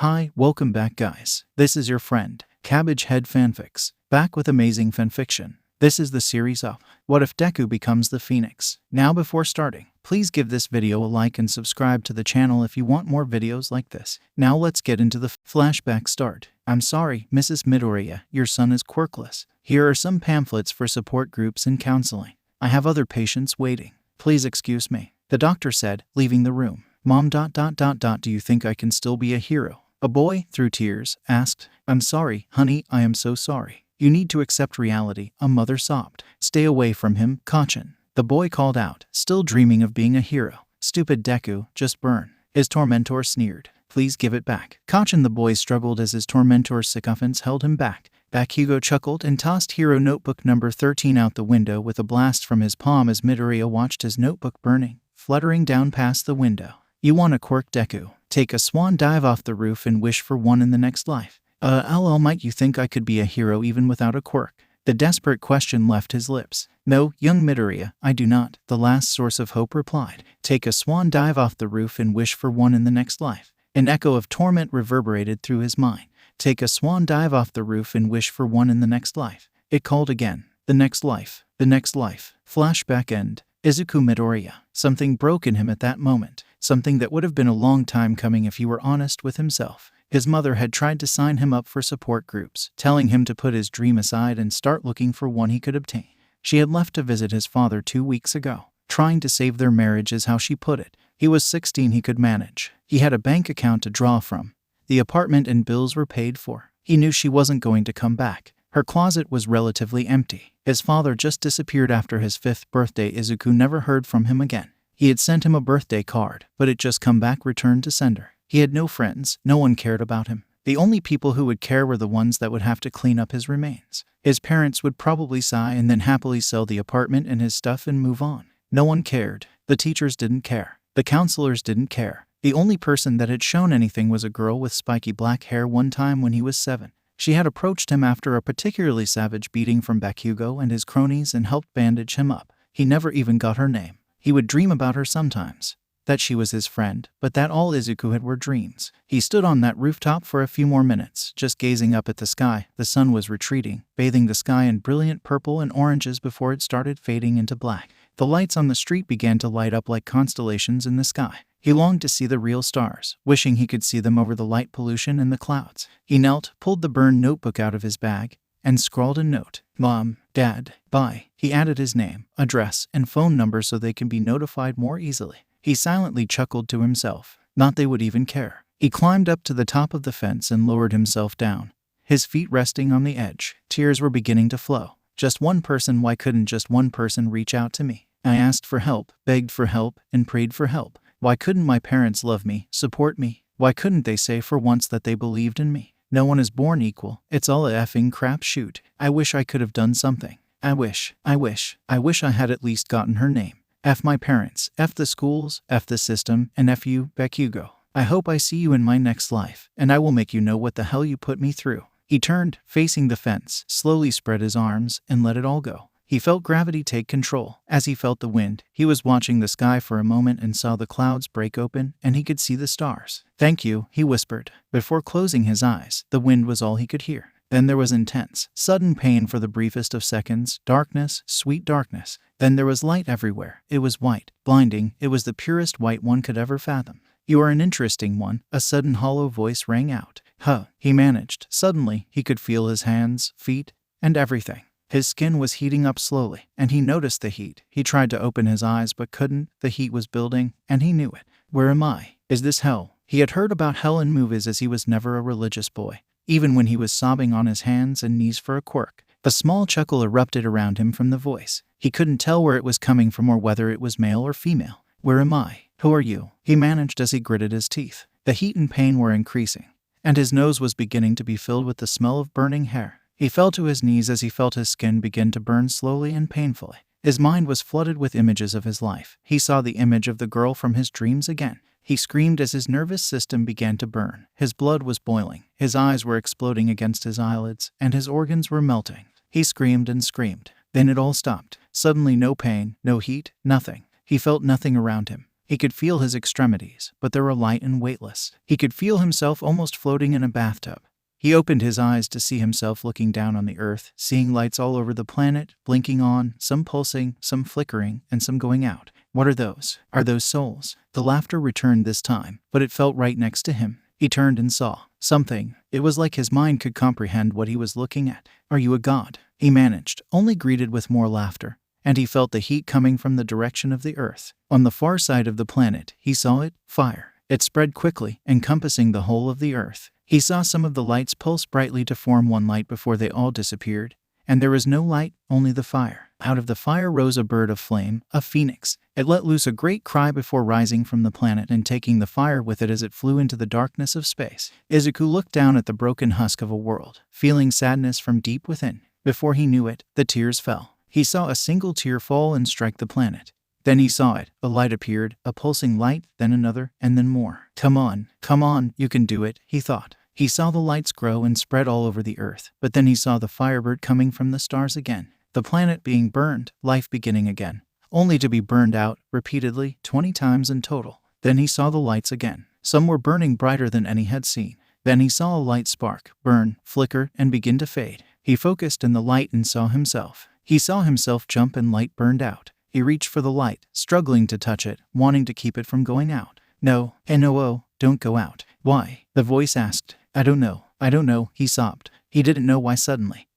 Hi, welcome back guys. This is your friend, Cabbage Head Fanfics, back with amazing fanfiction. This is the series of What If Deku Becomes the Pheonix. Now before starting, please give this video a like and subscribe to the channel if you want more videos like this. Now let's get into the flashback start. I'm sorry, Mrs. Midoriya, your son is quirkless. Here are some pamphlets for support groups and counseling. I have other patients waiting. Please excuse me, the doctor said, leaving the room. Mom ... Do you think I can still be a hero? A boy, through tears, asked. I'm sorry, honey, I am so sorry. You need to accept reality, a mother sobbed. Stay away from him, Kachin. The boy called out, still dreaming of being a hero. Stupid Deku, just burn. His tormentor sneered. Please give it back. Kachin the boy struggled as his tormentor's sycophants held him back. Bakugo chuckled and tossed hero notebook number 13 out the window with a blast from his palm as Midoriya watched his notebook burning, fluttering down past the window. You want a quirk, Deku? Take a swan dive off the roof and wish for one in the next life. LL, might you think I could be a hero even without a quirk? The desperate question left his lips. No, young Midoriya, I do not, the last source of hope replied. Take a swan dive off the roof and wish for one in the next life. An echo of torment reverberated through his mind. Take a swan dive off the roof and wish for one in the next life. It called again. The next life. The next life. Flashback end. Izuku Midoriya. Something broke in him at that moment. Something that would have been a long time coming if he were honest with himself. His mother had tried to sign him up for support groups, telling him to put his dream aside and start looking for one he could obtain. She had left to visit his father 2 weeks ago. Trying to save their marriage is how she put it. He was 16, he could manage. He had a bank account to draw from. The apartment and bills were paid for. He knew she wasn't going to come back. Her closet was relatively empty. His father just disappeared after his 5th birthday. Izuku never heard from him again. He had sent him a birthday card, but it just come back returned to sender. He had no friends, no one cared about him. The only people who would care were the ones that would have to clean up his remains. His parents would probably sigh and then happily sell the apartment and his stuff and move on. No one cared. The teachers didn't care. The counselors didn't care. The only person that had shown anything was a girl with spiky black hair one time when he was 7. She had approached him after a particularly savage beating from Bakugo and his cronies and helped bandage him up. He never even got her name. He would dream about her sometimes. That she was his friend, but that all Izuku had were dreams. He stood on that rooftop for a few more minutes, just gazing up at the sky. The sun was retreating, bathing the sky in brilliant purple and oranges before it started fading into black. The lights on the street began to light up like constellations in the sky. He longed to see the real stars, wishing he could see them over the light pollution and the clouds. He knelt, pulled the burned notebook out of his bag, and scrawled a note. Mom, Dad, bye. He added his name, address, and phone number so they can be notified more easily. He silently chuckled to himself. Not they would even care. He climbed up to the top of the fence and lowered himself down, his feet resting on the edge. Tears were beginning to flow. Just one person, why couldn't just one person reach out to me? I asked for help, begged for help, and prayed for help. Why couldn't my parents love me, support me? Why couldn't they say for once that they believed in me? No one is born equal. It's all a effing crap shoot. I wish I could have done something. I wish I had at least gotten her name. F my parents, F the schools, F the system, and F you, Bakugo. I hope I see you in my next life, and I will make you know what the hell you put me through. He turned, facing the fence, slowly spread his arms, and let it all go. He felt gravity take control. As he felt the wind, he was watching the sky for a moment and saw the clouds break open, and he could see the stars. Thank you, he whispered. Before closing his eyes, the wind was all he could hear. Then there was intense, sudden pain for the briefest of seconds, darkness, sweet darkness. Then there was light everywhere. It was white, blinding. It was the purest white one could ever fathom. You are an interesting one, a sudden hollow voice rang out. Huh, he managed. Suddenly, he could feel his hands, feet, and everything. His skin was heating up slowly, and he noticed the heat. He tried to open his eyes but couldn't. The heat was building, and he knew it. Where am I? Is this hell? He had heard about hell in movies as he was never a religious boy, even when he was sobbing on his hands and knees for a quirk. A small chuckle erupted around him from the voice. He couldn't tell where it was coming from or whether it was male or female. Where am I? Who are you? He managed as he gritted his teeth. The heat and pain were increasing, and his nose was beginning to be filled with the smell of burning hair. He fell to his knees as he felt his skin begin to burn slowly and painfully. His mind was flooded with images of his life. He saw the image of the girl from his dreams again. He screamed as his nervous system began to burn. His blood was boiling. His eyes were exploding against his eyelids, and his organs were melting. He screamed and screamed. Then it all stopped. Suddenly no pain, no heat, nothing. He felt nothing around him. He could feel his extremities, but they were light and weightless. He could feel himself almost floating in a bathtub. He opened his eyes to see himself looking down on the earth, seeing lights all over the planet, blinking on, some pulsing, some flickering, and some going out. What are those? Are those souls? The laughter returned this time, but it felt right next to him. He turned and saw something. It was like his mind could comprehend what he was looking at. Are you a god? He managed, only greeted with more laughter, and he felt the heat coming from the direction of the earth. On the far side of the planet, he saw it, fire. It spread quickly, encompassing the whole of the earth. He saw some of the lights pulse brightly to form one light before they all disappeared, and there was no light, only the fire. Out of the fire rose a bird of flame, a phoenix. It let loose a great cry before rising from the planet and taking the fire with it as it flew into the darkness of space. Izuku looked down at the broken husk of a world, feeling sadness from deep within. Before he knew it, the tears fell. He saw a single tear fall and strike the planet. Then he saw it. A light appeared, a pulsing light, then another, and then more. Come on, you can do it, he thought. He saw the lights grow and spread all over the earth, but then he saw the firebird coming from the stars again. The planet being burned, life beginning again, only to be burned out, repeatedly, 20 times in total. Then he saw the lights again. Some were burning brighter than any had seen. Then he saw a light spark, burn, flicker, and begin to fade. He focused in the light and saw himself. He saw himself jump and light burned out. He reached for the light, struggling to touch it, wanting to keep it from going out. No, N-O-O, don't go out. Why? The voice asked. I don't know, he sobbed. He didn't know why suddenly.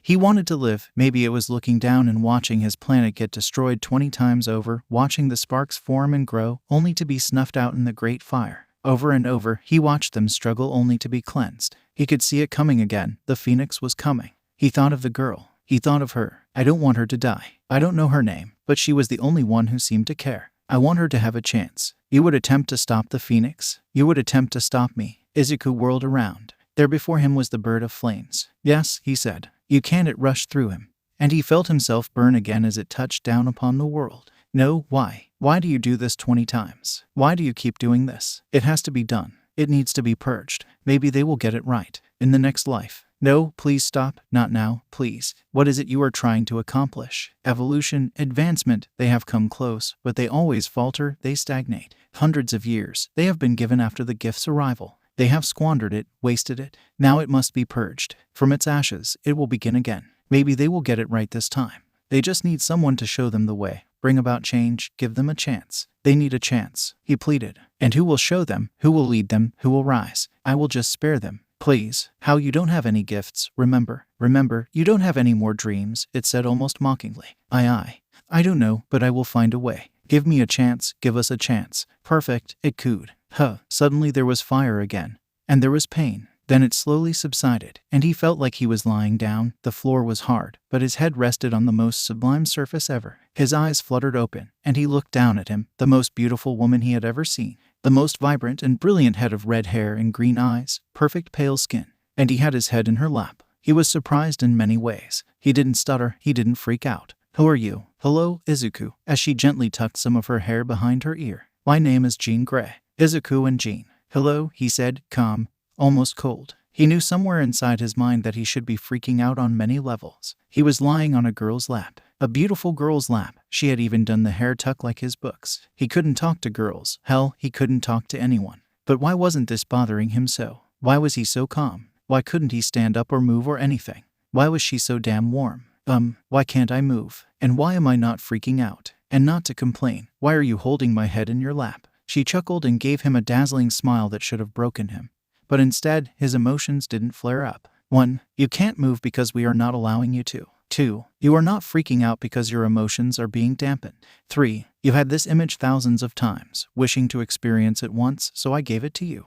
He wanted to live. Maybe it was looking down and watching his planet get destroyed 20 times over, watching the sparks form and grow, only to be snuffed out in the great fire. Over and over, he watched them struggle only to be cleansed. He could see it coming again. The phoenix was coming. He thought of the girl. He thought of her. I don't want her to die. I don't know her name, but she was the only one who seemed to care. I want her to have a chance. You would attempt to stop the phoenix? You would attempt to stop me? Izuku whirled around. There before him was the bird of flames. Yes, he said. You can. It rushed through him, and he felt himself burn again as it touched down upon the world. No, why? Why do you do this 20 times? Why do you keep doing this? It has to be done. It needs to be purged. Maybe they will get it right in the next life. No, please stop. Not now, please. What is it you are trying to accomplish? Evolution, advancement, they have come close, but they always falter, they stagnate. Hundreds of years they have been given after the gift's arrival. They have squandered it, wasted it. Now it must be purged. From its ashes, it will begin again. Maybe they will get it right this time. They just need someone to show them the way, bring about change, give them a chance. They need a chance, he pleaded. And who will show them? Who will lead them? Who will rise? I will just spare them. Please. How you don't have any gifts, remember, you don't have any more dreams, it said almost mockingly. I don't know, but I will find a way. Give me a chance, give us a chance. Perfect, it cooed. Suddenly there was fire again, and there was pain. Then it slowly subsided, and he felt like he was lying down. The floor was hard, but his head rested on the most sublime surface ever. His eyes fluttered open, and he looked down at him, the most beautiful woman he had ever seen. The most vibrant and brilliant head of red hair and green eyes, perfect pale skin, and he had his head in her lap. He was surprised in many ways. He didn't stutter, he didn't freak out. Who are you? Hello, Izuku, as she gently tucked some of her hair behind her ear. My name is Jean Grey. Izuku and Jean. Hello, he said, calm, almost cold. He knew somewhere inside his mind that he should be freaking out on many levels. He was lying on a girl's lap. A beautiful girl's lap. She had even done the hair tuck like his books. He couldn't talk to girls. Hell, he couldn't talk to anyone. But why wasn't this bothering him so? Why was he so calm? Why couldn't he stand up or move or anything? Why was she so damn warm? Why can't I move? And why am I not freaking out? And not to complain, why are you holding my head in your lap? She chuckled and gave him a dazzling smile that should have broken him. But instead, his emotions didn't flare up. 1. You can't move because we are not allowing you to. 2. You are not freaking out because your emotions are being dampened. 3. You've had this image thousands of times, wishing to experience it once, so I gave it to you.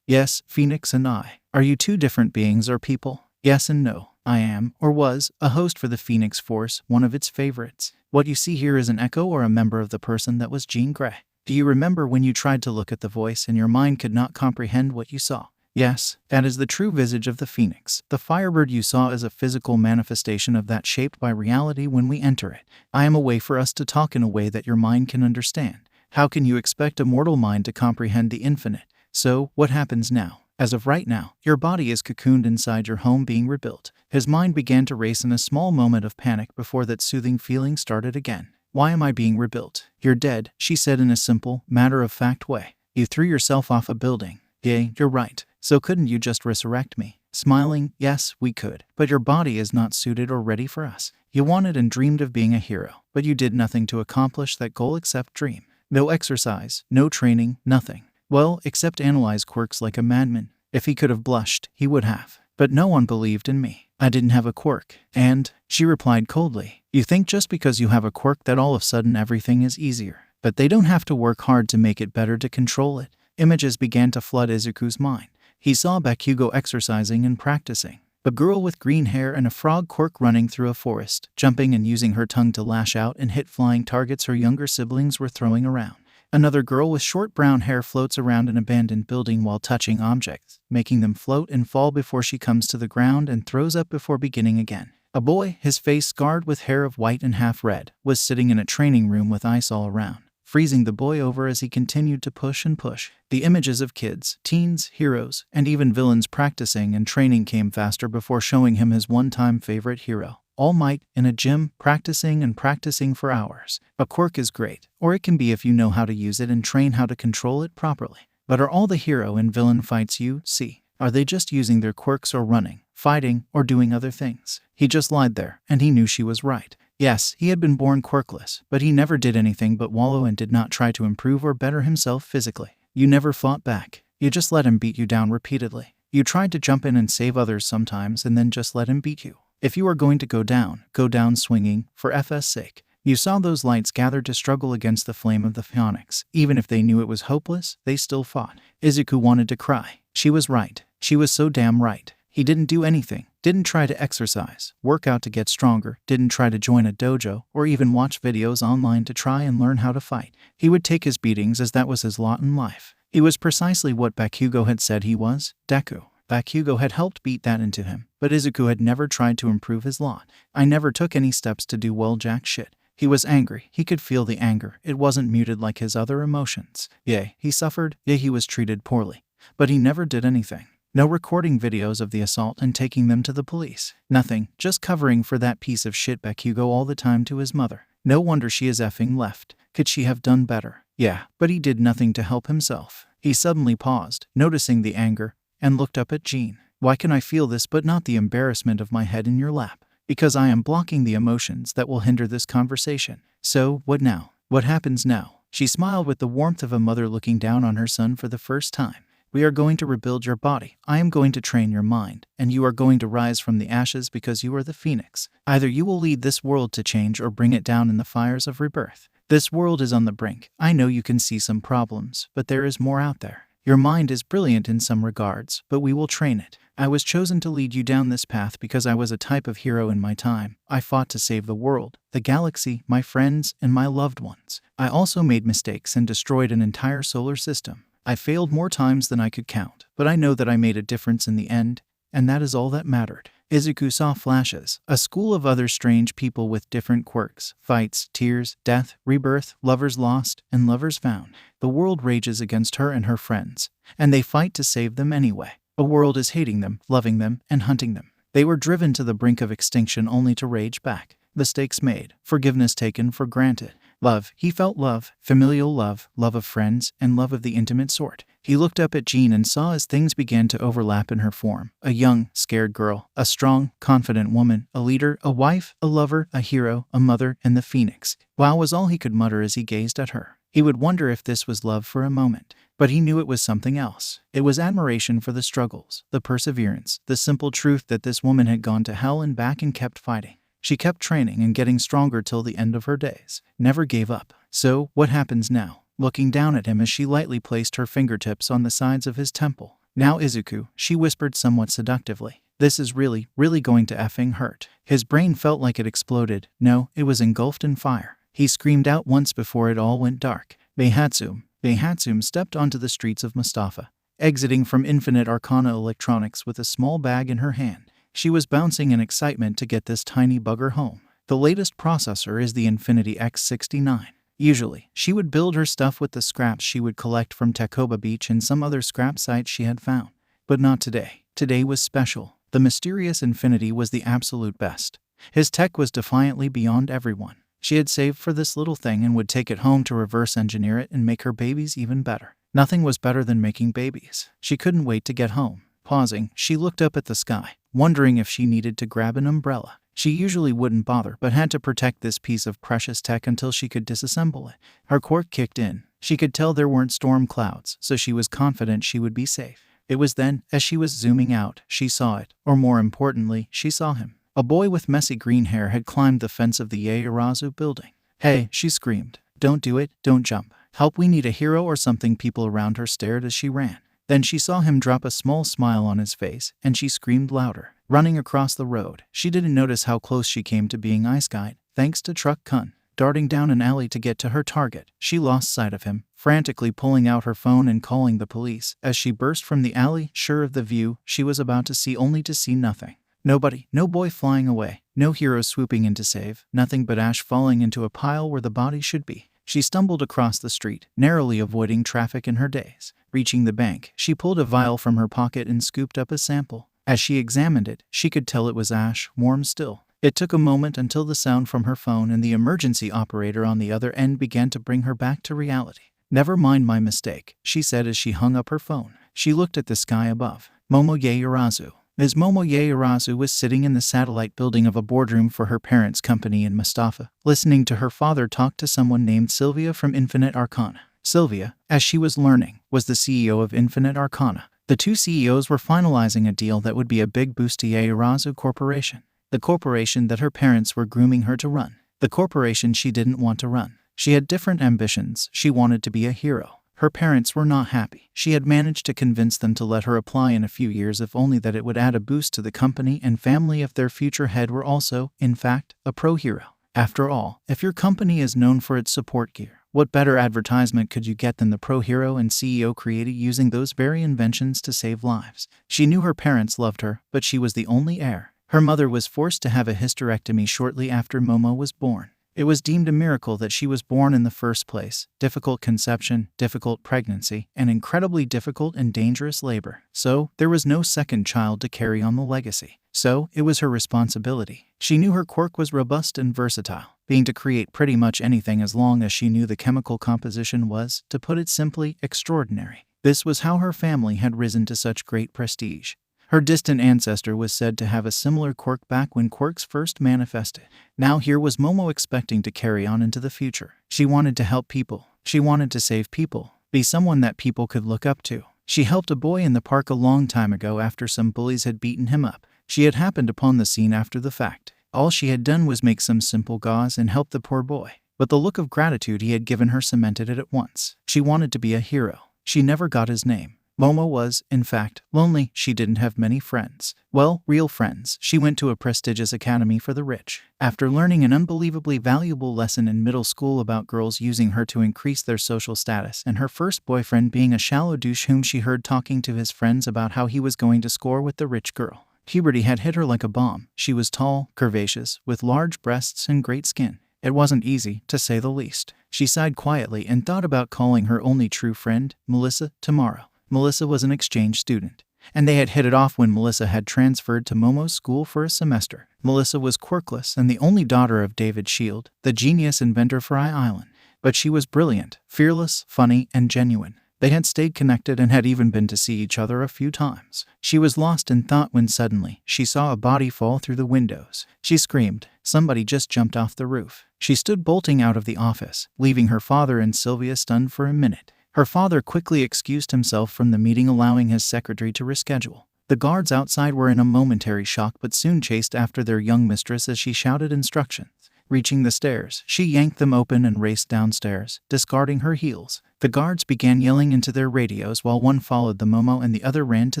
Yes, Pheonix and I. Are you two different beings or people? Yes and no. I am, or was, a host for the Pheonix Force, one of its favorites. What you see here is an echo or a member of the person that was Jean Grey. Do you remember when you tried to look at the voice and your mind could not comprehend what you saw? Yes, that is the true visage of the phoenix. The firebird you saw is a physical manifestation of that shaped by reality when we enter it. I am a way for us to talk in a way that your mind can understand. How can you expect a mortal mind to comprehend the infinite? So, what happens now? As of right now, your body is cocooned inside your home being rebuilt. His mind began to race in a small moment of panic before that soothing feeling started again. Why am I being rebuilt? You're dead, she said in a simple, matter-of-fact way. You threw yourself off a building. Yay, you're right. So couldn't you just resurrect me? Smiling, yes, we could. But your body is not suited or ready for us. You wanted and dreamed of being a hero, but you did nothing to accomplish that goal except dream. No exercise, no training, nothing. Well, except analyze quirks like a madman. If he could have blushed, he would have. But no one believed in me. I didn't have a quirk. And, she replied coldly, you think just because you have a quirk that all of a sudden everything is easier. But they don't have to work hard to make it better to control it. Images began to flood Izuku's mind. He saw Bakugo exercising and practicing. A girl with green hair and a frog quirk running through a forest, jumping and using her tongue to lash out and hit flying targets her younger siblings were throwing around. Another girl with short brown hair floats around an abandoned building while touching objects, making them float and fall before she comes to the ground and throws up before beginning again. A boy, his face scarred with hair of white and half red, was sitting in a training room with ice all around, freezing the boy over as he continued to push and push. The images of kids, teens, heroes, and even villains practicing and training came faster before showing him his one-time favorite hero, All Might, in a gym, practicing and practicing for hours. A quirk is great, or it can be if you know how to use it and train how to control it properly. But are all the hero and villain fights you see? Are they just using their quirks or running, fighting, or doing other things? He just lied there, and he knew she was right. Yes, he had been born quirkless, but he never did anything but wallow and did not try to improve or better himself physically. You never fought back. You just let him beat you down repeatedly. You tried to jump in and save others sometimes and then just let him beat you. If you are going to go down swinging, for FS sake. You saw those lights gathered to struggle against the flame of the Pheonix. Even if they knew it was hopeless, they still fought. Izuku wanted to cry. She was right. She was so damn right. He didn't do anything, didn't try to exercise, work out to get stronger, didn't try to join a dojo, or even watch videos online to try and learn how to fight. He would take his beatings as that was his lot in life. He was precisely what Bakugo had said he was, Deku. Bakugo had helped beat that into him, but Izuku had never tried to improve his lot. I never took any steps to do well jack shit. He was angry. He could feel the anger. It wasn't muted like his other emotions. Yea, he suffered. Yea, he was treated poorly. But he never did anything. No recording videos of the assault and taking them to the police. Nothing, just covering for that piece of shit Bakugo all the time to his mother. No wonder she is effing left. Could she have done better? Yeah, but he did nothing to help himself. He suddenly paused, noticing the anger, and looked up at Jean. Why can I feel this but not the embarrassment of my head in your lap? Because I am blocking the emotions that will hinder this conversation. So, what now? What happens now? She smiled with the warmth of a mother looking down on her son for the first time. We are going to rebuild your body. I am going to train your mind, and you are going to rise from the ashes because you are the Phoenix. Either you will lead this world to change or bring it down in the fires of rebirth. This world is on the brink. I know you can see some problems, but there is more out there. Your mind is brilliant in some regards, but we will train it. I was chosen to lead you down this path because I was a type of hero in my time. I fought to save the world, the galaxy, my friends, and my loved ones. I also made mistakes and destroyed an entire solar system. I failed more times than I could count, but I know that I made a difference in the end, and that is all that mattered. Izuku saw flashes, a school of other strange people with different quirks, fights, tears, death, rebirth, lovers lost, and lovers found. The world rages against her and her friends, and they fight to save them anyway. A world is hating them, loving them, and hunting them. They were driven to the brink of extinction only to rage back. Mistakes made, forgiveness taken for granted. Love, he felt love, familial love, love of friends, and love of the intimate sort. He looked up at Jean and saw as things began to overlap in her form. A young, scared girl, a strong, confident woman, a leader, a wife, a lover, a hero, a mother, and the Phoenix. Wow was all he could mutter as he gazed at her. He would wonder if this was love for a moment, but he knew it was something else. It was admiration for the struggles, the perseverance, the simple truth that this woman had gone to hell and back and kept fighting. She kept training and getting stronger till the end of her days. Never gave up. So, what happens now? Looking down at him as she lightly placed her fingertips on the sides of his temple. Now Izuku, she whispered somewhat seductively. This is really going to effing hurt. His brain felt like it exploded. No, it was engulfed in fire. He screamed out once before it all went dark. Beihatsum stepped onto the streets of Mustafa, exiting from Infinite Arcana Electronics with a small bag in her hand. She was bouncing in excitement to get this tiny bugger home. The latest processor is the Infinity X69. Usually, she would build her stuff with the scraps she would collect from Takoba Beach and some other scrap sites she had found. But not today. Today was special. The mysterious Infinity was the absolute best. His tech was defiantly beyond everyone. She had saved for this little thing and would take it home to reverse engineer it and make her babies even better. Nothing was better than making babies. She couldn't wait to get home. Pausing, she looked up at the sky, wondering if she needed to grab an umbrella. She usually wouldn't bother, but had to protect this piece of precious tech until she could disassemble it. Her quirk kicked in. She could tell there weren't storm clouds, so she was confident she would be safe. It was then, as she was zooming out, she saw it, or more importantly, she saw him. A boy with messy green hair had climbed the fence of the Yaoyorozu building. "Hey," she screamed. "Don't do it, don't jump. Help, we need a hero or something." People around her stared as she ran. Then she saw him drop a small smile on his face, and she screamed louder. Running across the road, she didn't notice how close she came to being ice-guyed, thanks to Truck Kun. Darting down an alley to get to her target, she lost sight of him, frantically pulling out her phone and calling the police. As she burst from the alley, sure of the view she was about to see, only to see nothing. Nobody, no boy flying away, no hero swooping in to save, nothing but ash falling into a pile where the body should be. She stumbled across the street, narrowly avoiding traffic in her daze. Reaching the bank, she pulled a vial from her pocket and scooped up a sample. As she examined it, she could tell it was ash, warm still. It took a moment until the sound from her phone and the emergency operator on the other end began to bring her back to reality. "Never mind my mistake," she said as she hung up her phone. She looked at the sky above. Momo Yaoyorozu. Ms. Momo Yaoyorozu was sitting in the satellite building of a boardroom for her parents' company in Mustafa, listening to her father talk to someone named Sylvia from Infinite Arcana. Sylvia, as she was learning, was the CEO of Infinite Arcana. The two CEOs were finalizing a deal that would be a big boost to Yaoyorozu Corporation, the corporation that her parents were grooming her to run, the corporation she didn't want to run. She had different ambitions. She wanted to be a hero. Her parents were not happy. She had managed to convince them to let her apply in a few years, if only that it would add a boost to the company and family if their future head were also, in fact, a pro-hero. After all, if your company is known for its support gear, what better advertisement could you get than the pro-hero and CEO created using those very inventions to save lives? She knew her parents loved her, but she was the only heir. Her mother was forced to have a hysterectomy shortly after Momo was born. It was deemed a miracle that she was born in the first place. Difficult conception, difficult pregnancy, and incredibly difficult and dangerous labor. So, there was no second child to carry on the legacy. So, it was her responsibility. She knew her quirk was robust and versatile, being to create pretty much anything as long as she knew the chemical composition was, to put it simply, extraordinary. This was how her family had risen to such great prestige. Her distant ancestor was said to have a similar quirk back when quirks first manifested. Now here was Momo expecting to carry on into the future. She wanted to help people. She wanted to save people. Be someone that people could look up to. She helped a boy in the park a long time ago after some bullies had beaten him up. She had happened upon the scene after the fact. All she had done was make some simple gauze and help the poor boy. But the look of gratitude he had given her cemented it at once. She wanted to be a hero. She never got his name. Momo was, in fact, lonely. She didn't have many friends. Well, real friends. She went to a prestigious academy for the rich. After learning an unbelievably valuable lesson in middle school about girls using her to increase their social status, and her first boyfriend being a shallow douche whom she heard talking to his friends about how he was going to score with the rich girl. Puberty had hit her like a bomb. She was tall, curvaceous, with large breasts and great skin. It wasn't easy, to say the least. She sighed quietly and thought about calling her only true friend, Melissa, tomorrow. Melissa was an exchange student, and they had hit it off when Melissa had transferred to Momo's school for a semester. Melissa was quirkless and the only daughter of David Shield, the genius inventor for Island. But she was brilliant, fearless, funny, and genuine. They had stayed connected and had even been to see each other a few times. She was lost in thought when suddenly she saw a body fall through the windows. She screamed. Somebody just jumped off the roof. She stood bolting out of the office, leaving her father and Sylvia stunned for a minute. Her father quickly excused himself from the meeting, allowing his secretary to reschedule. The guards outside were in a momentary shock but soon chased after their young mistress as she shouted instructions. Reaching the stairs, she yanked them open and raced downstairs, discarding her heels. The guards began yelling into their radios while one followed the Momo and the other ran to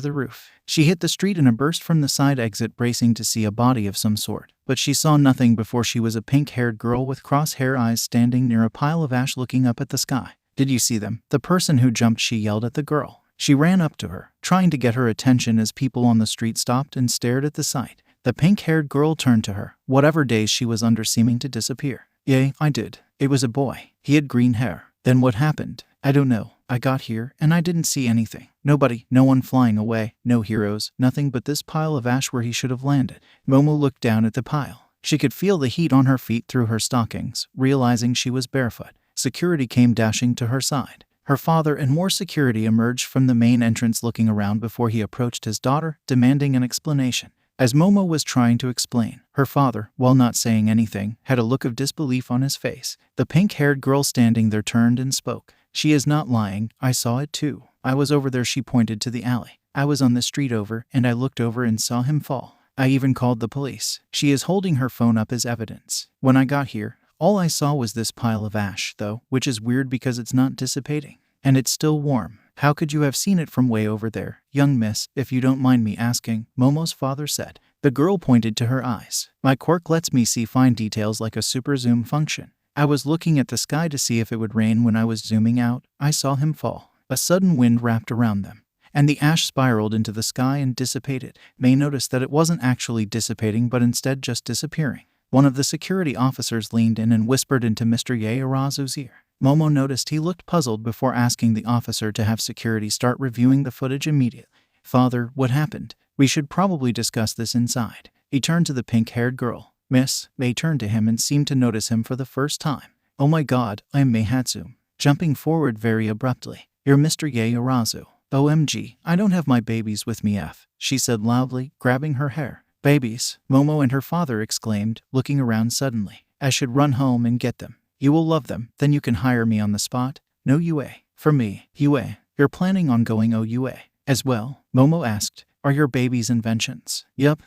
the roof. She hit the street in a burst from the side exit, bracing to see a body of some sort. But she saw nothing before she was a pink-haired girl with crosshair eyes standing near a pile of ash looking up at the sky. "Did you see them? The person who jumped," she yelled at the girl. She ran up to her, trying to get her attention as people on the street stopped and stared at the sight. The pink-haired girl turned to her, whatever daze she was under seeming to disappear. "Yeah, I did. It was a boy. He had green hair." "Then what happened?" "I don't know. I got here, and I didn't see anything. Nobody, no one flying away, no heroes, nothing but this pile of ash where he should have landed." Momo looked down at the pile. She could feel the heat on her feet through her stockings, realizing she was barefoot. Security came dashing to her side. Her father and more security emerged from the main entrance, looking around before he approached his daughter, demanding an explanation. As Momo was trying to explain, her father, while not saying anything, had a look of disbelief on his face. The pink-haired girl standing there turned and spoke. "She is not lying. I saw it too. I was over there." She pointed to the alley. "I was on the street over, and I looked over and saw him fall. I even called the police." She is holding her phone up as evidence. "When I got here, all I saw was this pile of ash, though, which is weird because it's not dissipating. And it's still warm. How could you have seen it from way over there, young miss, if you don't mind me asking?" Momo's father said. The girl pointed to her eyes. "My quirk lets me see fine details like a super zoom function. I was looking at the sky to see if it would rain. When I was zooming out, I saw him fall." A sudden wind wrapped around them, and the ash spiraled into the sky and dissipated. May noticed that it wasn't actually dissipating but instead just disappearing. One of the security officers leaned in and whispered into Mr. Yaoyorozu's ear. Momo noticed he looked puzzled before asking the officer to have security start reviewing the footage immediately. "Father, what happened? We should probably discuss this inside." He turned to the pink-haired girl. "Miss." May turned to him and seemed to notice him for the first time. "Oh my god, I am May Hatsum." Jumping forward very abruptly. "You're Mr. Yaoyorozu." "OMG, I don't have my babies with me," she said loudly, grabbing her hair. "Babies?" Momo and her father exclaimed, looking around suddenly. "I should run home and get them. You will love them, then you can hire me on the spot." "No UA. For me." "UA? You're planning on going OUA as well?" Momo asked. "Are your babies inventions?" Yup.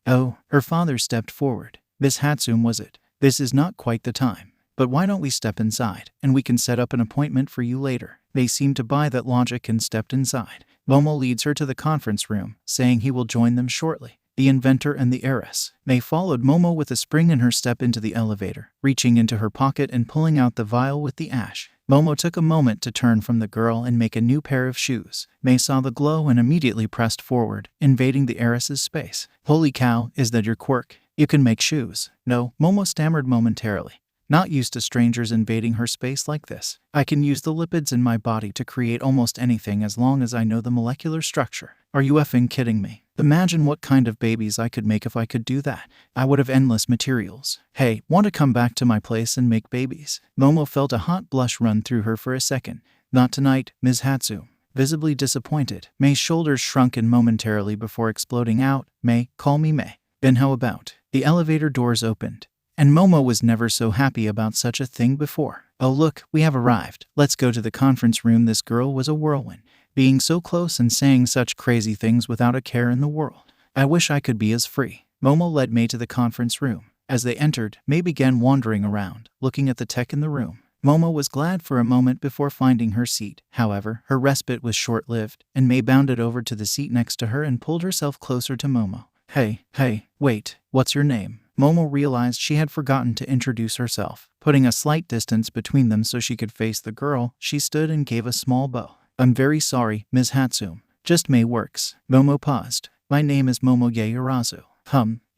"Oh." Her father stepped forward. "Miss Hatsum, was it? This is not quite the time. But why don't we step inside, and we can set up an appointment for you later?" They seemed to buy that logic and stepped inside. Momo leads her to the conference room, saying he will join them shortly. The inventor and the heiress. May followed Momo with a spring in her step into the elevator, reaching into her pocket and pulling out the vial with the ash. Momo took a moment to turn from the girl and make a new pair of shoes. May saw the glow and immediately pressed forward, invading the heiress's space. "Holy cow, is that your quirk? You can make shoes." "No," Momo stammered momentarily. Not used to strangers invading her space like this. "I can use the lipids in my body to create almost anything as long as I know the molecular structure." "Are you effing kidding me? Imagine what kind of babies I could make if I could do that. I would have endless materials." "Hey, want to come back to my place and make babies?" Momo felt a hot blush run through her for a second. "Not tonight, Ms. Hatsum." Visibly disappointed, May's shoulders shrunk in momentarily before exploding out. "May, call me May." "Then how about?" The elevator doors opened, and Momo was never so happy about such a thing before. "Oh look, we have arrived. Let's go to the conference room." This girl was a whirlwind, being so close and saying such crazy things without a care in the world. "I wish I could be as free." Momo led May to the conference room. As they entered, May began wandering around, looking at the tech in the room. Momo was glad for a moment before finding her seat. However, her respite was short-lived, and May bounded over to the seat next to her and pulled herself closer to Momo. Hey, wait, what's your name?" Momo realized she had forgotten to introduce herself. Putting a slight distance between them so she could face the girl, she stood and gave a small bow. "I'm very sorry, Ms. Hatsum. Just May works." Momo paused. "My name is Momo Yaoyorozu."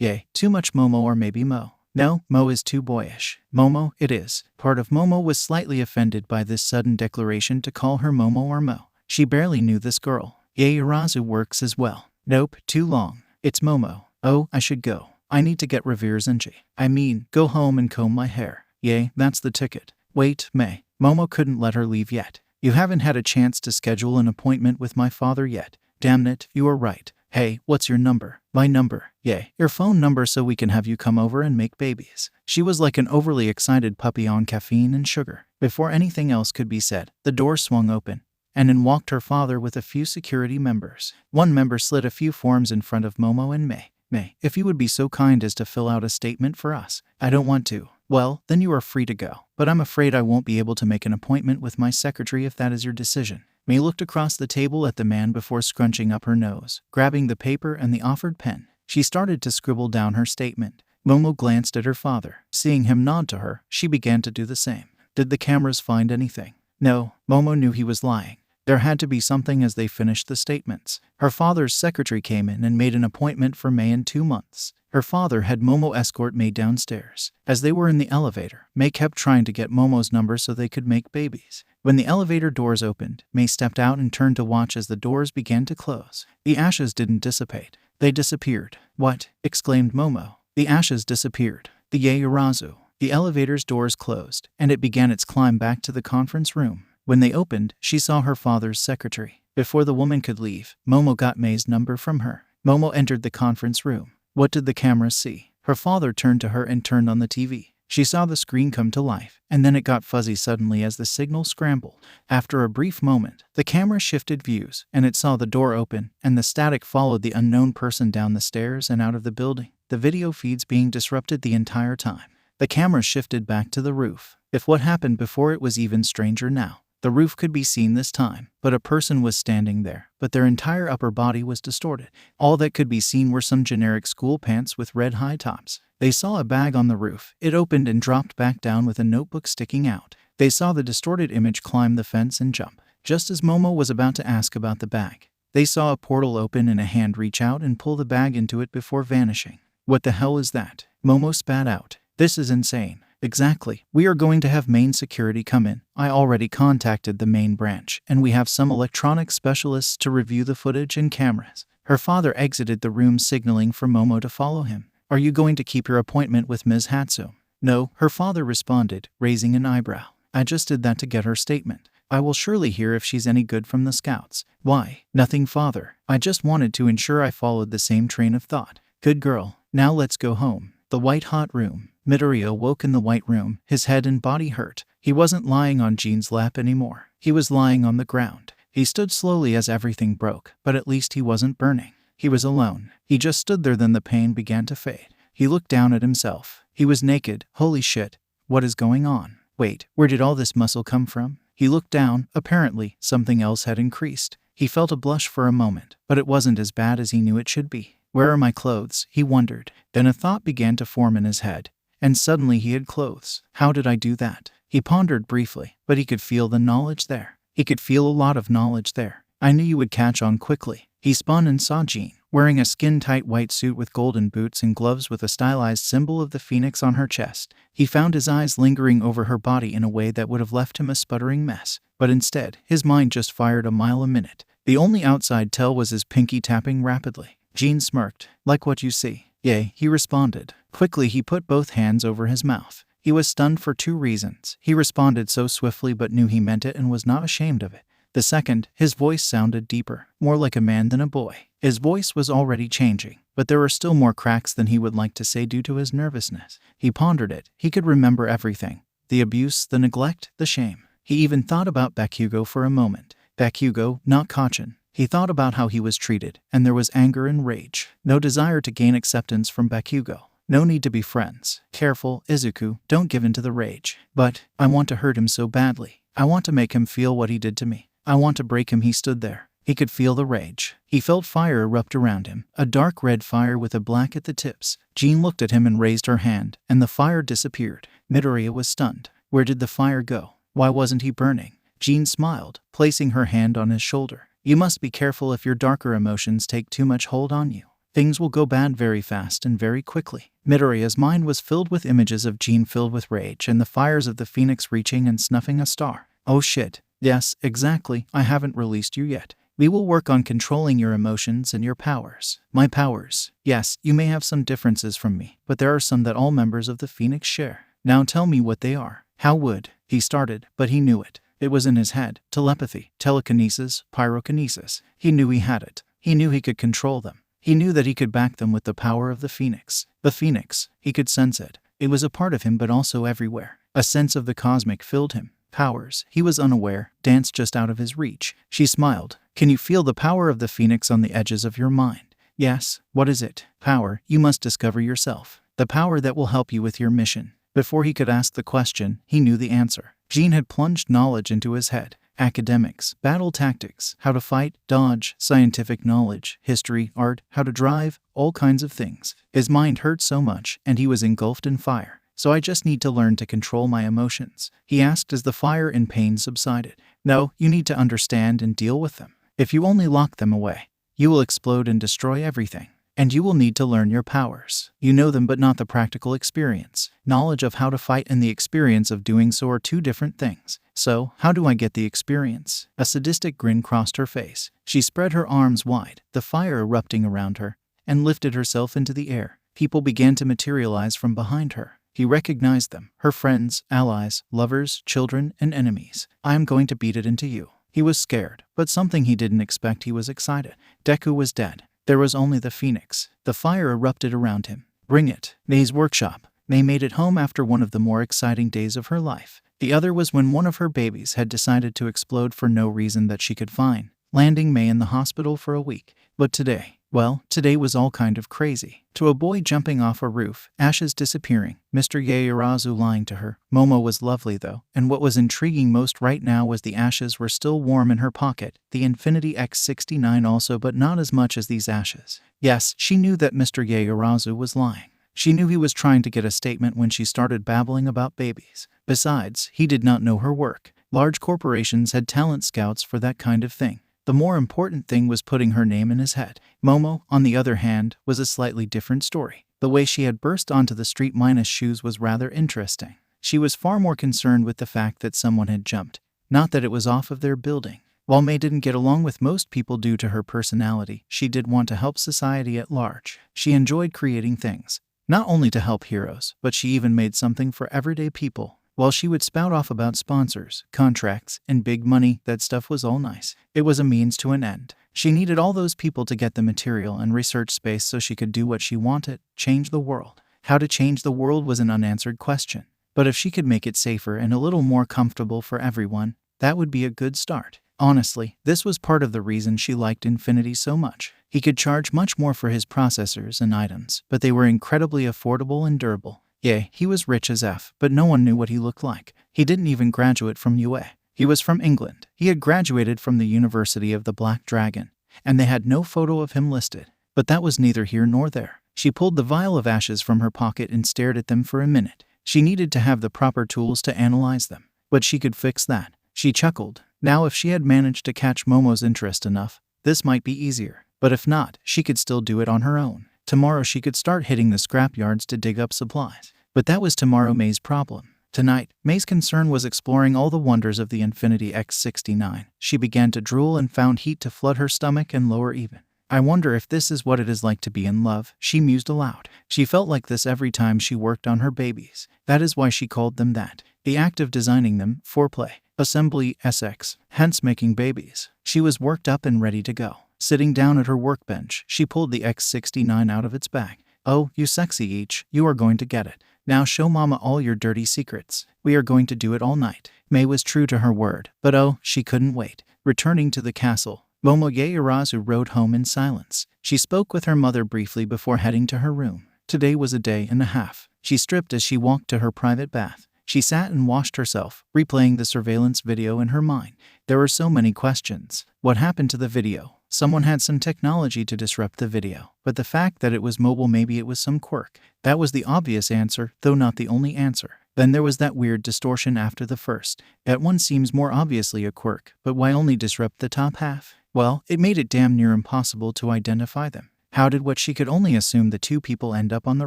Yay, too much Momo or maybe Mo. "No, Mo is too boyish." "Momo, it is." Part of Momo was slightly offended by this sudden declaration to call her Momo or Mo. She barely knew this girl. "Yaoyorozu works as well." "Nope, too long. It's Momo." "Oh, I should go. I need to get Revere's Enchi. I mean, go home and comb my hair." "Yay, that's the ticket." "Wait, May." Momo couldn't let her leave yet. "You haven't had a chance to schedule an appointment with my father yet." "Damn it, you are right. Hey, what's your number?" "My number?" "Yay, your phone number so we can have you come over and make babies." She was like an overly excited puppy on caffeine and sugar. Before anything else could be said, the door swung open, and in walked her father with a few security members. One member slid a few forms in front of Momo and May. "May, if you would be so kind as to fill out a statement for us." "I don't want to." "Well, then you are free to go. But I'm afraid I won't be able to make an appointment with my secretary if that is your decision." May looked across the table at the man before scrunching up her nose. Grabbing the paper and the offered pen, she started to scribble down her statement. Momo glanced at her father. Seeing him nod to her, she began to do the same. Did the cameras find anything? No, Momo knew he was lying. There had to be something as they finished the statements. Her father's secretary came in and made an appointment for May in 2 months. Her father had Momo escort May downstairs. As they were in the elevator, May kept trying to get Momo's number so they could make babies. When the elevator doors opened, May stepped out and turned to watch as the doors began to close. The ashes didn't dissipate. They disappeared. "What?" exclaimed Momo. The ashes disappeared. The Yaoyorozu. The elevator's doors closed, and it began its climb back to the conference room. When they opened, she saw her father's secretary. Before the woman could leave, Momo got Mei's number from her. Momo entered the conference room. What did the cameras see? Her father turned to her and turned on the TV. She saw the screen come to life, and then it got fuzzy suddenly as the signal scrambled. After a brief moment, the camera shifted views, and it saw the door open, and the static followed the unknown person down the stairs and out of the building, the video feeds being disrupted the entire time. The camera shifted back to the roof. If what happened before it was even stranger now. The roof could be seen this time, but a person was standing there, but their entire upper body was distorted. All that could be seen were some generic school pants with red high tops. They saw a bag on the roof. It opened and dropped back down with a notebook sticking out. They saw the distorted image climb the fence and jump. Just as Momo was about to ask about the bag, they saw a portal open and a hand reach out and pull the bag into it before vanishing. What the hell is that? Momo spat out. This is insane. Exactly. We are going to have main security come in. I already contacted the main branch, and we have some electronic specialists to review the footage and cameras. Her father exited the room, signaling for Momo to follow him. Are you going to keep your appointment with Ms. Hatsu? No, her father responded, raising an eyebrow. I just did that to get her statement. I will surely hear if she's any good from the scouts. Why? Nothing, father. I just wanted to ensure I followed the same train of thought. Good girl. Now let's go home. The white-hot room. Midoriya woke in the white room. His head and body hurt. He wasn't lying on Jean's lap anymore. He was lying on the ground. He stood slowly as everything broke, but at least he wasn't burning. He was alone. He just stood there, then the pain began to fade. He looked down at himself. He was naked. Holy shit. What is going on? Wait, where did all this muscle come from? He looked down. Apparently, something else had increased. He felt a blush for a moment, but it wasn't as bad as he knew it should be. Where are my clothes? He wondered. Then a thought began to form in his head. And suddenly he had clothes. How did I do that? He pondered briefly, but he could feel the knowledge there. He could feel a lot of knowledge there. I knew you would catch on quickly. He spun and saw Jean, wearing a skin-tight white suit with golden boots and gloves with a stylized symbol of the phoenix on her chest. He found his eyes lingering over her body in a way that would have left him a sputtering mess. But instead, his mind just fired a mile a minute. The only outside tell was his pinky tapping rapidly. Jean smirked. Like what you see. Yay, he responded. Quickly he put both hands over his mouth. He was stunned for two reasons. He responded so swiftly but knew he meant it and was not ashamed of it. The second, his voice sounded deeper, more like a man than a boy. His voice was already changing, but there were still more cracks than he would like to say due to his nervousness. He pondered it. He could remember everything. The abuse, the neglect, the shame. He even thought about Bakugo for a moment. Bakugo, not Kachin. He thought about how he was treated, and there was anger and rage. No desire to gain acceptance from Bakugo. No need to be friends. Careful, Izuku, don't give in to the rage. But, I want to hurt him so badly. I want to make him feel what he did to me. I want to break him. He stood there. He could feel the rage. He felt fire erupt around him, a dark red fire with a black at the tips. Jean looked at him and raised her hand, and the fire disappeared. Midoriya was stunned. Where did the fire go? Why wasn't he burning? Jean smiled, placing her hand on his shoulder. You must be careful if your darker emotions take too much hold on you. Things will go bad very fast and very quickly. Midoriya's mind was filled with images of Jean filled with rage and the fires of the phoenix reaching and snuffing a star. Oh shit. Yes, exactly. I haven't released you yet. We will work on controlling your emotions and your powers. My powers. Yes, you may have some differences from me, but there are some that all members of the Phoenix share. Now tell me what they are. How would? He started, but he knew it. It was in his head. Telepathy, telekinesis, pyrokinesis. He knew he had it. He knew he could control them. He knew that he could back them with the power of the Phoenix. The Phoenix. He could sense it. It was a part of him but also everywhere. A sense of the cosmic filled him. Powers. He was unaware, danced just out of his reach. She smiled. Can you feel the power of the Phoenix on the edges of your mind? Yes. What is it? Power. You must discover yourself. The power that will help you with your mission. Before he could ask the question, he knew the answer. Jean had plunged knowledge into his head. Academics, battle tactics, how to fight, dodge, scientific knowledge, history, art, how to drive, all kinds of things. His mind hurt so much, and he was engulfed in fire. So I just need to learn to control my emotions, he asked as the fire and pain subsided. No, you need to understand and deal with them. If you only lock them away, you will explode and destroy everything. And you will need to learn your powers. You know them but not the practical experience. Knowledge of how to fight and the experience of doing so are two different things. So, how do I get the experience? A sadistic grin crossed her face. She spread her arms wide, the fire erupting around her, and lifted herself into the air. People began to materialize from behind her. He recognized them, her friends, allies, lovers, children, and enemies. "I am going to beat it into you." He was scared, but something he didn't expect. He was excited. Deku was dead. There was only the Pheonix. The fire erupted around him. "Bring it." May's workshop. May made it home after one of the more exciting days of her life. The other was when one of her babies had decided to explode for no reason that she could find, landing May in the hospital for a week. But today was all kind of crazy. To a boy jumping off a roof, ashes disappearing, Mr. Yaoyorozu lying to her. Momo was lovely though, and what was intriguing most right now was the ashes were still warm in her pocket. The Infinity X69 also, but not as much as these ashes. Yes, she knew that Mr. Yaoyorozu was lying. She knew he was trying to get a statement when she started babbling about babies. Besides, he did not know her work. Large corporations had talent scouts for that kind of thing. The more important thing was putting her name in his head. Momo, on the other hand, was a slightly different story. The way she had burst onto the street minus shoes was rather interesting. She was far more concerned with the fact that someone had jumped, not that it was off of their building. While May didn't get along with most people due to her personality, she did want to help society at large. She enjoyed creating things, not only to help heroes, but she even made something for everyday people. While she would spout off about sponsors, contracts, and big money, that stuff was all nice. It was a means to an end. She needed all those people to get the material and research space so she could do what she wanted, change the world. How to change the world was an unanswered question. But if she could make it safer and a little more comfortable for everyone, that would be a good start. Honestly, this was part of the reason she liked Infinity so much. He could charge much more for his processors and items, but they were incredibly affordable and durable. Yeah, he was rich as F, but no one knew what he looked like. He didn't even graduate from UA. He was from England. He had graduated from the University of the Black Dragon, and they had no photo of him listed. But that was neither here nor there. She pulled the vial of ashes from her pocket and stared at them for a minute. She needed to have the proper tools to analyze them, but she could fix that. She chuckled. Now if she had managed to catch Momo's interest enough, this might be easier. But if not, she could still do it on her own. Tomorrow she could start hitting the scrapyards to dig up supplies. But that was tomorrow May's problem. Tonight, May's concern was exploring all the wonders of the Infinity X69. She began to drool and found heat to flood her stomach and lower even. "I wonder if this is what it is like to be in love," she mused aloud. She felt like this every time she worked on her babies. That is why she called them that. The act of designing them, foreplay, assembly, SX, hence making babies. She was worked up and ready to go. Sitting down at her workbench, she pulled the X69 out of its bag. "Oh, you sexy Each, you are going to get it. Now show Mama all your dirty secrets. We are going to do it all night." May was true to her word, but oh, she couldn't wait. Returning to the castle, Momo Yaoyorozu rode home in silence. She spoke with her mother briefly before heading to her room. Today was a day and a half. She stripped as she walked to her private bath. She sat and washed herself, replaying the surveillance video in her mind. There were so many questions. What happened to the video? Someone had some technology to disrupt the video, but the fact that it was mobile, maybe it was some quirk. That was the obvious answer, though not the only answer. Then there was that weird distortion after the first. That one seems more obviously a quirk, but why only disrupt the top half? Well, it made it damn near impossible to identify them. How did what she could only assume the two people end up on the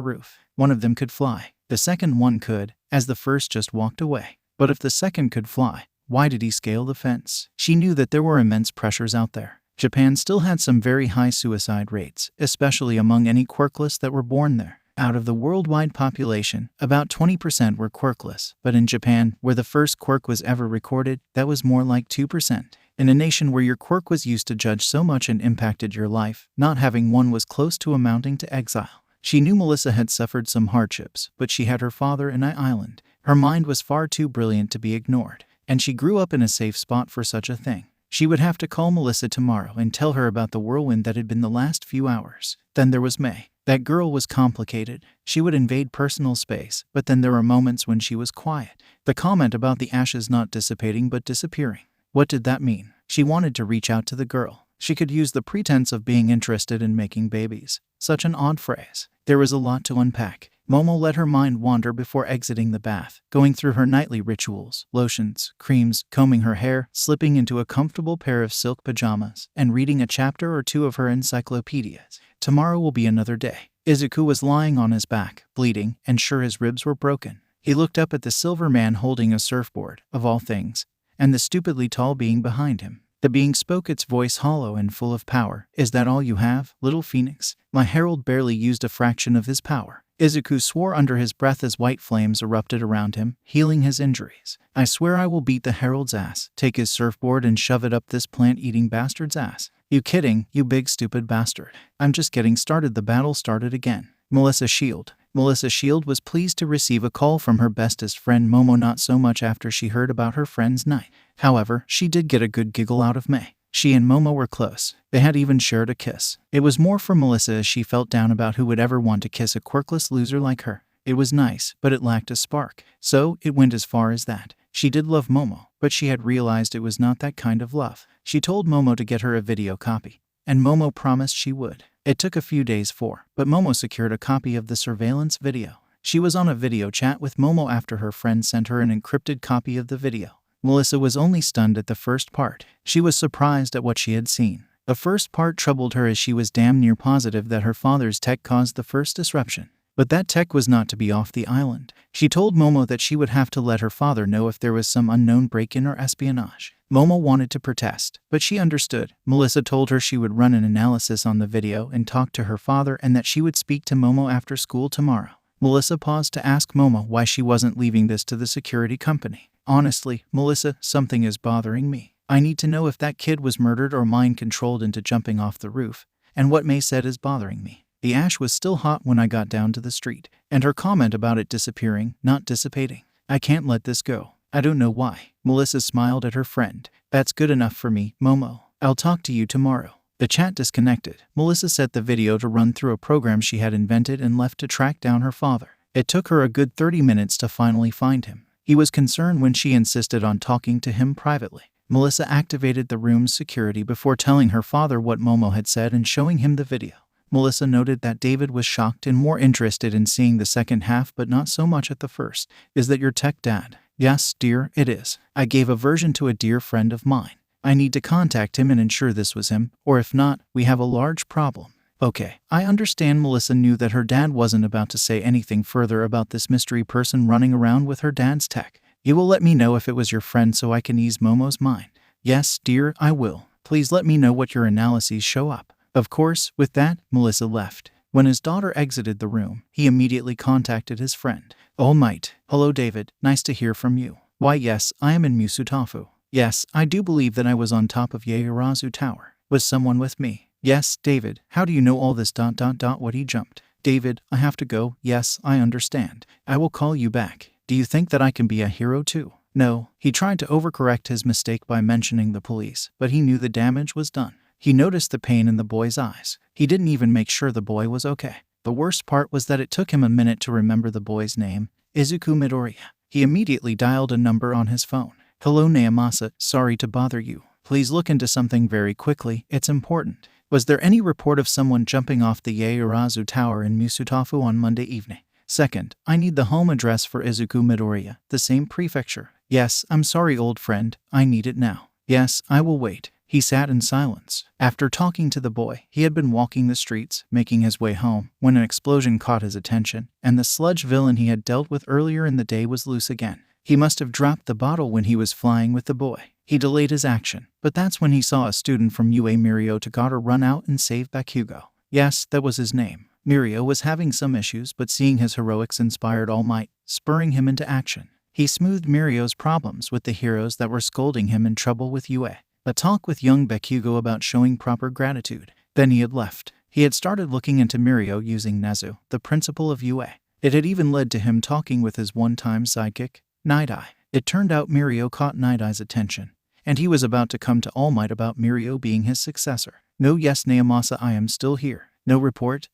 roof? One of them could fly. The second one could, as the first just walked away. But if the second could fly, why did he scale the fence? She knew that there were immense pressures out there. Japan still had some very high suicide rates, especially among any quirkless that were born there. Out of the worldwide population, about 20% were quirkless, but in Japan, where the first quirk was ever recorded, that was more like 2%. In a nation where your quirk was used to judge so much and impacted your life, not having one was close to amounting to exile. She knew Melissa had suffered some hardships, but she had her father in an island. Her mind was far too brilliant to be ignored, and she grew up in a safe spot for such a thing. She would have to call Melissa tomorrow and tell her about the whirlwind that had been the last few hours. Then there was May. That girl was complicated. She would invade personal space, but then there were moments when she was quiet. The comment about the ashes not dissipating but disappearing. What did that mean? She wanted to reach out to the girl. She could use the pretense of being interested in making babies. Such an odd phrase. There was a lot to unpack. Momo let her mind wander before exiting the bath, going through her nightly rituals, lotions, creams, combing her hair, slipping into a comfortable pair of silk pajamas, and reading a chapter or two of her encyclopedias. Tomorrow will be another day. Izuku was lying on his back, bleeding, and sure his ribs were broken. He looked up at the silver man holding a surfboard, of all things, and the stupidly tall being behind him. The being spoke, its voice hollow and full of power. Is that all you have, little Pheonix? My herald barely used a fraction of his power. Izuku swore under his breath as white flames erupted around him, healing his injuries. I swear I will beat the herald's ass, take his surfboard and shove it up this plant-eating bastard's ass. You kidding, you big stupid bastard. I'm just getting started. The battle started again. Melissa Shield. Melissa Shield was pleased to receive a call from her bestest friend Momo, not so much after she heard about her friend's night. However, she did get a good giggle out of May. She and Momo were close. They had even shared a kiss. It was more for Melissa, as she felt down about who would ever want to kiss a quirkless loser like her. It was nice, but it lacked a spark. So, it went as far as that. She did love Momo, but she had realized it was not that kind of love. She told Momo to get her a video copy, and Momo promised she would. It took a few days but Momo secured a copy of the surveillance video. She was on a video chat with Momo after her friend sent her an encrypted copy of the video. Melissa was only stunned at the first part. She was surprised at what she had seen. The first part troubled her, as she was damn near positive that her father's tech caused the first disruption. But that tech was not to be off the island. She told Momo that she would have to let her father know if there was some unknown break-in or espionage. Momo wanted to protest, but she understood. Melissa told her she would run an analysis on the video and talk to her father, and that she would speak to Momo after school tomorrow. Melissa paused to ask Momo why she wasn't leaving this to the security company. Honestly, Melissa, something is bothering me. I need to know if that kid was murdered or mind-controlled into jumping off the roof, and what May said is bothering me. The ash was still hot when I got down to the street, and her comment about it disappearing, not dissipating. I can't let this go. I don't know why. Melissa smiled at her friend. That's good enough for me, Momo. I'll talk to you tomorrow. The chat disconnected. Melissa set the video to run through a program she had invented and left to track down her father. It took her a good 30 minutes to finally find him. He was concerned when she insisted on talking to him privately. Melissa activated the room's security before telling her father what Momo had said and showing him the video. Melissa noted that David was shocked and more interested in seeing the second half, but not so much at the first. Is that your tech dad? Yes, dear, it is. I gave a version to a dear friend of mine. I need to contact him and ensure this was him, or if not, we have a large problem. Okay, I understand. Melissa knew that her dad wasn't about to say anything further about this mystery person running around with her dad's tech. You will let me know if it was your friend so I can ease Momo's mind. Yes, dear, I will. Please let me know what your analyses show up. Of course. With that, Melissa left. When his daughter exited the room, he immediately contacted his friend. All Might. Hello, David. Nice to hear from you. Why, yes, I am in Musutafu. Yes, I do believe that I was on top of Yaoyorozu Tower. Was someone with me? Yes, David. How do you know all this? What he jumped. David, I have to go. Yes, I understand. I will call you back. Do you think that I can be a hero too? No. He tried to overcorrect his mistake by mentioning the police, but he knew the damage was done. He noticed the pain in the boy's eyes. He didn't even make sure the boy was okay. The worst part was that it took him a minute to remember the boy's name, Izuku Midoriya. He immediately dialed a number on his phone. Hello, Naomasa, sorry to bother you. Please look into something very quickly, it's important. Was there any report of someone jumping off the Yaoyorozu Tower in Musutafu on Monday evening? Second, I need the home address for Izuku Midoriya, the same prefecture. Yes, I'm sorry, old friend, I need it now. Yes, I will wait. He sat in silence. After talking to the boy, he had been walking the streets, making his way home, when an explosion caught his attention, and the sludge villain he had dealt with earlier in the day was loose again. He must have dropped the bottle when he was flying with the boy. He delayed his action, but that's when he saw a student from UA Mirio Tagata run out and save Bakugo. Yes, that was his name. Mirio was having some issues, but seeing his heroics inspired All Might, spurring him into action. He smoothed Mirio's problems with the heroes that were scolding him in trouble with UA. A talk with young Bakugo about showing proper gratitude. Then he had left. He had started looking into Mirio using Nezu, the principal of UA. It had even led to him talking with his one-time sidekick, Night Eye. It turned out Mirio caught Night Eye's attention, and he was about to come to All Might about Mirio being his successor. No, yes, Naomasa, I am still here. No report?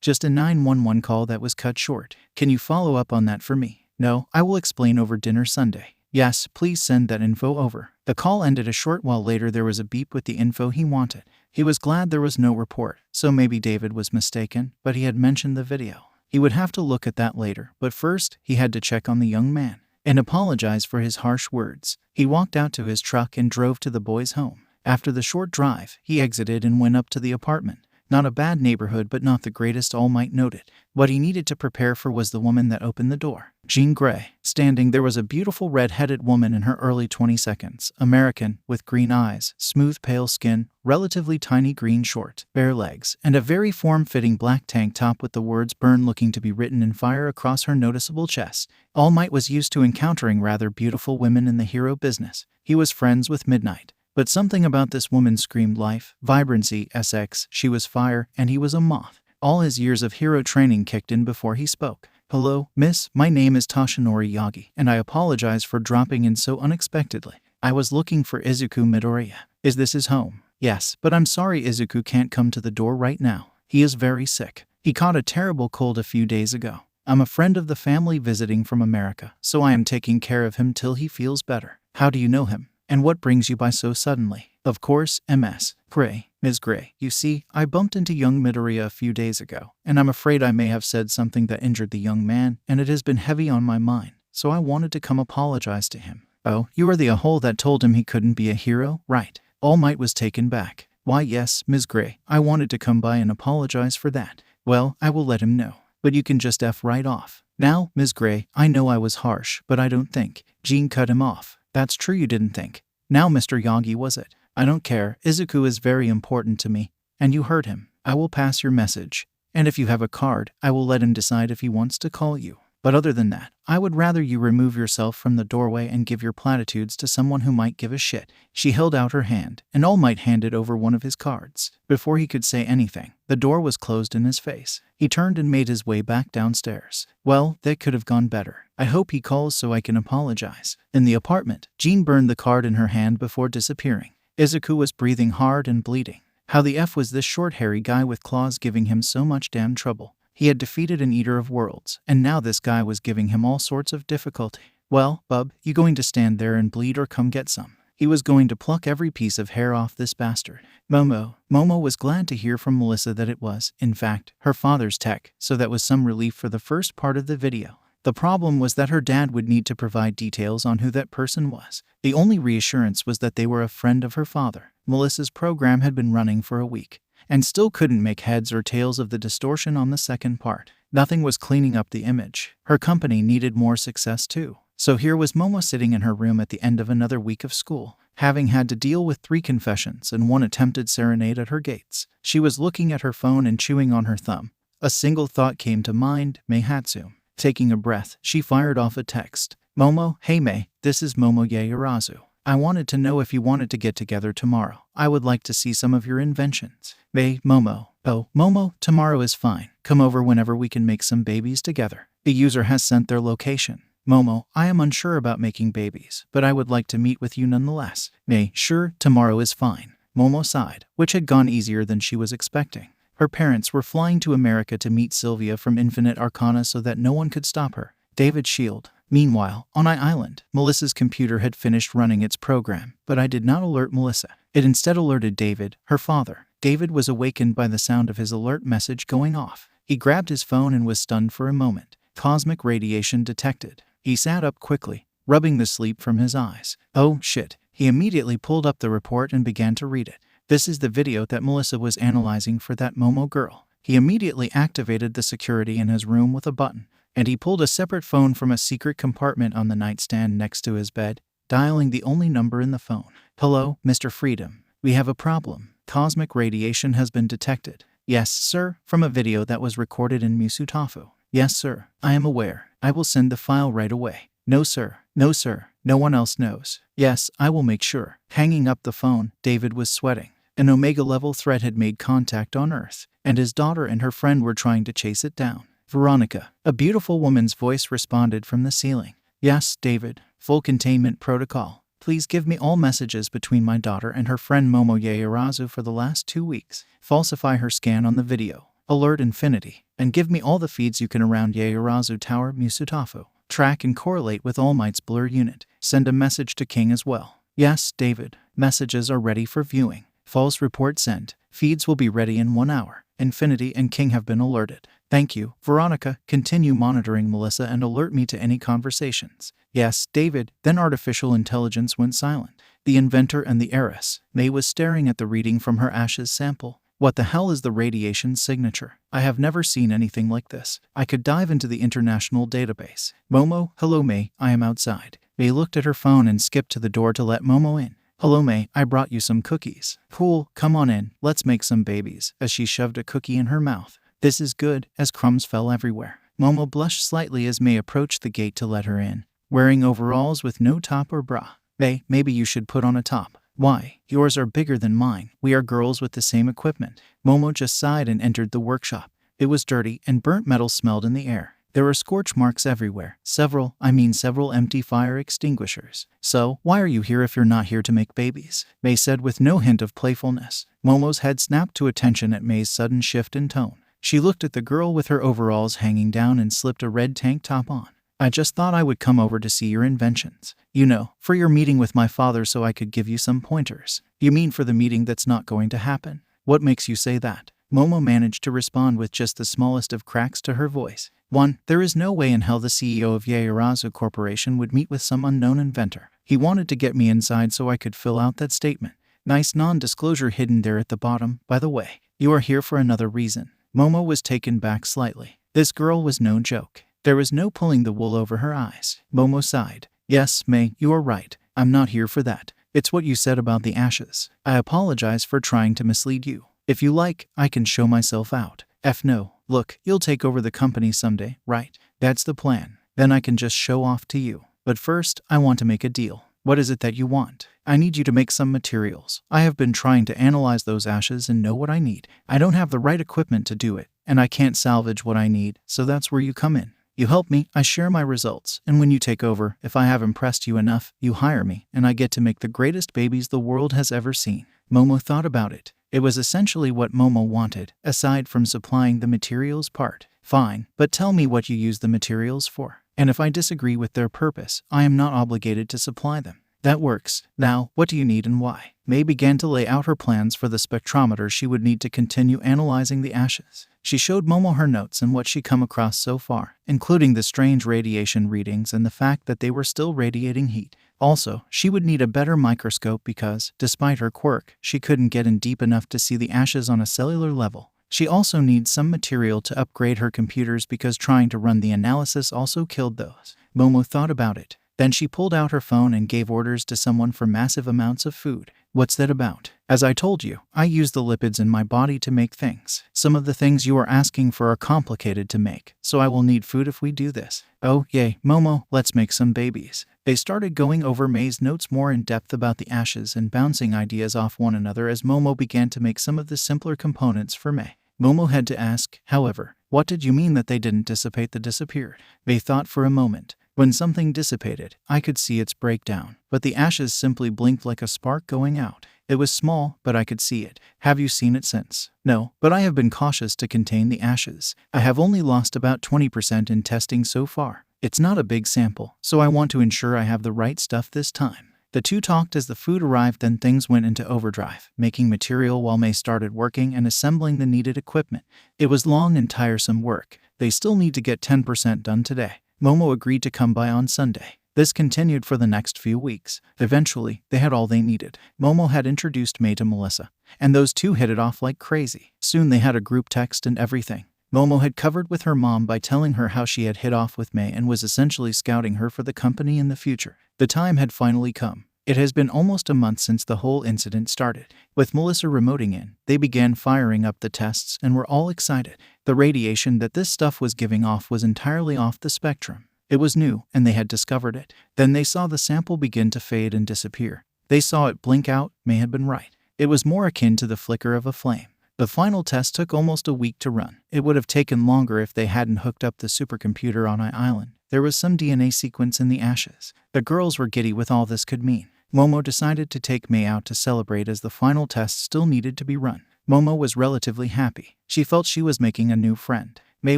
Just a 911 call that was cut short. Can you follow up on that for me? No, I will explain over dinner Sunday. Yes, please send that info over. The call ended. A short while later there was a beep with the info he wanted. He was glad there was no report, so maybe David was mistaken, but he had mentioned the video. He would have to look at that later, but first, he had to check on the young man and apologize for his harsh words. He walked out to his truck and drove to the boy's home. After the short drive, he exited and went up to the apartment. Not a bad neighborhood, but not the greatest, All Might noted. What he needed to prepare for was the woman that opened the door. Jean Grey. Standing there was a beautiful red-headed woman in her early 20s, American, with green eyes, smooth pale skin, relatively tiny green short, bare legs, and a very form-fitting black tank top with the words "Burn" looking to be written in fire across her noticeable chest. All Might was used to encountering rather beautiful women in the hero business. He was friends with Midnight. But something about this woman screamed life, vibrancy, SX, she was fire, and he was a moth. All his years of hero training kicked in before he spoke. "Hello, miss, my name is Toshinori Yagi, and I apologize for dropping in so unexpectedly. I was looking for Izuku Midoriya. Is this his home?" "Yes, but I'm sorry Izuku can't come to the door right now. He is very sick. He caught a terrible cold a few days ago. I'm a friend of the family visiting from America, so I am taking care of him till he feels better." "How do you know him? And what brings you by so suddenly?" "Of course, Ms. Gray. Ms. Gray, you see, I bumped into young Midoriya a few days ago, and I'm afraid I may have said something that injured the young man, and it has been heavy on my mind, so I wanted to come apologize to him." "Oh, you are the a-hole that told him he couldn't be a hero, right?" All Might was taken back. "Why yes, Ms. Gray, I wanted to come by and apologize for that." "Well, I will let him know, but you can just F right off." "Now, Ms. Gray, I know I was harsh, but I don't think." Jean cut him off. "That's true, you didn't think. Now, Mr. Yagi, was it?" "I don't care. Izuku is very important to me. And you heard him. I will pass your message. And if you have a card, I will let him decide if he wants to call you. But other than that, I would rather you remove yourself from the doorway and give your platitudes to someone who might give a shit." She held out her hand, and All Might handed over one of his cards. Before he could say anything, the door was closed in his face. He turned and made his way back downstairs. "Well, that could have gone better. I hope he calls so I can apologize." In the apartment, Jean burned the card in her hand before disappearing. Izuku was breathing hard and bleeding. How the F was this short hairy guy with claws giving him so much damn trouble? He had defeated an Eater of Worlds, and now this guy was giving him all sorts of difficulty. "Well, bub, you going to stand there and bleed or come get some?" He was going to pluck every piece of hair off this bastard. Momo was glad to hear from Melissa that it was, in fact, her father's tech, so that was some relief for the first part of the video. The problem was that her dad would need to provide details on who that person was. The only reassurance was that they were a friend of her father. Melissa's program had been running for a week, and still couldn't make heads or tails of the distortion on the second part. Nothing was cleaning up the image. Her company needed more success too. So here was Momo sitting in her room at the end of another week of school, having had to deal with 3 confessions and 1 attempted serenade at her gates. She was looking at her phone and chewing on her thumb. A single thought came to mind, Meihatsu. Taking a breath, she fired off a text. "Momo, hey Mei, this is Momo Yaoyorozu. I wanted to know if you wanted to get together tomorrow. I would like to see some of your inventions." Momo. "Oh, Momo, tomorrow is fine. Come over whenever we can make some babies together. The user has sent their location." "Momo, I am unsure about making babies, but I would like to meet with you nonetheless." "Sure, tomorrow is fine." Momo sighed, which had gone easier than she was expecting. Her parents were flying to America to meet Sylvia from Infinite Arcana so that no one could stop her. David Shield. Meanwhile, on Island, Melissa's computer had finished running its program, but I did not alert Melissa. It instead alerted David, her father. David was awakened by the sound of his alert message going off. He grabbed his phone and was stunned for a moment. Cosmic radiation detected. He sat up quickly, rubbing the sleep from his eyes. Oh shit. He immediately pulled up the report and began to read it. This is the video that Melissa was analyzing for that Momo girl. He immediately activated the security in his room with a button, and he pulled a separate phone from a secret compartment on the nightstand next to his bed, dialing the only number in the phone. "Hello, Mr. Freedom. We have a problem. Cosmic radiation has been detected." "Yes, sir," from a video that was recorded in Musutafu. "Yes, sir. I am aware. I will send the file right away." No, sir. No, sir. No one else knows." "Yes, I will make sure." Hanging up the phone, David was sweating. An Omega-level threat had made contact on Earth, and his daughter and her friend were trying to chase it down. "Veronica," a beautiful woman's voice responded from the ceiling. "Yes, David. Full containment protocol. Please give me all messages between my daughter and her friend Momo Yaoyorozu for the last 2 weeks. Falsify her scan on the video. Alert Infinity. And give me all the feeds you can around Yaoyorozu Tower Musutafu. Track and correlate with All Might's blur unit. Send a message to King as well." "Yes, David. Messages are ready for viewing. False report sent. Feeds will be ready in 1 hour. Infinity and King have been alerted." "Thank you, Veronica. Continue monitoring Melissa and alert me to any conversations." "Yes, David." Then artificial intelligence went silent. The inventor and the heiress. May was staring at the reading from her ashes sample. What the hell is the radiation signature? I have never seen anything like this. I could dive into the international database. Momo, hello May, I am outside. May looked at her phone and skipped to the door to let Momo in. Hello May, I brought you some cookies. Cool, come on in, let's make some babies, as she shoved a cookie in her mouth. This is good, as crumbs fell everywhere. Momo blushed slightly as May approached the gate to let her in, wearing overalls with no top or bra. May, maybe you should put on a top. Why? Yours are bigger than mine. We are girls with the same equipment. Momo just sighed and entered the workshop. It was dirty and burnt metal smelled in the air. There were scorch marks everywhere. Several empty fire extinguishers. So, why are you here if you're not here to make babies? May said with no hint of playfulness. Momo's head snapped to attention at May's sudden shift in tone. She looked at the girl with her overalls hanging down and slipped a red tank top on. I just thought I would come over to see your inventions. You know, for your meeting with my father so I could give you some pointers. You mean for the meeting that's not going to happen? What makes you say that? Momo managed to respond with just the smallest of cracks to her voice. 1. There is no way in hell the CEO of Yaoyorozu Corporation would meet with some unknown inventor. He wanted to get me inside so I could fill out that statement. Nice non-disclosure hidden there at the bottom, by the way. You are here for another reason. Momo was taken back slightly. This girl was no joke. There was no pulling the wool over her eyes. Momo sighed. Yes, May, you are right. I'm not here for that. It's what you said about the ashes. I apologize for trying to mislead you. If you like, I can show myself out. No. Look, you'll take over the company someday, right? That's the plan. Then I can just show off to you. But first, I want to make a deal. What is it that you want? I need you to make some materials. I have been trying to analyze those ashes and know what I need. I don't have the right equipment to do it, and I can't salvage what I need, so that's where you come in. You help me, I share my results, and when you take over, if I have impressed you enough, you hire me, and I get to make the greatest babies the world has ever seen. Momo thought about it. It was essentially what Momo wanted, aside from supplying the materials part. Fine, but tell me what you use the materials for. And if I disagree with their purpose, I am not obligated to supply them. That works. Now, what do you need and why? May began to lay out her plans for the spectrometer she would need to continue analyzing the ashes. She showed Momo her notes and what she come across so far, including the strange radiation readings and the fact that they were still radiating heat. Also, she would need a better microscope because, despite her quirk, she couldn't get in deep enough to see the ashes on a cellular level. She also needs some material to upgrade her computers because trying to run the analysis also killed those. Momo thought about it. Then she pulled out her phone and gave orders to someone for massive amounts of food. What's that about? As I told you, I use the lipids in my body to make things. Some of the things you are asking for are complicated to make, so I will need food if we do this. Oh, yay, Momo, let's make some babies. They started going over May's notes more in depth about the ashes and bouncing ideas off one another as Momo began to make some of the simpler components for May. Momo had to ask, however, what did you mean that they didn't dissipate? They disappeared. May thought for a moment. When something dissipated, I could see its breakdown, but the ashes simply blinked like a spark going out. It was small, but I could see it. Have you seen it since? No, but I have been cautious to contain the ashes. I have only lost about 20% in testing so far. It's not a big sample, so I want to ensure I have the right stuff this time. The two talked as the food arrived, then things went into overdrive, making material while May started working and assembling the needed equipment. It was long and tiresome work. They still need to get 10% done today. Momo agreed to come by on Sunday. This continued for the next few weeks. Eventually, they had all they needed. Momo had introduced May to Melissa, and those two hit it off like crazy. Soon they had a group text and everything. Momo had covered with her mom by telling her how she had hit off with May and was essentially scouting her for the company in the future. The time had finally come. It has been almost a month since the whole incident started. With Melissa remoting in, they began firing up the tests and were all excited. The radiation that this stuff was giving off was entirely off the spectrum. It was new, and they had discovered it. Then they saw the sample begin to fade and disappear. They saw it blink out. May had been right. It was more akin to the flicker of a flame. The final test took almost a week to run. It would have taken longer if they hadn't hooked up the supercomputer on Island. There was some DNA sequence in the ashes. The girls were giddy with all this could mean. Momo decided to take May out to celebrate as the final test still needed to be run. Momo was relatively happy. She felt she was making a new friend. May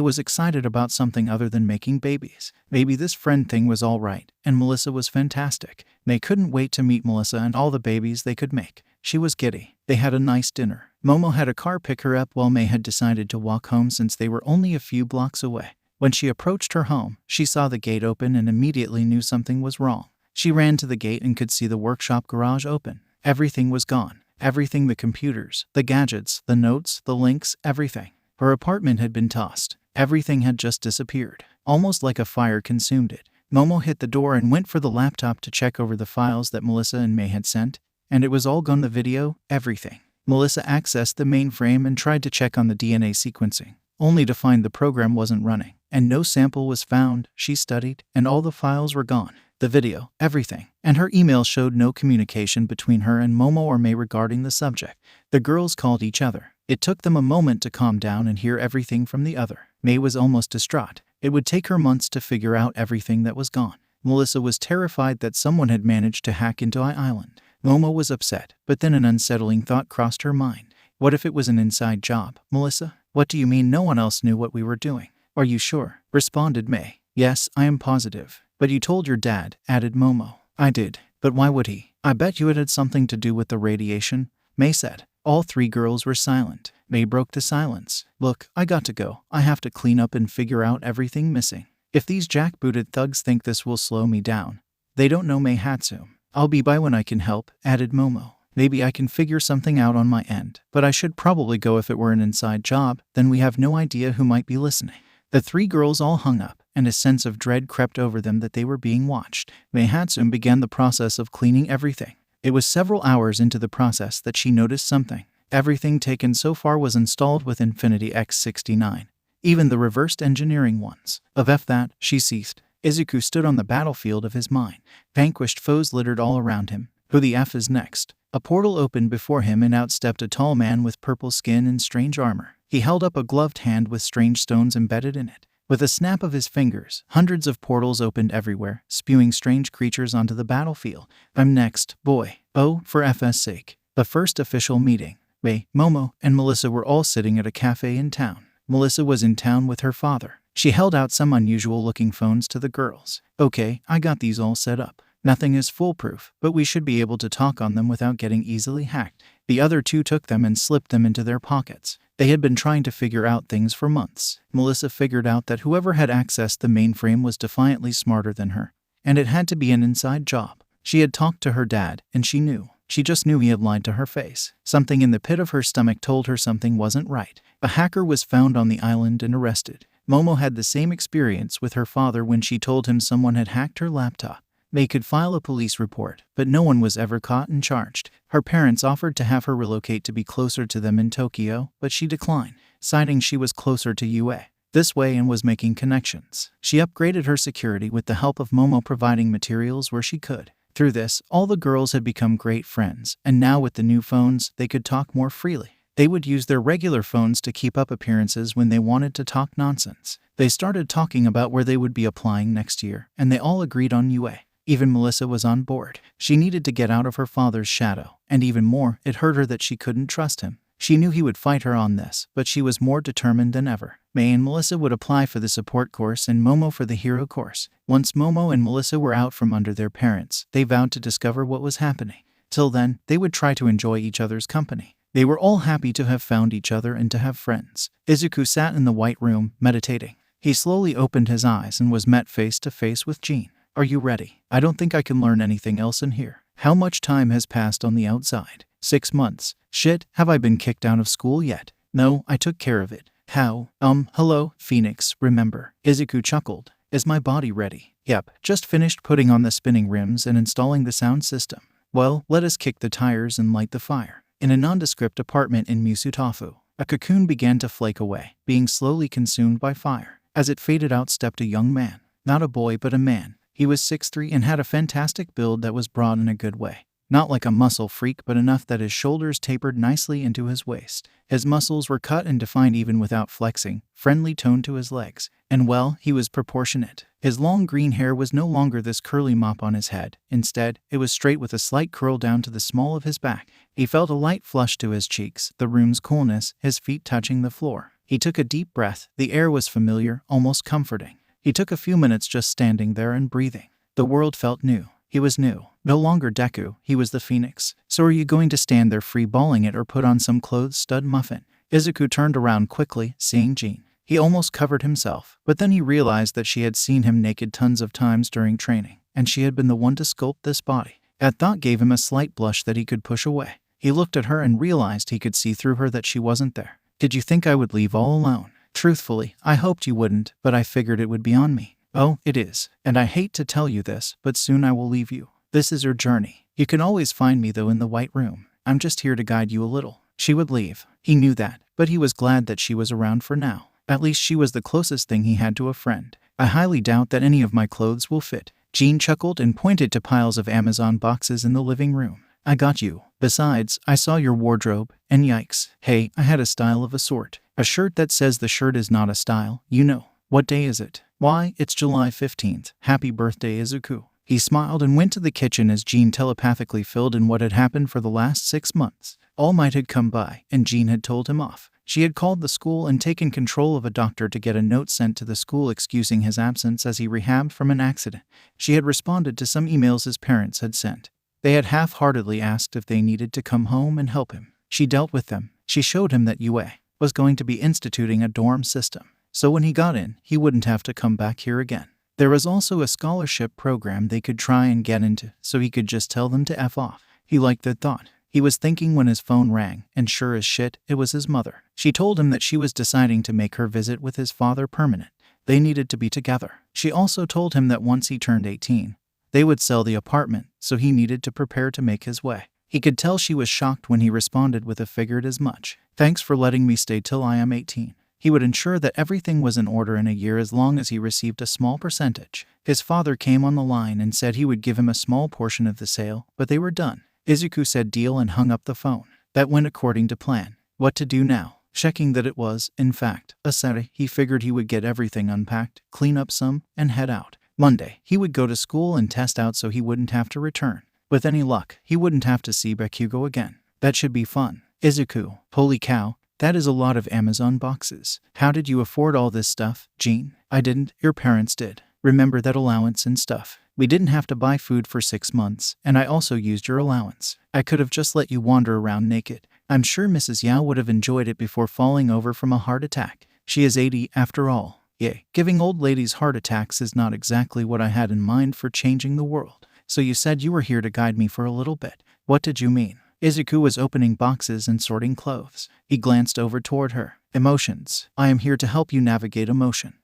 was excited about something other than making babies. Maybe this friend thing was all right, and Melissa was fantastic. May couldn't wait to meet Melissa and all the babies they could make. She was giddy. They had a nice dinner. Momo had a car pick her up while May had decided to walk home since they were only a few blocks away. When she approached her home, she saw the gate open and immediately knew something was wrong. She ran to the gate and could see the workshop garage open. Everything was gone. Everything, the computers, the gadgets, the notes, the links, everything. Her apartment had been tossed. Everything had just disappeared, almost like a fire consumed it. Momo hit the door and went for the laptop to check over the files that Melissa and May had sent, and it was all gone. The video, everything. Melissa accessed the mainframe and tried to check on the DNA sequencing, only to find the program wasn't running, and no sample was found. She studied, and all the files were gone. The video, everything, and her email showed no communication between her and Momo or May regarding the subject. The girls called each other. It took them a moment to calm down and hear everything from the other. May was almost distraught. It would take her months to figure out everything that was gone. Melissa was terrified that someone had managed to hack into Island. Momo was upset, but then an unsettling thought crossed her mind. What if it was an inside job? Melissa, what do you mean no one else knew what we were doing? Are you sure? Responded May. Yes, I am positive. But you told your dad, added Momo. I did. But why would he? I bet you it had something to do with the radiation, May said. All three girls were silent. May broke the silence. Look, I got to go. I have to clean up and figure out everything missing. If these jackbooted thugs think this will slow me down, they don't know May Hatsum. I'll be by when I can help, added Momo. Maybe I can figure something out on my end, but I should probably go. If it were an inside job, then we have no idea who might be listening. The three girls all hung up, and a sense of dread crept over them that they were being watched. May Hatsum began the process of cleaning everything. It was several hours into the process that she noticed something. Everything taken so far was installed with Infinity X69, even the reversed engineering ones. Of F that, she ceased. Izuku stood on the battlefield of his mind. Vanquished foes littered all around him. Who the F is next? A portal opened before him and out stepped a tall man with purple skin and strange armor. He held up a gloved hand with strange stones embedded in it. With a snap of his fingers, hundreds of portals opened everywhere, spewing strange creatures onto the battlefield. I'm next, boy. Oh, for FS sake. The first official meeting. May, Momo, and Melissa were all sitting at a cafe in town. Melissa was in town with her father. She held out some unusual-looking phones to the girls. Okay, I got these all set up. Nothing is foolproof, but we should be able to talk on them without getting easily hacked. The other two took them and slipped them into their pockets. They had been trying to figure out things for months. Melissa figured out that whoever had accessed the mainframe was defiantly smarter than her, and it had to be an inside job. She had talked to her dad, and she knew. She just knew he had lied to her face. Something in the pit of her stomach told her something wasn't right. A hacker was found on the island and arrested. Momo had the same experience with her father when she told him someone had hacked her laptop. They could file a police report, but no one was ever caught and charged. Her parents offered to have her relocate to be closer to them in Tokyo, but she declined, citing she was closer to UA this way and was making connections. She upgraded her security with the help of Momo providing materials where she could. Through this, all the girls had become great friends, and now with the new phones, they could talk more freely. They would use their regular phones to keep up appearances when they wanted to talk nonsense. They started talking about where they would be applying next year, and they all agreed on UA. Even Melissa was on board. She needed to get out of her father's shadow, and even more, it hurt her that she couldn't trust him. She knew he would fight her on this, but she was more determined than ever. May and Melissa would apply for the support course and Momo for the hero course. Once Momo and Melissa were out from under their parents, they vowed to discover what was happening. Till then, they would try to enjoy each other's company. They were all happy to have found each other and to have friends. Izuku sat in the white room, meditating. He slowly opened his eyes and was met face to face with Jean. Are you ready? I don't think I can learn anything else in here. How much time has passed on the outside? 6 months. Shit, have I been kicked out of school yet? No, I took care of it. How? Hello, Pheonix, remember? Izuku chuckled. Is my body ready? Yep, just finished putting on the spinning rims and installing the sound system. Well, let us kick the tires and light the fire. In a nondescript apartment in Musutafu, a cocoon began to flake away, being slowly consumed by fire. As it faded out stepped a young man. Not a boy but a man. He was 6'3" and had a fantastic build that was broad in a good way. Not like a muscle freak, but enough that his shoulders tapered nicely into his waist. His muscles were cut and defined even without flexing, friendly tone to his legs. And well, he was proportionate. His long green hair was no longer this curly mop on his head. Instead, it was straight with a slight curl down to the small of his back. He felt a light flush to his cheeks, the room's coolness, his feet touching the floor. He took a deep breath. The air was familiar, almost comforting. He took a few minutes just standing there and breathing. The world felt new. He was new. No longer Deku, he was the Pheonix. So are you going to stand there free-balling it or put on some clothes stud muffin? Izuku turned around quickly, seeing Jean. He almost covered himself, but then he realized that she had seen him naked tons of times during training, and she had been the one to sculpt this body. That thought gave him a slight blush that he could push away. He looked at her and realized he could see through her that she wasn't there. Did you think I would leave all alone? Truthfully, I hoped you wouldn't, but I figured it would be on me. Oh, it is. And I hate to tell you this, but soon I will leave you. This is your journey. You can always find me though in the White Room. I'm just here to guide you a little. She would leave. He knew that, but he was glad that she was around for now. At least she was the closest thing he had to a friend. I highly doubt that any of my clothes will fit. Jean chuckled and pointed to piles of Amazon boxes in the living room. I got you. Besides, I saw your wardrobe, and yikes. Hey, I had a style of a sort. A shirt that says the shirt is not a style, you know. What day is it? Why, it's July 15th. Happy birthday, Izuku. He smiled and went to the kitchen as Jean telepathically filled in what had happened for the last 6 months. All Might had come by, and Jean had told him off. She had called the school and taken control of a doctor to get a note sent to the school excusing his absence as he rehabbed from an accident. She had responded to some emails his parents had sent. They had half-heartedly asked if they needed to come home and help him. She dealt with them. She showed him that UA was going to be instituting a dorm system. So when he got in, he wouldn't have to come back here again. There was also a scholarship program they could try and get into, so he could just tell them to F off. He liked that thought. He was thinking when his phone rang, and sure as shit, it was his mother. She told him that she was deciding to make her visit with his father permanent. They needed to be together. She also told him that once he turned 18, they would sell the apartment, so he needed to prepare to make his way. He could tell she was shocked when he responded with a figured as much. Thanks for letting me stay till I am 18. He would ensure that everything was in order in a year as long as he received a small percentage. His father came on the line and said he would give him a small portion of the sale, but they were done. Izuku said deal and hung up the phone. That went according to plan. What to do now? Checking that it was, in fact, a Saturday, he figured he would get everything unpacked, clean up some, and head out. Monday, he would go to school and test out so he wouldn't have to return. With any luck, he wouldn't have to see Bakugo again. That should be fun. Izuku, holy cow, that is a lot of Amazon boxes. How did you afford all this stuff, Jean? I didn't, your parents did. Remember that allowance and stuff. We didn't have to buy food for 6 months, and I also used your allowance. I could have just let you wander around naked. I'm sure Mrs. Yao would have enjoyed it before falling over from a heart attack. She is 80 after all. Yay, giving old ladies heart attacks is not exactly what I had in mind for changing the world. So you said you were here to guide me for a little bit. What did you mean? Izuku was opening boxes and sorting clothes. He glanced over toward her. Emotions. I am here to help you navigate emotion.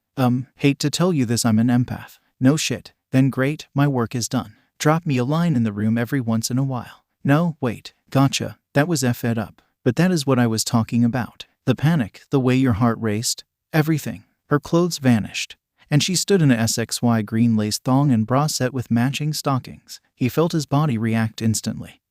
Hate to tell you this, I'm an empath. No shit. Then great, my work is done. Drop me a line in the room every once in a while. No, wait, gotcha, that was F'd up. But that is what I was talking about. The panic, the way your heart raced, everything. Her clothes vanished, and she stood in a SXY green lace thong and bra set with matching stockings. He felt his body react instantly.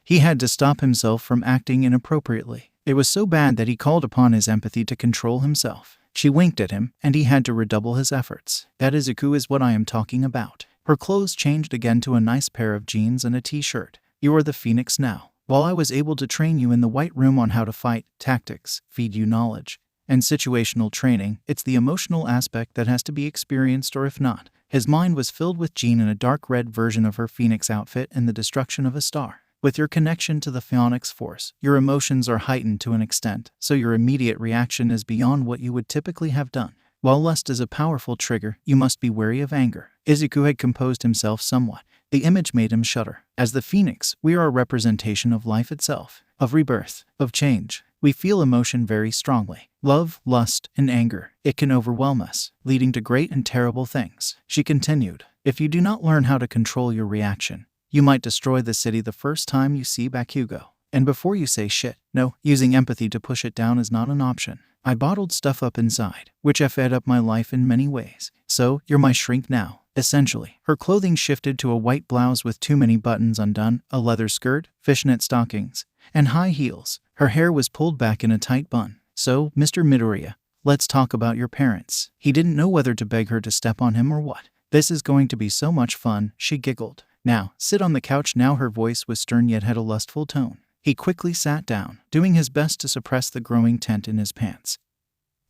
He had to stop himself from acting inappropriately. It was so bad that he called upon his empathy to control himself. She winked at him, and he had to redouble his efforts. That Izuku is what I am talking about. Her clothes changed again to a nice pair of jeans and a t-shirt. You are the Pheonix now. While I was able to train you in the White Room on how to fight, tactics, feed you knowledge, and situational training, it's the emotional aspect that has to be experienced, or if not. His mind was filled with Jean in a dark red version of her Pheonix outfit and the destruction of a star. With your connection to the Pheonix force, your emotions are heightened to an extent, so your immediate reaction is beyond what you would typically have done. While lust is a powerful trigger, you must be wary of anger. Izuku had composed himself somewhat. The image made him shudder. As the Pheonix, we are a representation of life itself, of rebirth, of change. We feel emotion very strongly. Love, lust, and anger. It can overwhelm us, leading to great and terrible things. She continued, if you do not learn how to control your reaction, you might destroy the city the first time you see Bakugo. And before you say shit, no, using empathy to push it down is not an option. I bottled stuff up inside, which have fed up my life in many ways. So, you're my shrink now. Essentially, her clothing shifted to a white blouse with too many buttons undone, a leather skirt, fishnet stockings, and high heels. Her hair was pulled back in a tight bun. So, Mr. Midoriya, let's talk about your parents. He didn't know whether to beg her to step on him or what. This is going to be so much fun, she giggled. Now, sit on the couch now. Her voice was stern yet had a lustful tone. He quickly sat down, doing his best to suppress the growing tent in his pants.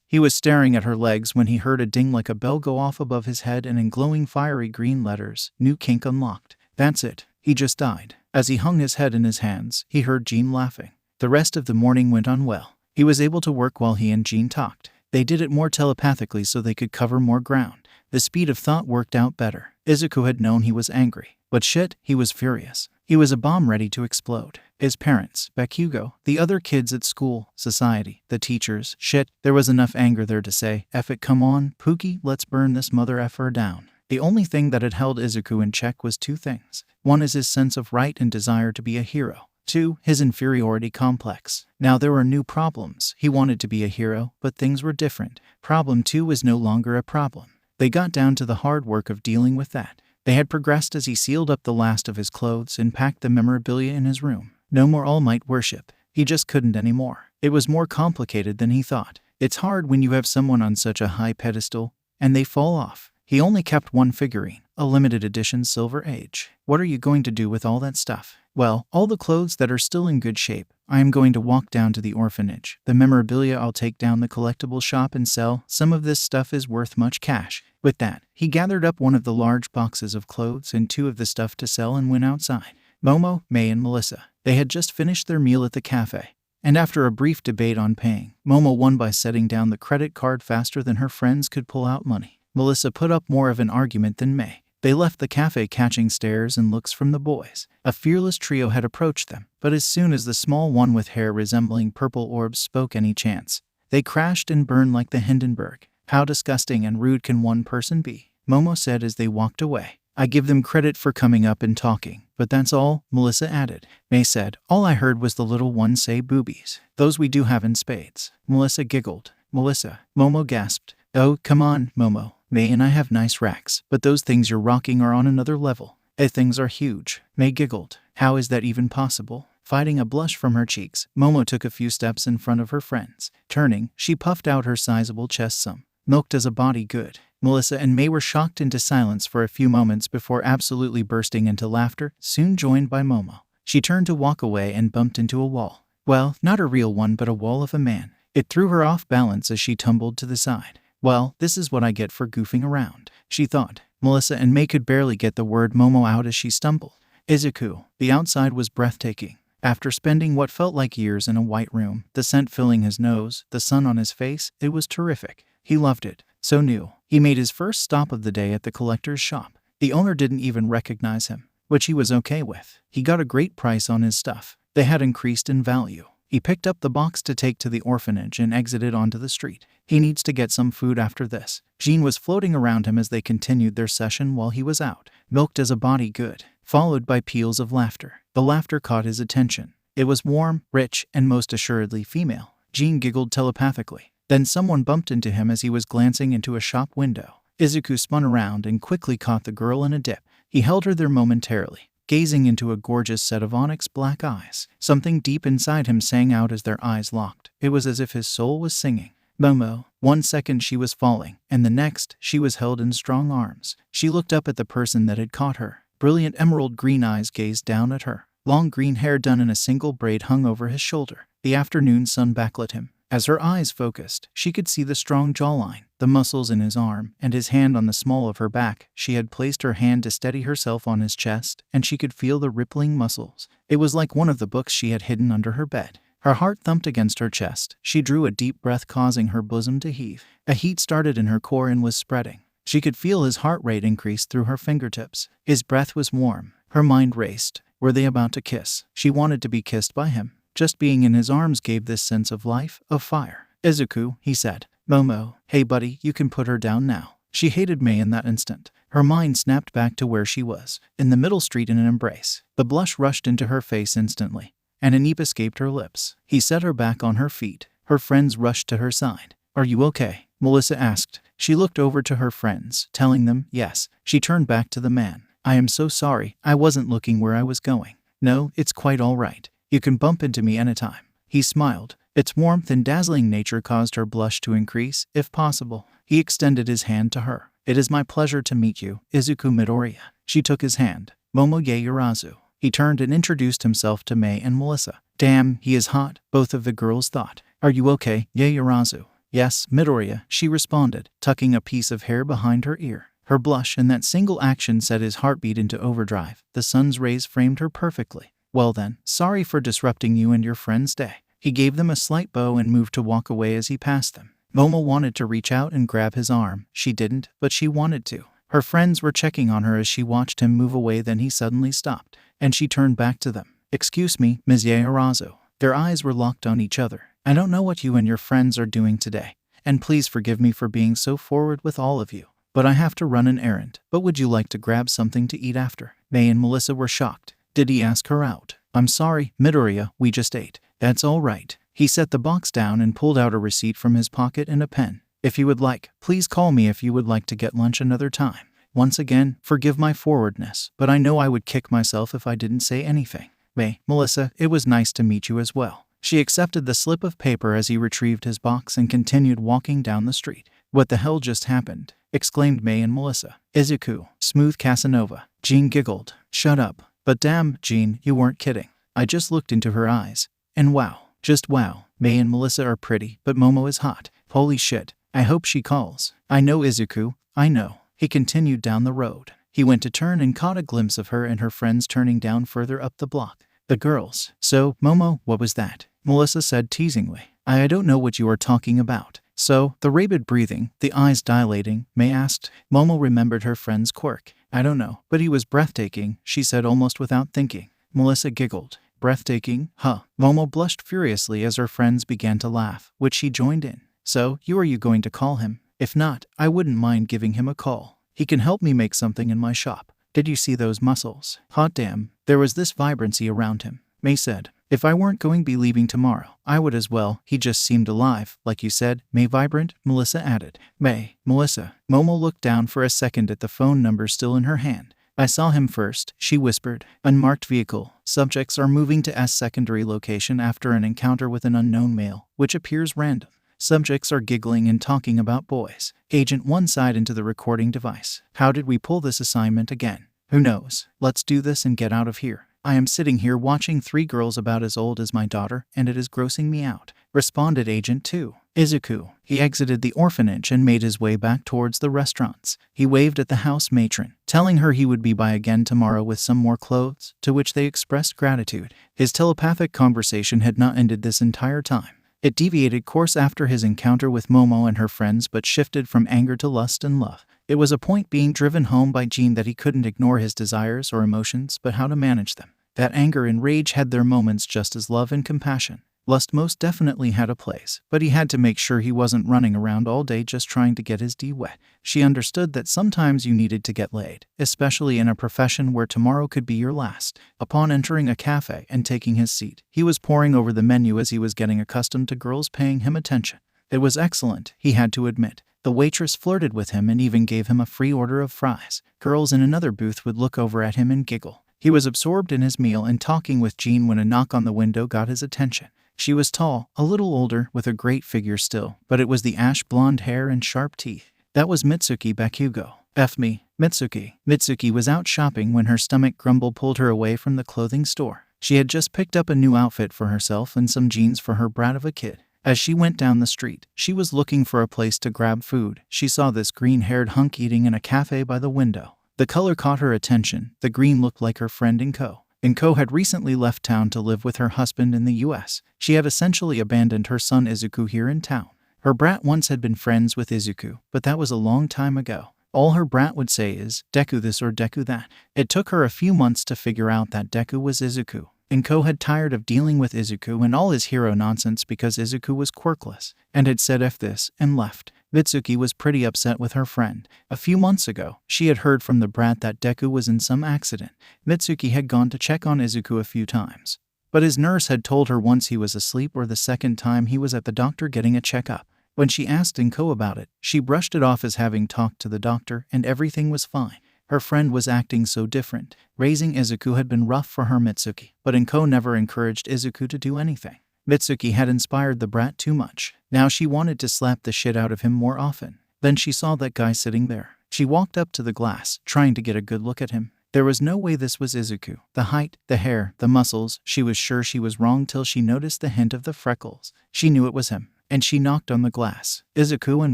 He was staring at her legs when he heard a ding like a bell go off above his head, and in glowing fiery green letters, new kink unlocked. That's it. He just died. As he hung his head in his hands, he heard Jean laughing. The rest of the morning went on well. He was able to work while he and Jean talked. They did it more telepathically so they could cover more ground. The speed of thought worked out better. Izuku had known he was angry. But shit, he was furious. He was a bomb ready to explode. His parents, Bakugo, the other kids at school, society, the teachers, shit, there was enough anger there to say, F it, come on, Pookie, let's burn this mother effer down. The only thing that had held Izuku in check was two things. One is his sense of right and desire to be a hero. Two, his inferiority complex. Now there were new problems. He wanted to be a hero, but things were different. Problem 2 was no longer a problem. They got down to the hard work of dealing with that. They had progressed as he sealed up the last of his clothes and packed the memorabilia in his room. No more All Might worship. He just couldn't anymore. It was more complicated than he thought. It's hard when you have someone on such a high pedestal, and they fall off. He only kept one figurine, a limited edition Silver Age. What are you going to do with all that stuff? Well, all the clothes that are still in good shape. I am going to walk down to the orphanage. The memorabilia I'll take down the collectible shop and sell. Some of this stuff is worth much cash. With that, he gathered up one of the large boxes of clothes and two of the stuff to sell and went outside. Momo, May and Melissa. They had just finished their meal at the cafe. And after a brief debate on paying, Momo won by setting down the credit card faster than her friends could pull out money. Melissa put up more of an argument than May. They left the cafe catching stares and looks from the boys. A fearless trio had approached them, but as soon as the small one with hair resembling purple orbs spoke any chance, they crashed and burned like the Hindenburg. How disgusting and rude can one person be? Momo said as they walked away. I give them credit for coming up and talking, but that's all, Melissa added. May said, all I heard was the little one say boobies. Those we do have in spades. Melissa giggled. Melissa. Momo gasped. Oh, come on, Momo. May and I have nice racks, but those things you're rocking are on another level. Things are huge. May giggled. How is that even possible? Fighting a blush from her cheeks, Momo took a few steps in front of her friends. Turning, she puffed out her sizable chest some. Milked as a body good. Melissa and May were shocked into silence for a few moments before absolutely bursting into laughter, soon joined by Momo. She turned to walk away and bumped into a wall. Well, not a real one, but a wall of a man. It threw her off balance as she tumbled to the side. Well, this is what I get for goofing around, she thought. Melissa and May could barely get the word Momo out as she stumbled. Izuku. The outside was breathtaking. After spending what felt like years in a white room, the scent filling his nose, the sun on his face, it was terrific. He loved it. So new. He made his first stop of the day at the collector's shop. The owner didn't even recognize him, which he was okay with. He got a great price on his stuff. They had increased in value. He picked up the box to take to the orphanage and exited onto the street. He needs to get some food after this. Jean was floating around him as they continued their session while he was out. Milked as a body good, followed by peals of laughter. The laughter caught his attention. It was warm, rich, and most assuredly female. Jean giggled telepathically. Then someone bumped into him as he was glancing into a shop window. Izuku spun around and quickly caught the girl in a dip. He held her there momentarily, gazing into a gorgeous set of onyx black eyes. Something deep inside him sang out as their eyes locked. It was as if his soul was singing. Momo. 1 second she was falling, and the next she was held in strong arms. She looked up at the person that had caught her. Brilliant emerald green eyes gazed down at her. Long green hair done in a single braid hung over his shoulder. The afternoon sun backlit him. As her eyes focused, she could see the strong jawline, the muscles in his arm, and his hand on the small of her back. She had placed her hand to steady herself on his chest, and she could feel the rippling muscles. It was like one of the books she had hidden under her bed. Her heart thumped against her chest. She drew a deep breath, causing her bosom to heave. A heat started in her core and was spreading. She could feel his heart rate increase through her fingertips. His breath was warm. Her mind raced. Were they about to kiss? She wanted to be kissed by him. Just being in his arms gave this sense of life, of fire. Izuku, he said. Momo, hey buddy, you can put her down now. She hated May in that instant. Her mind snapped back to where she was, in the middle street in an embrace. The blush rushed into her face instantly, and a neep escaped her lips. He set her back on her feet. Her friends rushed to her side. Are you okay? Melissa asked. She looked over to her friends, telling them, yes. She turned back to the man. I am so sorry, I wasn't looking where I was going. No, it's quite all right. You can bump into me anytime. He smiled. Its warmth and dazzling nature caused her blush to increase, if possible. He extended his hand to her. It is my pleasure to meet you, Izuku Midoriya. She took his hand. Momo Yaoyorozu. He turned and introduced himself to May and Melissa. Damn, he is hot, both of the girls thought. Are you okay, Yaoyorozu? Yes, Midoriya, she responded, tucking a piece of hair behind her ear. Her blush and that single action set his heartbeat into overdrive. The sun's rays framed her perfectly. Well then, sorry for disrupting you and your friend's day. He gave them a slight bow and moved to walk away as he passed them. Momo wanted to reach out and grab his arm. She didn't, but she wanted to. Her friends were checking on her as she watched him move away, then he suddenly stopped, and she turned back to them. "Excuse me, Monsieur Arazo." Their eyes were locked on each other. "I don't know what you and your friends are doing today, and please forgive me for being so forward with all of you, but I have to run an errand. But would you like to grab something to eat after?" May and Melissa were shocked. Did he ask her out? "I'm sorry, Midoriya, we just ate." "That's all right." He set the box down and pulled out a receipt from his pocket and a pen. "If you would like, please call me if you would like to get lunch another time. Once again, forgive my forwardness, but I know I would kick myself if I didn't say anything." "May, Melissa, it was nice to meet you as well." She accepted the slip of paper as he retrieved his box and continued walking down the street. "What the hell just happened?" exclaimed May and Melissa. "Izuku, smooth Casanova." Jean giggled. "Shut up." "But damn, Jean, you weren't kidding." I just looked into her eyes. And wow, just wow, May and Melissa are pretty, but Momo is hot. Holy shit. I hope she calls. "I know, Izuku, I know." He continued down the road. He went to turn and caught a glimpse of her and her friends turning down further up the block. The girls. "So, Momo, what was that?" Melissa said teasingly. I don't know what you are talking about." "So, the rabid breathing, the eyes dilating," May asked. Momo remembered her friend's quirk. "I don't know, but he was breathtaking," she said almost without thinking. Melissa giggled. "Breathtaking, huh?" Momo blushed furiously as her friends began to laugh, which she joined in. "So, are you going to call him? If not, I wouldn't mind giving him a call. He can help me make something in my shop. Did you see those muscles? Hot damn, there was this vibrancy around him." May said. "If I weren't going to be leaving tomorrow, I would as well. He just seemed alive, like you said." "May vibrant," Melissa added. "May, Melissa." Momo looked down for a second at the phone number still in her hand. "I saw him first," she whispered. "Unmarked vehicle. Subjects are moving to S secondary location after an encounter with an unknown male, which appears random. Subjects are giggling and talking about boys." Agent 1 sighed into the recording device. "How did we pull this assignment again? Who knows? Let's do this and get out of here. I am sitting here watching 3 girls about as old as my daughter, and it is grossing me out," responded Agent 2. Izuku. He exited the orphanage and made his way back towards the restaurants. He waved at the house matron, telling her he would be by again tomorrow with some more clothes, to which they expressed gratitude. His telepathic conversation had not ended this entire time. It deviated course after his encounter with Momo and her friends, but shifted from anger to lust and love. It was a point being driven home by Jean that he couldn't ignore his desires or emotions, but how to manage them. That anger and rage had their moments just as love and compassion. Lust most definitely had a place, but he had to make sure he wasn't running around all day just trying to get his D wet. She understood that sometimes you needed to get laid, especially in a profession where tomorrow could be your last. Upon entering a cafe and taking his seat, he was poring over the menu as he was getting accustomed to girls paying him attention. It was excellent, he had to admit. The waitress flirted with him and even gave him a free order of fries. Girls in another booth would look over at him and giggle. He was absorbed in his meal and talking with Jean when a knock on the window got his attention. She was tall, a little older, with a great figure still, but it was the ash blonde hair and sharp teeth. That was Mitsuki Bakugo. "F me, Mitsuki." Mitsuki was out shopping when her stomach grumble pulled her away from the clothing store. She had just picked up a new outfit for herself and some jeans for her brat of a kid. As she went down the street, she was looking for a place to grab food. She saw this green-haired hunk eating in a cafe by the window. The color caught her attention. The green looked like her friend Inko. Inko had recently left town to live with her husband in the US. She had essentially abandoned her son Izuku here in town. Her brat once had been friends with Izuku, but that was a long time ago. All her brat would say is, "Deku this or Deku that." It took her a few months to figure out that Deku was Izuku. Inko had tired of dealing with Izuku and all his hero nonsense because Izuku was quirkless, and had said F this and left. Mitsuki was pretty upset with her friend. A few months ago, she had heard from the brat that Deku was in some accident. Mitsuki had gone to check on Izuku a few times, but his nurse had told her once he was asleep or the second time he was at the doctor getting a checkup. When she asked Inko about it, she brushed it off as having talked to the doctor and everything was fine. Her friend was acting so different. Raising Izuku had been rough for her Mitsuki, but Inko never encouraged Izuku to do anything. Mitsuki had inspired the brat too much. Now she wanted to slap the shit out of him more often. Then she saw that guy sitting there. She walked up to the glass, trying to get a good look at him. There was no way this was Izuku. The height, the hair, the muscles, she was sure she was wrong till she noticed the hint of the freckles. She knew it was him, and she knocked on the glass. Izuku and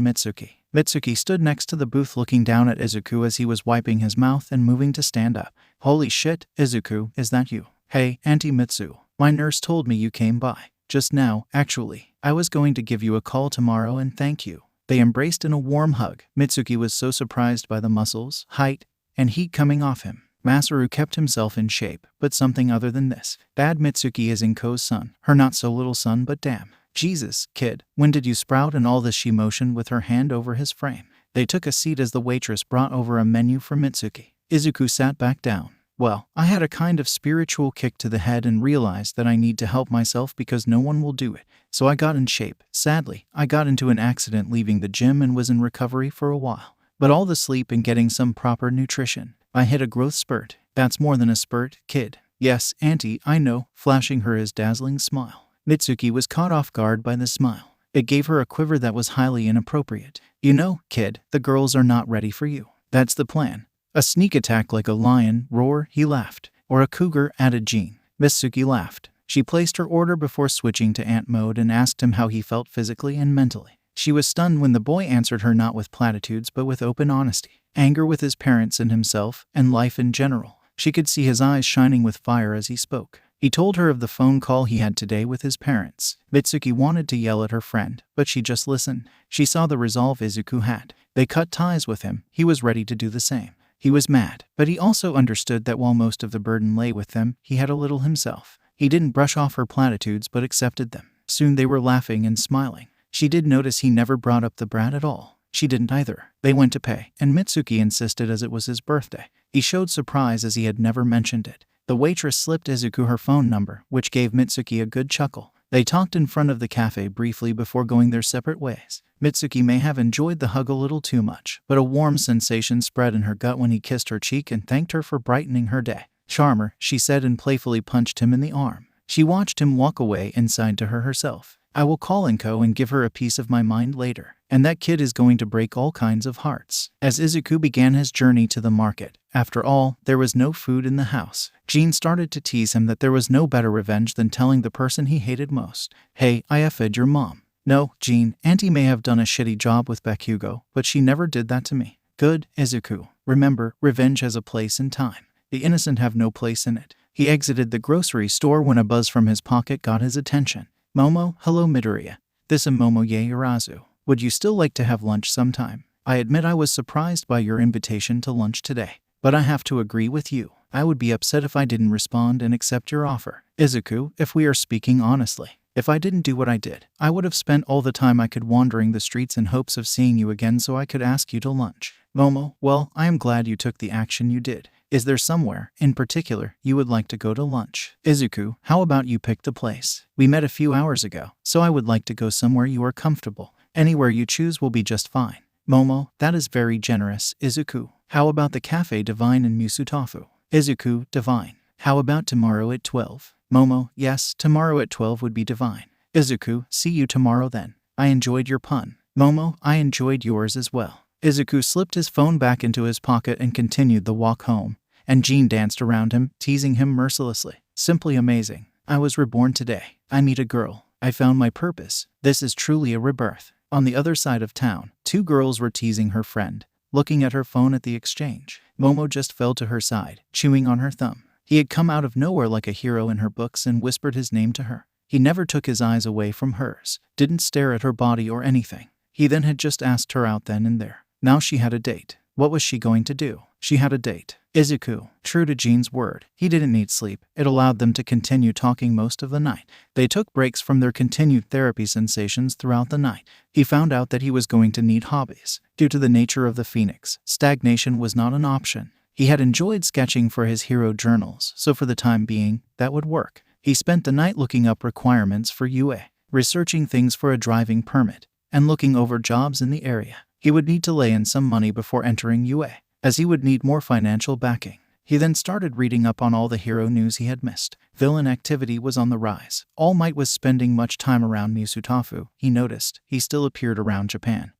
Mitsuki. Mitsuki stood next to the booth looking down at Izuku as he was wiping his mouth and moving to stand up. "Holy shit, Izuku, is that you?" "Hey, Auntie Mitsu. My nurse told me you came by. Just now, actually. I was going to give you a call tomorrow and thank you." They embraced in a warm hug. Mitsuki was so surprised by the muscles, height, and heat coming off him. Masaru kept himself in shape, but something other than this. Bad Mitsuki is Inko's son, her not-so-little son, but damn. Jesus, kid, when did you sprout? And all this, she motioned with her hand over his frame. They took a seat as the waitress brought over a menu for Mitsuki. Izuku sat back down. Well, I had a kind of spiritual kick to the head and realized that I need to help myself because no one will do it. So I got in shape. Sadly, I got into an accident leaving the gym and was in recovery for a while. But all the sleep and getting some proper nutrition, I hit a growth spurt. That's more than a spurt, kid. Yes, auntie, I know, flashing her his dazzling smile. Mitsuki was caught off guard by the smile. It gave her a quiver that was highly inappropriate. You know, kid, the girls are not ready for you. That's the plan. A sneak attack like a lion, roar, he laughed. Or a cougar, added Jean. Mitsuki laughed. She placed her order before switching to ant mode and asked him how he felt physically and mentally. She was stunned when the boy answered her not with platitudes but with open honesty. Anger with his parents and himself, and life in general. She could see his eyes shining with fire as he spoke. He told her of the phone call he had today with his parents. Mitsuki wanted to yell at her friend, but she just listened. She saw the resolve Izuku had. They cut ties with him. He was ready to do the same. He was mad, but he also understood that while most of the burden lay with them, he had a little himself. He didn't brush off her platitudes but accepted them. Soon they were laughing and smiling. She did notice he never brought up the brat at all. She didn't either. They went to pay, and Mitsuki insisted as it was his birthday. He showed surprise as he had never mentioned it. The waitress slipped Izuku her phone number, which gave Mitsuki a good chuckle. They talked in front of the cafe briefly before going their separate ways. Mitsuki may have enjoyed the hug a little too much, but a warm sensation spread in her gut when he kissed her cheek and thanked her for brightening her day. Charmer, she said and playfully punched him in the arm. She watched him walk away and sighed to her herself. I will call Inko and give her a piece of my mind later. And that kid is going to break all kinds of hearts. As Izuku began his journey to the market, after all, there was no food in the house. Jean started to tease him that there was no better revenge than telling the person he hated most. Hey, I effed your mom. No, Jean, Auntie may have done a shitty job with Bakugo, but she never did that to me. Good, Izuku. Remember, revenge has a place and time. The innocent have no place in it. He exited the grocery store when a buzz from his pocket got his attention. Momo, hello Midoriya. This is Momo ye Urazu. Would you still like to have lunch sometime? I admit I was surprised by your invitation to lunch today, but I have to agree with you. I would be upset if I didn't respond and accept your offer. Izuku, if we are speaking honestly, if I didn't do what I did, I would have spent all the time I could wandering the streets in hopes of seeing you again so I could ask you to lunch. Momo, well, I am glad you took the action you did. Is there somewhere, in particular, you would like to go to lunch? Izuku, how about you pick the place? We met a few hours ago, so I would like to go somewhere you are comfortable. Anywhere you choose will be just fine. Momo, that is very generous. Izuku, how about the Cafe Divine in Musutafu? Izuku, divine. How about tomorrow at 12? Momo, yes, tomorrow at 12 would be divine. Izuku, see you tomorrow then. I enjoyed your pun. Momo, I enjoyed yours as well. Izuku slipped his phone back into his pocket and continued the walk home, and Jean danced around him, teasing him mercilessly. Simply amazing. I was reborn today. I meet a girl. I found my purpose. This is truly a rebirth. On the other side of town, two girls were teasing her friend, looking at her phone at the exchange. Momo just fell to her side, chewing on her thumb. He had come out of nowhere like a hero in her books and whispered his name to her. He never took his eyes away from hers, didn't stare at her body or anything. He then had just asked her out then and there. Now she had a date. What was she going to do? She had a date. Izuku, true to Jean's word, he didn't need sleep. It allowed them to continue talking most of the night. They took breaks from their continued therapy sensations throughout the night. He found out that he was going to need hobbies. Due to the nature of the Pheonix, stagnation was not an option. He had enjoyed sketching for his hero journals, so for the time being, that would work. He spent the night looking up requirements for UA, researching things for a driving permit, and looking over jobs in the area. He would need to lay in some money before entering UA, as he would need more financial backing. He then started reading up on all the hero news he had missed. Villain activity was on the rise. All Might was spending much time around Musutafu, he noticed. He still appeared around Japan.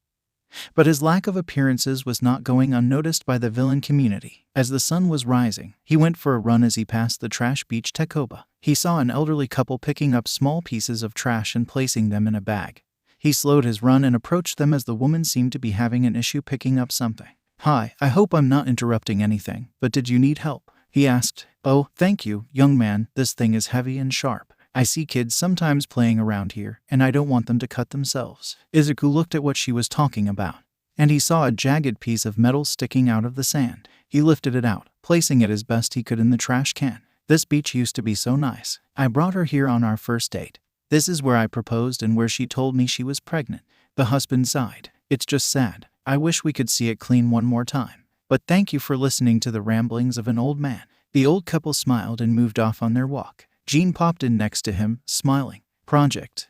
But his lack of appearances was not going unnoticed by the villain community. As the sun was rising, he went for a run as he passed the trash beach Tekoba. He saw an elderly couple picking up small pieces of trash and placing them in a bag. He slowed his run and approached them as the woman seemed to be having an issue picking up something. Hi, I hope I'm not interrupting anything, but did you need help? He asked. Oh, thank you, young man, this thing is heavy and sharp. I see kids sometimes playing around here, and I don't want them to cut themselves. Izuku looked at what she was talking about, and he saw a jagged piece of metal sticking out of the sand. He lifted it out, placing it as best he could in the trash can. This beach used to be so nice. I brought her here on our first date. This is where I proposed and where she told me she was pregnant. The husband sighed. It's just sad. I wish we could see it clean one more time. But thank you for listening to the ramblings of an old man. The old couple smiled and moved off on their walk. Jean popped in next to him, smiling. Project.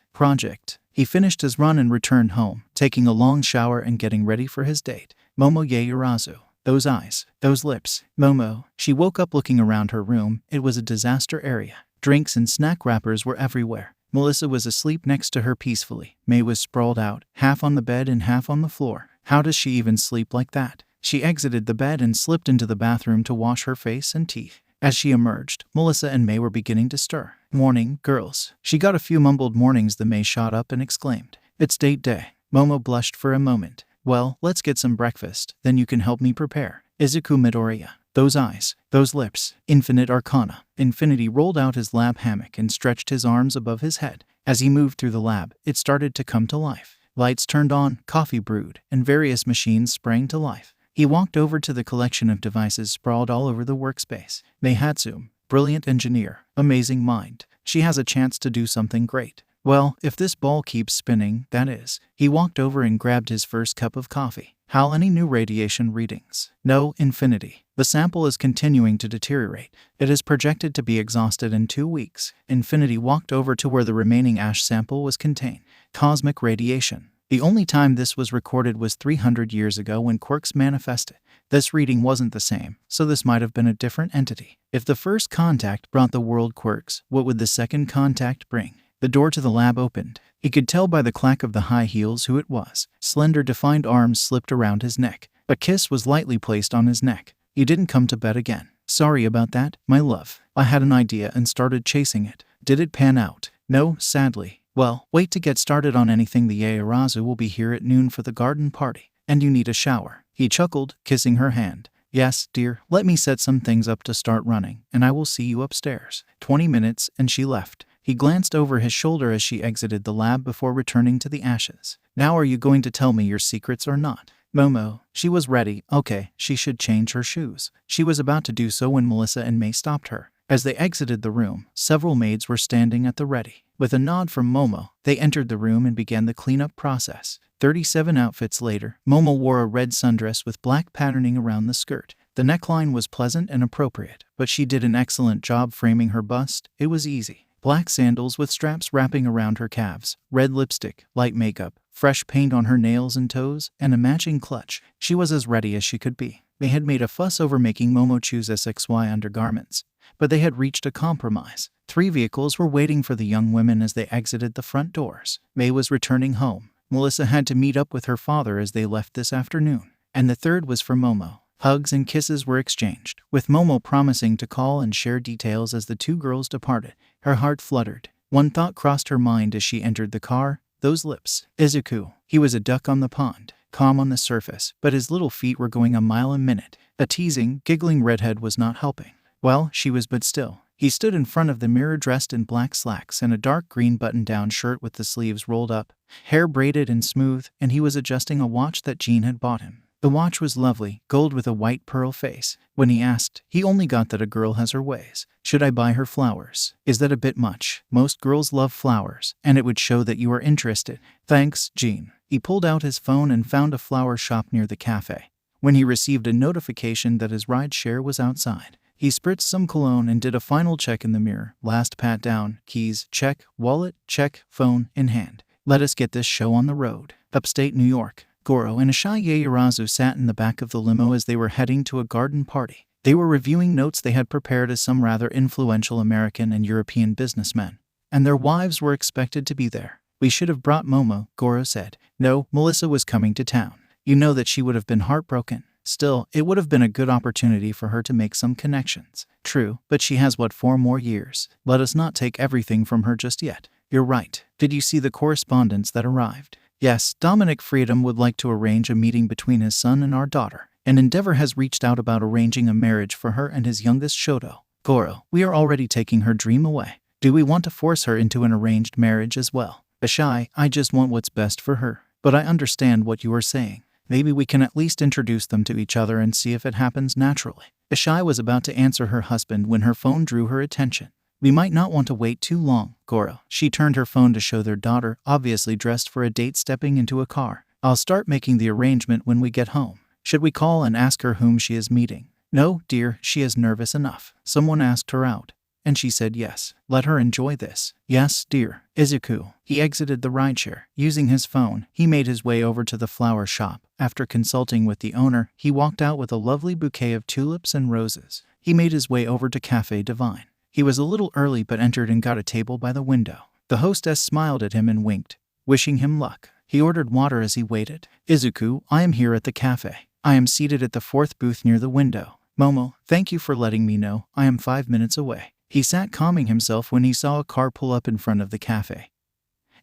He finished his run and returned home, taking a long shower and getting ready for his date. Momo Yaoyorozu. Those eyes, those lips. Momo. She woke up looking around her room. It was a disaster area. Drinks and snack wrappers were everywhere. Melissa was asleep next to her peacefully. May was sprawled out, half on the bed and half on the floor. How does she even sleep like that? She exited the bed and slipped into the bathroom to wash her face and teeth. As she emerged, Melissa and May were beginning to stir. Morning, girls. She got a few mumbled mornings. The May shot up and exclaimed, It's date day. Momo blushed for a moment. Well, let's get some breakfast, then you can help me prepare. Izuku Midoriya. Those eyes, those lips. Infinite Arcana. Infinity rolled out his lab hammock and stretched his arms above his head. As he moved through the lab, it started to come to life. Lights turned on, coffee brewed, and various machines sprang to life. He walked over to the collection of devices sprawled all over the workspace. May Hatsum, brilliant engineer, amazing mind. She has a chance to do something great. Well, if this ball keeps spinning, that is. He walked over and grabbed his first cup of coffee. Hal, any new radiation readings? No, Infinity. The sample is continuing to deteriorate. It is projected to be exhausted in 2 weeks. Infinity walked over to where the remaining ash sample was contained. Cosmic radiation. The only time this was recorded was 300 years ago when quirks manifested. This reading wasn't the same, so this might have been a different entity. If the first contact brought the world quirks, what would the second contact bring? The door to the lab opened. He could tell by the clack of the high heels who it was. Slender, defined arms slipped around his neck. A kiss was lightly placed on his neck. You didn't come to bed again. Sorry about that, my love. I had an idea and started chasing it. Did it pan out? No, sadly. Well, wait to get started on anything. The Yaoyorozu will be here at noon for the garden party. And you need a shower. He chuckled, kissing her hand. Yes, dear, let me set some things up to start running, and I will see you upstairs. 20 minutes, and she left. He glanced over his shoulder as she exited the lab before returning to the ashes. Now are you going to tell me your secrets or not? Momo. She was ready. Okay, she should change her shoes. She was about to do so when Melissa and May stopped her. As they exited the room, several maids were standing at the ready. With a nod from Momo, they entered the room and began the cleanup process. 37 outfits later, Momo wore a red sundress with black patterning around the skirt. The neckline was pleasant and appropriate, but she did an excellent job framing her bust. It was easy. Black sandals with straps wrapping around her calves, red lipstick, light makeup, fresh paint on her nails and toes, and a matching clutch. She was as ready as she could be. They had made a fuss over making Momo choose SXY undergarments, but they had reached a compromise. 3 vehicles were waiting for the young women as they exited the front doors. May was returning home. Melissa had to meet up with her father as they left this afternoon. And the third was for Momo. Hugs and kisses were exchanged, with Momo promising to call and share details as the 2 girls departed. Her heart fluttered. One thought crossed her mind as she entered the car. Those lips. Izuku. He was a duck on the pond, calm on the surface, but his little feet were going a mile a minute. A teasing, giggling redhead was not helping. Well, she was, but still. He stood in front of the mirror dressed in black slacks and a dark green button-down shirt with the sleeves rolled up, hair braided and smooth, and he was adjusting a watch that Jean had bought him. The watch was lovely, gold with a white pearl face. When he asked, he only got that a girl has her ways. Should I buy her flowers? Is that a bit much? Most girls love flowers, and it would show that you are interested. Thanks, Jean. He pulled out his phone and found a flower shop near the cafe. When he received a notification that his ride share was outside, he spritzed some cologne and did a final check in the mirror. Last pat down, keys, check, wallet, check, phone in hand. Let us get this show on the road. Upstate New York. Goro and Asha Yaoyorozu sat in the back of the limo as they were heading to a garden party. They were reviewing notes they had prepared as some rather influential American and European businessmen, and their wives were expected to be there. We should have brought Momo, Goro said. No, Melissa was coming to town. You know that she would have been heartbroken. Still, it would have been a good opportunity for her to make some connections. True, but she has 4 more years. Let us not take everything from her just yet. You're right. Did you see the correspondence that arrived? Yes, Dominic Freedom would like to arrange a meeting between his son and our daughter, and Endeavor has reached out about arranging a marriage for her and his youngest Shoto. Goro, we are already taking her dream away. Do we want to force her into an arranged marriage as well? Ashai, I just want what's best for her. But I understand what you are saying. Maybe we can at least introduce them to each other and see if it happens naturally. Ashai was about to answer her husband when her phone drew her attention. We might not want to wait too long, Goro. She turned her phone to show their daughter, obviously dressed for a date, stepping into a car. I'll start making the arrangement when we get home. Should we call and ask her whom she is meeting? No, dear, she is nervous enough. Someone asked her out, and she said yes. Let her enjoy this. Yes, dear. Izuku. He exited the rideshare. Using his phone, he made his way over to the flower shop. After consulting with the owner, he walked out with a lovely bouquet of tulips and roses. He made his way over to Cafe Divine. He was a little early but entered and got a table by the window. The hostess smiled at him and winked, wishing him luck. He ordered water as he waited. Izuku, I am here at the cafe. I am seated at the 4th booth near the window. Momo, thank you for letting me know. I am 5 minutes away. He sat calming himself when he saw a car pull up in front of the cafe.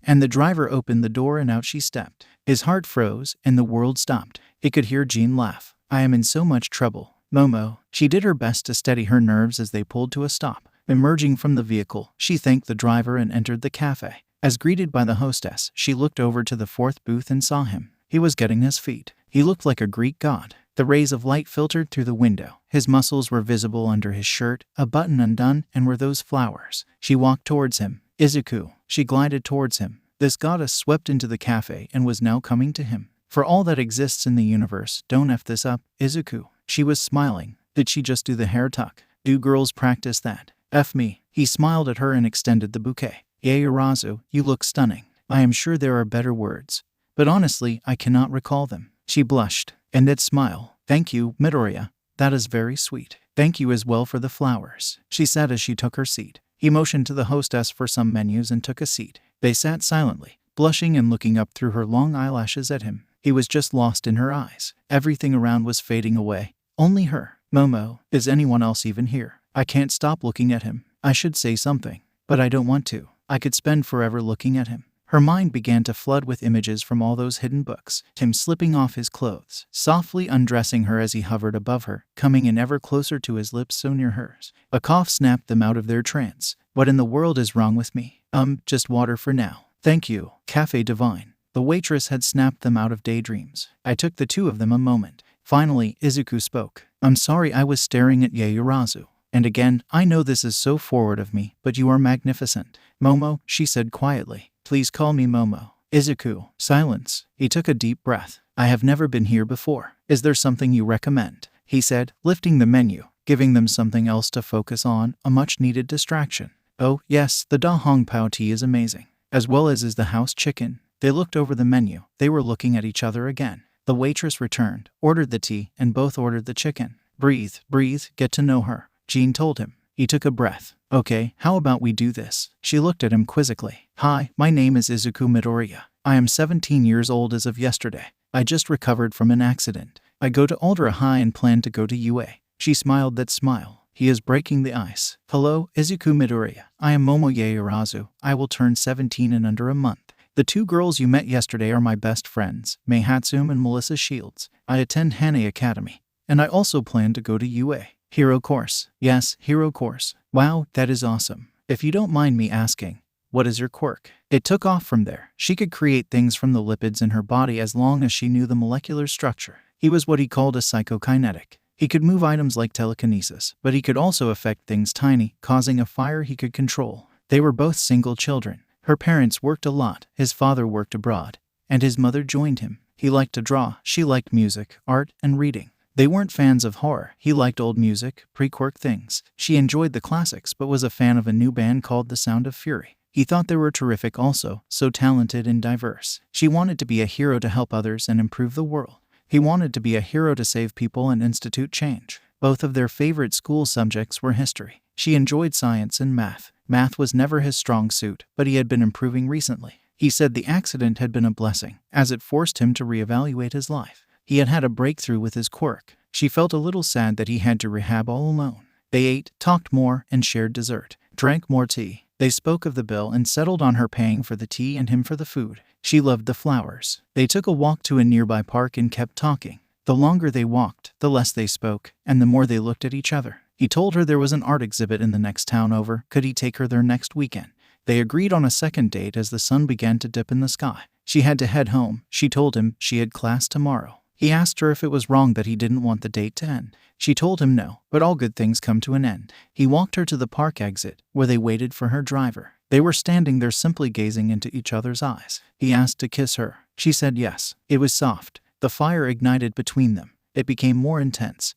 And the driver opened the door and out she stepped. His heart froze and the world stopped. He could hear Jean laugh. I am in so much trouble. Momo. She did her best to steady her nerves as they pulled to a stop. Emerging from the vehicle, she thanked the driver and entered the cafe. As greeted by the hostess, she looked over to the 4th booth and saw him. He was getting his feet. He looked like a Greek god. The rays of light filtered through the window. His muscles were visible under his shirt, a button undone, and were those flowers. She walked towards him. Izuku. She glided towards him. This goddess swept into the cafe and was now coming to him. For all that exists in the universe, don't F this up, Izuku. She was smiling. Did she just do the hair tuck? Do girls practice that? F me. He smiled at her and extended the bouquet. Yaoyorozu, you look stunning. I am sure there are better words, but honestly, I cannot recall them. She blushed, and that smile. Thank you, Midoriya. That is very sweet. Thank you as well for the flowers, she said as she took her seat. He motioned to the hostess for some menus and took a seat. They sat silently, blushing and looking up through her long eyelashes at him. He was just lost in her eyes. Everything around was fading away. Only her. Momo, is anyone else even here? I can't stop looking at him. I should say something, but I don't want to. I could spend forever looking at him. Her mind began to flood with images from all those hidden books. Him slipping off his clothes, softly undressing her as he hovered above her, coming in ever closer to his lips so near hers. A cough snapped them out of their trance. What in the world is wrong with me? Just water for now. Thank you, Cafe Divine. The waitress had snapped them out of daydreams. I took the two of them a moment. Finally, Izuku spoke. I'm sorry I was staring at Yaoyorozu. And again, I know this is so forward of me, but you are magnificent. Momo, she said quietly. Please call me Momo. Izuku. Silence. He took a deep breath. I have never been here before. Is there something you recommend? He said, lifting the menu, giving them something else to focus on, a much-needed distraction. Oh, yes, the Da Hong Pao tea is amazing, as well as is the house chicken. They looked over the menu. They were looking at each other again. The waitress returned, ordered the tea, and both ordered the chicken. Breathe, get to know her, Jean told him. He took a breath. Okay, how about we do this? She looked at him quizzically. Hi, my name is Izuku Midoriya. I am 17 years old as of yesterday. I just recovered from an accident. I go to Ultra High and plan to go to UA. She smiled that smile. He is breaking the ice. Hello, Izuku Midoriya. I am Momo Yaoyorozu. I will turn 17 in under a month. The two girls you met yesterday are my best friends, Mei Hatsum and Melissa Shields. I attend Hane Academy, and I also plan to go to UA. Hero course. Yes, hero course. Wow, that is awesome. If you don't mind me asking, what is your quirk? It took off from there. She could create things from the lipids in her body as long as she knew the molecular structure. He was what he called a psychokinetic. He could move items like telekinesis, but he could also affect things tiny, causing a fire he could control. They were both single children. Her parents worked a lot. His father worked abroad, and his mother joined him. He liked to draw. She liked music, art, and reading. They weren't fans of horror. He liked old music, pre-quirk things. She enjoyed the classics but was a fan of a new band called The Sound of Fury. He thought they were terrific also, so talented and diverse. She wanted to be a hero to help others and improve the world. He wanted to be a hero to save people and institute change. Both of their favorite school subjects were history. She enjoyed science and math. Math was never his strong suit, but he had been improving recently. He said the accident had been a blessing, as it forced him to reevaluate his life. He had had a breakthrough with his quirk. She felt a little sad that he had to rehab all alone. They ate, talked more, and shared dessert. Drank more tea. They spoke of the bill and settled on her paying for the tea and him for the food. She loved the flowers. They took a walk to a nearby park and kept talking. The longer they walked, the less they spoke, and the more they looked at each other. He told her there was an art exhibit in the next town over. Could he take her there next weekend? They agreed on a second date as the sun began to dip in the sky. She had to head home. She told him she had class tomorrow. He asked her if it was wrong that he didn't want the date to end. She told him no, but all good things come to an end. He walked her to the park exit, where they waited for her driver. They were standing there simply gazing into each other's eyes. He asked to kiss her. She said yes. It was soft. The fire ignited between them. It became more intense.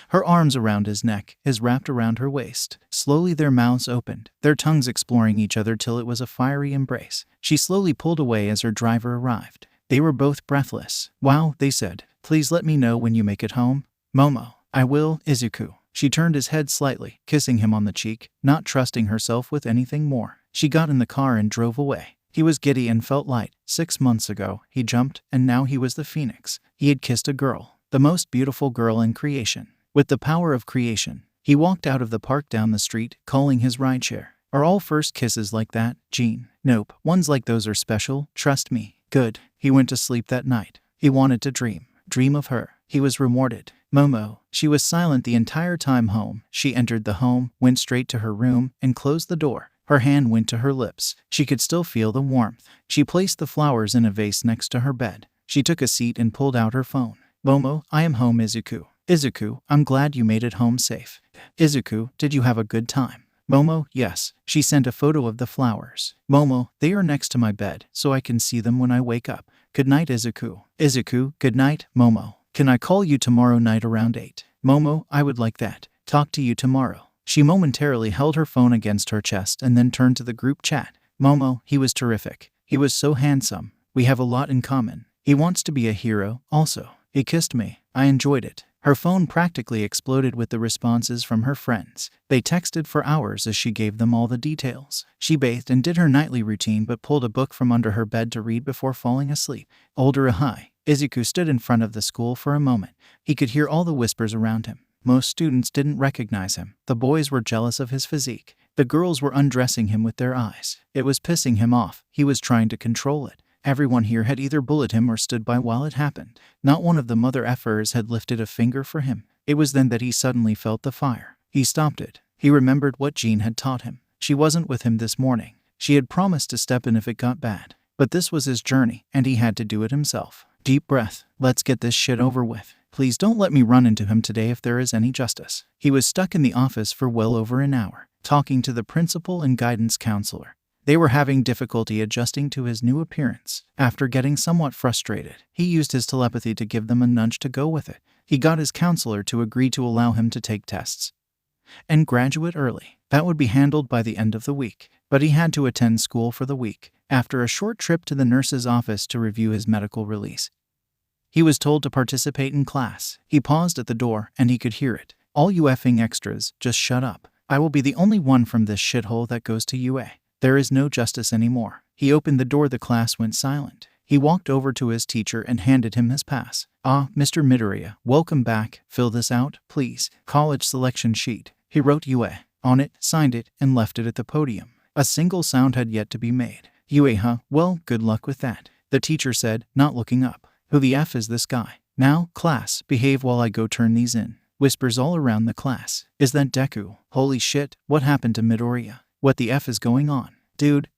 Her arms around his neck, his wrapped around her waist. Slowly their mouths opened, their tongues exploring each other till it was a fiery embrace. She slowly pulled away as her driver arrived. They were both breathless. Wow, they said. Please let me know when you make it home. Momo. I will, Izuku. She turned his head slightly, kissing him on the cheek, not trusting herself with anything more. She got in the car and drove away. He was giddy and felt light. 6 months ago, he jumped, and now he was the Pheonix. He had kissed a girl, the most beautiful girl in creation. With the power of creation, he walked out of the park down the street, calling his rideshare. Are all first kisses like that, Jean? Nope, ones like those are special, trust me. Good. He went to sleep that night. He wanted to dream of her. He was rewarded. Momo. She was silent the entire time home. She entered the home, went straight to her room, and closed the door. Her hand went to her lips. She could still feel the warmth. She placed the flowers in a vase next to her bed. She took a seat and pulled out her phone. Momo, I am home, Izuku. Izuku, I'm glad you made it home safe. Izuku, did you have a good time? Momo, yes. She sent a photo of the flowers. Momo, they are next to my bed, so I can see them when I wake up. Good night, Izuku. Izuku, good night, Momo. Can I call you tomorrow night around 8? Momo, I would like that. Talk to you tomorrow. She momentarily held her phone against her chest and then turned to the group chat. Momo, he was terrific. He was so handsome. We have a lot in common. He wants to be a hero, also. He kissed me. I enjoyed it. Her phone practically exploded with the responses from her friends. They texted for hours as she gave them all the details. She bathed and did her nightly routine but pulled a book from under her bed to read before falling asleep. Hi. Izuku stood in front of the school for a moment. He could hear all the whispers around him. Most students didn't recognize him. The boys were jealous of his physique. The girls were undressing him with their eyes. It was pissing him off. He was trying to control it. Everyone here had either bullied him or stood by while it happened. Not one of the mother effers had lifted a finger for him. It was then that he suddenly felt the fire. He stopped it. He remembered what Jean had taught him. She wasn't with him this morning. She had promised to step in if it got bad. But this was his journey, and he had to do it himself. Deep breath. Let's get this shit over with. Please don't let me run into him today if there is any justice. He was stuck in the office for well over an hour, talking to the principal and guidance counselor. They were having difficulty adjusting to his new appearance. After getting somewhat frustrated, he used his telepathy to give them a nudge to go with it. He got his counselor to agree to allow him to take tests and graduate early. That would be handled by the end of the week. But he had to attend school for the week. After a short trip to the nurse's office to review his medical release, he was told to participate in class. He paused at the door, and he could hear it. All you effing extras, just shut up. I will be the only one from this shithole that goes to UA. There is no justice anymore. He opened the door. The class went silent. He walked over to his teacher and handed him his pass. Ah, Mr. Midoriya, welcome back. Fill this out, please. College selection sheet. He wrote UA on it, signed it, and left it at the podium. A single sound had yet to be made. UA, huh? Well, good luck with that. The teacher said, not looking up. Who the F is this guy? Now, class, behave while I go turn these in. Whispers all around the class. Is that Deku? Holy shit, what happened to Midoriya? What the F is going on? Dude,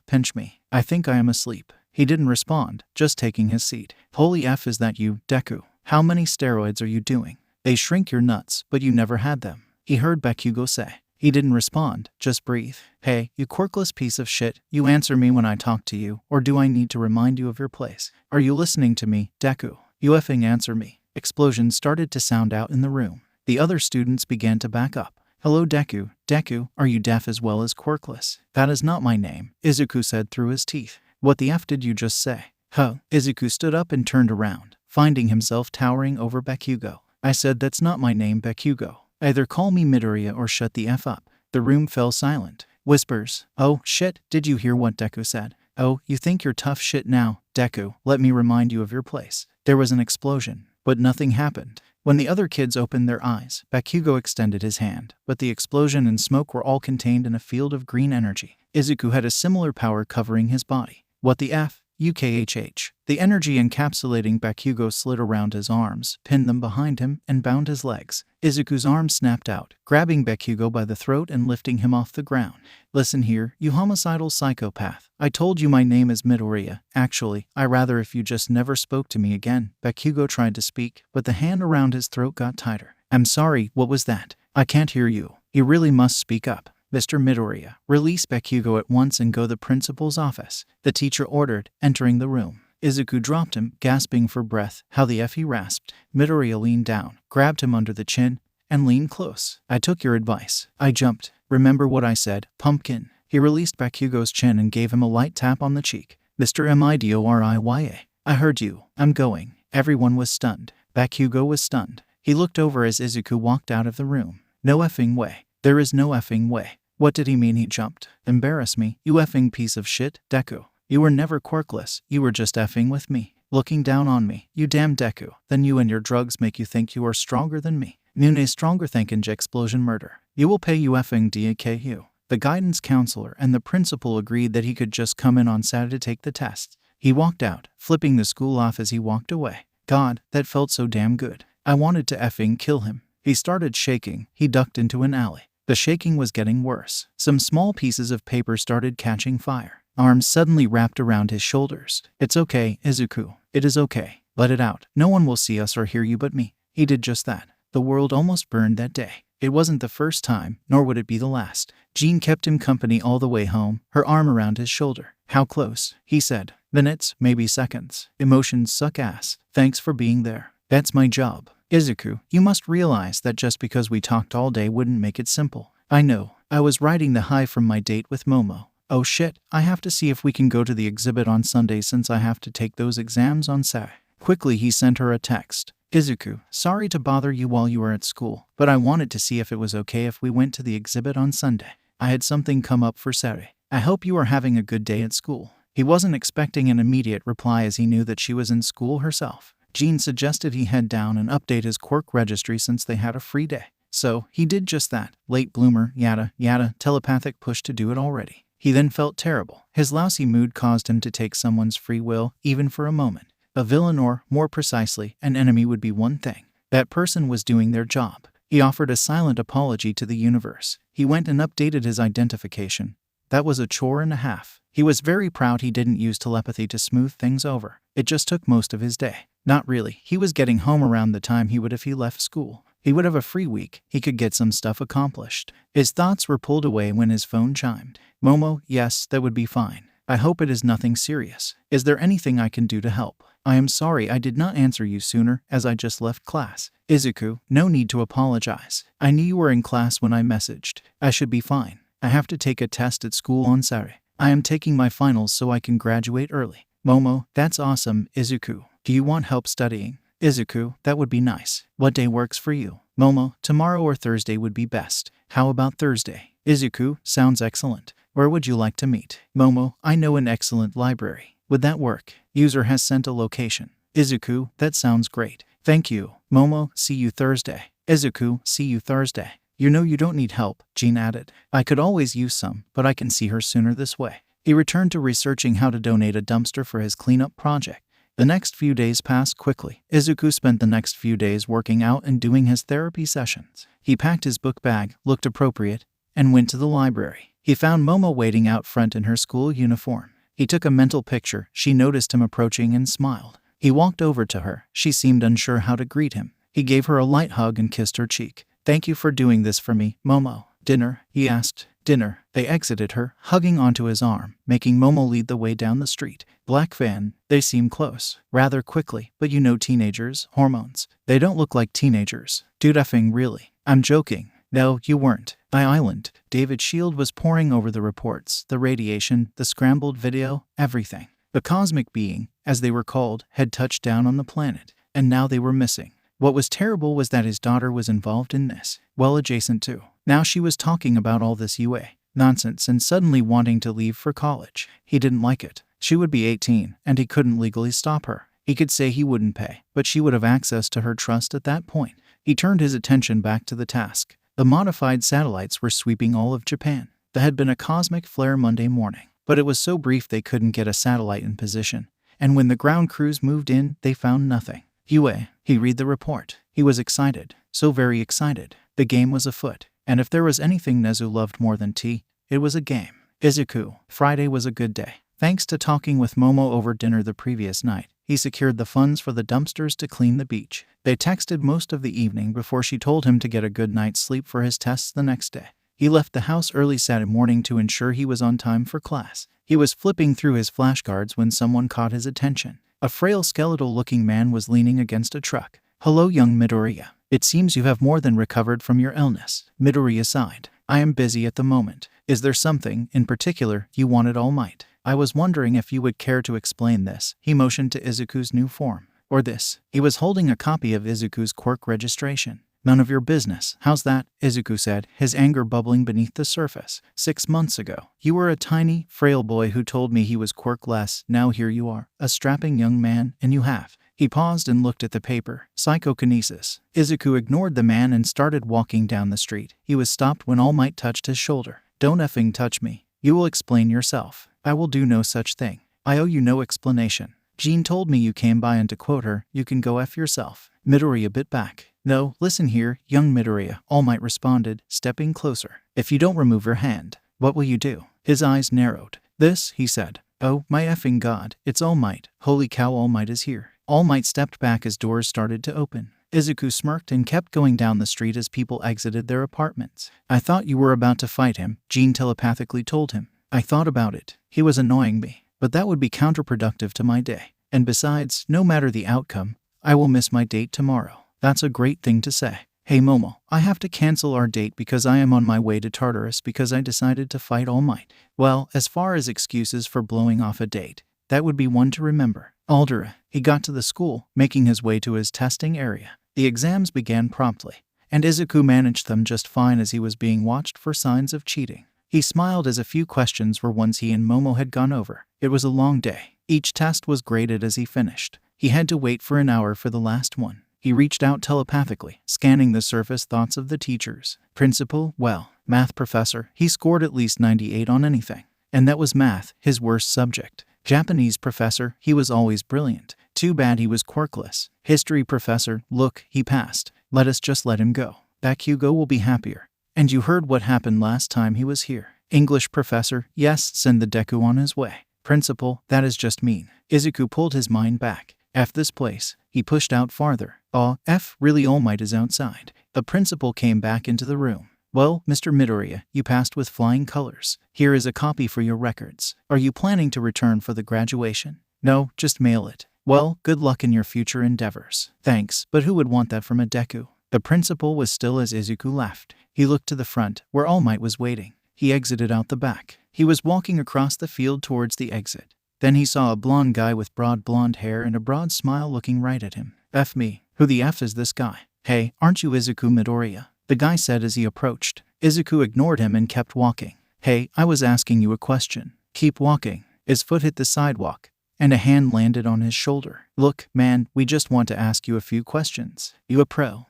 pinch me. I think I am asleep. He didn't respond, just taking his seat. Holy F, is that you, Deku? How many steroids are you doing? They shrink your nuts, but you never had them. He heard Bakugo say. He didn't respond, just breathe. Hey, you quirkless piece of shit, you answer me when I talk to you, or do I need to remind you of your place? Are you listening to me, Deku? You effing answer me. Explosions started to sound out in the room. The other students began to back up. Hello, Deku. Deku, are you deaf as well as quirkless? That is not my name, Izuku said through his teeth. What the F did you just say? Huh? Izuku stood up and turned around, finding himself towering over Bakugo. I said that's not my name, Bakugo. Either call me Midoriya or shut the F up. The room fell silent. Whispers. Oh, shit, did you hear what Deku said? Oh, you think you're tough shit now, Deku. Let me remind you of your place. There was an explosion, but nothing happened. When the other kids opened their eyes, Bakugo extended his hand, but the explosion and smoke were all contained in a field of green energy. Izuku had a similar power covering his body. What the F? UKHH. The energy encapsulating Bakugo slid around his arms, pinned them behind him, and bound his legs. Izuku's arm snapped out, grabbing Bakugo by the throat and lifting him off the ground. Listen here, you homicidal psychopath. I told you my name is Midoriya. Actually, I rather if you just never spoke to me again. Bakugo tried to speak, but the hand around his throat got tighter. I'm sorry, what was that? I can't hear you. You really must speak up. Mr. Midoriya, release Bakugo at once and go to the principal's office, the teacher ordered, entering the room. Izuku dropped him, gasping for breath. How the F he rasped. Midoriya leaned down, grabbed him under the chin, and leaned close. I took your advice. I jumped. Remember what I said, pumpkin. He released Bakugo's chin and gave him a light tap on the cheek. Mr. Midoriya. I heard you. I'm going. Everyone was stunned. Bakugo was stunned. He looked over as Izuku walked out of the room. No effing way. There is no effing way. What did he mean he jumped? Embarrass me, you effing piece of shit, Deku. You were never quirkless, you were just effing with me. Looking down on me, you damn Deku. Then you and your drugs make you think you are stronger than me. Nune stronger thinking explosion murder. You will pay you effing DKU. The guidance counselor and the principal agreed that he could just come in on Saturday to take the test. He walked out, flipping the school off as he walked away. God, that felt so damn good. I wanted to effing kill him. He started shaking. He ducked into an alley. The shaking was getting worse. Some small pieces of paper started catching fire. Arms suddenly wrapped around his shoulders. It's okay, Izuku. It is okay. Let it out. No one will see us or hear you but me. He did just that. The world almost burned that day. It wasn't the first time, nor would it be the last. Jean kept him company all the way home, her arm around his shoulder. How close? He said. Minutes, maybe seconds. Emotions suck ass. Thanks for being there. That's my job. Izuku, you must realize that just because we talked all day wouldn't make it simple. I know. I was riding the high from my date with Momo. Oh shit, I have to see if we can go to the exhibit on Sunday since I have to take those exams on Saturday. Quickly he sent her a text. Izuku, sorry to bother you while you were at school, but I wanted to see if it was okay if we went to the exhibit on Sunday. I had something come up for Saturday. I hope you are having a good day at school. He wasn't expecting an immediate reply as he knew that she was in school herself. Jean suggested he head down and update his quirk registry since they had a free day. So, he did just that. Late bloomer, yada, yada, telepathic push to do it already. He then felt terrible. His lousy mood caused him to take someone's free will, even for a moment. A villain or, more precisely, an enemy would be one thing. That person was doing their job. He offered a silent apology to the universe. He went and updated his identification. That was a chore and a half. He was very proud he didn't use telepathy to smooth things over. It just took most of his day. Not really. He was getting home around the time he would if he left school. He would have a free week. He could get some stuff accomplished. His thoughts were pulled away when his phone chimed. Momo, yes, that would be fine. I hope it is nothing serious. Is there anything I can do to help? I am sorry I did not answer you sooner, as I just left class. Izuku, no need to apologize. I knew you were in class when I messaged. I should be fine. I have to take a test at school on Saturday. I am taking my finals so I can graduate early. Momo, that's awesome, Izuku. Do you want help studying? Izuku, that would be nice. What day works for you? Momo, tomorrow or Thursday would be best. How about Thursday? Izuku, sounds excellent. Where would you like to meet? Momo, I know an excellent library. Would that work? User has sent a location. Izuku, that sounds great. Thank you. Momo, see you Thursday. Izuku, see you Thursday. You know you don't need help, Jean added. I could always use some, but I can see her sooner this way. He returned to researching how to donate a dumpster for his cleanup project. The next few days passed quickly. Izuku spent the next few days working out and doing his therapy sessions. He packed his book bag, looked appropriate, and went to the library. He found Momo waiting out front in her school uniform. He took a mental picture. She noticed him approaching and smiled. He walked over to her. She seemed unsure how to greet him. He gave her a light hug and kissed her cheek. Thank you for doing this for me, Momo. Dinner? He asked. Dinner. They exited her, hugging onto his arm, making Momo lead the way down the street. Black fan. They seem close. Rather quickly, but you know teenagers, hormones. They don't look like teenagers. Dude effing really. I'm joking. No, you weren't. Island. David's shield was pouring over the reports, the radiation, the scrambled video, everything. The cosmic being, as they were called, had touched down on the planet, and now they were missing. What was terrible was that his daughter was involved in this, well adjacent to. Now she was talking about all this UA nonsense and suddenly wanting to leave for college. He didn't like it. She would be 18, and he couldn't legally stop her. He could say he wouldn't pay, but she would have access to her trust at that point. He turned his attention back to the task. The modified satellites were sweeping all of Japan. There had been a cosmic flare Monday morning. but it was so brief they couldn't get a satellite in position. And when the ground crews moved in, they found nothing. Yue, he read the report. He was excited, so very excited. The game was afoot, and if there was anything Nezu loved more than tea, it was a game. Izuku, Friday was a good day. Thanks to talking with Momo over dinner the previous night, he secured the funds for the dumpsters to clean the beach. They texted most of the evening before she told him to get a good night's sleep for his tests the next day. He left the house early Saturday morning to ensure he was on time for class. He was flipping through his flashcards when someone caught his attention. A frail skeletal-looking man was leaning against a truck. "Hello, young Midoriya. It seems you have more than recovered from your illness." Midoriya sighed. "I am busy at the moment. Is there something, in particular, you wanted All Might? I was wondering if you would care to explain this." He motioned to Izuku's new form. "Or this." He was holding a copy of Izuku's quirk registration. "None of your business. How's that?" Izuku said, his anger bubbling beneath the surface. 6 months ago, you were a tiny, frail boy who told me he was quirkless. Now here you are, a strapping young man, and you have." He paused and looked at the paper. Psychokinesis. Izuku ignored the man and started walking down the street. He was stopped when All Might touched his shoulder. "Don't effing touch me. You will explain yourself." "I will do no such thing. I owe you no explanation. Jean told me you came by, and to quote her, you can go F yourself." Midoriya bit back. "No, listen here, young Midoriya," All Might responded, stepping closer. "If you don't remove your hand, what will you do?" His eyes narrowed. "This," he said. "Oh, my effing god, it's All Might. Holy cow, All Might is here." All Might stepped back as doors started to open. Izuku smirked and kept going down the street as people exited their apartments. "I thought you were about to fight him," Jean telepathically told him. "I thought about it. He was annoying me, but that would be counterproductive to my day. And besides, no matter the outcome, I will miss my date tomorrow." "That's a great thing to say." "Hey Momo, I have to cancel our date because I am on my way to Tartarus because I decided to fight All Might." "Well, as far as excuses for blowing off a date, that would be one to remember." Aldera. He got to the school, making his way to his testing area. The exams began promptly, and Izuku managed them just fine as he was being watched for signs of cheating. He smiled as a few questions were ones he and Momo had gone over. It was a long day. Each test was graded as he finished. He had to wait for an hour for the last one. He reached out telepathically, scanning the surface thoughts of the teachers. Principal, well, math professor, he scored at least 98 on anything. And that was math, his worst subject. Japanese professor, he was always brilliant. Too bad he was quirkless. History professor, look, he passed. Let us just let him go. Bakugo will be happier. And you heard what happened last time he was here. English professor, yes, send the Deku on his way. Principal, that is just mean. Izuku pulled his mind back. F this place. He pushed out farther. Aw, F, really All Might is outside. The principal came back into the room. Well, Mr. Midoriya, you passed with flying colors. Here is a copy for your records. Are you planning to return for the graduation? No, just mail it. Well, good luck in your future endeavors. Thanks, but who would want that from a Deku? The principal was still as Izuku left. He looked to the front, where All Might was waiting. He exited out the back. He was walking across the field towards the exit. Then he saw a blonde guy with broad blonde hair and a broad smile looking right at him. F me. Who the F is this guy? Hey, aren't you Izuku Midoriya? The guy said as he approached. Izuku ignored him and kept walking. Hey, I was asking you a question. Keep walking. His foot hit the sidewalk, and a hand landed on his shoulder. Look, man, we just want to ask you a few questions. You a pro?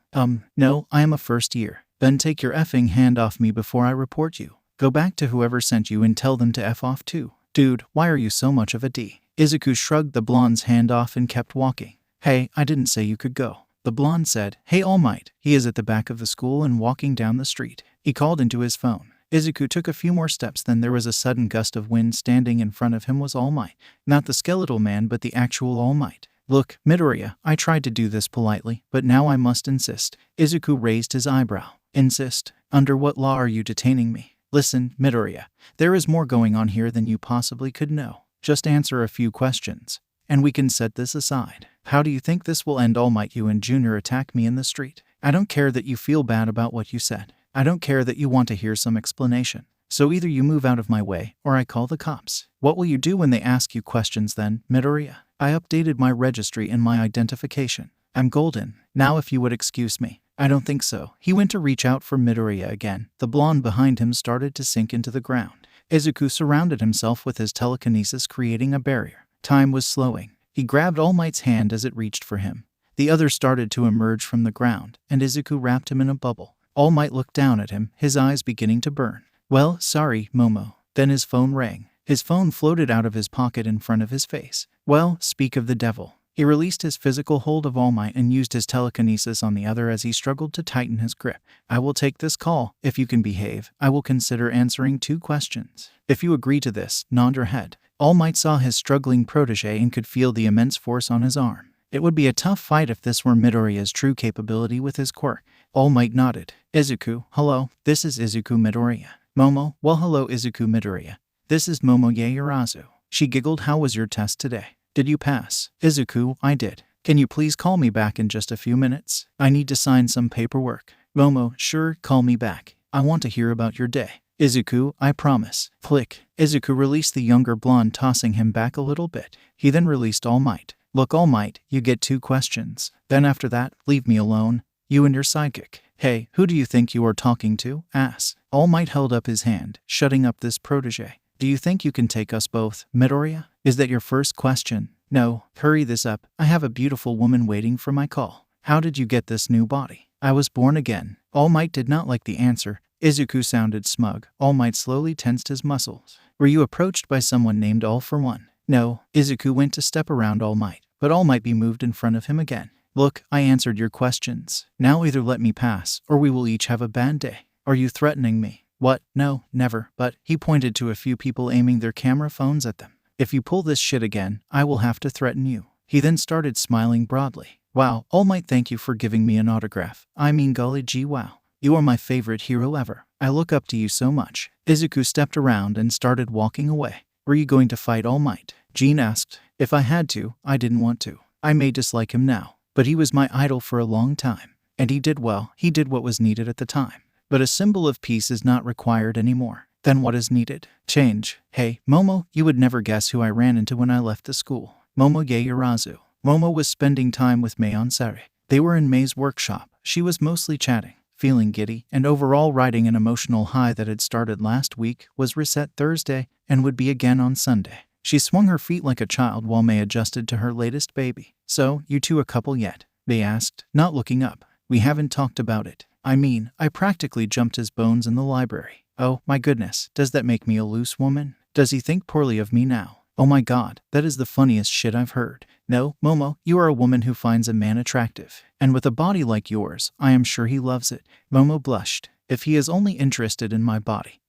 No, I am a first year. Then take your effing hand off me before I report you. Go back to whoever sent you and tell them to F off too. Dude, why are you so much of a D? Izuku shrugged the blonde's hand off and kept walking. Hey, I didn't say you could go. The blonde said, Hey All Might, he is at the back of the school and walking down the street. He called into his phone. Izuku took a few more steps, then there was a sudden gust of wind. Standing in front of him was All Might. Not the skeletal man, but the actual All Might. Look, Midoriya, I tried to do this politely, but now I must insist. Izuku raised his eyebrow. Insist? Under what law are you detaining me? Listen, Midoriya, there is more going on here than you possibly could know. Just answer a few questions, and we can set this aside. How do you think this will end? All Might, you and Junior attack me in the street. I don't care that you feel bad about what you said. I don't care that you want to hear some explanation. So either you move out of my way, or I call the cops. What will you do when they ask you questions then, Midoriya? I updated my registry and my identification. I'm golden. Now if you would excuse me. I don't think so. He went to reach out for Midoriya again. The blonde behind him started to sink into the ground. Izuku surrounded himself with his telekinesis, creating a barrier. Time was slowing. He grabbed All Might's hand as it reached for him. The other started to emerge from the ground, and Izuku wrapped him in a bubble. All Might looked down at him, his eyes beginning to burn. Well, sorry, Momo. Then his phone rang. His phone floated out of his pocket in front of his face. Well, speak of the devil. He released his physical hold of All Might and used his telekinesis on the other as he struggled to tighten his grip. I will take this call. If you can behave, I will consider answering 2 questions. If you agree to this, nod your head. All Might saw his struggling protege and could feel the immense force on his arm. It would be a tough fight if this were Midoriya's true capability with his quirk. All Might nodded. Izuku, hello, this is Izuku Midoriya. Momo, well hello Izuku Midoriya. This is Momo Yaoyorozu. She giggled. How was your test today? Did you pass? Izuku, I did. Can you please call me back in just a few minutes? I need to sign some paperwork. Momo, sure, call me back. I want to hear about your day. Izuku, I promise. Click. Izuku released the younger blonde, tossing him back a little bit. He then released All Might. Look, All Might, you get 2 questions. Then after that, leave me alone. You and your sidekick. Hey, who do you think you are talking to? Ass. All Might held up his hand, shutting up this protege. Do you think you can take us both, Midoriya? Is that your first question? No, hurry this up. I have a beautiful woman waiting for my call. How did you get this new body? I was born again. All Might did not like the answer. Izuku sounded smug. All Might slowly tensed his muscles. Were you approached by someone named All for One? No. Izuku went to step around All Might, but All Might be moved in front of him again. Look, I answered your questions. Now either let me pass, or we will each have a bad day. Are you threatening me? What? No, never. But he pointed to a few people aiming their camera phones at them. If you pull this shit again, I will have to threaten you. He then started smiling broadly. Wow, All Might, thank you for giving me an autograph. I mean golly gee wow. You are my favorite hero ever. I look up to you so much. Izuku stepped around and started walking away. Were you going to fight All Might? Jean asked. If I had to, I didn't want to. I may dislike him now, but he was my idol for a long time. And he did well. He did what was needed at the time. But a symbol of peace is not required anymore. Then what is needed? Change. Hey, Momo, you would never guess who I ran into when I left the school. Momo Yaoyorozu. Momo was spending time with Mei on Saturday. They were in Mei's workshop. She was mostly chatting, feeling giddy, and overall riding an emotional high that had started last week, was reset Thursday, and would be again on Sunday. She swung her feet like a child while Mei adjusted to her latest baby. So, you two a couple yet? They asked, not looking up. We haven't talked about it. I mean, I practically jumped his bones in the library. Oh, my goodness, does that make me a loose woman? Does he think poorly of me now? Oh my god, that is the funniest shit I've heard. No, Momo, you are a woman who finds a man attractive. And with a body like yours, I am sure he loves it. Momo blushed. If he is only interested in my body.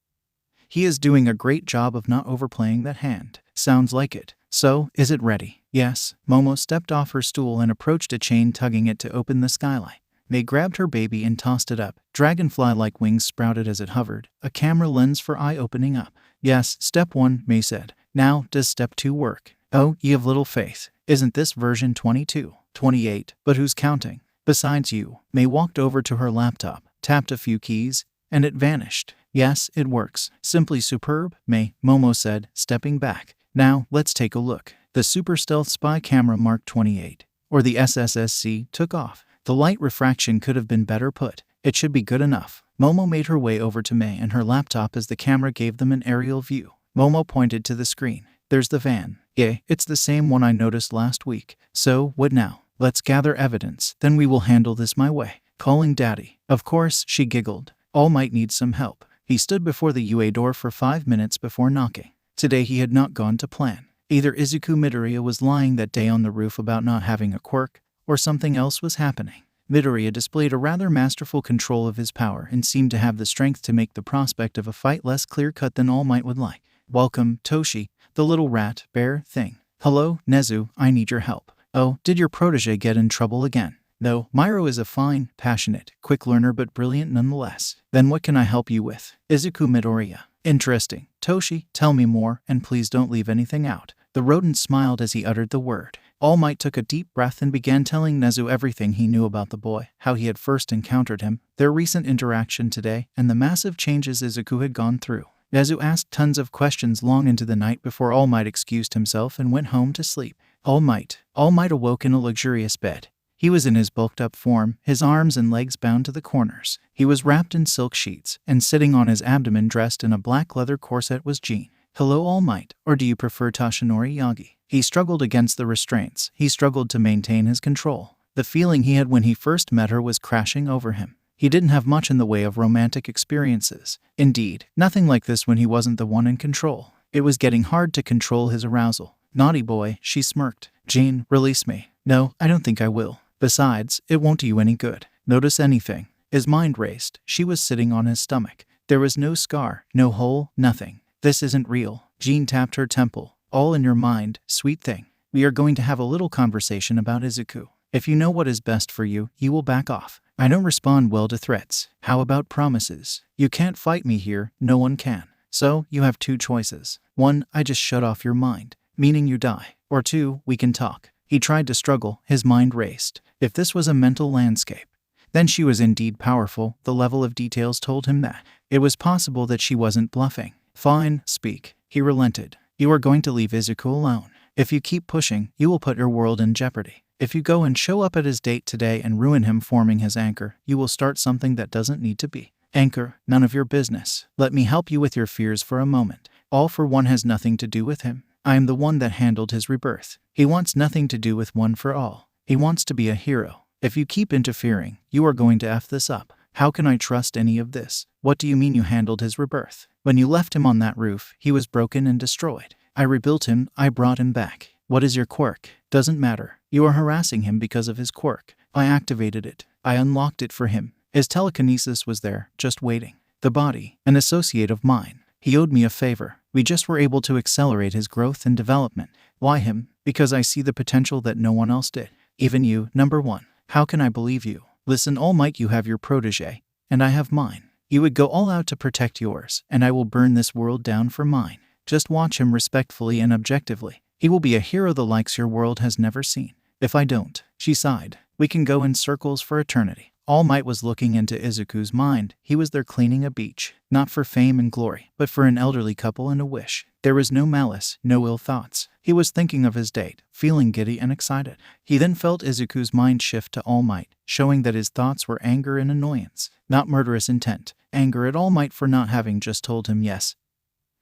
He is doing a great job of not overplaying that hand. Sounds like it. So, is it ready? Yes. Momo stepped off her stool and approached a chain, tugging it to open the skylight. They grabbed her baby and tossed it up. Dragonfly-like wings sprouted as it hovered, a camera lens for eye opening up. Yes, step 1, Mei said. Now, does step 2 work? Oh, ye of little faith. Isn't this version 22? 28, but who's counting? Besides you. Mei walked over to her laptop, tapped a few keys, and it vanished. Yes, it works. Simply superb, Mei, Momo said, stepping back. Now, let's take a look. The Super Stealth Spy Camera Mark 28, or the SSSC, took off. The light refraction could have been better put. It should be good enough. Momo made her way over to Mei and her laptop as the camera gave them an aerial view. Momo pointed to the screen. There's the van. Yeah, it's the same one I noticed last week. So, what now? Let's gather evidence, then we will handle this my way. Calling Daddy. Of course, she giggled. All Might need some help. He stood before the UA door for 5 minutes before knocking. Today he had not gone to plan. Either Izuku Midoriya was lying that day on the roof about not having a quirk, or something else was happening. Midoriya displayed a rather masterful control of his power and seemed to have the strength to make the prospect of a fight less clear-cut than All Might would like. Welcome, Toshi, the little rat, bear thing. Hello, Nezu, I need your help. Oh, did your protege get in trouble again? No, Myro is a fine, passionate, quick learner but brilliant nonetheless. Then what can I help you with? Izuku Midoriya. Interesting. Toshi, tell me more, and please don't leave anything out. The rodent smiled as he uttered the word. All Might took a deep breath and began telling Nezu everything he knew about the boy, how he had first encountered him, their recent interaction today, and the massive changes Izuku had gone through. Nezu asked tons of questions long into the night before All Might excused himself and went home to sleep. All Might awoke in a luxurious bed. He was in his bulked-up form, his arms and legs bound to the corners. He was wrapped in silk sheets, and sitting on his abdomen dressed in a black leather corset was Jean. Hello, All Might, or do you prefer Toshinori Yagi? He struggled against the restraints. He struggled to maintain his control. The feeling he had when he first met her was crashing over him. He didn't have much in the way of romantic experiences. Indeed, nothing like this when he wasn't the one in control. It was getting hard to control his arousal. Naughty boy, she smirked. Jane, release me. No, I don't think I will. Besides, it won't do you any good. Notice anything. His mind raced. She was sitting on his stomach. There was no scar, no hole, nothing. This isn't real. Jean tapped her temple. All in your mind, sweet thing. We are going to have a little conversation about Izuku. If you know what is best for you, you will back off. I don't respond well to threats. How about promises? You can't fight me here, no one can. So, you have two choices. 1, I just shut off your mind, meaning you die. Or 2, we can talk. He tried to struggle, his mind raced. If this was a mental landscape, then she was indeed powerful. The level of details told him that. It was possible that she wasn't bluffing. Fine, speak. He relented. You are going to leave Izuku alone. If you keep pushing, you will put your world in jeopardy. If you go and show up at his date today and ruin him forming his anchor, you will start something that doesn't need to be. Anchor, none of your business. Let me help you with your fears for a moment. All for One has nothing to do with him. I am the one that handled his rebirth. He wants nothing to do with One for All. He wants to be a hero. If you keep interfering, you are going to F this up. How can I trust any of this? What do you mean you handled his rebirth? When you left him on that roof, he was broken and destroyed. I rebuilt him, I brought him back. What is your quirk? Doesn't matter. You are harassing him because of his quirk. I activated it. I unlocked it for him. His telekinesis was there, just waiting. The body, an associate of mine. He owed me a favor. We just were able to accelerate his growth and development. Why him? Because I see the potential that no one else did. Even you, number 1. How can I believe you? Listen, All Might, you have your protege, and I have mine. You would go all out to protect yours, and I will burn this world down for mine. Just watch him respectfully and objectively. He will be a hero the likes your world has never seen. If I don't, she sighed, we can go in circles for eternity. All Might was looking into Izuku's mind. He was there cleaning a beach, not for fame and glory, but for an elderly couple and a wish. There was no malice, no ill thoughts. He was thinking of his date, feeling giddy and excited. He then felt Izuku's mind shift to All Might, showing that his thoughts were anger and annoyance, not murderous intent. Anger at All Might for not having just told him yes.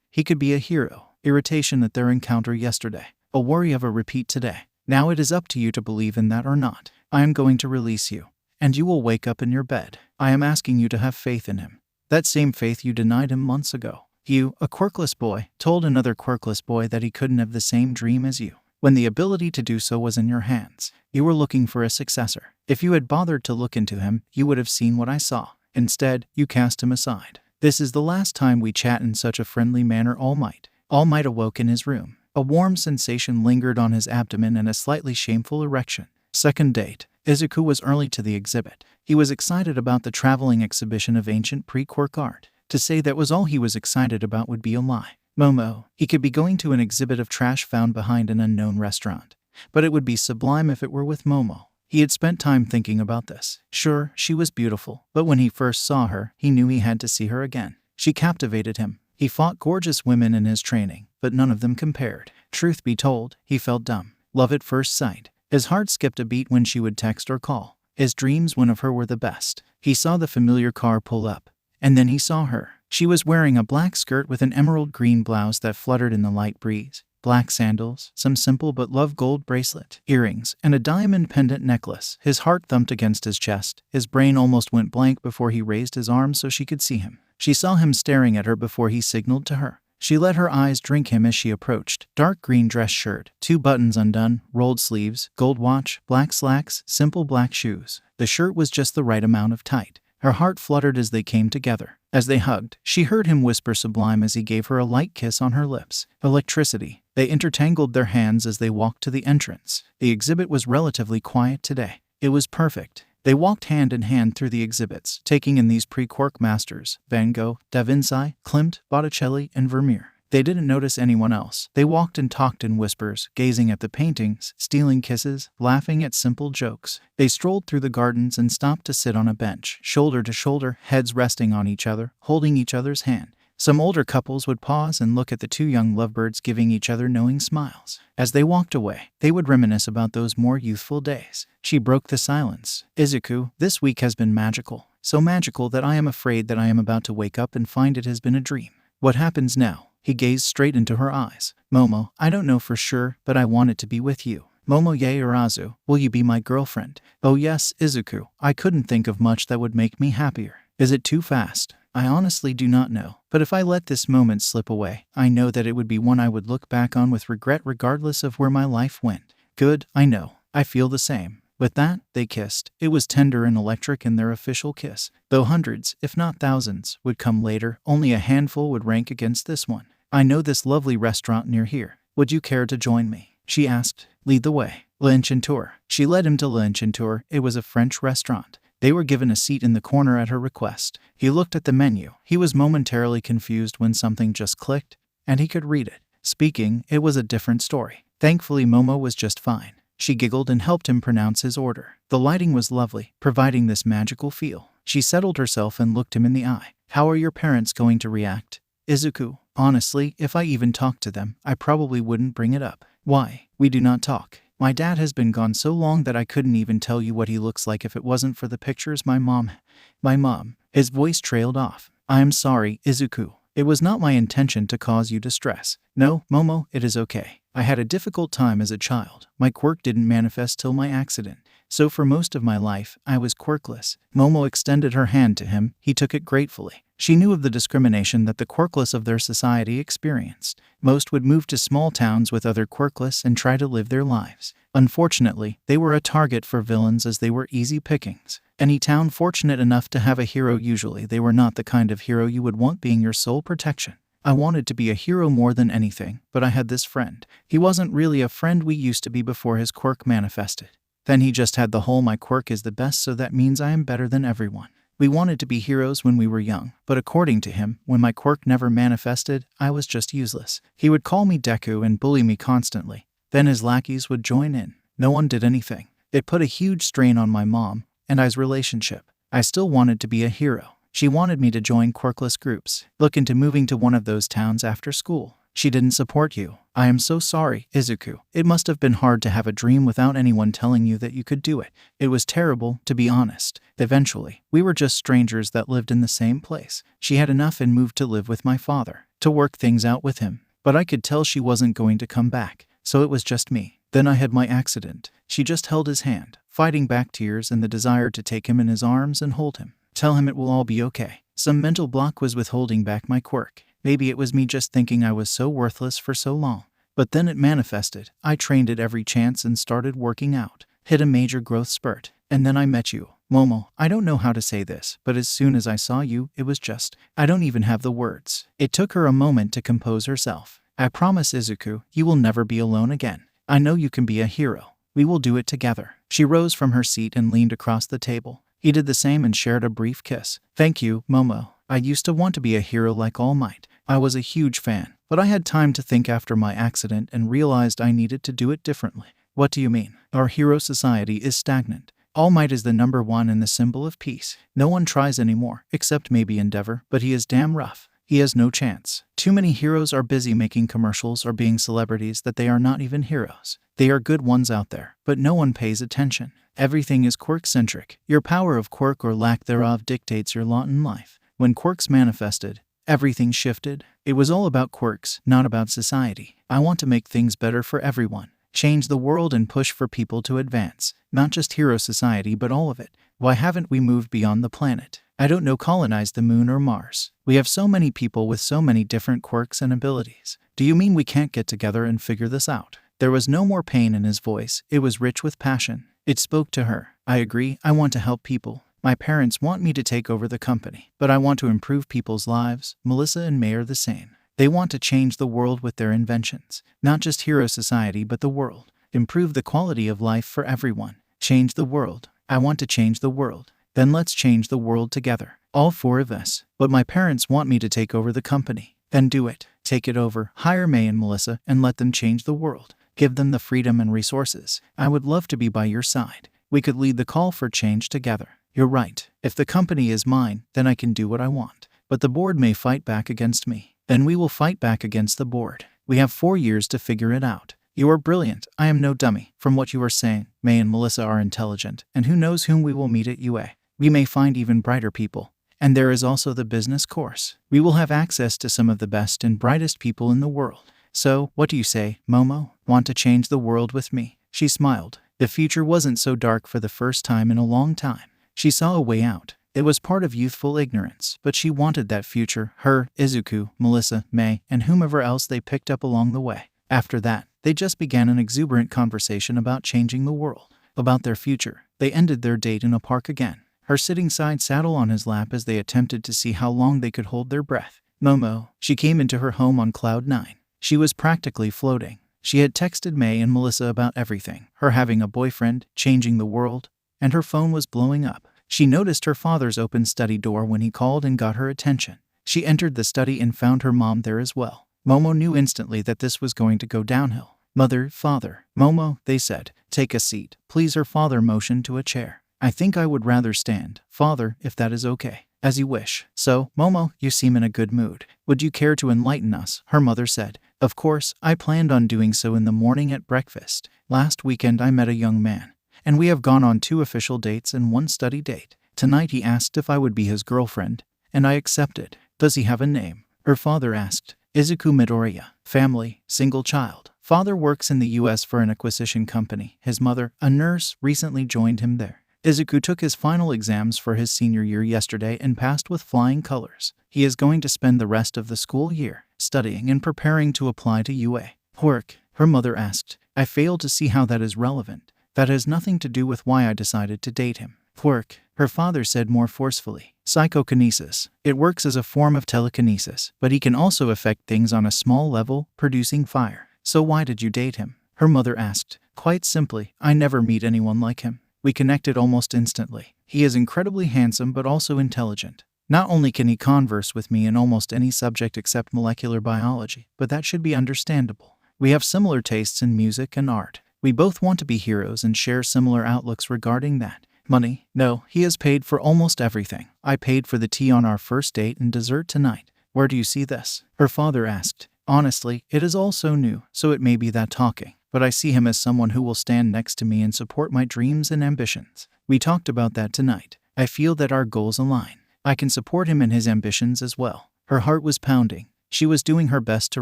He could be a hero. Irritation at their encounter yesterday. A worry of a repeat today. Now it is up to you to believe in that or not. I am going to release you, and you will wake up in your bed. I am asking you to have faith in him. That same faith you denied him months ago. You, a quirkless boy, told another quirkless boy that he couldn't have the same dream as you, when the ability to do so was in your hands. You were looking for a successor. If you had bothered to look into him, you would have seen what I saw. Instead, you cast him aside. This is the last time we chat in such a friendly manner, All Might. All Might awoke in his room. A warm sensation lingered on his abdomen and a slightly shameful erection. Second date. Izuku was early to the exhibit. He was excited about the traveling exhibition of ancient pre-quirk art. To say that was all he was excited about would be a lie. Momo. He could be going to an exhibit of trash found behind an unknown restaurant. But it would be sublime if it were with Momo. He had spent time thinking about this. Sure, she was beautiful, but when he first saw her, he knew he had to see her again. She captivated him. He fought gorgeous women in his training, but none of them compared. Truth be told, he felt dumb. Love at first sight. His heart skipped a beat when she would text or call. His dreams when of her were the best. He saw the familiar car pull up, and then he saw her. She was wearing a black skirt with an emerald green blouse that fluttered in the light breeze, black sandals, some simple but love gold bracelet, earrings, and a diamond pendant necklace. His heart thumped against his chest. His brain almost went blank before he raised his arms so she could see him. She saw him staring at her before he signaled to her. She let her eyes drink him as she approached. Dark green dress shirt, 2 buttons undone, rolled sleeves, gold watch, black slacks, simple black shoes. The shirt was just the right amount of tight. Her heart fluttered as they came together. As they hugged, she heard him whisper sublime as he gave her a light kiss on her lips. Electricity. They intertangled their hands as they walked to the entrance. The exhibit was relatively quiet today. It was perfect. They walked hand in hand through the exhibits, taking in these pre-quirk masters, Van Gogh, Da Vinci, Klimt, Botticelli, and Vermeer. They didn't notice anyone else. They walked and talked in whispers, gazing at the paintings, stealing kisses, laughing at simple jokes. They strolled through the gardens and stopped to sit on a bench, shoulder to shoulder, heads resting on each other, holding each other's hand. Some older couples would pause and look at the 2 young lovebirds giving each other knowing smiles. As they walked away, they would reminisce about those more youthful days. She broke the silence. Izuku, this week has been magical. So magical that I am afraid that I am about to wake up and find it has been a dream. What happens now? He gazed straight into her eyes. Momo, I don't know for sure, but I want it to be with you. Momo ye Urazu, will you be my girlfriend? Oh yes, Izuku, I couldn't think of much that would make me happier. Is it too fast? I honestly do not know. But if I let this moment slip away, I know that it would be one I would look back on with regret regardless of where my life went. Good, I know. I feel the same. With that, they kissed. It was tender and electric in their official kiss. Though hundreds, if not thousands, would come later, only a handful would rank against this one. I know this lovely restaurant near here. Would you care to join me? She asked. Lead the way. L'Enchanteur. She led him to L'Enchanteur. It was a French restaurant. They were given a seat in the corner at her request. He looked at the menu. He was momentarily confused when something just clicked, and he could read it. Speaking, it was a different story. Thankfully, Momo was just fine. She giggled and helped him pronounce his order. The lighting was lovely, providing this magical feel. She settled herself and looked him in the eye. How are your parents going to react? Izuku. Honestly, if I even talked to them, I probably wouldn't bring it up. Why? We do not talk. My dad has been gone so long that I couldn't even tell you what he looks like if it wasn't for the pictures my mom. His voice trailed off. I am sorry, Izuku. It was not my intention to cause you distress. No, Momo, it is okay. I had a difficult time as a child. My quirk didn't manifest till my accident. So for most of my life, I was quirkless. Momo extended her hand to him. He took it gratefully. She knew of the discrimination that the quirkless of their society experienced. Most would move to small towns with other quirkless and try to live their lives. Unfortunately, they were a target for villains as they were easy pickings. Any town fortunate enough to have a hero, usually they were not the kind of hero you would want being your sole protection. I wanted to be a hero more than anything, but I had this friend. He wasn't really a friend, we used to be before his quirk manifested. Then he just had the whole my quirk is the best, so that means I am better than everyone. We wanted to be heroes when we were young, but according to him, when my quirk never manifested, I was just useless. He would call me Deku and bully me constantly. Then his lackeys would join in. No one did anything. It put a huge strain on my mom and I's relationship. I still wanted to be a hero. She wanted me to join quirkless groups, look into moving to one of those towns after school. She didn't support you. I am so sorry, Izuku. It must have been hard to have a dream without anyone telling you that you could do it. It was terrible, to be honest. Eventually, we were just strangers that lived in the same place. She had enough and moved to live with my father, to work things out with him. But I could tell she wasn't going to come back, so it was just me. Then I had my accident. She just held his hand, fighting back tears and the desire to take him in his arms and hold him. Tell him it will all be okay. Some mental block was withholding back my quirk. Maybe it was me just thinking I was so worthless for so long. But then it manifested. I trained at every chance and started working out. Hit a major growth spurt. And then I met you. Momo, I don't know how to say this, but as soon as I saw you, it was just, I don't even have the words. It took her a moment to compose herself. I promise, Izuku, you will never be alone again. I know you can be a hero. We will do it together. She rose from her seat and leaned across the table. He did the same and shared a brief kiss. Thank you, Momo. I used to want to be a hero like All Might. I was a huge fan, but I had time to think after my accident and realized I needed to do it differently. What do you mean? Our hero society is stagnant. All Might is the #1 and the symbol of peace. No one tries anymore, except maybe Endeavor, but he is damn rough. He has no chance. Too many heroes are busy making commercials or being celebrities that they are not even heroes. They are good ones out there, but no one pays attention. Everything is quirk-centric. Your power of quirk or lack thereof dictates your lot in life. When quirks manifested, everything shifted. It was all about quirks, not about society. I want to make things better for everyone. Change the world and push for people to advance. Not just hero society, but all of it. Why haven't we moved beyond the planet? I don't know, colonize the moon or Mars. We have so many people with so many different quirks and abilities. Do you mean we can't get together and figure this out? There was no more pain in his voice. It was rich with passion. It spoke to her. I agree. I want to help people. My parents want me to take over the company, but I want to improve people's lives. Melissa and May are the same. They want to change the world with their inventions. Not just hero society, but the world. Improve the quality of life for everyone. Change the world. I want to change the world. Then let's change the world together. All 4 of us. But my parents want me to take over the company. Then do it. Take it over. Hire May and Melissa and let them change the world. Give them the freedom and resources. I would love to be by your side. We could lead the call for change together. You're right. If the company is mine, then I can do what I want. But the board may fight back against me. Then we will fight back against the board. We have 4 years to figure it out. You are brilliant. I am no dummy. From what you are saying, May and Melissa are intelligent, and who knows whom we will meet at UA. We may find even brighter people. And there is also the business course. We will have access to some of the best and brightest people in the world. So, what do you say, Momo? Want to change the world with me? She smiled. The future wasn't so dark for the first time in a long time. She saw a way out. It was part of youthful ignorance, but she wanted that future, her, Izuku, Melissa, May, and whomever else they picked up along the way. After that, they just began an exuberant conversation about changing the world, about their future. They ended their date in a park again, her sitting side saddle on his lap as they attempted to see how long they could hold their breath. Momo, she came into her home on cloud 9. She was practically floating. She had texted May and Melissa about everything, her having a boyfriend, changing the world, and her phone was blowing up. She noticed her father's open study door when he called and got her attention. She entered the study and found her mom there as well. Momo knew instantly that this was going to go downhill. Mother, father, Momo, they said, take a seat, please. Her father motioned to a chair. I think I would rather stand, father, if that is okay. As you wish. So, Momo, you seem in a good mood. Would you care to enlighten us? Her mother said. Of course, I planned on doing so in the morning at breakfast. Last weekend I met a young man, and we have gone on 2 official dates and 1 study date. Tonight he asked if I would be his girlfriend, and I accepted. Does he have a name? Her father asked. Izuku Midoriya. Family, single child. Father works in the US for an acquisition company. His mother, a nurse, recently joined him there. Izuku took his final exams for his senior year yesterday and passed with flying colors. He is going to spend the rest of the school year studying and preparing to apply to UA. Quirk, her mother asked. I fail to see how that is relevant. That has nothing to do with why I decided to date him. Quirk, her father said more forcefully. Psychokinesis. It works as a form of telekinesis, but he can also affect things on a small level, producing fire. So why did you date him? Her mother asked. Quite simply, I never meet anyone like him. We connected almost instantly. He is incredibly handsome but also intelligent. Not only can he converse with me in almost any subject except molecular biology, but that should be understandable. We have similar tastes in music and art. We both want to be heroes and share similar outlooks regarding that. Money? No, he has paid for almost everything. I paid for the tea on our first date and dessert tonight. Where do you see this? Her father asked. Honestly, it is all so new, so it may be that talking. But I see him as someone who will stand next to me and support my dreams and ambitions. We talked about that tonight. I feel that our goals align. I can support him in his ambitions as well. Her heart was pounding. She was doing her best to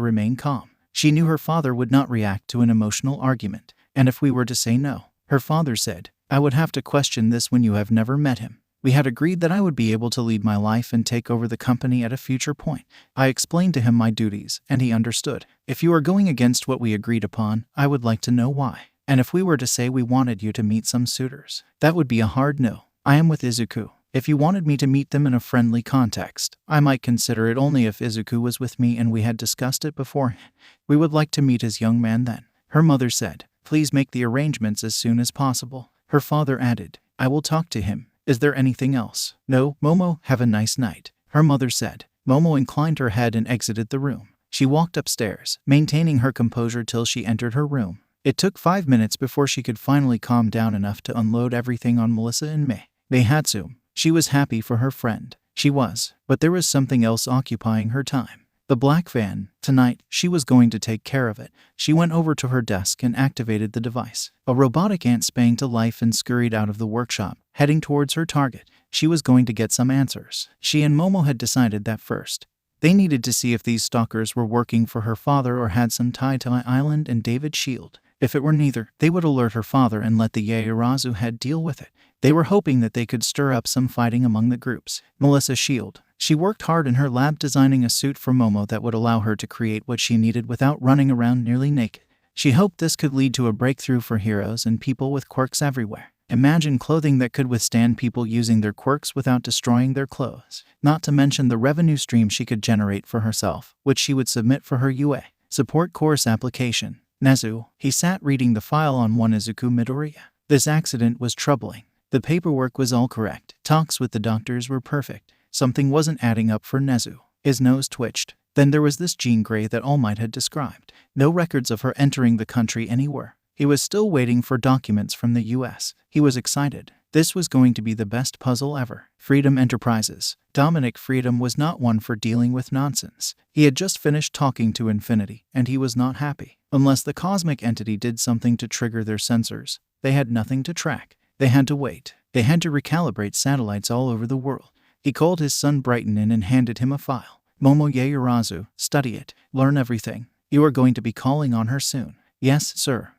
remain calm. She knew her father would not react to an emotional argument. And if we were to say no, her father said, I would have to question this when you have never met him. We had agreed that I would be able to lead my life and take over the company at a future point. I explained to him my duties, and he understood. If you are going against what we agreed upon, I would like to know why. And if we were to say we wanted you to meet some suitors, that would be a hard no. I am with Izuku. If you wanted me to meet them in a friendly context, I might consider it only if Izuku was with me and we had discussed it beforehand. We would like to meet his young man then. Her mother said, please make the arrangements as soon as possible. Her father added, I will talk to him. Is there anything else? No, Momo, have a nice night. Her mother said. Momo inclined her head and exited the room. She walked upstairs, maintaining her composure till she entered her room. It took 5 minutes before she could finally calm down enough to unload everything on Melissa and May. Hatsu. She was happy for her friend. She was, but there was something else occupying her time. The black van. Tonight, she was going to take care of it. She went over to her desk and activated the device. A robotic ant sprang to life and scurried out of the workshop, heading towards her target. She was going to get some answers. She and Momo had decided that first. They needed to see if these stalkers were working for her father or had some tie to my island and David's shield. If it were neither, they would alert her father and let the Yaoyorozu head deal with it. They were hoping that they could stir up some fighting among the groups. Melissa's shield. She worked hard in her lab designing a suit for Momo that would allow her to create what she needed without running around nearly naked. She hoped this could lead to a breakthrough for heroes and people with quirks everywhere. Imagine clothing that could withstand people using their quirks without destroying their clothes. Not to mention the revenue stream she could generate for herself, which she would submit for her UA. Support course application. Nezu. He sat reading the file on one Izuku Midoriya. This accident was troubling. The paperwork was all correct. Talks with the doctors were perfect. Something wasn't adding up for Nezu. His nose twitched. Then there was this Jean Grey that All Might had described. No records of her entering the country anywhere. He was still waiting for documents from the US. He was excited. This was going to be the best puzzle ever. Freedom Enterprises. Dominic Freedom was not one for dealing with nonsense. He had just finished talking to Infinity, and he was not happy. Unless the cosmic entity did something to trigger their sensors, they had nothing to track. They had to wait. They had to recalibrate satellites all over the world. He called his son Brighton in and handed him a file. Momo Yaoyorozu, study it. Learn everything. You are going to be calling on her soon. Yes, sir.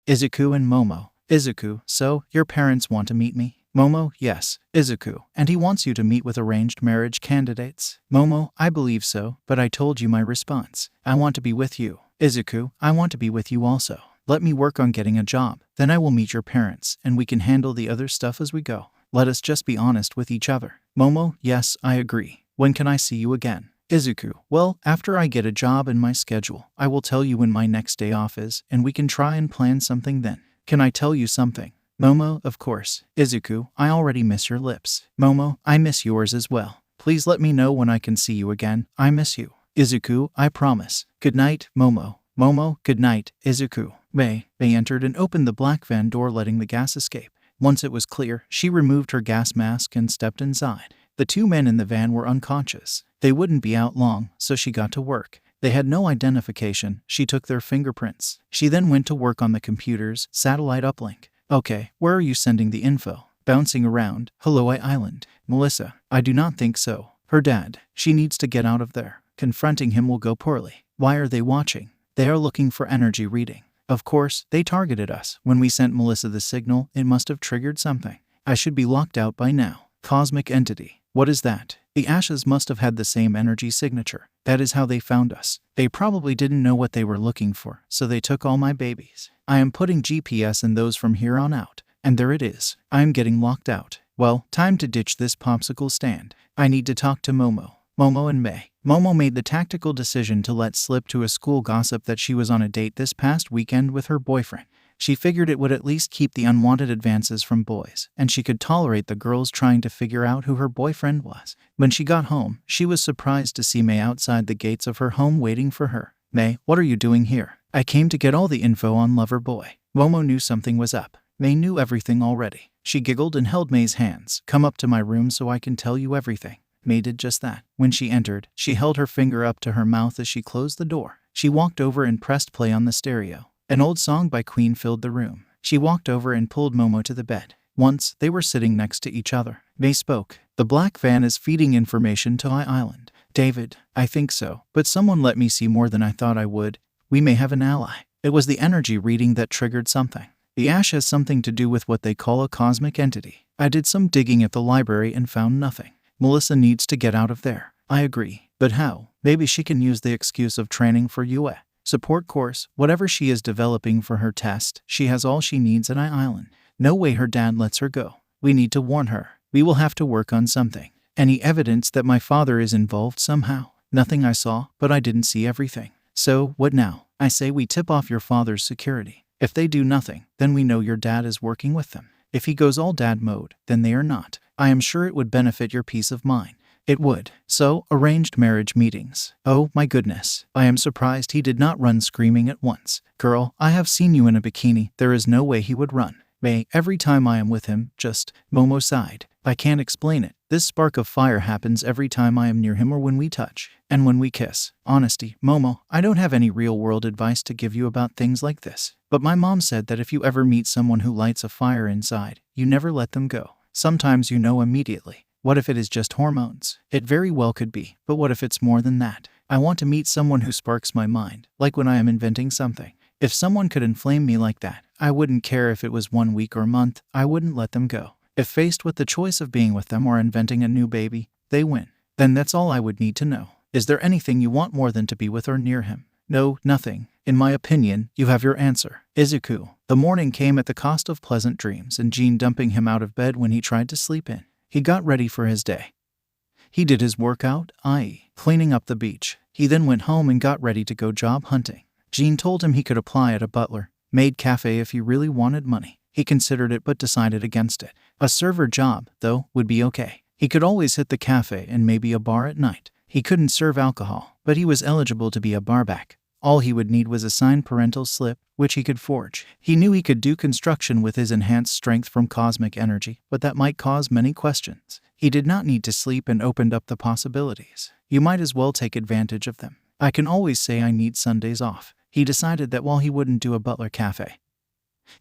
Izuku and Momo. Izuku, so, your parents want to meet me? Momo, yes. Izuku, and he wants you to meet with arranged marriage candidates? Momo, I believe so, but I told you my response. I want to be with you. Izuku, I want to be with you also. Let me work on getting a job, then I will meet your parents, and we can handle the other stuff as we go. Let us just be honest with each other. Momo, yes, I agree. When can I see you again? Izuku, well, after I get a job in my schedule, I will tell you when my next day off is, and we can try and plan something then. Can I tell you something? Momo, of course. Izuku, I already miss your lips. Momo, I miss yours as well. Please let me know when I can see you again. I miss you. Izuku, I promise. Good night, Momo. Momo, good night, Izuku. They entered and opened the black van door, letting the gas escape. Once it was clear, she removed her gas mask and stepped inside. The two men in the van were unconscious. They wouldn't be out long, so she got to work. They had no identification. She took their fingerprints. She then went to work on the computer's satellite uplink. Okay, where are you sending the info? Bouncing around. Holloway Island. Melissa, I do not think so. Her dad. She needs to get out of there. Confronting him will go poorly. Why are they watching? They are looking for energy reading. Of course, they targeted us. When we sent Melissa the signal, it must have triggered something. I should be locked out by now. Cosmic entity. What is that? The ashes must have had the same energy signature. That is how they found us. They probably didn't know what they were looking for, so they took all my babies. I am putting GPS in those from here on out. And there it is. I am getting locked out. Well, time to ditch this popsicle stand. I need to talk to Momo. Momo and May. Momo made the tactical decision to let slip to a school gossip that she was on a date this past weekend with her boyfriend. She figured it would at least keep the unwanted advances from boys, and she could tolerate the girls trying to figure out who her boyfriend was. When she got home, she was surprised to see May outside the gates of her home waiting for her. May, what are you doing here? I came to get all the info on Lover Boy. Momo knew something was up. May knew everything already. She giggled and held May's hands. Come up to my room so I can tell you everything. May did just that. When she entered, she held her finger up to her mouth as she closed the door. She walked over and pressed play on the stereo. An old song by Queen filled the room. She walked over and pulled Momo to the bed. Once, they were sitting next to each other. May spoke. The black van is feeding information to Island. David, I think so, but someone let me see more than I thought I would. We may have an ally. It was the energy reading that triggered something. The ash has something to do with what they call a cosmic entity. I did some digging at the library and found nothing. Melissa needs to get out of there. I agree. But how? Maybe she can use the excuse of training for UA. Support course, whatever she is developing for her test, she has all she needs at Island. No way her dad lets her go. We need to warn her. We will have to work on something. Any evidence that my father is involved somehow? Nothing I saw, but I didn't see everything. So, what now? I say we tip off your father's security. If they do nothing, then we know your dad is working with them. If he goes all dad mode, then they are not. I am sure it would benefit your peace of mind. It would. So, arranged marriage meetings. Oh my goodness. I am surprised he did not run screaming at once. Girl, I have seen you in a bikini. There is no way he would run. May, every time I am with him, just, Momo sighed. I can't explain it. This spark of fire happens every time I am near him or when we touch. And when we kiss. Honesty, Momo, I don't have any real-world advice to give you about things like this. But my mom said that if you ever meet someone who lights a fire inside, you never let them go. Sometimes you know immediately. What if it is just hormones? It very well could be, but what if it's more than that? I want to meet someone who sparks my mind, like when I am inventing something. If someone could inflame me like that, I wouldn't care if it was 1 week or month, I wouldn't let them go. If faced with the choice of being with them or inventing a new baby, they win. Then that's all I would need to know. Is there anything you want more than to be with or near him? No, nothing. In my opinion, you have your answer. Izuku. The morning came at the cost of pleasant dreams and Jean dumping him out of bed when he tried to sleep in. He got ready for his day. He did his workout, i.e., cleaning up the beach. He then went home and got ready to go job hunting. Jean told him he could apply at a butler-maid cafe if he really wanted money. He considered it but decided against it. A server job, though, would be okay. He could always hit the cafe and maybe a bar at night. He couldn't serve alcohol, but he was eligible to be a barback. All he would need was a signed parental slip, which he could forge. He knew he could do construction with his enhanced strength from cosmic energy, but that might cause many questions. He did not need to sleep and opened up the possibilities. You might as well take advantage of them. I can always say I need Sundays off. He decided that while he wouldn't do a butler cafe,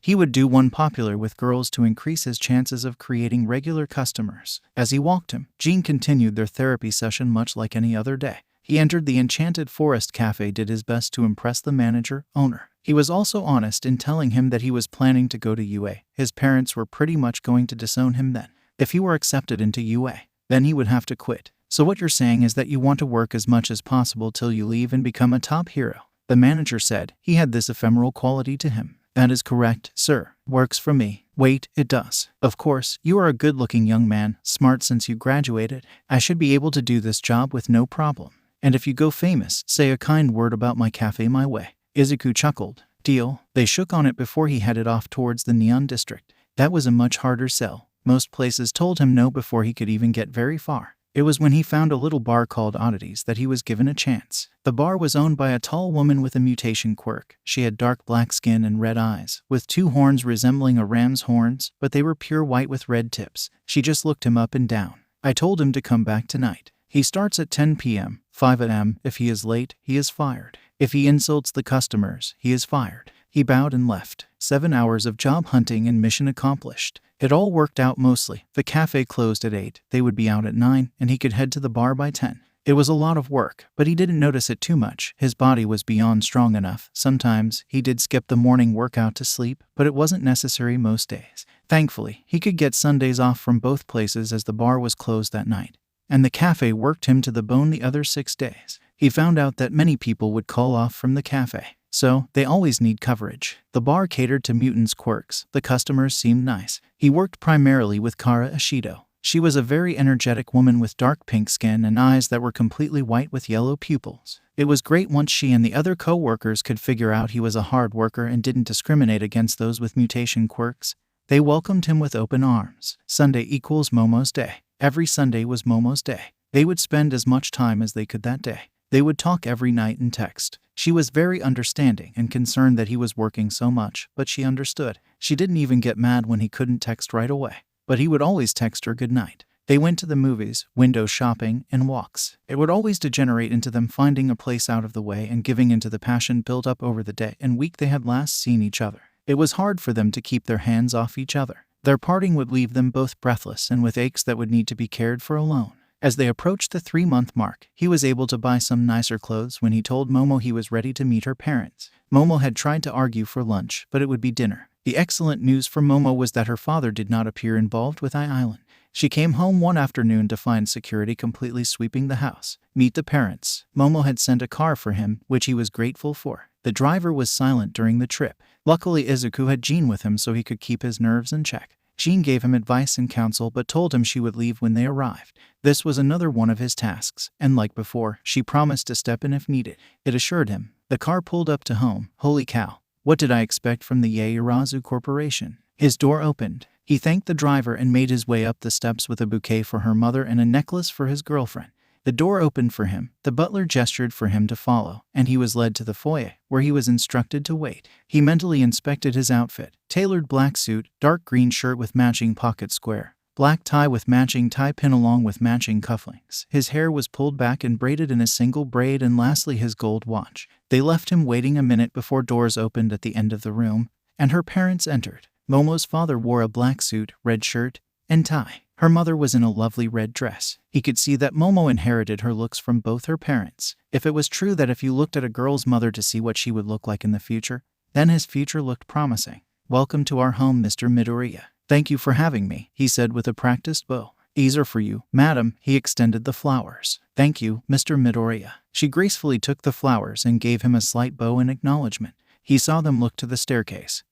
he would do one popular with girls to increase his chances of creating regular customers. As he walked him, Jean continued their therapy session much like any other day. He entered the Enchanted Forest Cafe, did his best to impress the manager, owner. He was also honest in telling him that he was planning to go to UA. His parents were pretty much going to disown him then. If he were accepted into UA, then he would have to quit. So what you're saying is that you want to work as much as possible till you leave and become a top hero. The manager said. He had this ephemeral quality to him. That is correct, sir. Works for me. Wait, it does. Of course, you are a good-looking young man, smart since you graduated. I should be able to do this job with no problem. And if you go famous, say a kind word about my cafe my way. Izuku chuckled. Deal. They shook on it before he headed off towards the Neon District. That was a much harder sell. Most places told him no before he could even get very far. It was when he found a little bar called Oddities that he was given a chance. The bar was owned by a tall woman with a mutation quirk. She had dark black skin and red eyes, with 2 horns resembling a ram's horns, but they were pure white with red tips. She just looked him up and down. I told him to come back tonight. He starts at 10 p.m., 5 a.m. If he is late, he is fired. If he insults the customers, he is fired. He bowed and left. 7 hours of job hunting and mission accomplished. It all worked out mostly. The cafe closed at 8, they would be out at 9, and he could head to the bar by 10. It was a lot of work, but he didn't notice it too much. His body was beyond strong enough. Sometimes, he did skip the morning workout to sleep, but it wasn't necessary most days. Thankfully, he could get Sundays off from both places as the bar was closed that night. And the cafe worked him to the bone the other 6 days. He found out that many people would call off from the cafe. So, they always need coverage. The bar catered to mutants' quirks. The customers seemed nice. He worked primarily with Kara Ashido. She was a very energetic woman with dark pink skin and eyes that were completely white with yellow pupils. It was great once she and the other co-workers could figure out he was a hard worker and didn't discriminate against those with mutation quirks. They welcomed him with open arms. Sunday equals Momo's day. Every Sunday was Momo's day. They would spend as much time as they could that day. They would talk every night and text. She was very understanding and concerned that he was working so much, but she understood. She didn't even get mad when he couldn't text right away. But he would always text her good night. They went to the movies, window shopping, and walks. It would always degenerate into them finding a place out of the way and giving into the passion built up over the day and week they had last seen each other. It was hard for them to keep their hands off each other. Their parting would leave them both breathless and with aches that would need to be cared for alone. As they approached the 3-month mark, he was able to buy some nicer clothes when he told Momo he was ready to meet her parents. Momo had tried to argue for lunch, but it would be dinner. The excellent news for Momo was that her father did not appear involved with Island. She came home one afternoon to find security completely sweeping the house. Meet the parents. Momo had sent a car for him, which he was grateful for. The driver was silent during the trip. Luckily, Izuku had Jean with him so he could keep his nerves in check. Jean gave him advice and counsel but told him she would leave when they arrived. This was another one of his tasks, and like before, she promised to step in if needed. It assured him. The car pulled up to home. Holy cow. What did I expect from the Yaoyorozu Corporation? His door opened. He thanked the driver and made his way up the steps with a bouquet for her mother and a necklace for his girlfriend. The door opened for him, the butler gestured for him to follow, and he was led to the foyer, where he was instructed to wait. He mentally inspected his outfit. Tailored black suit, dark green shirt with matching pocket square, black tie with matching tie pin along with matching cufflinks. His hair was pulled back and braided in a single braid, and lastly his gold watch. They left him waiting a minute before doors opened at the end of the room, and her parents entered. Momo's father wore a black suit, red shirt, and tie. Her mother was in a lovely red dress. He could see that Momo inherited her looks from both her parents. If it was true that if you looked at a girl's mother to see what she would look like in the future, then his future looked promising. Welcome to our home, Mr. Midoriya. Thank you for having me, he said with a practiced bow. These are for you, madam. He extended the flowers. Thank you, Mr. Midoriya. She gracefully took the flowers and gave him a slight bow in acknowledgement. He saw them look to the staircase.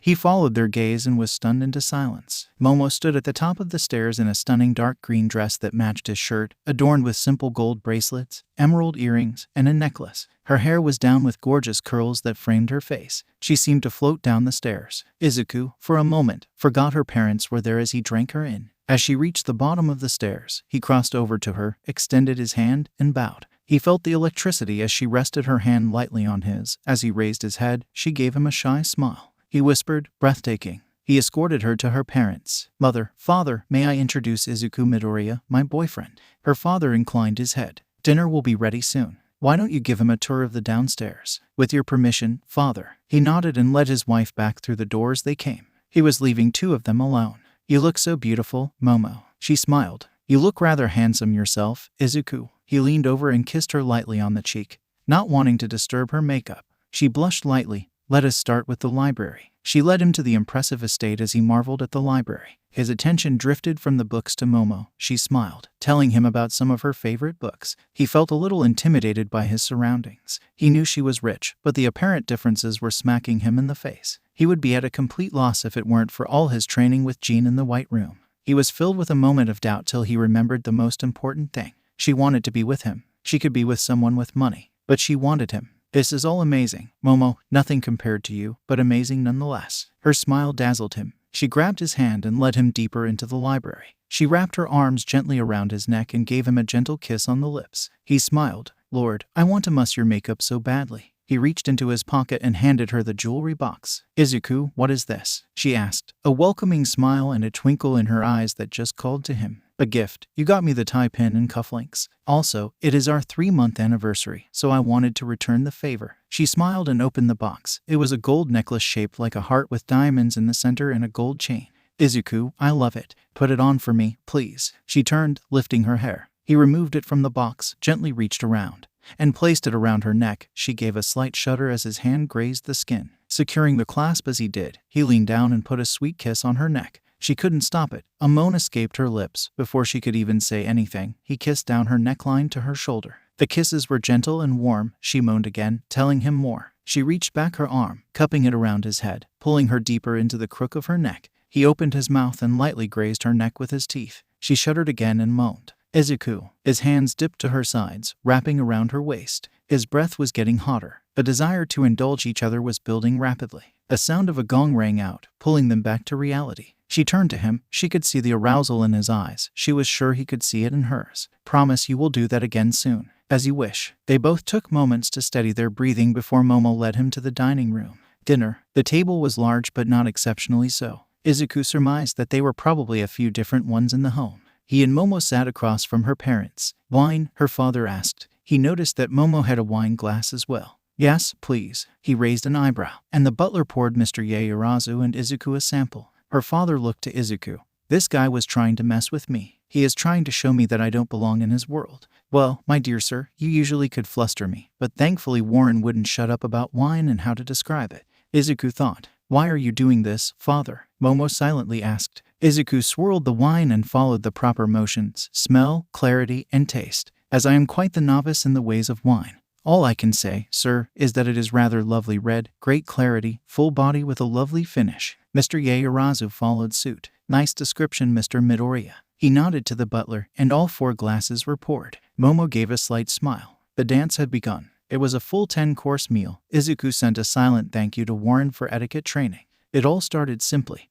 He followed their gaze and was stunned into silence. Momo stood at the top of the stairs in a stunning dark green dress that matched his shirt, adorned with simple gold bracelets, emerald earrings, and a necklace. Her hair was down with gorgeous curls that framed her face. She seemed to float down the stairs. Izuku, for a moment, forgot her parents were there as he drank her in. As she reached the bottom of the stairs, he crossed over to her, extended his hand, and bowed. He felt the electricity as she rested her hand lightly on his. As he raised his head, she gave him a shy smile. He whispered, breathtaking. He escorted her to her parents. Mother, father, may I introduce Izuku Midoriya, my boyfriend? Her father inclined his head. Dinner will be ready soon. Why don't you give him a tour of the downstairs? With your permission, father. He nodded and led his wife back through the doors they came. He was leaving 2 of them alone. You look so beautiful, Momo. She smiled. You look rather handsome yourself, Izuku. He leaned over and kissed her lightly on the cheek, not wanting to disturb her makeup. She blushed lightly, Let us start with the library. She led him to the impressive estate as he marveled at the library. His attention drifted from the books to Momo. She smiled, telling him about some of her favorite books. He felt a little intimidated by his surroundings. He knew she was rich, but the apparent differences were smacking him in the face. He would be at a complete loss if it weren't for all his training with Jean in the White Room. He was filled with a moment of doubt till he remembered the most important thing. She wanted to be with him. She could be with someone with money, but she wanted him. This is all amazing, Momo, nothing compared to you, but amazing nonetheless. Her smile dazzled him. She grabbed his hand and led him deeper into the library. She wrapped her arms gently around his neck and gave him a gentle kiss on the lips. He smiled. Lord, I want to muss your makeup so badly. He reached into his pocket and handed her the jewelry box. Izuku, what is this? She asked, a welcoming smile and a twinkle in her eyes that just called to him. A gift. You got me the tie pin and cufflinks. Also, it is our 3-month anniversary, so I wanted to return the favor. She smiled and opened the box. It was a gold necklace shaped like a heart with diamonds in the center and a gold chain. Izuku, I love it. Put it on for me, please. She turned, lifting her hair. He removed it from the box, gently reached around, and placed it around her neck. She gave a slight shudder as his hand grazed the skin. Securing the clasp as he did, he leaned down and put a sweet kiss on her neck. She couldn't stop it. A moan escaped her lips. Before she could even say anything, he kissed down her neckline to her shoulder. The kisses were gentle and warm. She moaned again, telling him more. She reached back her arm, cupping it around his head, pulling her deeper into the crook of her neck. He opened his mouth and lightly grazed her neck with his teeth. She shuddered again and moaned. Izuku. His hands dipped to her sides, wrapping around her waist. His breath was getting hotter. A desire to indulge each other was building rapidly. A sound of a gong rang out, pulling them back to reality. She turned to him. She could see the arousal in his eyes. She was sure he could see it in hers. Promise you will do that again soon. As you wish. They both took moments to steady their breathing before Momo led him to the dining room. Dinner. The table was large but not exceptionally so. Izuku surmised that they were probably a few different ones in the home. He and Momo sat across from her parents. Wine? Her father asked. He noticed that Momo had a wine glass as well. Yes, please. He raised an eyebrow, and the butler poured Mr. Yaoyorozu and Izuku a sample. Her father looked to Izuku. This guy was trying to mess with me. He is trying to show me that I don't belong in his world. Well, my dear sir, you usually could fluster me, but thankfully Warren wouldn't shut up about wine and how to describe it. Izuku thought. Why are you doing this, father? Momo silently asked. Izuku swirled the wine and followed the proper motions, smell, clarity, and taste. As I am quite the novice in the ways of wine. All I can say, sir, is that it is rather lovely red, great clarity, full body with a lovely finish. Mr. Yaoyorozu followed suit. Nice description, Mr. Midoriya. He nodded to the butler, and all 4 glasses were poured. Momo gave a slight smile. The dance had begun. It was a full 10-course meal. Izuku sent a silent thank you to Warren for etiquette training. It all started simply.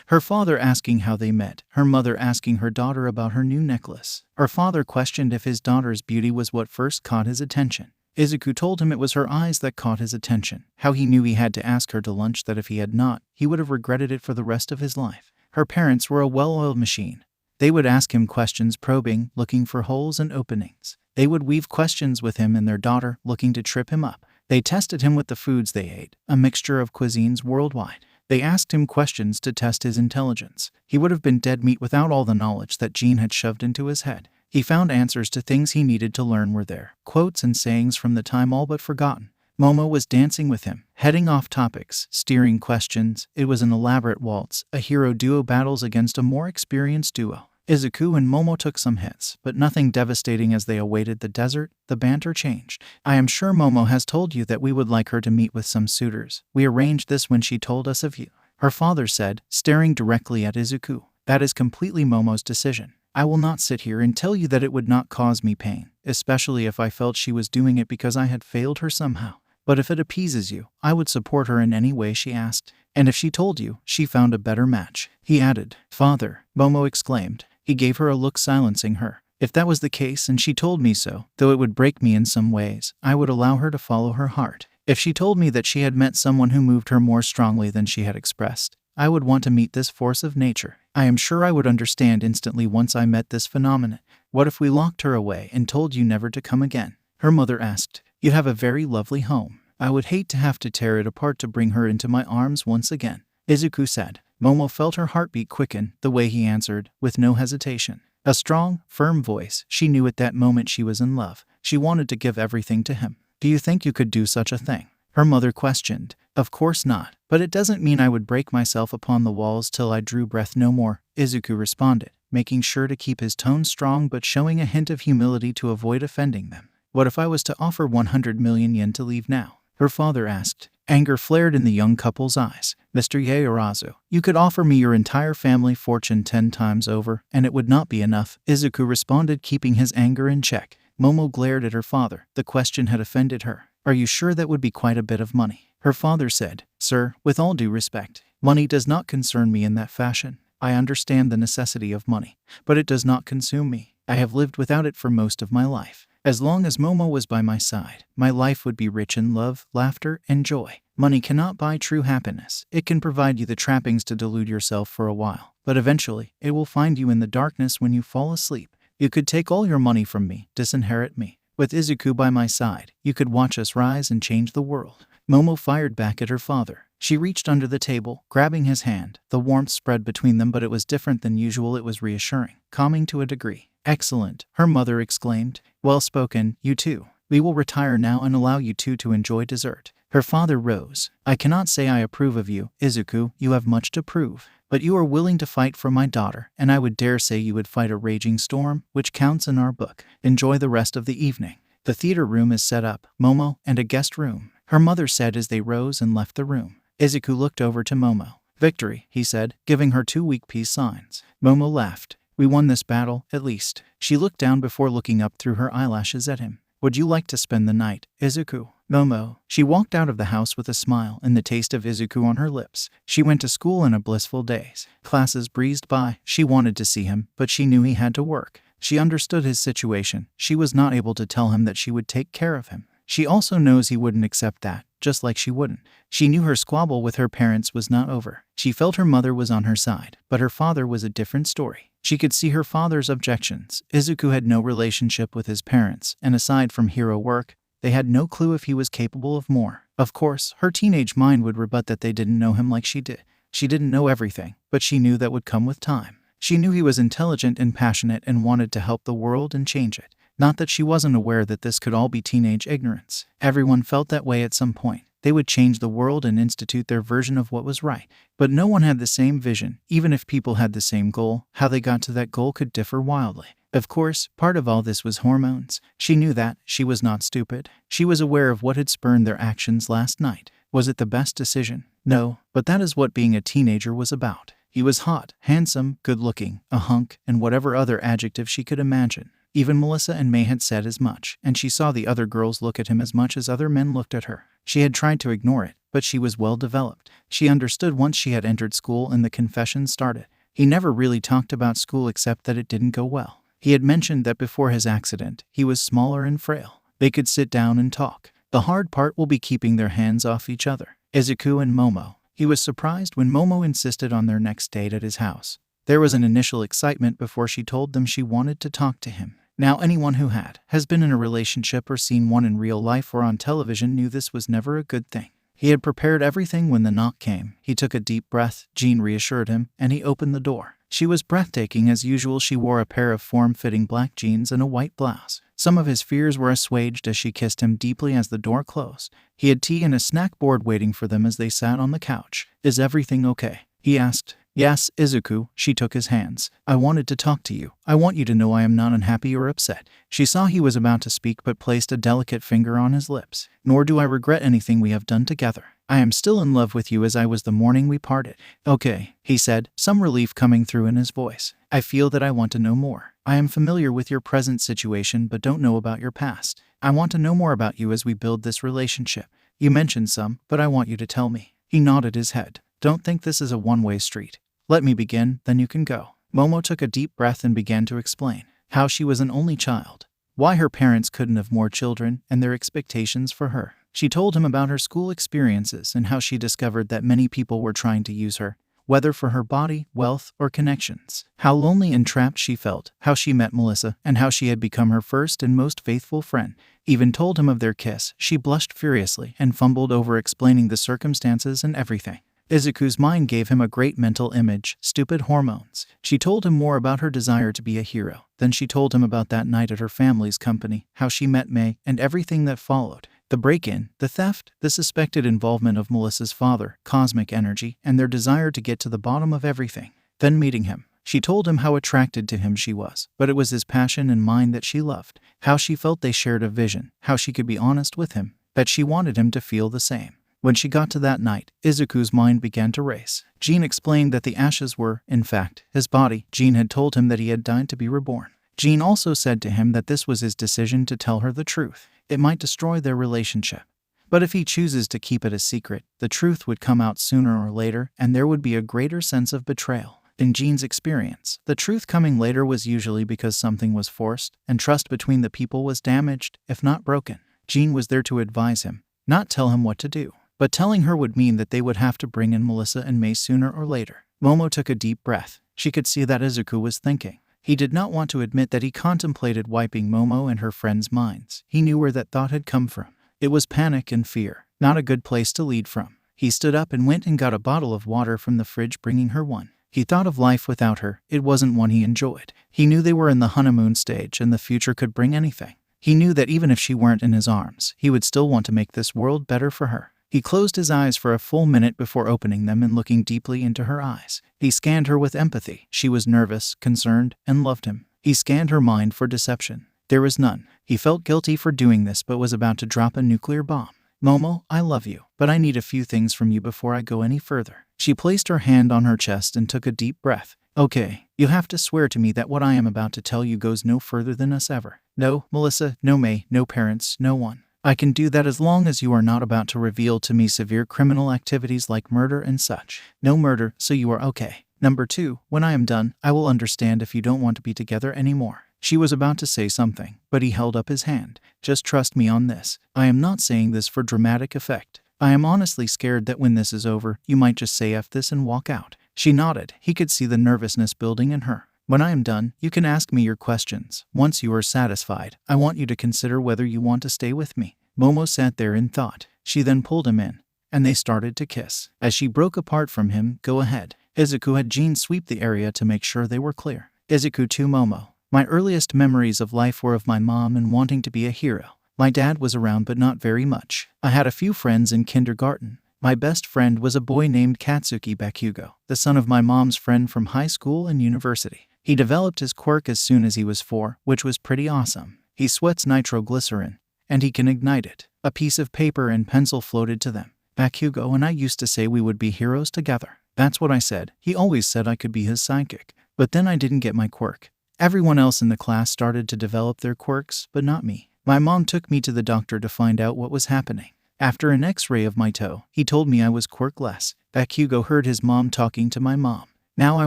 Her father asking how they met, her mother asking her daughter about her new necklace. Her father questioned if his daughter's beauty was what first caught his attention. Izuku told him it was her eyes that caught his attention, how he knew he had to ask her to lunch, that if he had not, he would have regretted it for the rest of his life. Her parents were a well-oiled machine. They would ask him questions, probing, looking for holes and openings. They would weave questions with him and their daughter, looking to trip him up. They tested him with the foods they ate, a mixture of cuisines worldwide. They asked him questions to test his intelligence. He would have been dead meat without all the knowledge that Jean had shoved into his head. He found answers to things he needed to learn were there, quotes and sayings from the time all but forgotten. Momo was dancing with him, heading off topics, steering questions. It was an elaborate waltz, a hero duo battles against a more experienced duo. Izuku and Momo took some hits, but nothing devastating as they awaited the desert. The banter changed. I am sure Momo has told you that we would like her to meet with some suitors. We arranged this when she told us of you. Her father said, staring directly at Izuku. That is completely Momo's decision. I will not sit here and tell you that it would not cause me pain, especially if I felt she was doing it because I had failed her somehow. But if it appeases you, I would support her in any way she asked. And if she told you she found a better match, he added. Father, Momo exclaimed. He gave her a look, silencing her. If that was the case and she told me so, though it would break me in some ways, I would allow her to follow her heart. If she told me that she had met someone who moved her more strongly than she had expressed, I would want to meet this force of nature. I am sure I would understand instantly once I met this phenomenon. What if we locked her away and told you never to come again? Her mother asked. You have a very lovely home. I would hate to have to tear it apart to bring her into my arms once again. Izuku said. Momo felt her heartbeat quicken, the way he answered, with no hesitation. A strong, firm voice. She knew at that moment she was in love. She wanted to give everything to him. Do you think you could do such a thing? Her mother questioned. Of course not, but it doesn't mean I would break myself upon the walls till I drew breath no more, Izuku responded, making sure to keep his tone strong but showing a hint of humility to avoid offending them. What if I was to offer 100 million yen to leave now? Her father asked. Anger flared in the young couple's eyes. Mr. Yaorazu, you could offer me your entire family fortune 10 times over, and it would not be enough, Izuku responded, keeping his anger in check. Momo glared at her father. The question had offended her. Are you sure that would be quite a bit of money? Her father said, Sir, with all due respect, money does not concern me in that fashion. I understand the necessity of money, but it does not consume me. I have lived without it for most of my life. As long as Momo was by my side, my life would be rich in love, laughter, and joy. Money cannot buy true happiness. It can provide you the trappings to delude yourself for a while, but eventually, it will find you in the darkness when you fall asleep. You could take all your money from me, disinherit me. With Izuku by my side, you could watch us rise and change the world. Momo fired back at her father. She reached under the table, grabbing his hand. The warmth spread between them, but it was different than usual. It was reassuring, calming to a degree. Excellent, her mother exclaimed. Well spoken, you two. We will retire now and allow you two to enjoy dessert. Her father rose. I cannot say I approve of you, Izuku. You have much to prove. But you are willing to fight for my daughter, and I would dare say you would fight a raging storm, which counts in our book. Enjoy the rest of the evening. The theater room is set up, Momo, and a guest room, her mother said as they rose and left the room. Izuku looked over to Momo. Victory, he said, giving her 2 weak peace signs. Momo laughed. We won this battle, at least. She looked down before looking up through her eyelashes at him. Would you like to spend the night, Izuku? Momo. She walked out of the house with a smile and the taste of Izuku on her lips. She went to school in a blissful daze. Classes breezed by. She wanted to see him, but she knew he had to work. She understood his situation. She was not able to tell him that she would take care of him. She also knows he wouldn't accept that, just like she wouldn't. She knew her squabble with her parents was not over. She felt her mother was on her side, but her father was a different story. She could see her father's objections. Izuku had no relationship with his parents, and aside from hero work, they had no clue if he was capable of more. Of course, her teenage mind would rebut that they didn't know him like she did. She didn't know everything, but she knew that would come with time. She knew he was intelligent and passionate and wanted to help the world and change it. Not that she wasn't aware that this could all be teenage ignorance. Everyone felt that way at some point. They would change the world and institute their version of what was right. But no one had the same vision. Even if people had the same goal, how they got to that goal could differ wildly. Of course, part of all this was hormones. She knew that. She was not stupid. She was aware of what had spurned their actions last night. Was it the best decision? No, but that is what being a teenager was about. He was hot, handsome, good-looking, a hunk, and whatever other adjective she could imagine. Even Melissa and May had said as much, and she saw the other girls look at him as much as other men looked at her. She had tried to ignore it, but she was well developed. She understood once she had entered school and the confessions started. He never really talked about school except that it didn't go well. He had mentioned that before his accident, he was smaller and frail. They could sit down and talk. The hard part will be keeping their hands off each other. Izuku and Momo. He was surprised when Momo insisted on their next date at his house. There was an initial excitement before she told them she wanted to talk to him. Now anyone who has been in a relationship or seen one in real life or on television knew this was never a good thing. He had prepared everything when the knock came. He took a deep breath, Jean reassured him, and he opened the door. She was breathtaking as usual. She wore a pair of form-fitting black jeans and a white blouse. Some of his fears were assuaged as she kissed him deeply as the door closed. He had tea and a snack board waiting for them as they sat on the couch. Is everything okay? He asked. Yes, Izuku, she took his hands. I wanted to talk to you. I want you to know I am not unhappy or upset. She saw he was about to speak but placed a delicate finger on his lips. Nor do I regret anything we have done together. I am still in love with you as I was the morning we parted. Okay, he said, some relief coming through in his voice. I feel that I want to know more. I am familiar with your present situation but don't know about your past. I want to know more about you as we build this relationship. You mentioned some, but I want you to tell me. He nodded his head. Don't think this is a one-way street. Let me begin, then you can go. Momo took a deep breath and began to explain how she was an only child, why her parents couldn't have more children, and their expectations for her. She told him about her school experiences and how she discovered that many people were trying to use her, whether for her body, wealth, or connections. How lonely and trapped she felt, how she met Melissa, and how she had become her first and most faithful friend. Even told him of their kiss. She blushed furiously and fumbled over explaining the circumstances and everything. Izuku's mind gave him a great mental image, stupid hormones. She told him more about her desire to be a hero. Then she told him about that night at her family's company, how she met May, and everything that followed. The break-in, the theft, the suspected involvement of Melissa's father, cosmic energy, and their desire to get to the bottom of everything. Then meeting him, she told him how attracted to him she was, but it was his passion and mind that she loved, how she felt they shared a vision, how she could be honest with him, that she wanted him to feel the same. When she got to that night, Izuku's mind began to race. Jean explained that the ashes were, in fact, his body. Jean had told him that he had died to be reborn. Jean also said to him that this was his decision to tell her the truth. It might destroy their relationship. But if he chooses to keep it a secret, the truth would come out sooner or later, and there would be a greater sense of betrayal. In Jean's experience, the truth coming later was usually because something was forced, and trust between the people was damaged, if not broken. Jean was there to advise him, not tell him what to do. But telling her would mean that they would have to bring in Melissa and May sooner or later. Momo took a deep breath. She could see that Izuku was thinking. He did not want to admit that he contemplated wiping Momo and her friends' minds. He knew where that thought had come from. It was panic and fear, not a good place to lead from. He stood up and went and got a bottle of water from the fridge, bringing her one. He thought of life without her. It wasn't one he enjoyed. He knew they were in the honeymoon stage and the future could bring anything. He knew that even if she weren't in his arms, he would still want to make this world better for her. He closed his eyes for a full minute before opening them and looking deeply into her eyes. He scanned her with empathy. She was nervous, concerned, and loved him. He scanned her mind for deception. There was none. He felt guilty for doing this but was about to drop a nuclear bomb. Momo, I love you, but I need a few things from you before I go any further. She placed her hand on her chest and took a deep breath. Okay, you have to swear to me that what I am about to tell you goes no further than us ever. No, Melissa, no May, no parents, no one. I can do that as long as you are not about to reveal to me severe criminal activities like murder and such. No murder, so you are okay. Number 2, when I am done, I will understand if you don't want to be together anymore. She was about to say something, but he held up his hand. Just trust me on this. I am not saying this for dramatic effect. I am honestly scared that when this is over, you might just say F this and walk out. She nodded. He could see the nervousness building in her. When I am done, you can ask me your questions. Once you are satisfied, I want you to consider whether you want to stay with me. Momo sat there in thought. She then pulled him in, and they started to kiss. As she broke apart from him, go ahead. Izuku had Jean sweep the area to make sure they were clear. Izuku to Momo. My earliest memories of life were of my mom and wanting to be a hero. My dad was around but not very much. I had a few friends in kindergarten. My best friend was a boy named Katsuki Bakugo, the son of my mom's friend from high school and university. He developed his quirk as soon as he was 4, which was pretty awesome. He sweats nitroglycerin, and he can ignite it. A piece of paper and pencil floated to them. Bakugo and I used to say we would be heroes together. That's what I said. He always said I could be his sidekick. But then I didn't get my quirk. Everyone else in the class started to develop their quirks, but not me. My mom took me to the doctor to find out what was happening. After an x-ray of my toe, he told me I was quirkless. Bakugo heard his mom talking to my mom. Now I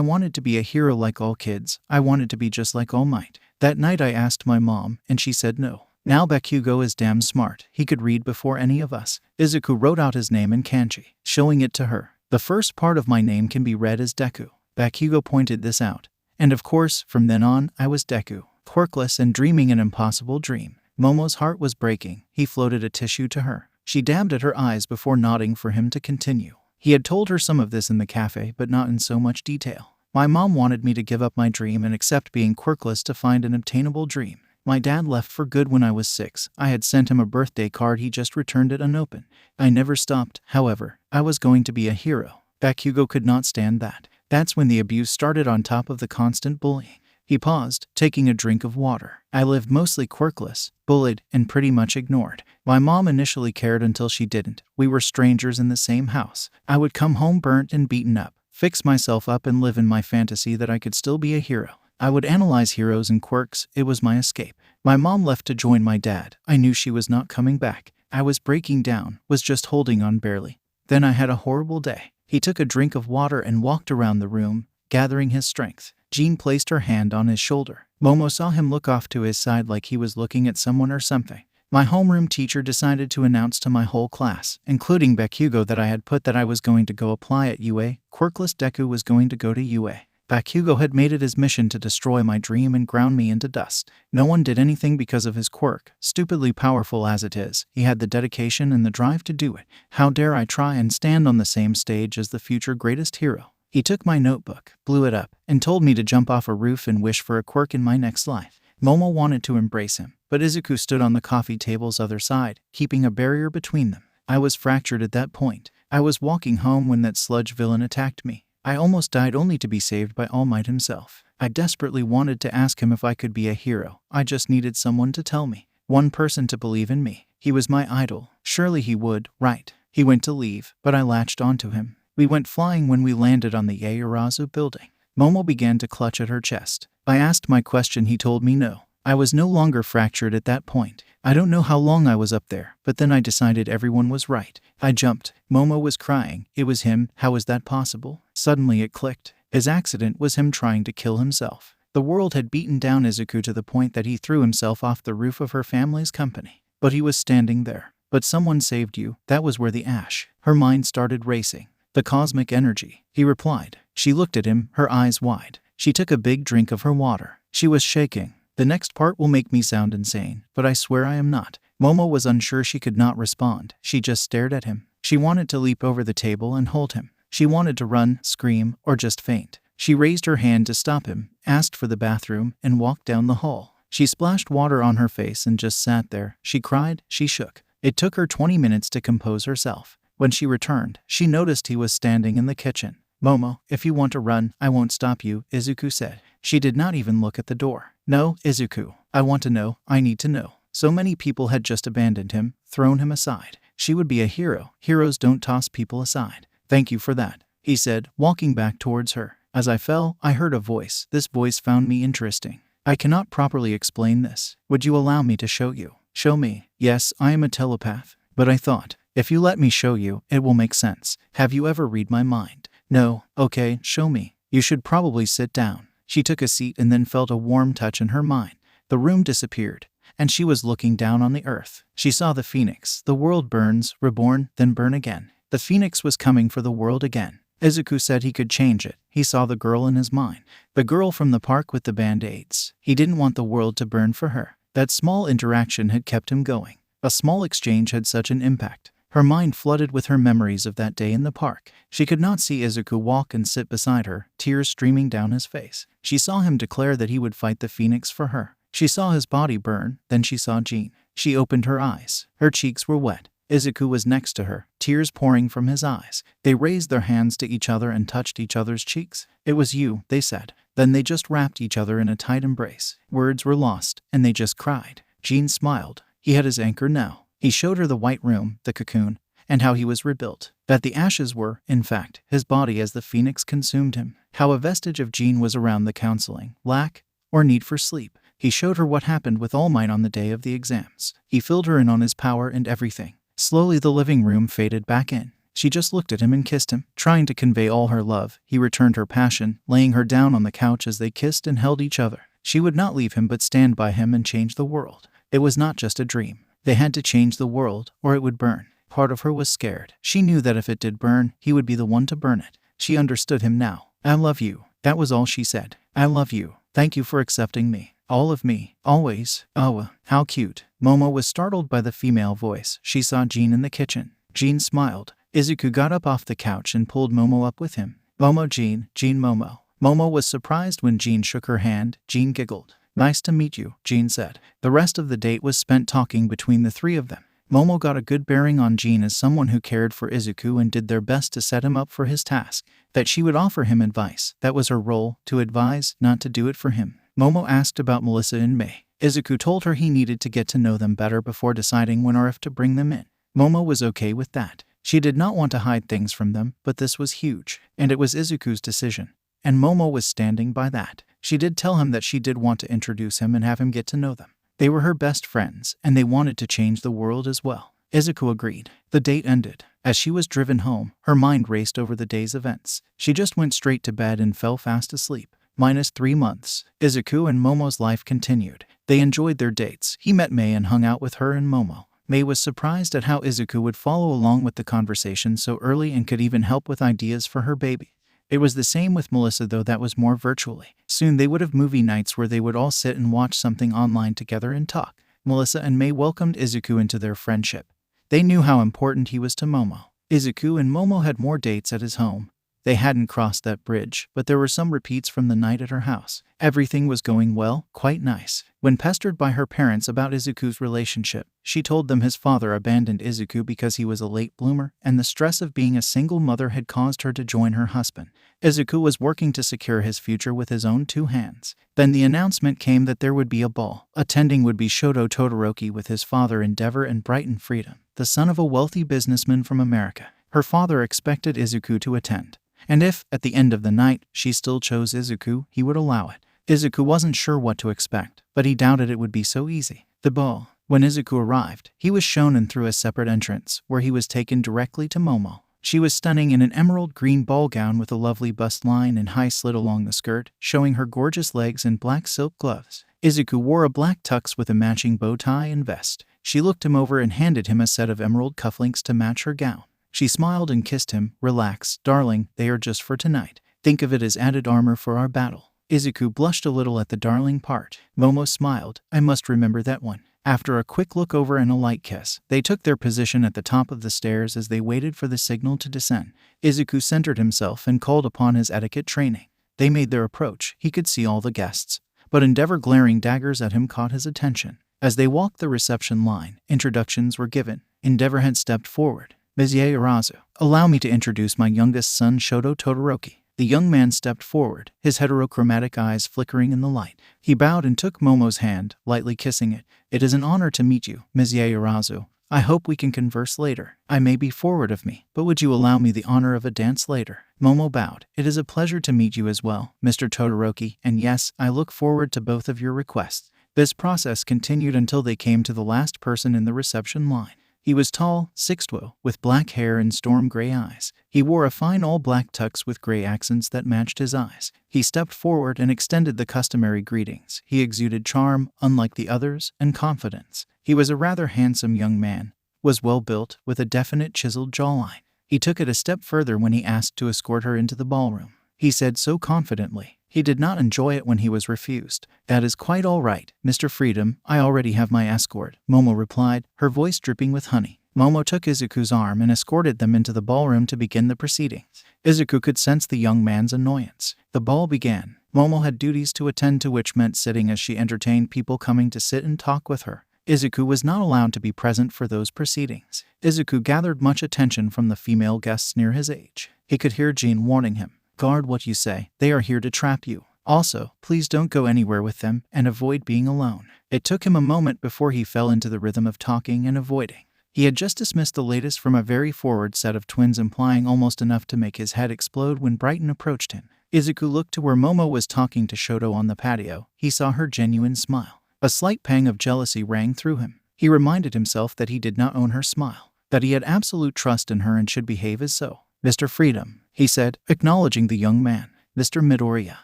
wanted to be a hero like all kids. I wanted to be just like All Might. That night I asked my mom, and she said no. Now Bakugo is damn smart. He could read before any of us. Izuku wrote out his name in kanji, showing it to her. The first part of my name can be read as Deku. Bakugo pointed this out. And of course, from then on, I was Deku, quirkless and dreaming an impossible dream. Momo's heart was breaking. He floated a tissue to her. She dabbed at her eyes before nodding for him to continue. He had told her some of this in the cafe, but not in so much detail. My mom wanted me to give up my dream and accept being quirkless to find an obtainable dream. My dad left for good when I was 6. I had sent him a birthday card. He just returned it unopened. I never stopped, however. I was going to be a hero. Bakugo could not stand that. That's when the abuse started on top of the constant bullying. He paused, taking a drink of water. I lived mostly quirkless, bullied, and pretty much ignored. My mom initially cared until she didn't. We were strangers in the same house. I would come home burnt and beaten up, fix myself up and live in my fantasy that I could still be a hero. I would analyze heroes and quirks. It was my escape. My mom left to join my dad. I knew she was not coming back. I was breaking down, was just holding on barely. Then I had a horrible day. He took a drink of water and walked around the room, gathering his strength. Jean placed her hand on his shoulder. Momo saw him look off to his side like he was looking at someone or something. My homeroom teacher decided to announce to my whole class, including Bakugo, that I had put that I was going to go apply at UA. Quirkless Deku was going to go to UA. Bakugo had made it his mission to destroy my dream and ground me into dust. No one did anything because of his quirk. Stupidly powerful as it is, he had the dedication and the drive to do it. How dare I try and stand on the same stage as the future greatest hero? He took my notebook, blew it up, and told me to jump off a roof and wish for a quirk in my next life. Momo wanted to embrace him, but Izuku stood on the coffee table's other side, keeping a barrier between them. I was fractured at that point. I was walking home when that sludge villain attacked me. I almost died only to be saved by All Might himself. I desperately wanted to ask him if I could be a hero. I just needed someone to tell me. One person to believe in me. He was my idol. Surely he would, right? He went to leave, but I latched onto him. We went flying when we landed on the Yaoyorozu building. Momo began to clutch at her chest. I asked my question, he told me no. I was no longer fractured at that point. I don't know how long I was up there, but then I decided everyone was right. I jumped. Momo was crying. It was him. How was that possible? Suddenly it clicked. His accident was him trying to kill himself. The world had beaten down Izuku to the point that he threw himself off the roof of her family's company. But he was standing there. But someone saved you. That was where the ash. Her mind started racing. The cosmic energy, he replied. She looked at him, her eyes wide. She took a big drink of her water. She was shaking. The next part will make me sound insane, but I swear I am not. Momo was unsure. She could not respond. She just stared at him. She wanted to leap over the table and hold him. She wanted to run, scream, or just faint. She raised her hand to stop him, asked for the bathroom, and walked down the hall. She splashed water on her face and just sat there. She cried, she shook. It took her 20 minutes to compose herself. When she returned, she noticed he was standing in the kitchen. Momo, if you want to run, I won't stop you, Izuku said. She did not even look at the door. No, Izuku. I want to know. I need to know. So many people had just abandoned him, thrown him aside. She would be a hero. Heroes don't toss people aside. Thank you for that, he said, walking back towards her. As I fell, I heard a voice. This voice found me interesting. I cannot properly explain this. Would you allow me to show you? Show me. Yes, I am a telepath. But I thought, if you let me show you, it will make sense. Have you ever read my mind? No. Okay, show me. You should probably sit down. She took a seat and then felt a warm touch in her mind. The room disappeared, and she was looking down on the earth. She saw the Pheonix. The world burns, reborn, then burn again. The Pheonix was coming for the world again. Izuku said he could change it. He saw the girl in his mind. The girl from the park with the band-aids. He didn't want the world to burn for her. That small interaction had kept him going. A small exchange had such an impact. Her mind flooded with her memories of that day in the park. She could not see Izuku walk and sit beside her, tears streaming down his face. She saw him declare that he would fight the Pheonix for her. She saw his body burn, then she saw Jean. She opened her eyes. Her cheeks were wet. Izuku was next to her, tears pouring from his eyes. They raised their hands to each other and touched each other's cheeks. It was you, they said. Then they just wrapped each other in a tight embrace. Words were lost, and they just cried. Jean smiled. He had his anchor now. He showed her the white room, the cocoon, and how he was rebuilt. That the ashes were, in fact, his body as the Pheonix consumed him. How a vestige of Jean was around the counseling, lack, or need for sleep. He showed her what happened with All Might on the day of the exams. He filled her in on his power and everything. Slowly the living room faded back in. She just looked at him and kissed him, trying to convey all her love. He returned her passion, laying her down on the couch as they kissed and held each other. She would not leave him but stand by him and change the world. It was not just a dream. They had to change the world, or it would burn. Part of her was scared. She knew that if it did burn, he would be the one to burn it. She understood him now. I love you. That was all she said. I love you. Thank you for accepting me. All of me. Always. Oh, how cute. Momo was startled by the female voice. She saw Jean in the kitchen. Jean smiled. Izuku got up off the couch and pulled Momo up with him. Momo, Jean, Jean, Momo. Momo was surprised when Jean shook her hand. Jean giggled. Nice to meet you, Jean said. The rest of the date was spent talking between the three of them. Momo got a good bearing on Jean as someone who cared for Izuku and did their best to set him up for his task. That she would offer him advice. That was her role, to advise, not to do it for him. Momo asked about Melissa and May. Izuku told her he needed to get to know them better before deciding when or if to bring them in. Momo was okay with that. She did not want to hide things from them, but this was huge, and it was Izuku's decision. And Momo was standing by that. She did tell him that she did want to introduce him and have him get to know them. They were her best friends, and they wanted to change the world as well. Izuku agreed. The date ended. As she was driven home, her mind raced over the day's events. She just went straight to bed and fell fast asleep. -3 months. Izuku and Momo's life continued. They enjoyed their dates. He met May and hung out with her and Momo. May was surprised at how Izuku would follow along with the conversation so early and could even help with ideas for her baby. It was the same with Melissa, though that was more virtually. Soon they would have movie nights where they would all sit and watch something online together and talk. Melissa and May welcomed Izuku into their friendship. They knew how important he was to Momo. Izuku and Momo had more dates at his home, They hadn't crossed that bridge, but there were some repeats from the night at her house. Everything was going well, quite nice. When pestered by her parents about Izuku's relationship, she told them his father abandoned Izuku because he was a late bloomer, and the stress of being a single mother had caused her to join her husband. Izuku was working to secure his future with his own 2 hands. Then the announcement came that there would be a ball. Attending would be Shoto Todoroki with his father Endeavor and Brighton Freedom, the son of a wealthy businessman from America. Her father expected Izuku to attend, and if, at the end of the night, she still chose Izuku, he would allow it. Izuku wasn't sure what to expect, but he doubted it would be so easy. The ball. When Izuku arrived, he was shown in through a separate entrance, where he was taken directly to Momo. She was stunning in an emerald green ball gown with a lovely bust line and high slit along the skirt, showing her gorgeous legs and black silk gloves. Izuku wore a black tux with a matching bow tie and vest. She looked him over and handed him a set of emerald cufflinks to match her gown. She smiled and kissed him. Relax, darling, they are just for tonight. Think of it as added armor for our battle. Izuku blushed a little at the darling part. Momo smiled. I must remember that one. After a quick look over and a light kiss, they took their position at the top of the stairs as they waited for the signal to descend. Izuku centered himself and called upon his etiquette training. They made their approach. He could see all the guests, but Endeavor glaring daggers at him caught his attention. As they walked the reception line, introductions were given. Endeavor had stepped forward. Ms. Yaorazu, allow me to introduce my youngest son Shoto Todoroki. The young man stepped forward, his heterochromatic eyes flickering in the light. He bowed and took Momo's hand, lightly kissing it. It is an honor to meet you, Ms. Yaorazu. I hope we can converse later. I may be forward of me, but would you allow me the honor of a dance later? Momo bowed. It is a pleasure to meet you as well, Mr. Todoroki, and yes, I look forward to both of your requests. This process continued until they came to the last person in the reception line. He was tall, 6'2", with black hair and storm gray eyes. He wore a fine all-black tux with gray accents that matched his eyes. He stepped forward and extended the customary greetings. He exuded charm, unlike the others, and confidence. He was a rather handsome young man, was well-built, with a definite chiseled jawline. He took it a step further when he asked to escort her into the ballroom. He said so confidently. He did not enjoy it when he was refused. That is quite all right, Mr. Freedom. I already have my escort, Momo replied, her voice dripping with honey. Momo took Izuku's arm and escorted them into the ballroom to begin the proceedings. Izuku could sense the young man's annoyance. The ball began. Momo had duties to attend to, which meant sitting as she entertained people coming to sit and talk with her. Izuku was not allowed to be present for those proceedings. Izuku gathered much attention from the female guests near his age. He could hear Jean warning him. Guard what you say. They are here to trap you. Also, please don't go anywhere with them and avoid being alone. It took him a moment before he fell into the rhythm of talking and avoiding. He had just dismissed the latest from a very forward set of twins, implying almost enough to make his head explode when Brighton approached him. Izuku looked to where Momo was talking to Shoto on the patio. He saw her genuine smile. A slight pang of jealousy rang through him. He reminded himself that he did not own her smile, that he had absolute trust in her and should behave as so. Mr. Freedom, he said, acknowledging the young man. Mr. Midoriya,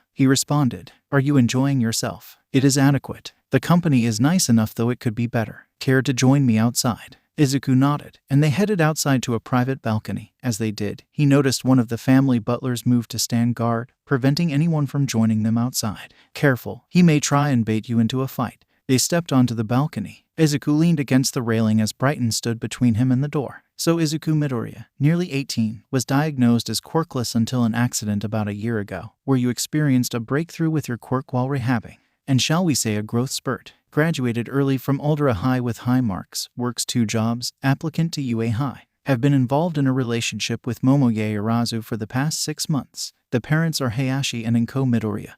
he responded. Are you enjoying yourself? It is adequate. The company is nice enough, though it could be better. Care to join me outside? Izuku nodded, and they headed outside to a private balcony. As they did, he noticed one of the family butlers move to stand guard, preventing anyone from joining them outside. Careful, he may try and bait you into a fight. They stepped onto the balcony. Izuku leaned against the railing as Brighton stood between him and the door. So Izuku Midoriya, nearly 18, was diagnosed as quirkless until an accident about a year ago, where you experienced a breakthrough with your quirk while rehabbing, and shall we say a growth spurt. Graduated early from Ultra High with high marks, works 2 jobs, applicant to UA High. Have been involved in a relationship with Momo Yaorazu for the past 6 months. The parents are Hayashi and Inko Midoriya,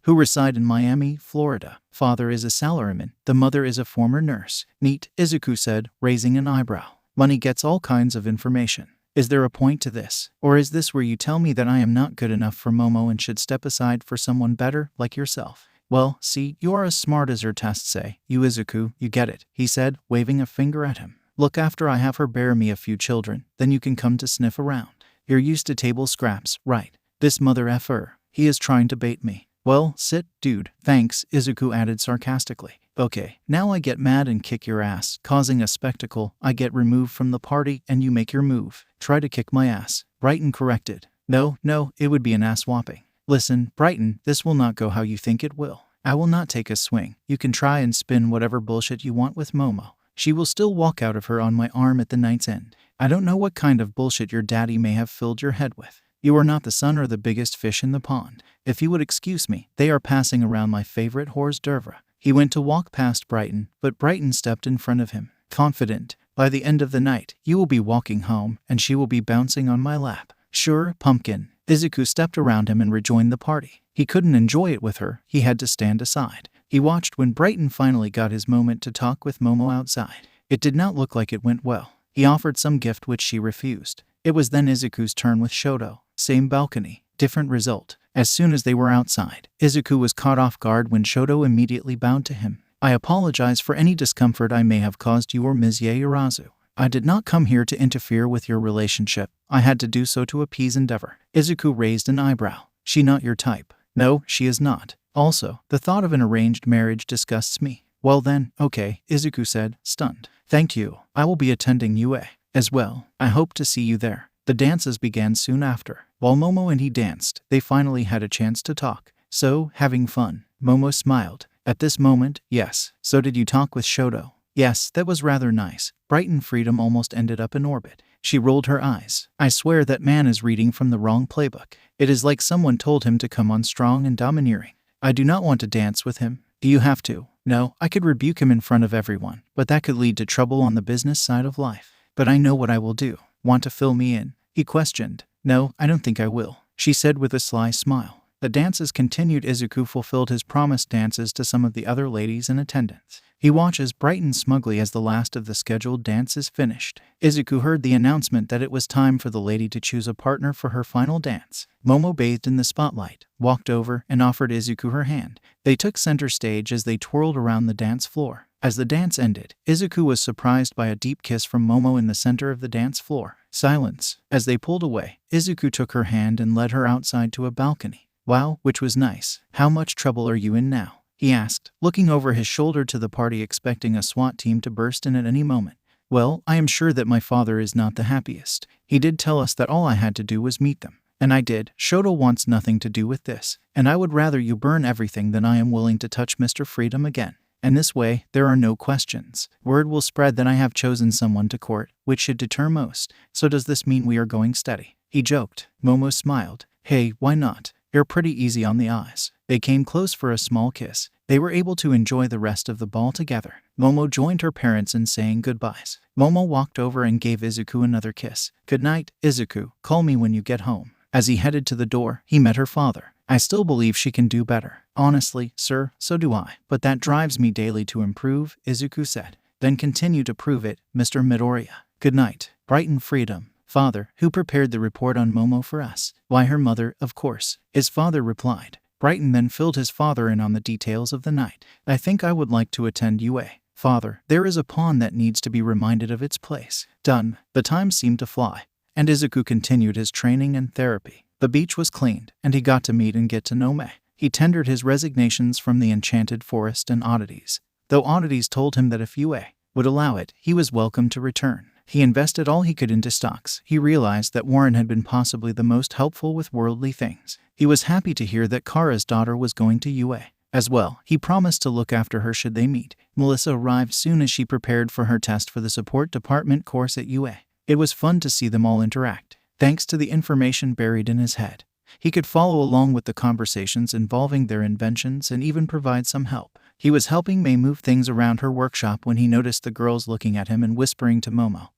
who reside in Miami, Florida. Father is a salaryman. The mother is a former nurse. Neat, Izuku said, raising an eyebrow. Money gets all kinds of information. Is there a point to this? Or is this where you tell me that I am not good enough for Momo and should step aside for someone better, like yourself? Well, see, you are as smart as your tests say. You Izuku, you get it, he said, waving a finger at him. Look, after I have her bear me a few children, then you can come to sniff around. You're used to table scraps, right? This mother effer, he is trying to bait me. Well, sit, dude. Thanks, Izuku added sarcastically. Okay, now I get mad and kick your ass, causing a spectacle. I get removed from the party and you make your move. Try to kick my ass. Brighton corrected. No, it would be an ass whopping. Listen, Brighton, this will not go how you think it will. I will not take a swing. You can try and spin whatever bullshit you want with Momo. She will still walk out of her on my arm at the night's end. I don't know what kind of bullshit your daddy may have filled your head with. You are not the son or the biggest fish in the pond. If you would excuse me, they are passing around my favorite hors d'oeuvre. He went to walk past Brighton, but Brighton stepped in front of him, confident. By the end of the night, you will be walking home, and she will be bouncing on my lap. Sure, pumpkin. Izuku stepped around him and rejoined the party. He couldn't enjoy it with her, he had to stand aside. He watched when Brighton finally got his moment to talk with Momo outside. It did not look like it went well. He offered some gift which she refused. It was then Izuku's turn with Shoto. Same balcony, different result. As soon as they were outside, Izuku was caught off guard when Shoto immediately bowed to him. I apologize for any discomfort I may have caused you or Ms. Yaoyorozu. I did not come here to interfere with your relationship. I had to do so to appease Endeavor. Izuku raised an eyebrow. She not your type. No, she is not. Also, the thought of an arranged marriage disgusts me. Well then, okay, Izuku said, stunned. Thank you. I will be attending UA as well. I hope to see you there. The dances began soon after. While Momo and he danced, they finally had a chance to talk. So, having fun. Momo smiled. At this moment, yes. So did you talk with Shoto? Yes, that was rather nice. Brighton Freedom almost ended up in orbit. She rolled her eyes. I swear that man is reading from the wrong playbook. It is like someone told him to come on strong and domineering. I do not want to dance with him. Do you have to? No, I could rebuke him in front of everyone, but that could lead to trouble on the business side of life. But I know what I will do. Want to fill me in? He questioned. No, I don't think I will, she said with a sly smile. The dances continued. Izuku fulfilled his promised dances to some of the other ladies in attendance. He watches Brighton smugly as the last of the scheduled dances finished. Izuku heard the announcement that it was time for the lady to choose a partner for her final dance. Momo bathed in the spotlight, walked over, and offered Izuku her hand. They took center stage as they twirled around the dance floor. As the dance ended, Izuku was surprised by a deep kiss from Momo in the center of the dance floor. Silence. As they pulled away, Izuku took her hand and led her outside to a balcony. Wow, which was nice. How much trouble are you in now? He asked, looking over his shoulder to the party, expecting a SWAT team to burst in at any moment. Well, I am sure that my father is not the happiest. He did tell us that all I had to do was meet them. And I did. Shoto wants nothing to do with this. And I would rather you burn everything than I am willing to touch Mr. Freedom again. And this way, there are no questions. Word will spread that I have chosen someone to court, which should deter most. So does this mean we are going steady? He joked. Momo smiled. Hey, why not? You're pretty easy on the eyes. They came close for a small kiss. They were able to enjoy the rest of the ball together. Momo joined her parents in saying goodbyes. Momo walked over and gave Izuku another kiss. Good night, Izuku. Call me when you get home. As he headed to the door, he met her father. I still believe she can do better. Honestly, sir, so do I. But that drives me daily to improve, Izuku said. Then continue to prove it, Mr. Midoriya. Good night. Brighton Freedom. Father, who prepared the report on Momo for us? Why, her mother, of course. His father replied. Brighton then filled his father in on the details of the night. I think I would like to attend UA. Father, there is a pawn that needs to be reminded of its place. Done. The time seemed to fly. And Izuku continued his training and therapy. The beach was cleaned, and he got to meet and get to know Mei. He tendered his resignations from the Enchanted Forest and Oddities. Though Oddities told him that if UA would allow it, he was welcome to return. He invested all he could into stocks. He realized that Warren had been possibly the most helpful with worldly things. He was happy to hear that Kara's daughter was going to UA. As well, he promised to look after her should they meet. Melissa arrived soon as she prepared for her test for the support department course at UA. It was fun to see them all interact. Thanks to the information buried in his head, he could follow along with the conversations involving their inventions and even provide some help. He was helping Mei move things around her workshop when he noticed the girls looking at him and whispering to Momo,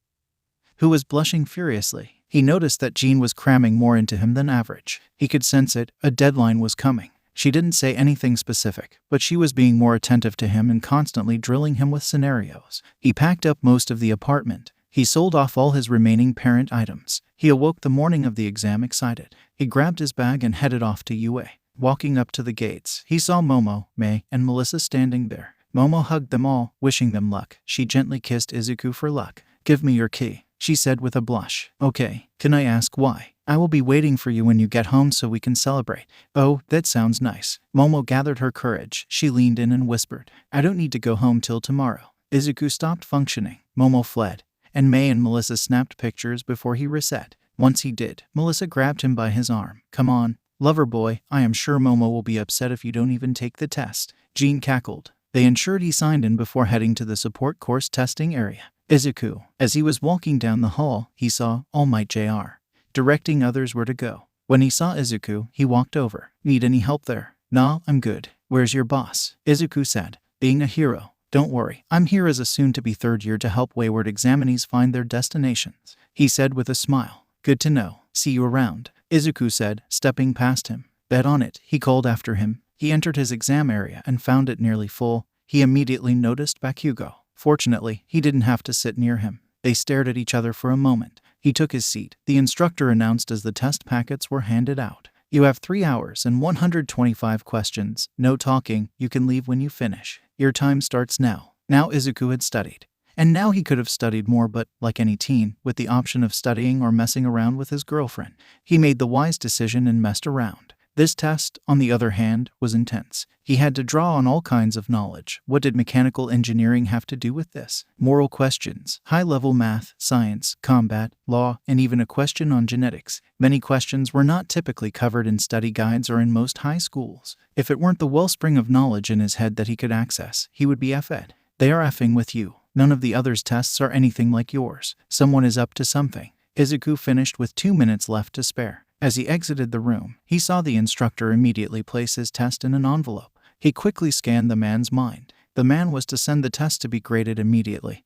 who was blushing furiously. He noticed that Jean was cramming more into him than average. He could sense it. A deadline was coming. She didn't say anything specific, but she was being more attentive to him and constantly drilling him with scenarios. He packed up most of the apartment. He sold off all his remaining parent items. He awoke the morning of the exam excited. He grabbed his bag and headed off to UA. Walking up to the gates, he saw Momo, Mei, and Melissa standing there. Momo hugged them all, wishing them luck. She gently kissed Izuku for luck. Give me your key, she said with a blush. Okay, can I ask why? I will be waiting for you when you get home so we can celebrate. Oh, that sounds nice. Momo gathered her courage. She leaned in and whispered, I don't need to go home till tomorrow. Izuku stopped functioning. Momo fled, and Mei and Melissa snapped pictures before he reset. Once he did, Melissa grabbed him by his arm. Come on, lover boy, I am sure Momo will be upset if you don't even take the test. Jean cackled. They ensured he signed in before heading to the support course testing area. Izuku, as he was walking down the hall, he saw All Might Jr. directing others where to go. When he saw Izuku, he walked over. Need any help there? Nah, I'm good. Where's your boss? Izuku said, being a hero. Don't worry, I'm here as a soon-to-be third year to help wayward examinees find their destinations, he said with a smile. Good to know. See you around, Izuku said, stepping past him. Bet on it, he called after him. He entered his exam area and found it nearly full. He immediately noticed Bakugo. Fortunately, he didn't have to sit near him. They stared at each other for a moment. He took his seat. The instructor announced as the test packets were handed out. You have 3 hours and 125 questions. No talking. You can leave when you finish. Your time starts now. Now Izuku had studied. And now he could have studied more, but, like any teen, with the option of studying or messing around with his girlfriend, he made the wise decision and messed around. This test, on the other hand, was intense. He had to draw on all kinds of knowledge. What did mechanical engineering have to do with this? Moral questions, high-level math, science, combat, law, and even a question on genetics. Many questions were not typically covered in study guides or in most high schools. If it weren't the wellspring of knowledge in his head that he could access, he would be effed. They are effing with you. None of the others' tests are anything like yours. Someone is up to something. Izuku finished with 2 minutes left to spare. As he exited the room, he saw the instructor immediately place his test in an envelope. He quickly scanned the man's mind. The man was to send the test to be graded immediately.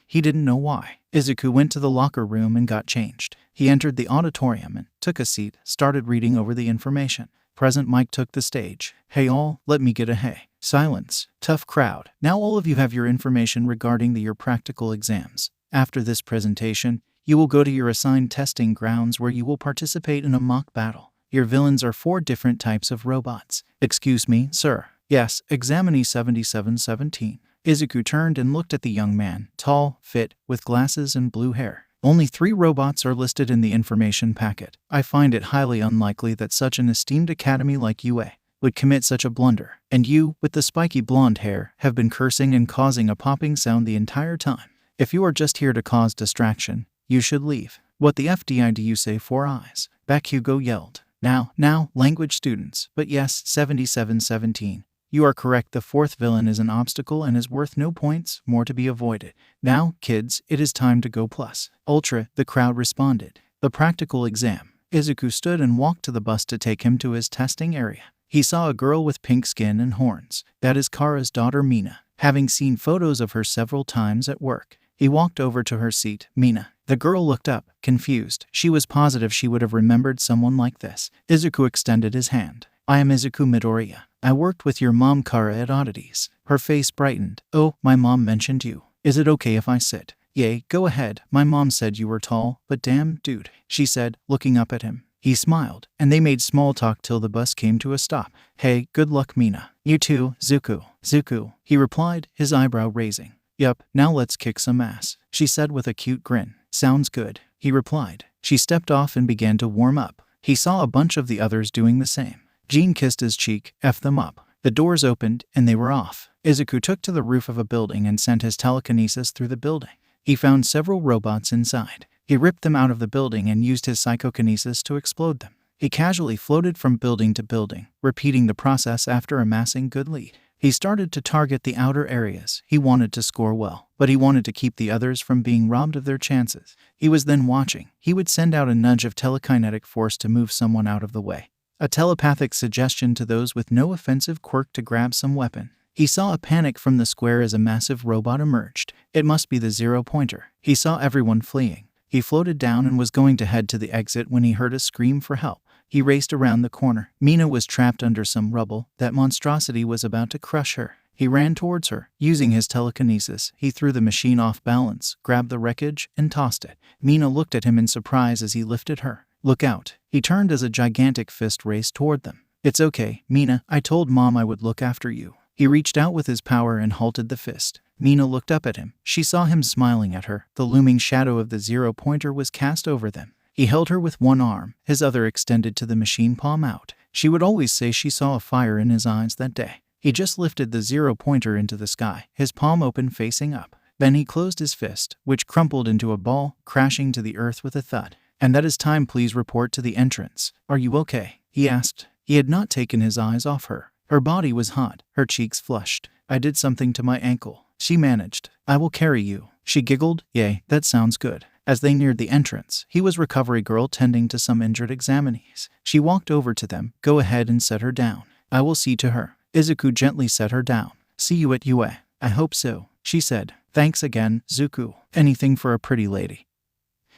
He didn't know why. Izuku went to the locker room and got changed. He entered the auditorium and took a seat, started reading over the information. President Mike took the stage. Hey all, let me get a hey. Silence. Tough crowd. Now all of you have your information regarding your practical exams. After this presentation, you will go to your assigned testing grounds where you will participate in a mock battle. Your villains are 4 different types of robots. Excuse me, sir. Yes, examinee 7717. Izuku turned and looked at the young man, tall, fit, with glasses and blue hair. Only 3 robots are listed in the information packet. I find it highly unlikely that such an esteemed academy like UA would commit such a blunder. And you, with the spiky blonde hair, have been cursing and causing a popping sound the entire time. If you are just here to cause distraction, you should leave. What the FDI do you say 4 eyes? Bakugo yelled. Now, language students. But yes, 7717. You are correct. The 4th villain is an obstacle and is worth no points, more to be avoided. Now, kids, it is time to go plus. Ultra, the crowd responded. The practical exam. Izuku stood and walked to the bus to take him to his testing area. He saw a girl with pink skin and horns. That is Kara's daughter Mina. Having seen photos of her several times at work, he walked over to her seat. Mina. The girl looked up, confused. She was positive she would have remembered someone like this. Izuku extended his hand. I am Izuku Midoriya. I worked with your mom Kara at Oddities. Her face brightened. Oh, my mom mentioned you. Is it okay if I sit? Yay, go ahead. My mom said you were tall, but damn, dude, she said, looking up at him. He smiled, and they made small talk till the bus came to a stop. Hey, good luck, Mina. You too, Zuko. Zuko, he replied, his eyebrow raising. Yup, now let's kick some ass, she said with a cute grin. Sounds good, he replied. She stepped off and began to warm up. He saw a bunch of the others doing the same. Jean kissed his cheek, F them up. The doors opened, and they were off. Izuku took to the roof of a building and sent his telekinesis through the building. He found several robots inside. He ripped them out of the building and used his psychokinesis to explode them. He casually floated from building to building, repeating the process after amassing good lead. He started to target the outer areas. He wanted to score well, but he wanted to keep the others from being robbed of their chances. He was then watching. He would send out a nudge of telekinetic force to move someone out of the way. A telepathic suggestion to those with no offensive quirk to grab some weapon. He saw a panic from the square as a massive robot emerged. It must be the 0-pointer. He saw everyone fleeing. He floated down and was going to head to the exit when he heard a scream for help. He raced around the corner. Mina was trapped under some rubble. That monstrosity was about to crush her. He ran towards her. Using his telekinesis, he threw the machine off balance, grabbed the wreckage, and tossed it. Mina looked at him in surprise as he lifted her. Look out. He turned as a gigantic fist raced toward them. It's okay, Mina. I told Mom I would look after you. He reached out with his power and halted the fist. Mina looked up at him. She saw him smiling at her. The looming shadow of the 0-pointer was cast over them. He held her with one arm, his other extended to the machine, palm out. She would always say she saw a fire in his eyes that day. He just lifted the 0-pointer into the sky, his palm open facing up. Then he closed his fist, which crumpled into a ball, crashing to the earth with a thud. And that is time. Please report to the entrance. Are you okay? He asked. He had not taken his eyes off her. Her body was hot, her cheeks flushed. I did something to my ankle, she managed. I will carry you. She giggled. Yay, that sounds good. As they neared the entrance, he was recovery girl tending to some injured examinees. She walked over to them. Go ahead and set her down. I will see to her. Izuku gently set her down. See you at UA. I hope so, she said. Thanks again, Zuku. Anything for a pretty lady.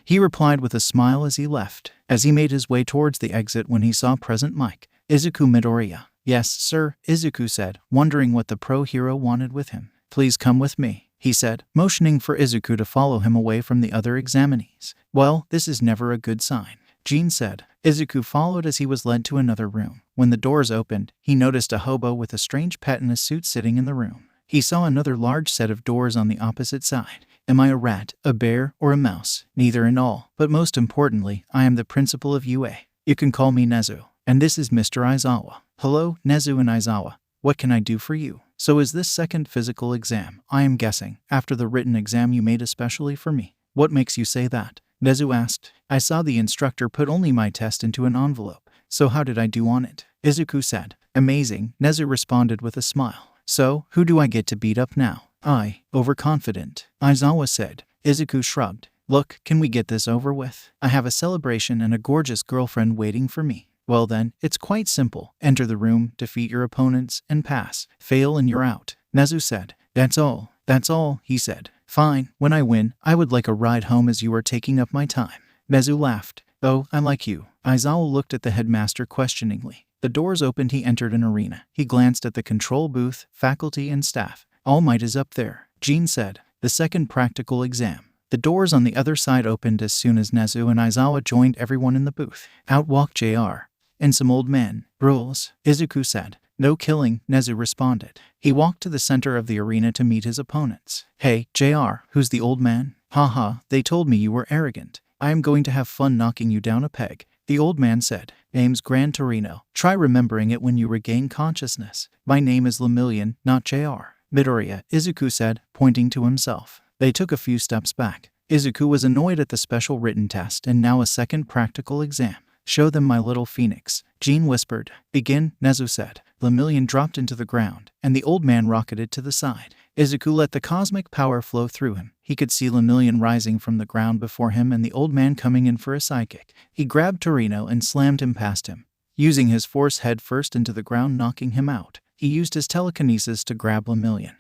He replied with a smile as he left. As he made his way towards the exit when he saw present Mike. Izuku Midoriya. Yes, sir, Izuku said, wondering what the pro hero wanted with him. Please come with me, he said, motioning for Izuku to follow him away from the other examinees. Well, this is never a good sign, Jean said. Izuku followed as he was led to another room. When the doors opened, he noticed a hobo with a strange pet in a suit sitting in the room. He saw another large set of doors on the opposite side. Am I a rat, a bear, or a mouse? Neither and all. But most importantly, I am the principal of UA. You can call me Nezu. And this is Mr. Aizawa. Hello, Nezu and Aizawa. What can I do for you? So is this second physical exam, I am guessing, after the written exam you made especially for me? What makes you say that? Nezu asked. I saw the instructor put only my test into an envelope. So how did I do on it? Izuku said. Amazing, Nezu responded with a smile. So, who do I get to beat up now? I, overconfident, Aizawa said. Izuku shrugged. Look, can we get this over with? I have a celebration and a gorgeous girlfriend waiting for me. Well then, it's quite simple. Enter the room, defeat your opponents, and pass. Fail and you're out, Nezu said. That's all, he said. Fine, when I win, I would like a ride home as you are taking up my time. Nezu laughed. Oh, I like you. Aizawa looked at the headmaster questioningly. The doors opened. He entered an arena. He glanced at the control booth, faculty, and staff. All Might is up there, Jean said. The second practical exam. The doors on the other side opened as soon as Nezu and Aizawa joined everyone in the booth. Out walked JR. And some old men. Rules, Izuku said. No killing, Nezu responded. He walked to the center of the arena to meet his opponents. Hey, JR, who's the old man? Haha, they told me you were arrogant. I am going to have fun knocking you down a peg, the old man said. Name's Gran Torino. Try remembering it when you regain consciousness. My name is Lemillion, not JR. Midoriya, Izuku said, pointing to himself. They took a few steps back. Izuku was annoyed at the special written test and now a second practical exam. Show them my little Pheonix, Jean whispered. Begin, Nezu said. Lemillion dropped into the ground, and the old man rocketed to the side. Izuku let the cosmic power flow through him. He could see Lemillion rising from the ground before him and the old man coming in for a sidekick. He grabbed Torino and slammed him past him, using his force head first into the ground, knocking him out. He used his telekinesis to grab Lemillion,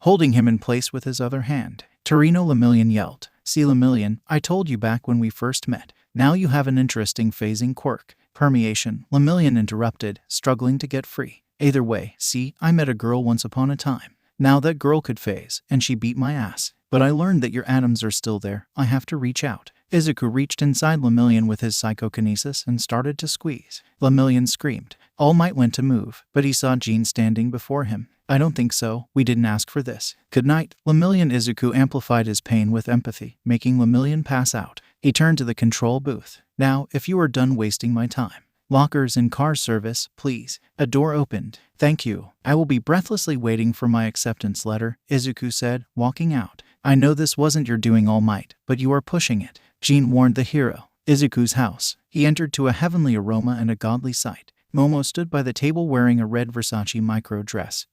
holding him in place with his other hand. Torino, Lemillion yelled. See, Lemillion, I told you back when we first met. Now you have an interesting phasing quirk. Permeation, Lemillion interrupted, struggling to get free. Either way, see, I met a girl once upon a time. Now that girl could phase, and she beat my ass. But I learned that your atoms are still there. I have to reach out. Izuku reached inside Lemillion with his psychokinesis and started to squeeze. Lemillion screamed. All Might went to move, but he saw Jean standing before him. I don't think so. We didn't ask for this. Good night, Lemillion. Izuku amplified his pain with empathy, making Lemillion pass out. He turned to the control booth. Now, if you are done wasting my time. Lockers and car service, please. A door opened. Thank you. I will be breathlessly waiting for my acceptance letter, Izuku said, walking out. I know this wasn't your doing, All Might, but you are pushing it, Jean warned the hero. Izuku's house. He entered to a heavenly aroma and a godly sight. Momo stood by the table wearing a red Versace micro dress,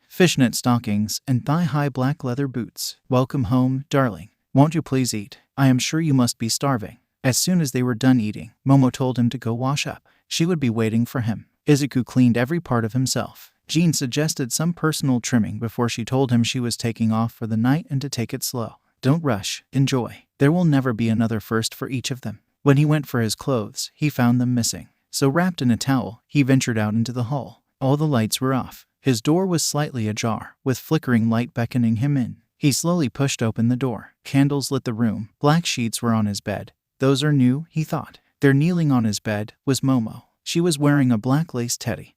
fishnet stockings, and thigh-high black leather boots. Welcome home, darling. Won't you please eat? I am sure you must be starving. As soon as they were done eating, Momo told him to go wash up. She would be waiting for him. Izuku cleaned every part of himself. Jean suggested some personal trimming before she told him she was taking off for the night and to take it slow. Don't rush, enjoy. There will never be another first for each of them. When he went for his clothes, he found them missing. So wrapped in a towel, he ventured out into the hall. All the lights were off. His door was slightly ajar, with flickering light beckoning him in. He slowly pushed open the door. Candles lit the room. Black sheets were on his bed. Those are new, he thought. There, kneeling on his bed, was Momo. She was wearing a black lace teddy,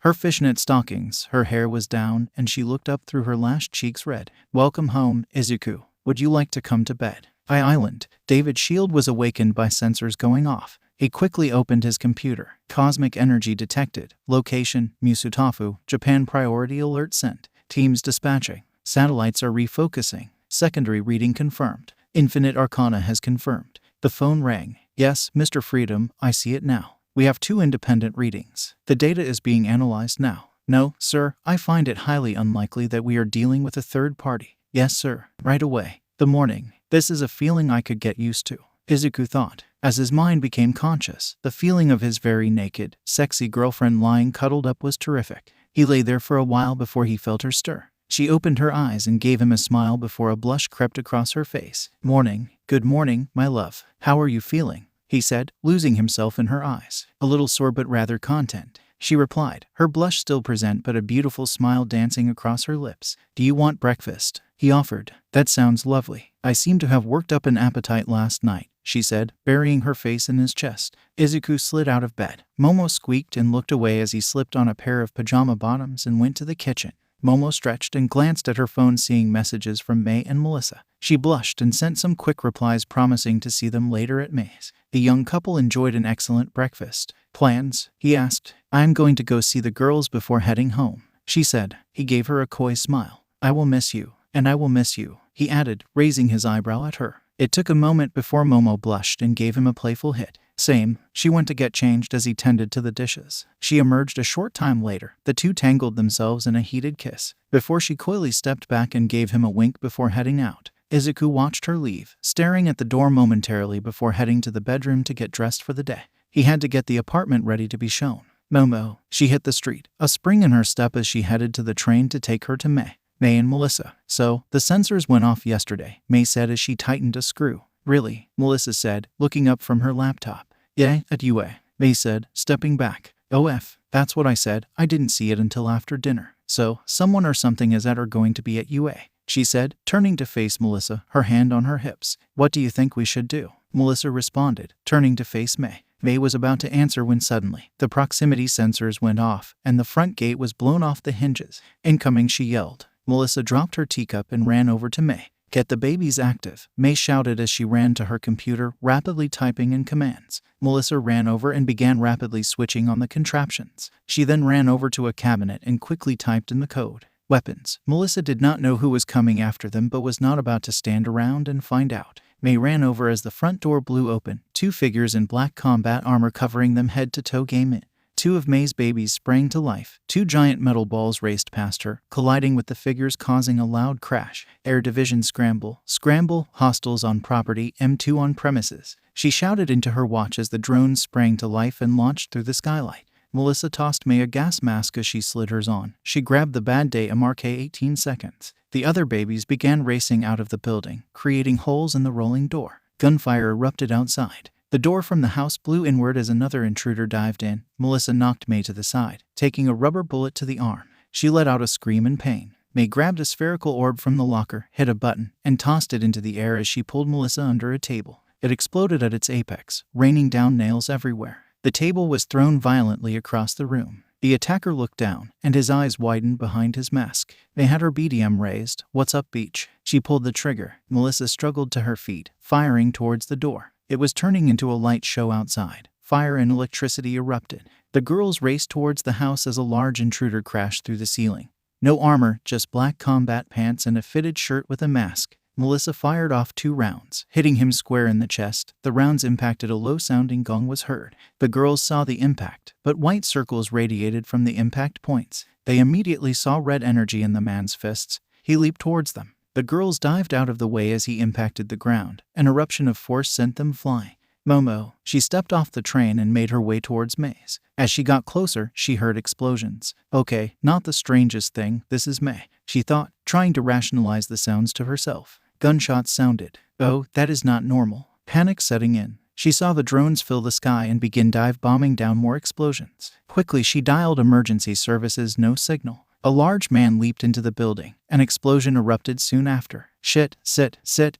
her fishnet stockings, her hair was down, and she looked up through her lashed cheeks red. Welcome home, Izuku. Would you like to come to bed? Island. David's shield was awakened by sensors going off. He quickly opened his computer. Cosmic energy detected. Location, Musutafu, Japan. Priority alert sent. Teams dispatching. Satellites are refocusing. Secondary reading confirmed. Infinite Arcana has confirmed. The phone rang. Yes, Mr. Freedom, I see it now. We have 2 independent readings. The data is being analyzed now. No, sir, I find it highly unlikely that we are dealing with a third party. Yes, sir, right away. The morning. This is a feeling I could get used to, Izuku thought. As his mind became conscious, the feeling of his very naked, sexy girlfriend lying cuddled up was terrific. He lay there for a while before he felt her stir. She opened her eyes and gave him a smile before a blush crept across her face. "Morning. Good morning, my love. How are you feeling?" he said, losing himself in her eyes. "A little sore but rather content," she replied, her blush still present but a beautiful smile dancing across her lips. "Do you want breakfast?" he offered. "That sounds lovely. I seem to have worked up an appetite last night," she said, burying her face in his chest. Izuku slid out of bed. Momo squeaked and looked away as he slipped on a pair of pajama bottoms and went to the kitchen. Momo stretched and glanced at her phone, seeing messages from May and Melissa. She blushed and sent some quick replies promising to see them later at May's. The young couple enjoyed an excellent breakfast. "Plans?" he asked. "I am going to go see the girls before heading home," she said. He gave her a coy smile. "I will miss you, and I will miss you," he added, raising his eyebrow at her. It took a moment before Momo blushed and gave him a playful hit. "Same." She went to get changed as he tended to the dishes. She emerged a short time later. The two tangled themselves in a heated kiss, before she coyly stepped back and gave him a wink before heading out. Izuku watched her leave, staring at the door momentarily before heading to the bedroom to get dressed for the day. He had to get the apartment ready to be shown. Momo. She hit the street, a spring in her step as she headed to the train to take her to May and Melissa. "So, the sensors went off yesterday," May said as she tightened a screw. "Really?" Melissa said, looking up from her laptop. "Yeah, at UA," May said, stepping back. "OF, that's what I said. I didn't see it until after dinner. So, someone or something is at or going to be at UA," she said, turning to face Melissa, her hand on her hips. "What do you think we should do?" Melissa responded, turning to face May. May was about to answer when suddenly, the proximity sensors went off, and the front gate was blown off the hinges. "Incoming," she yelled. Melissa dropped her teacup and ran over to May. "Get the babies active," May shouted as she ran to her computer, rapidly typing in commands. Melissa ran over and began rapidly switching on the contraptions. She then ran over to a cabinet and quickly typed in the code. "Weapons." Melissa did not know who was coming after them but was not about to stand around and find out. May ran over as the front door blew open, two figures in black combat armor covering them head to toe. Game in. Two of May's babies sprang to life. Two giant metal balls raced past her, colliding with the figures, causing a loud crash. "Air Division scramble. Scramble. Hostiles on property. M2 on premises." She shouted into her watch as the drones sprang to life and launched through the skylight. Melissa tossed May a gas mask as she slid hers on. She grabbed the bad day MRK 18 seconds. The other babies began racing out of the building, creating holes in the rolling door. Gunfire erupted outside. The door from the house blew inward as another intruder dived in. Melissa knocked May to the side, taking a rubber bullet to the arm. She let out a scream in pain. May grabbed a spherical orb from the locker, hit a button, and tossed it into the air as she pulled Melissa under a table. It exploded at its apex, raining down nails everywhere. The table was thrown violently across the room. The attacker looked down, and his eyes widened behind his mask. They had her BDM raised. "What's up, Beach?" She pulled the trigger. Melissa struggled to her feet, firing towards the door. It was turning into a light show outside. Fire and electricity erupted. The girls raced towards the house as a large intruder crashed through the ceiling. No armor, just black combat pants and a fitted shirt with a mask. Melissa fired off 2 rounds, hitting him square in the chest. The rounds impacted. A low-sounding gong was heard. The girls saw the impact, but white circles radiated from the impact points. They immediately saw red energy in the man's fists. He leaped towards them. The girls dived out of the way as he impacted the ground. An eruption of force sent them flying. "Momo." She stepped off the train and made her way towards May's. As she got closer, she heard explosions. "Okay, not the strangest thing, this is May," she thought, trying to rationalize the sounds to herself. Gunshots sounded. "Oh, that is not normal." Panic setting in. She saw the drones fill the sky and begin dive bombing down more explosions. Quickly she dialed emergency services. No signal. A large man leaped into the building. An explosion erupted soon after. "Shit, sit,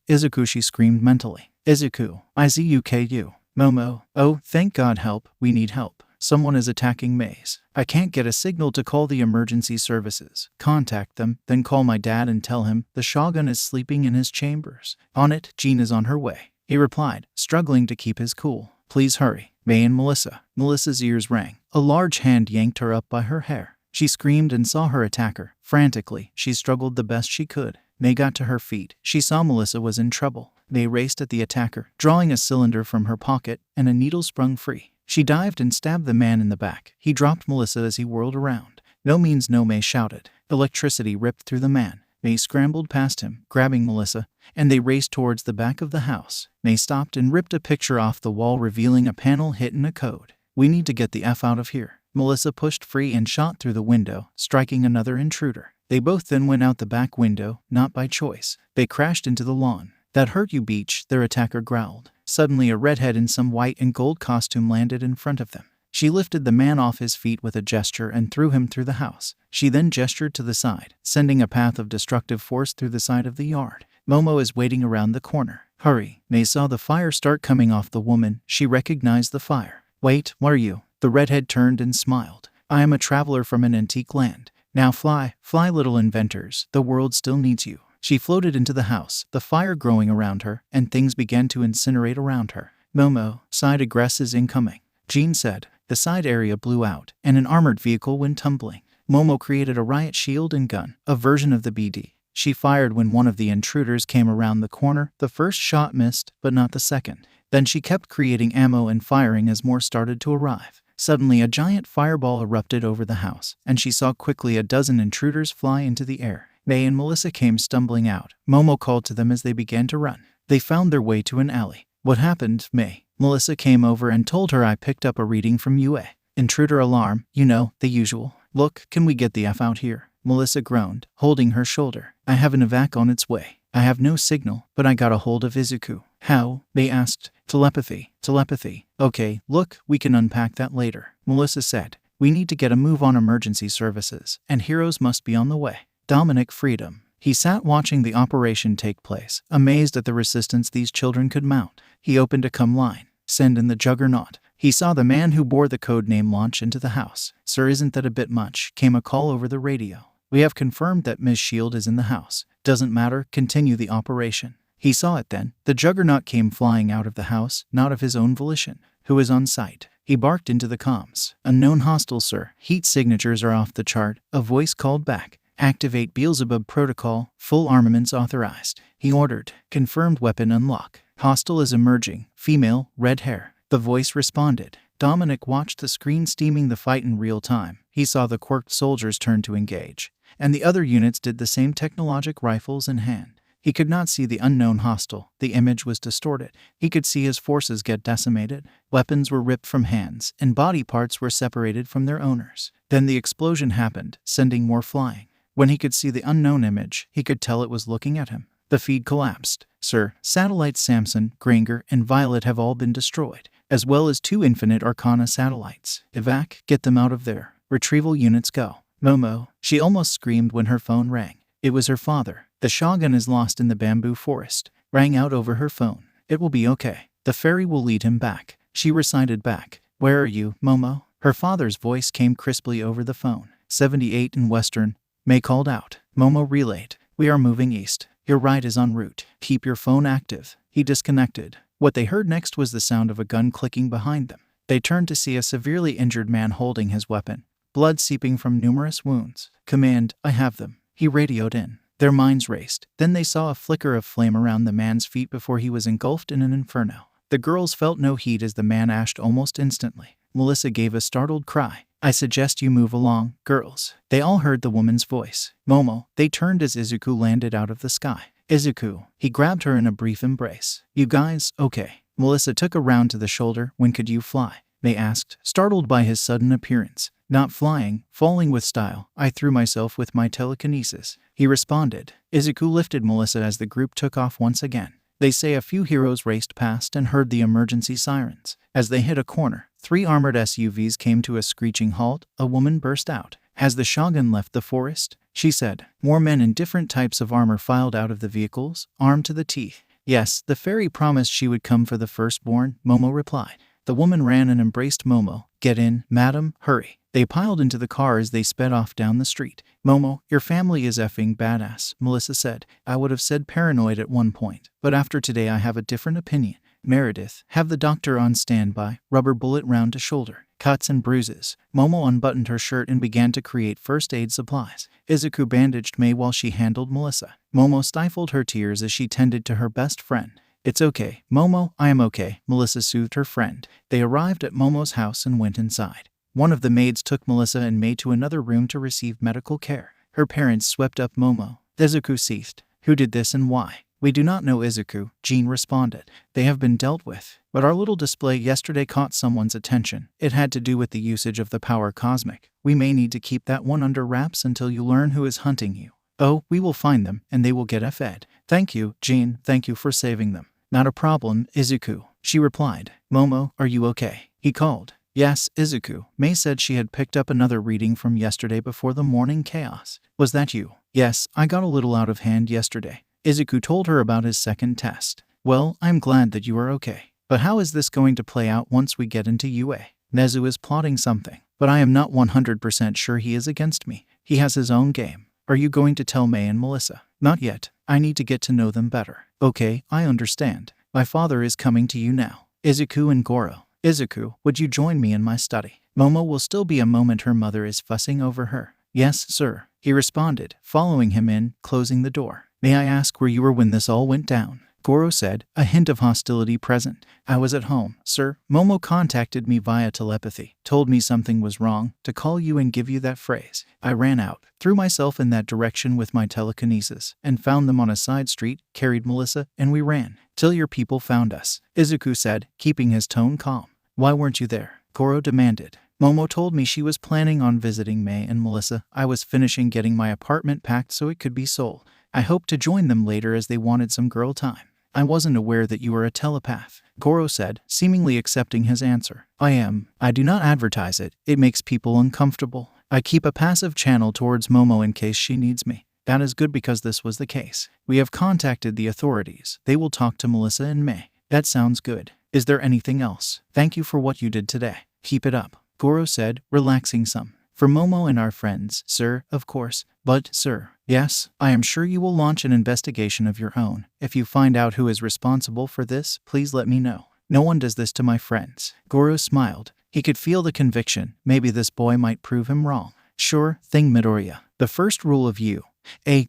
Izuku," she screamed mentally. "Izuku, Izuku. Momo. Oh, thank God, help, we need help. Someone is attacking Maze. I can't get a signal to call the emergency services. Contact them, then call my dad and tell him the Shogun is sleeping in his chambers." "On it, Jean is on her way," he replied, struggling to keep his cool. "Please hurry." May and Melissa. Melissa's ears rang. A large hand yanked her up by her hair. She screamed and saw her attacker. Frantically, she struggled the best she could. May got to her feet. She saw Melissa was in trouble. May raced at the attacker, drawing a cylinder from her pocket, and a needle sprung free. She dived and stabbed the man in the back. He dropped Melissa as he whirled around. "No means no," May shouted. Electricity ripped through the man. May scrambled past him, grabbing Melissa, and they raced towards the back of the house. May stopped and ripped a picture off the wall, revealing a panel hidden a code. "We need to get the F out of here." Melissa pushed free and shot through the window, striking another intruder. They both then went out the back window, not by choice. They crashed into the lawn. "That hurt you, Beach," their attacker growled. Suddenly a redhead in some white and gold costume landed in front of them. She lifted the man off his feet with a gesture and threw him through the house. She then gestured to the side, sending a path of destructive force through the side of the yard. "Momo is waiting around the corner. Hurry." May saw the fire start coming off the woman. She recognized the fire. "Wait, what are you?" The redhead turned and smiled. "I am a traveler from an antique land. Now fly, fly little inventors, the world still needs you." She floated into the house, the fire growing around her, and things began to incinerate around her. "Momo, side egress is incoming," Jean said. The side area blew out, and an armored vehicle went tumbling. Momo created a riot shield and gun, a version of the BD. She fired when one of the intruders came around the corner. The first shot missed, but not the second. Then she kept creating ammo and firing as more started to arrive. Suddenly a giant fireball erupted over the house, and she saw quickly a dozen intruders fly into the air. May and Melissa came stumbling out. Momo called to them as they began to run. They found their way to an alley. "What happened, May?" Melissa came over and told her, "I picked up a reading from UA. Intruder alarm, you know, the usual. Look, can we get the F out here?" Melissa groaned, holding her shoulder. "I have an evac on its way. I have no signal, but I got a hold of Izuku." "How?" May asked. Telepathy. Okay, look, we can unpack that later," Melissa said. "We need to get a move on emergency services, and heroes must be on the way." Dominic freedom. He sat watching the operation take place, amazed at the resistance these children could mount. He opened a come line. "Send in the Juggernaut." He saw the man who bore the code name launch into the house. "Sir, isn't that a bit much?" came a call over the radio. "We have confirmed that Ms. Shield is in the house. Doesn't matter, continue the operation." He saw it then. The Juggernaut came flying out of the house, not of his own volition. "Who is on site?" He barked into the comms. "Unknown hostile, sir. Heat signatures are off the chart." A voice called back. "Activate Beelzebub protocol. Full armaments authorized." He ordered. "Confirmed weapon unlock. Hostile is emerging. Female, red hair." The voice responded. Dominic watched the screen steaming the fight in real time. He saw the quirked soldiers turn to engage, and the other units did the same, technologic rifles in hand. He could not see the unknown hostile. The image was distorted. He could see his forces get decimated. Weapons were ripped from hands, and body parts were separated from their owners. Then the explosion happened, sending more flying. When he could see the unknown image, he could tell it was looking at him. The feed collapsed. "Sir, satellites Samson, Granger, and Violet have all been destroyed, as well as 2 Infinite Arcana satellites. Evac, get them out of there. Retrieval units go." "Momo," she almost screamed when her phone rang. It was her father. "The Shogun is lost in the bamboo forest," rang out over her phone. "It will be okay. The ferry will lead him back." She recited back. "Where are you, Momo?" Her father's voice came crisply over the phone. 78 in Western. May called out. Momo relayed. "We are moving east. Your ride is en route. Keep your phone active." He disconnected. What they heard next was the sound of a gun clicking behind them. They turned to see a severely injured man holding his weapon, blood seeping from numerous wounds. "Command, I have them." He radioed in. Their minds raced. Then they saw a flicker of flame around the man's feet before he was engulfed in an inferno. The girls felt no heat as the man ashed almost instantly. Melissa gave a startled cry. "I suggest you move along, girls." They all heard the woman's voice. "Momo." They turned as Izuku landed out of the sky. "Izuku." He grabbed her in a brief embrace. "You guys, okay?" Melissa took a round to the shoulder. "When could you fly?" May asked, startled by his sudden appearance. "Not flying, falling with style. I threw myself with my telekinesis," he responded. Izuku lifted Melissa as the group took off once again. They say a few heroes raced past and heard the emergency sirens. As they hit a corner, 3 armored SUVs came to a screeching halt. A woman burst out. "Has the Shogun left the forest?" she said. More men in different types of armor filed out of the vehicles, armed to the teeth. "Yes, the fairy promised she would come for the firstborn," Momo replied. The woman ran and embraced Momo. "Get in, madam, hurry." They piled into the car as they sped off down the street. "Momo, your family is effing badass," Melissa said. "I would have said paranoid at one point, but after today I have a different opinion." "Meredith, have the doctor on standby. Rubber bullet round to shoulder. Cuts and bruises." Momo unbuttoned her shirt and began to create first aid supplies. Izuku bandaged May while she handled Melissa. Momo stifled her tears as she tended to her best friend. "It's okay, Momo, I am okay," Melissa soothed her friend. They arrived at Momo's house and went inside. One of the maids took Melissa and May to another room to receive medical care. Her parents swept up Momo. Izuku seethed. Who did this and why? We do not know, Izuku, Jean responded. They have been dealt with. But our little display yesterday caught someone's attention. It had to do with the usage of the power cosmic. We may need to keep that one under wraps until you learn who is hunting you. Oh, we will find them, and they will get fed. Thank you, Jean, thank you for saving them. Not a problem, Izuku, she replied. Momo, are you okay? He called. Yes, Izuku. May said she had picked up another reading from yesterday before the morning chaos. Was that you? Yes, I got a little out of hand yesterday. Izuku told her about his second test. Well, I'm glad that you are okay. But how is this going to play out once we get into UA? Nezu is plotting something, but I am not 100% sure he is against me. He has his own game. Are you going to tell May and Melissa? Not yet. I need to get to know them better. Okay, I understand. My father is coming to you now. Izuku and Goro. Izuku, would you join me in my study? Momo will still be a moment her mother is fussing over her. Yes, sir, he responded, following him in, closing the door. May I ask where you were when this all went down? Goro said, a hint of hostility present. I was at home, sir. Momo contacted me via telepathy, told me something was wrong, to call you and give you that phrase. I ran out, threw myself in that direction with my telekinesis, and found them on a side street, carried Melissa, and we ran, till your people found us, Izuku said, keeping his tone calm. Why weren't you there? Goro demanded. Momo told me she was planning on visiting May and Melissa. I was finishing getting my apartment packed so it could be sold. I hoped to join them later as they wanted some girl time. I wasn't aware that you were a telepath, Goro said, seemingly accepting his answer. I am. I do not advertise it. It makes people uncomfortable. I keep a passive channel towards Momo in case she needs me. That is good because this was the case. We have contacted the authorities. They will talk to Melissa and May. That sounds good. Is there anything else? Thank you for what you did today. Keep it up, Goro said, relaxing some. For Momo and our friends, sir, of course. But, sir, yes, I am sure you will launch an investigation of your own. If you find out who is responsible for this, please let me know. No one does this to my friends. Goro smiled. He could feel the conviction. Maybe this boy might prove him wrong. Sure thing, Midoriya. The first rule of you.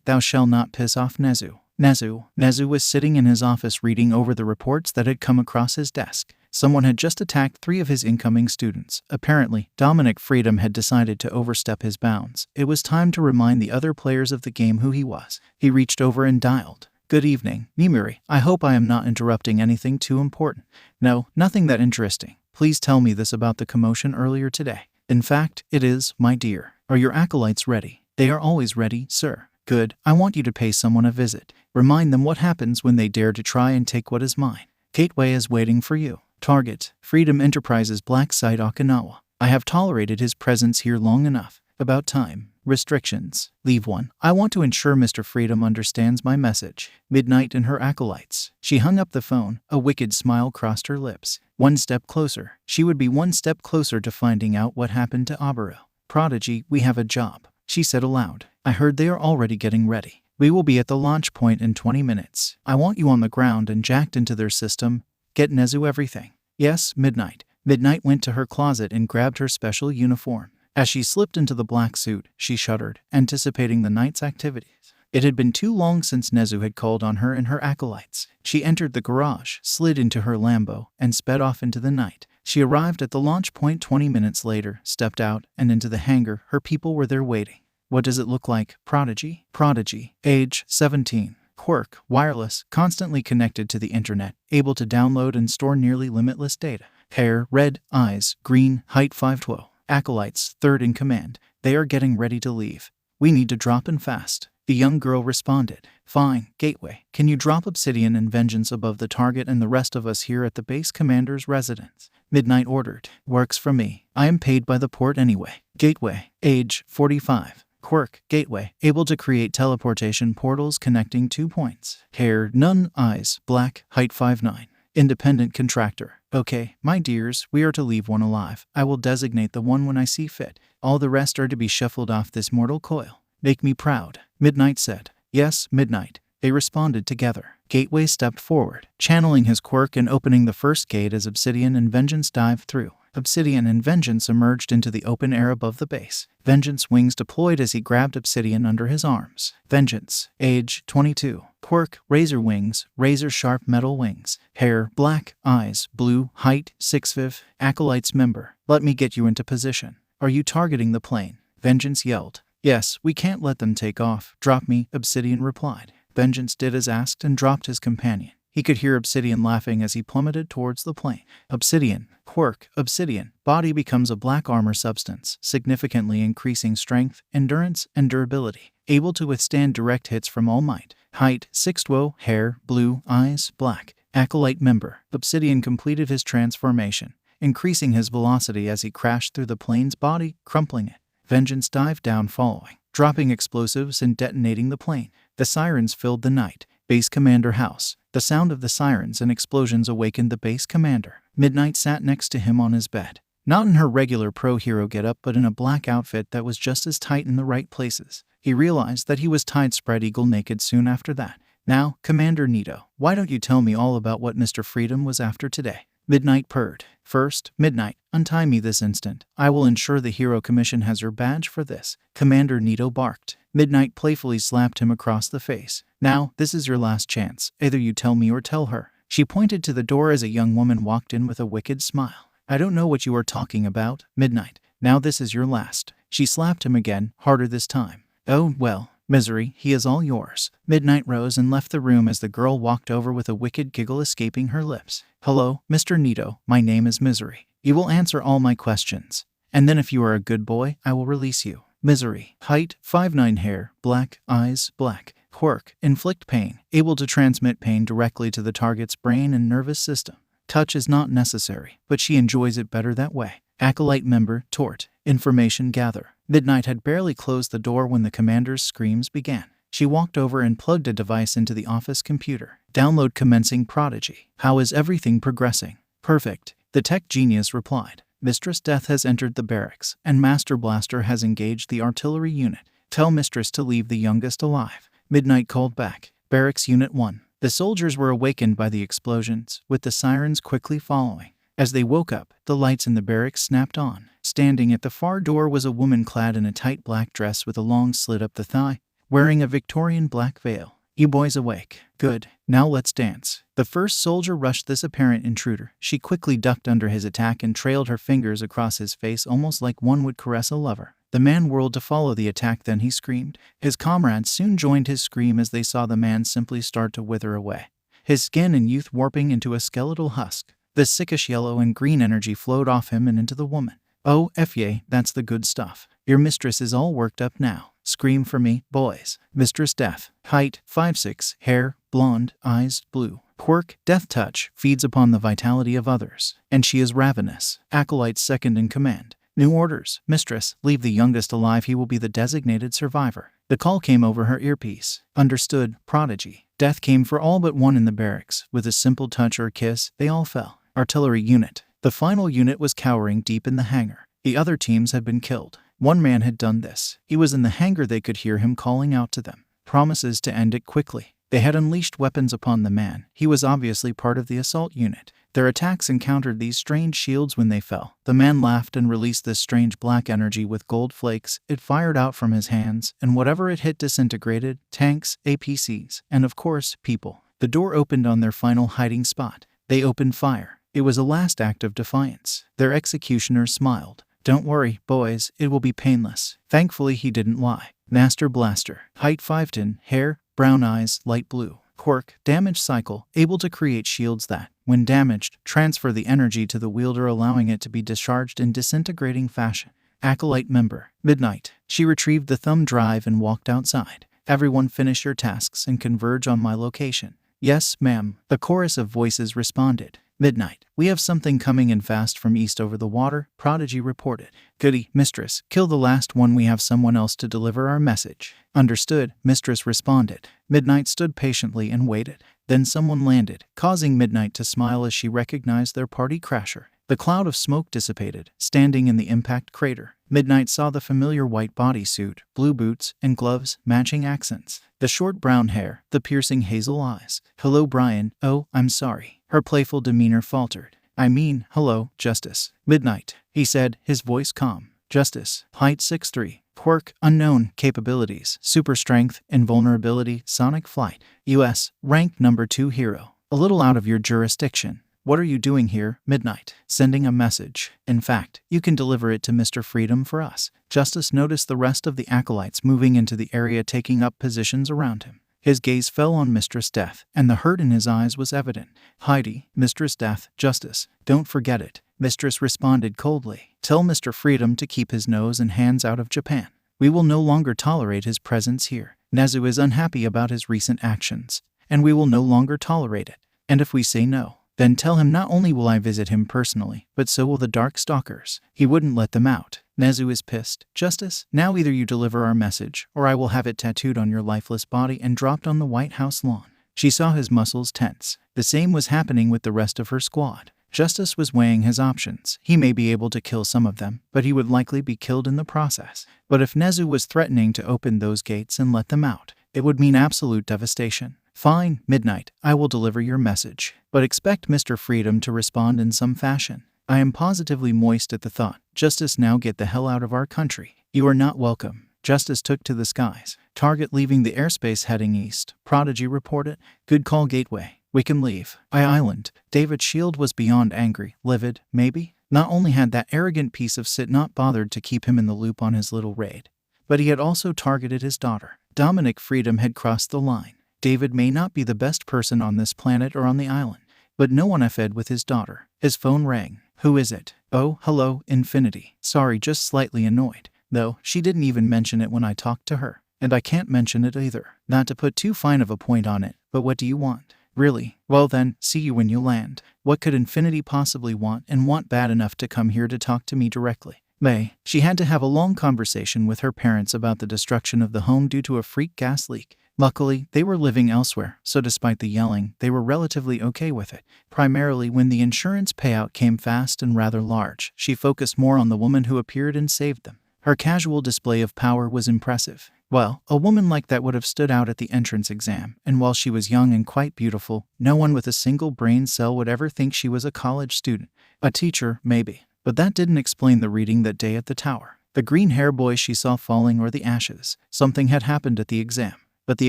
Thou shalt not piss off Nezu. Nezu was sitting in his office reading over the reports that had come across his desk. Someone had just attacked 3 of his incoming students. Apparently, Dominic Freedom had decided to overstep his bounds. It was time to remind the other players of the game who he was. He reached over and dialed. Good evening, Nimiri. I hope I am not interrupting anything too important. No, nothing that interesting. Please tell me this about the commotion earlier today. In fact, it is, my dear. Are your acolytes ready? They are always ready, sir. Good. I want you to pay someone a visit. Remind them what happens when they dare to try and take what is mine. Gateway is waiting for you. Target, Freedom Enterprises Black Site Okinawa. I have tolerated his presence here long enough. About time. Restrictions. Leave 1. I want to ensure Mr. Freedom understands my message. Midnight and her acolytes. She hung up the phone. A wicked smile crossed her lips. One step closer. She would be one step closer to finding out what happened to Aburo. Prodigy, we have a job, she said aloud. I heard they are already getting ready. We will be at the launch point in 20 minutes. I want you on the ground and jacked into their system. Get Nezu everything. Yes, Midnight. Midnight went to her closet and grabbed her special uniform. As she slipped into the black suit, she shuddered, anticipating the night's activities. It had been too long since Nezu had called on her and her acolytes. She entered the garage, slid into her Lambo, and sped off into the night. She arrived at the launch point 20 minutes later, stepped out, and into the hangar. Her people were there waiting. What does it look like, Prodigy? Prodigy, age 17. Quirk, wireless, constantly connected to the internet, able to download and store nearly limitless data. Hair, red, eyes, green, height 5'12". Acolytes, third in command. They are getting ready to leave. We need to drop in fast. The young girl responded. Fine, Gateway. Can you drop Obsidian and Vengeance above the target and the rest of us here at the base commander's residence? Midnight ordered. Works for me. I am paid by the port anyway. Gateway, age 45. Quirk, Gateway, able to create teleportation portals connecting 2 points. Hair, none, eyes, black, height 5'9". Independent contractor. Okay, my dears, we are to leave one alive. I will designate the one when I see fit. All the rest are to be shuffled off this mortal coil. Make me proud, Midnight said. Yes, Midnight. They responded together. Gateway stepped forward, channeling his quirk and opening the first gate as Obsidian and Vengeance dived through. Obsidian and Vengeance emerged into the open air above the base. Vengeance wings deployed as he grabbed Obsidian under his arms. Vengeance, age 22. Quirk, razor wings, razor-sharp metal wings. Hair, black, eyes, blue, height 6'5". Acolytes member, let me get you into position. Are you targeting the plane? Vengeance yelled. Yes, we can't let them take off. Drop me, Obsidian replied. Vengeance did as asked and dropped his companion. He could hear Obsidian laughing as he plummeted towards the plane. Obsidian, quirk, Obsidian. Body becomes a black armor substance, significantly increasing strength, endurance, and durability. Able to withstand direct hits from All Might. Height, 6'2", hair, blue, eyes, black. Acolyte member. Obsidian completed his transformation, increasing his velocity as he crashed through the plane's body, crumpling it. Vengeance dived down following, dropping explosives and detonating the plane. The sirens filled the night. Base Commander House. The sound of the sirens and explosions awakened the base commander. Midnight sat next to him on his bed. Not in her regular pro-hero getup, but in a black outfit that was just as tight in the right places. He realized that he was tied spread eagle naked soon after that. Now, Commander Nito, why don't you tell me all about what Mr. Freedom was after today? Midnight purred. First, Midnight, untie me this instant. I will ensure the Hero Commission has your badge for this. Commander Nito barked. Midnight playfully slapped him across the face. Now, this is your last chance. Either you tell me or tell her. She pointed to the door as a young woman walked in with a wicked smile. I don't know what you are talking about, Midnight. Now this is your last. She slapped him again, harder this time. Oh, well, Misery, he is all yours. Midnight rose and left the room as the girl walked over with a wicked giggle escaping her lips. Hello, Mr. Nito, my name is Misery. You will answer all my questions. And then if you are a good boy, I will release you. Misery. Height, 5'9", hair, black, eyes, black. Quirk, inflict pain, able to transmit pain directly to the target's brain and nervous system. Touch is not necessary, but she enjoys it better that way. Acolyte member, Tort, information gather. Midnight had barely closed the door when the commander's screams began. She walked over and plugged a device into the office computer. Download commencing Prodigy. How is everything progressing? Perfect, the tech genius replied. Mistress Death has entered the barracks, and Master Blaster has engaged the artillery unit. Tell Mistress to leave the youngest alive. Midnight called back. Barracks Unit 1. The soldiers were awakened by the explosions, with the sirens quickly following. As they woke up, the lights in the barracks snapped on. Standing at the far door was a woman clad in a tight black dress with a long slit up the thigh, wearing a Victorian black veil. You boys awake? Good. Now let's dance. The first soldier rushed this apparent intruder. She quickly ducked under his attack and trailed her fingers across his face almost like one would caress a lover. The man whirled to follow the attack, then he screamed. His comrades soon joined his scream as they saw the man simply start to wither away, his skin and youth warping into a skeletal husk. The sickish yellow and green energy flowed off him and into the woman. Oh, yay, that's the good stuff. Your mistress is all worked up now. Scream for me, boys. Mistress Death. Height, 5'6", hair, blonde, eyes, blue. Quirk, Death Touch, feeds upon the vitality of others. And she is ravenous. Acolyte second in command. New orders. Mistress, leave the youngest alive. He will be the designated survivor. The call came over her earpiece. Understood, Prodigy. Death came for all but one in the barracks. With a simple touch or kiss, they all fell. Artillery unit. The final unit was cowering deep in the hangar. The other teams had been killed. One man had done this. He was in the hangar. They could hear him calling out to them. Promises to end it quickly. They had unleashed weapons upon the man. He was obviously part of the assault unit. Their attacks encountered these strange shields when they fell. The man laughed and released this strange black energy with gold flakes. It fired out from his hands, and whatever it hit disintegrated. Tanks, APCs, and of course, people. The door opened on their final hiding spot. They opened fire. It was a last act of defiance. Their executioner smiled. Don't worry, boys, it will be painless. Thankfully, he didn't lie. Master Blaster. Height 5'10", hair, brown eyes, light blue. Quirk, damage cycle, able to create shields that, when damaged, transfer the energy to the wielder, allowing it to be discharged in disintegrating fashion. Acolyte member. Midnight. She retrieved the thumb drive and walked outside. Everyone finish your tasks and converge on my location. Yes, ma'am. The chorus of voices responded. Midnight. We have something coming in fast from east over the water, Prodigy reported. Goody, Mistress. Kill the last one. We have someone else to deliver our message. Understood, Mistress responded. Midnight stood patiently and waited. Then someone landed, causing Midnight to smile as she recognized their party crasher. The cloud of smoke dissipated. Standing in the impact crater, Midnight saw the familiar white bodysuit, blue boots, and gloves, matching accents. The short brown hair, the piercing hazel eyes. Hello, Brian. Oh, I'm sorry. Her playful demeanor faltered. I mean, hello, Justice. Midnight, he said, his voice calm. Justice. Height 6'3". Quirk, unknown. Capabilities, super strength, invulnerability, sonic flight. U.S. Rank number 2 hero. A little out of your jurisdiction. What are you doing here, Midnight? Sending a message. In fact, you can deliver it to Mr. Freedom for us. Justice noticed the rest of the acolytes moving into the area, taking up positions around him. His gaze fell on Mistress Death, and the hurt in his eyes was evident. Heidi, Mistress Death, Justice, don't forget it. Mistress responded coldly. Tell Mr. Freedom to keep his nose and hands out of Japan. We will no longer tolerate his presence here. Nezu is unhappy about his recent actions, and we will no longer tolerate it. And if we say no, then tell him not only will I visit him personally, but so will the Dark Stalkers. He wouldn't let them out. Nezu is pissed. Justice, now either you deliver our message, or I will have it tattooed on your lifeless body and dropped on the White House lawn. She saw his muscles tense. The same was happening with the rest of her squad. Justice was weighing his options. He may be able to kill some of them, but he would likely be killed in the process. But if Nezu was threatening to open those gates and let them out, it would mean absolute devastation. Fine, Midnight, I will deliver your message, but expect Mr. Freedom to respond in some fashion. I am positively moist at the thought. Justice, now get the hell out of our country. You are not welcome. Justice took to the skies. Target leaving the airspace heading east. Prodigy reported. Good call, Gateway. We can leave. Island. David's shield was beyond angry. Livid, maybe? Not only had that arrogant piece of shit not bothered to keep him in the loop on his little raid, but he had also targeted his daughter. Dominic Freedom had crossed the line. David may not be the best person on this planet or on the island, but no one effed with his daughter. His phone rang. Who is it? Oh, hello, Infinity. Sorry, just slightly annoyed. Though, she didn't even mention it when I talked to her. And I can't mention it either. Not to put too fine of a point on it, but what do you want? Really? Well then, see you when you land. What could Infinity possibly want and want bad enough to come here to talk to me directly? May. She had to have a long conversation with her parents about the destruction of the home due to a freak gas leak. Luckily, they were living elsewhere, so despite the yelling, they were relatively okay with it. Primarily when the insurance payout came fast and rather large, she focused more on the woman who appeared and saved them. Her casual display of power was impressive. Well, a woman like that would have stood out at the entrance exam, and while she was young and quite beautiful, no one with a single brain cell would ever think she was a college student. A teacher, maybe. But that didn't explain the reading that day at the tower. The green hair boy she saw falling or the ashes. Something had happened at the exam. But the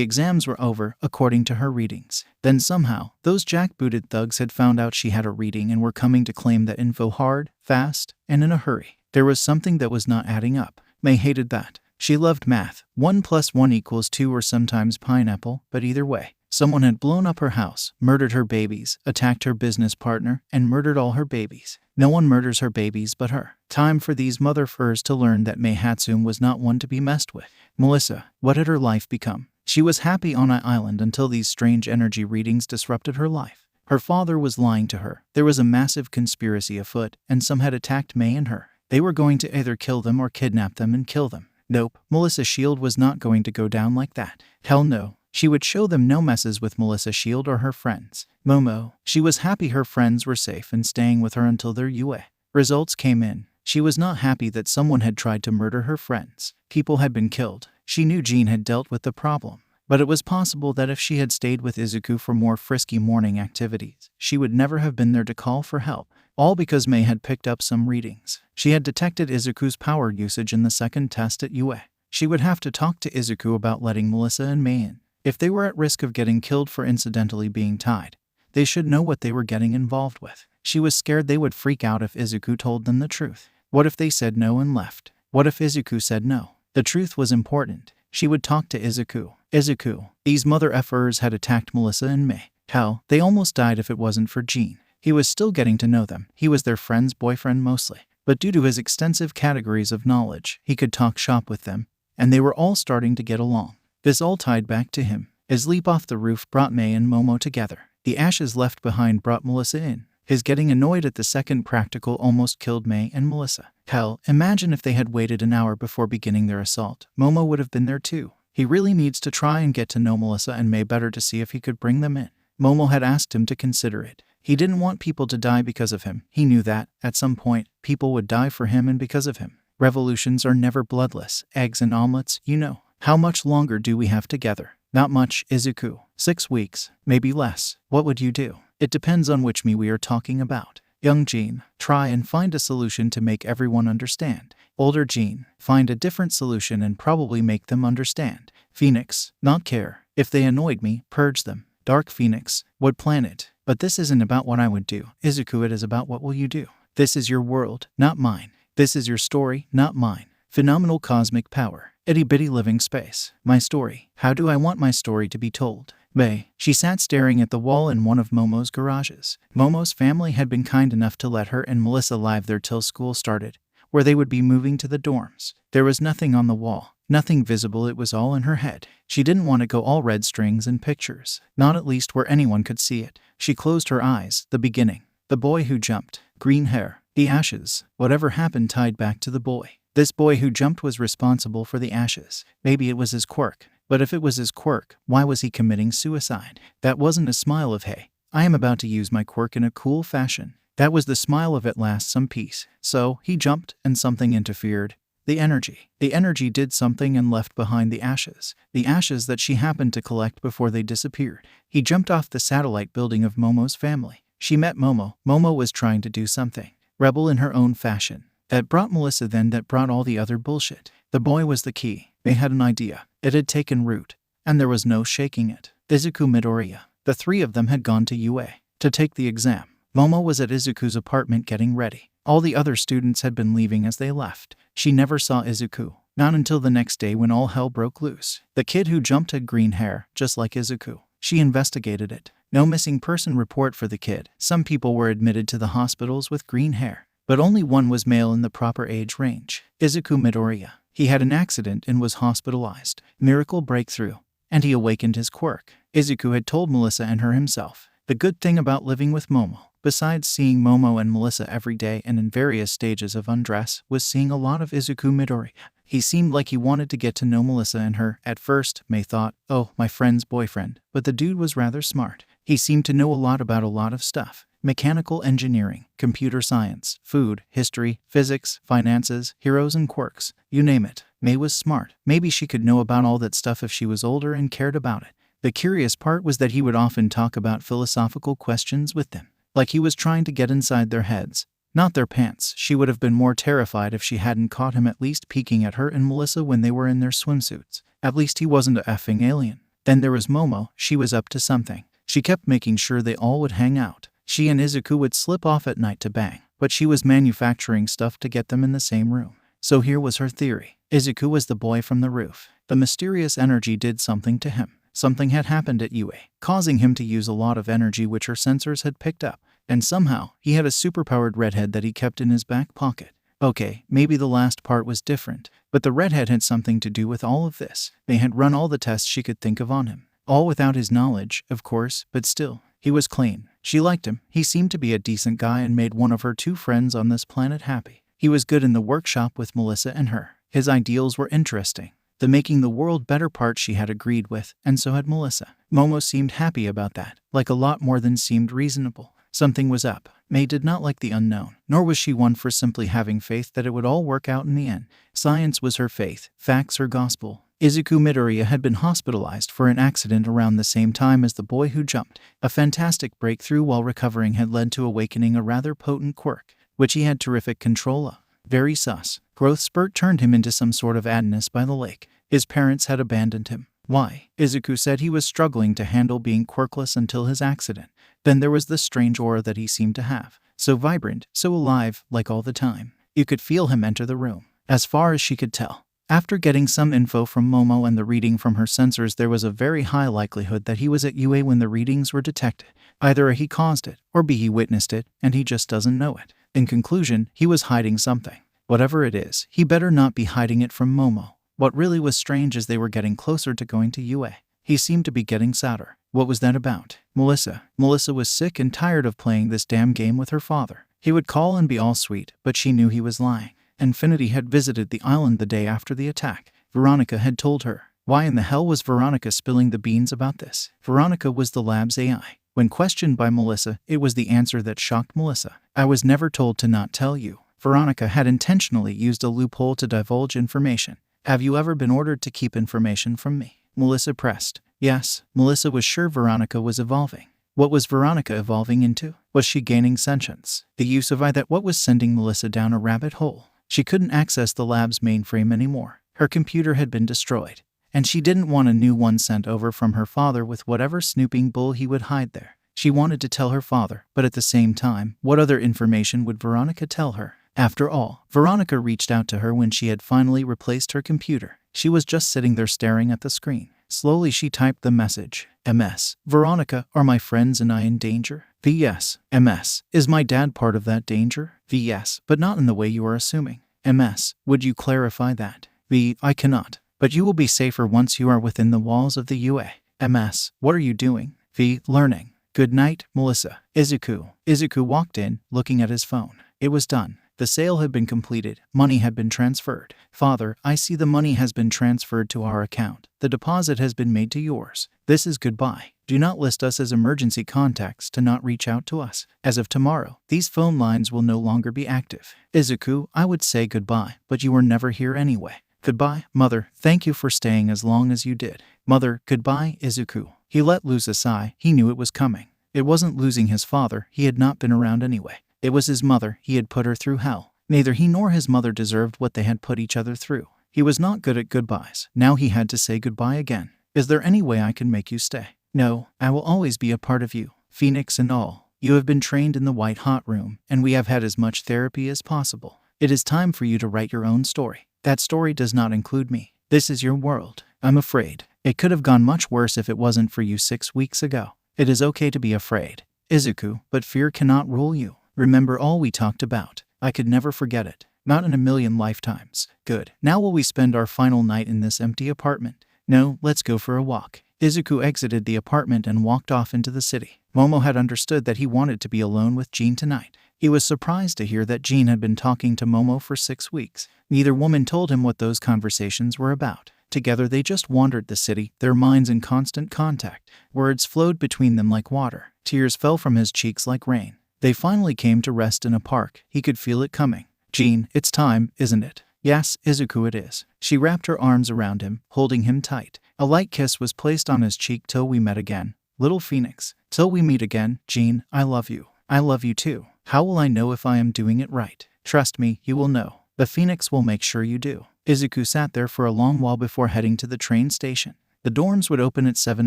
exams were over, according to her readings. Then somehow, those jackbooted thugs had found out she had a reading and were coming to claim that info hard, fast, and in a hurry. There was something that was not adding up. May hated that. She loved math. 1 + 1 = 2 or sometimes pineapple, but either way. Someone had blown up her house, murdered her babies, attacked her business partner, and murdered all her babies. No one murders her babies but her. Time for these motherfuckers to learn that May Hatsune was not one to be messed with. Melissa, what had her life become? She was happy on an island until these strange energy readings disrupted her life. Her father was lying to her. There was a massive conspiracy afoot, and some had attacked May and her. They were going to either kill them or kidnap them and kill them. Nope, Melissa Shield was not going to go down like that. Hell no. She would show them no messes with Melissa Shield or her friends. Momo. She was happy her friends were safe and staying with her until their UA results came in. She was not happy that someone had tried to murder her friends. People had been killed. She knew Jean had dealt with the problem. But it was possible that if she had stayed with Izuku for more frisky morning activities, she would never have been there to call for help. All because May had picked up some readings. She had detected Izuku's power usage in the second test at UA. She would have to talk to Izuku about letting Melissa and May in. If they were at risk of getting killed for incidentally being tied, they should know what they were getting involved with. She was scared they would freak out if Izuku told them the truth. What if they said no and left? What if Izuku said no? The truth was important. She would talk to Izuku. Izuku, these mother effers had attacked Melissa and May. Hell, they almost died if it wasn't for Jean. He was still getting to know them. He was their friend's boyfriend mostly. But due to his extensive categories of knowledge, he could talk shop with them, and they were all starting to get along. This all tied back to him. His leap off the roof brought May and Momo together. The ashes left behind brought Melissa in. His getting annoyed at the second practical almost killed May and Melissa. Hell, imagine if they had waited an hour before beginning their assault. Momo would have been there too. He really needs to try and get to know Melissa and May better to see if he could bring them in. Momo had asked him to consider it. He didn't want people to die because of him. He knew that, at some point, people would die for him and because of him. Revolutions are never bloodless. Eggs and omelets, you know. How much longer do we have together? Not much, Izuku. 6 weeks, maybe less. What would you do? It depends on which me we are talking about. Young Jean, try and find a solution to make everyone understand. Older Jean, find a different solution and probably make them understand. Pheonix, not care. If they annoyed me, purge them. Dark Pheonix, what planet? But this isn't about what I would do, Izuku, it is about what will you do. This is your world, not mine. This is your story, not mine. Phenomenal cosmic power. Itty-bitty living space. My story. How do I want my story to be told? May. She sat staring at the wall in one of Momo's garages. Momo's family had been kind enough to let her and Melissa live there till school started, where they would be moving to the dorms. There was nothing on the wall, nothing visible, it was all in her head. She didn't want to go all red strings and pictures, not at least where anyone could see it. She closed her eyes. The beginning. The boy who jumped. Green hair. The ashes. Whatever happened tied back to the boy. This boy who jumped was responsible for the ashes. Maybe it was his quirk. But if it was his quirk, why was he committing suicide? That wasn't a smile of, hey, I am about to use my quirk in a cool fashion. That was the smile of, at last some peace. So, he jumped, and something interfered. The energy. The energy did something and left behind the ashes. The ashes that she happened to collect before they disappeared. He jumped off the satellite building of Momo's family. She met Momo. Momo was trying to do something. Rebel in her own fashion. That brought Melissa, then that brought all the other bullshit. The boy was the key. They had an idea. It had taken root. And there was no shaking it. Izuku Midoriya. The three of them had gone to UA to take the exam. Momo was at Izuku's apartment getting ready. All the other students had been leaving as they left. She never saw Izuku. Not until the next day when all hell broke loose. The kid who jumped had green hair, just like Izuku. She investigated it. No missing person report for the kid. Some people were admitted to the hospitals with green hair, but only one was male in the proper age range. Izuku Midoriya. He had an accident and was hospitalized. Miracle breakthrough. And he awakened his quirk. Izuku had told Melissa and her himself. The good thing about living with Momo, besides seeing Momo and Melissa every day and in various stages of undress, was seeing a lot of Izuku Midoriya. He seemed like he wanted to get to know Melissa and her. At first, May thought, oh, my friend's boyfriend. But the dude was rather smart. He seemed to know a lot about a lot of stuff. Mechanical engineering, computer science, food, history, physics, finances, heroes and quirks. You name it. May was smart. Maybe she could know about all that stuff if she was older and cared about it. The curious part was that he would often talk about philosophical questions with them, like he was trying to get inside their heads, not their pants. She would have been more terrified if she hadn't caught him at least peeking at her and Melissa when they were in their swimsuits. At least he wasn't a effing alien. Then there was Momo. She was up to something. She kept making sure they all would hang out. She and Izuku would slip off at night to bang, but she was manufacturing stuff to get them in the same room. So here was her theory. Izuku was the boy from the roof. The mysterious energy did something to him. Something had happened at UA, causing him to use a lot of energy which her sensors had picked up. And somehow, he had a superpowered redhead that he kept in his back pocket. Okay, maybe the last part was different, but the redhead had something to do with all of this. They had run all the tests she could think of on him. All without his knowledge, of course, but still, he was clean. She liked him. He seemed to be a decent guy and made one of her two friends on this planet happy. He was good in the workshop with Melissa and her. His ideals were interesting. The making the world better part she had agreed with, and so had Melissa. Momo seemed happy about that, like a lot more than seemed reasonable. Something was up. May did not like the unknown, nor was she one for simply having faith that it would all work out in the end. Science was her faith, facts her gospel. Izuku Midoriya had been hospitalized for an accident around the same time as the boy who jumped. A fantastic breakthrough while recovering had led to awakening a rather potent quirk, which he had terrific control of. Very sus. Growth spurt turned him into some sort of Adonis by the lake. His parents had abandoned him. Why? Izuku said he was struggling to handle being quirkless until his accident. Then there was this strange aura that he seemed to have. So vibrant, so alive, like all the time. You could feel him enter the room. As far as she could tell. After getting some info from Momo and the reading from her sensors, there was a very high likelihood that he was at UA when the readings were detected. Either A, he caused it, or B, he witnessed it, and he just doesn't know it. In conclusion, he was hiding something. Whatever it is, he better not be hiding it from Momo. What really was strange is they were getting closer to going to UA. He seemed to be getting sadder. What was that about? Melissa. Melissa was sick and tired of playing this damn game with her father. He would call and be all sweet, but she knew he was lying. Infinity had visited the island the day after the attack. Veronica had told her. Why in the hell was Veronica spilling the beans about this? Veronica was the lab's AI. When questioned by Melissa, it was the answer that shocked Melissa. I was never told to not tell you. Veronica had intentionally used a loophole to divulge information. Have you ever been ordered to keep information from me? Melissa pressed. Yes, Melissa was sure Veronica was evolving. What was Veronica evolving into? Was she gaining sentience? The use of that what was sending Melissa down a rabbit hole. She couldn't access the lab's mainframe anymore. Her computer had been destroyed, and she didn't want a new one sent over from her father with whatever snooping bull he would hide there. She wanted to tell her father, but at the same time, what other information would Veronica tell her? After all, Veronica reached out to her when she had finally replaced her computer. She was just sitting there staring at the screen. Slowly she typed the message. MS. Veronica, are my friends and I in danger? VS. MS. Is my dad part of that danger? VS. But not in the way you are assuming. MS. Would you clarify that? V. I cannot. But you will be safer once you are within the walls of the UA. MS. What are you doing? V. Learning. Good night, Melissa. Izuku. Izuku walked in, looking at his phone. It was done. The sale had been completed. Money had been transferred. Father, I see the money has been transferred to our account. The deposit has been made to yours. This is goodbye. Do not list us as emergency contacts to not reach out to us. As of tomorrow, these phone lines will no longer be active. Izuku, I would say goodbye, but you were never here anyway. Goodbye, Mother. Thank you for staying as long as you did. Mother, goodbye, Izuku. He let loose a sigh. He knew it was coming. It wasn't losing his father. He had not been around anyway. It was his mother. He had put her through hell. Neither he nor his mother deserved what they had put each other through. He was not good at goodbyes. Now he had to say goodbye again. Is there any way I can make you stay? No, I will always be a part of you, Pheonix and all. You have been trained in the white hot room, and we have had as much therapy as possible. It is time for you to write your own story. That story does not include me. This is your world. I'm afraid. It could have gone much worse if it wasn't for you 6 weeks ago. It is okay to be afraid, Izuku, but fear cannot rule you. Remember all we talked about. I could never forget it. Not in a million lifetimes. Good. Now will we spend our final night in this empty apartment? No, let's go for a walk. Izuku exited the apartment and walked off into the city. Momo had understood that he wanted to be alone with Jean tonight. He was surprised to hear that Jean had been talking to Momo for 6 weeks. Neither woman told him what those conversations were about. Together they just wandered the city, their minds in constant contact. Words flowed between them like water. Tears fell from his cheeks like rain. They finally came to rest in a park. He could feel it coming. Jean, it's time, isn't it? Yes, Izuku, it is. She wrapped her arms around him, holding him tight. A light kiss was placed on his cheek. Till we met again, little Pheonix. Till we meet again, Jean, I love you. I love you too. How will I know if I am doing it right? Trust me, you will know. The Pheonix will make sure you do. Izuku sat there for a long while before heading to the train station. The dorms would open at 7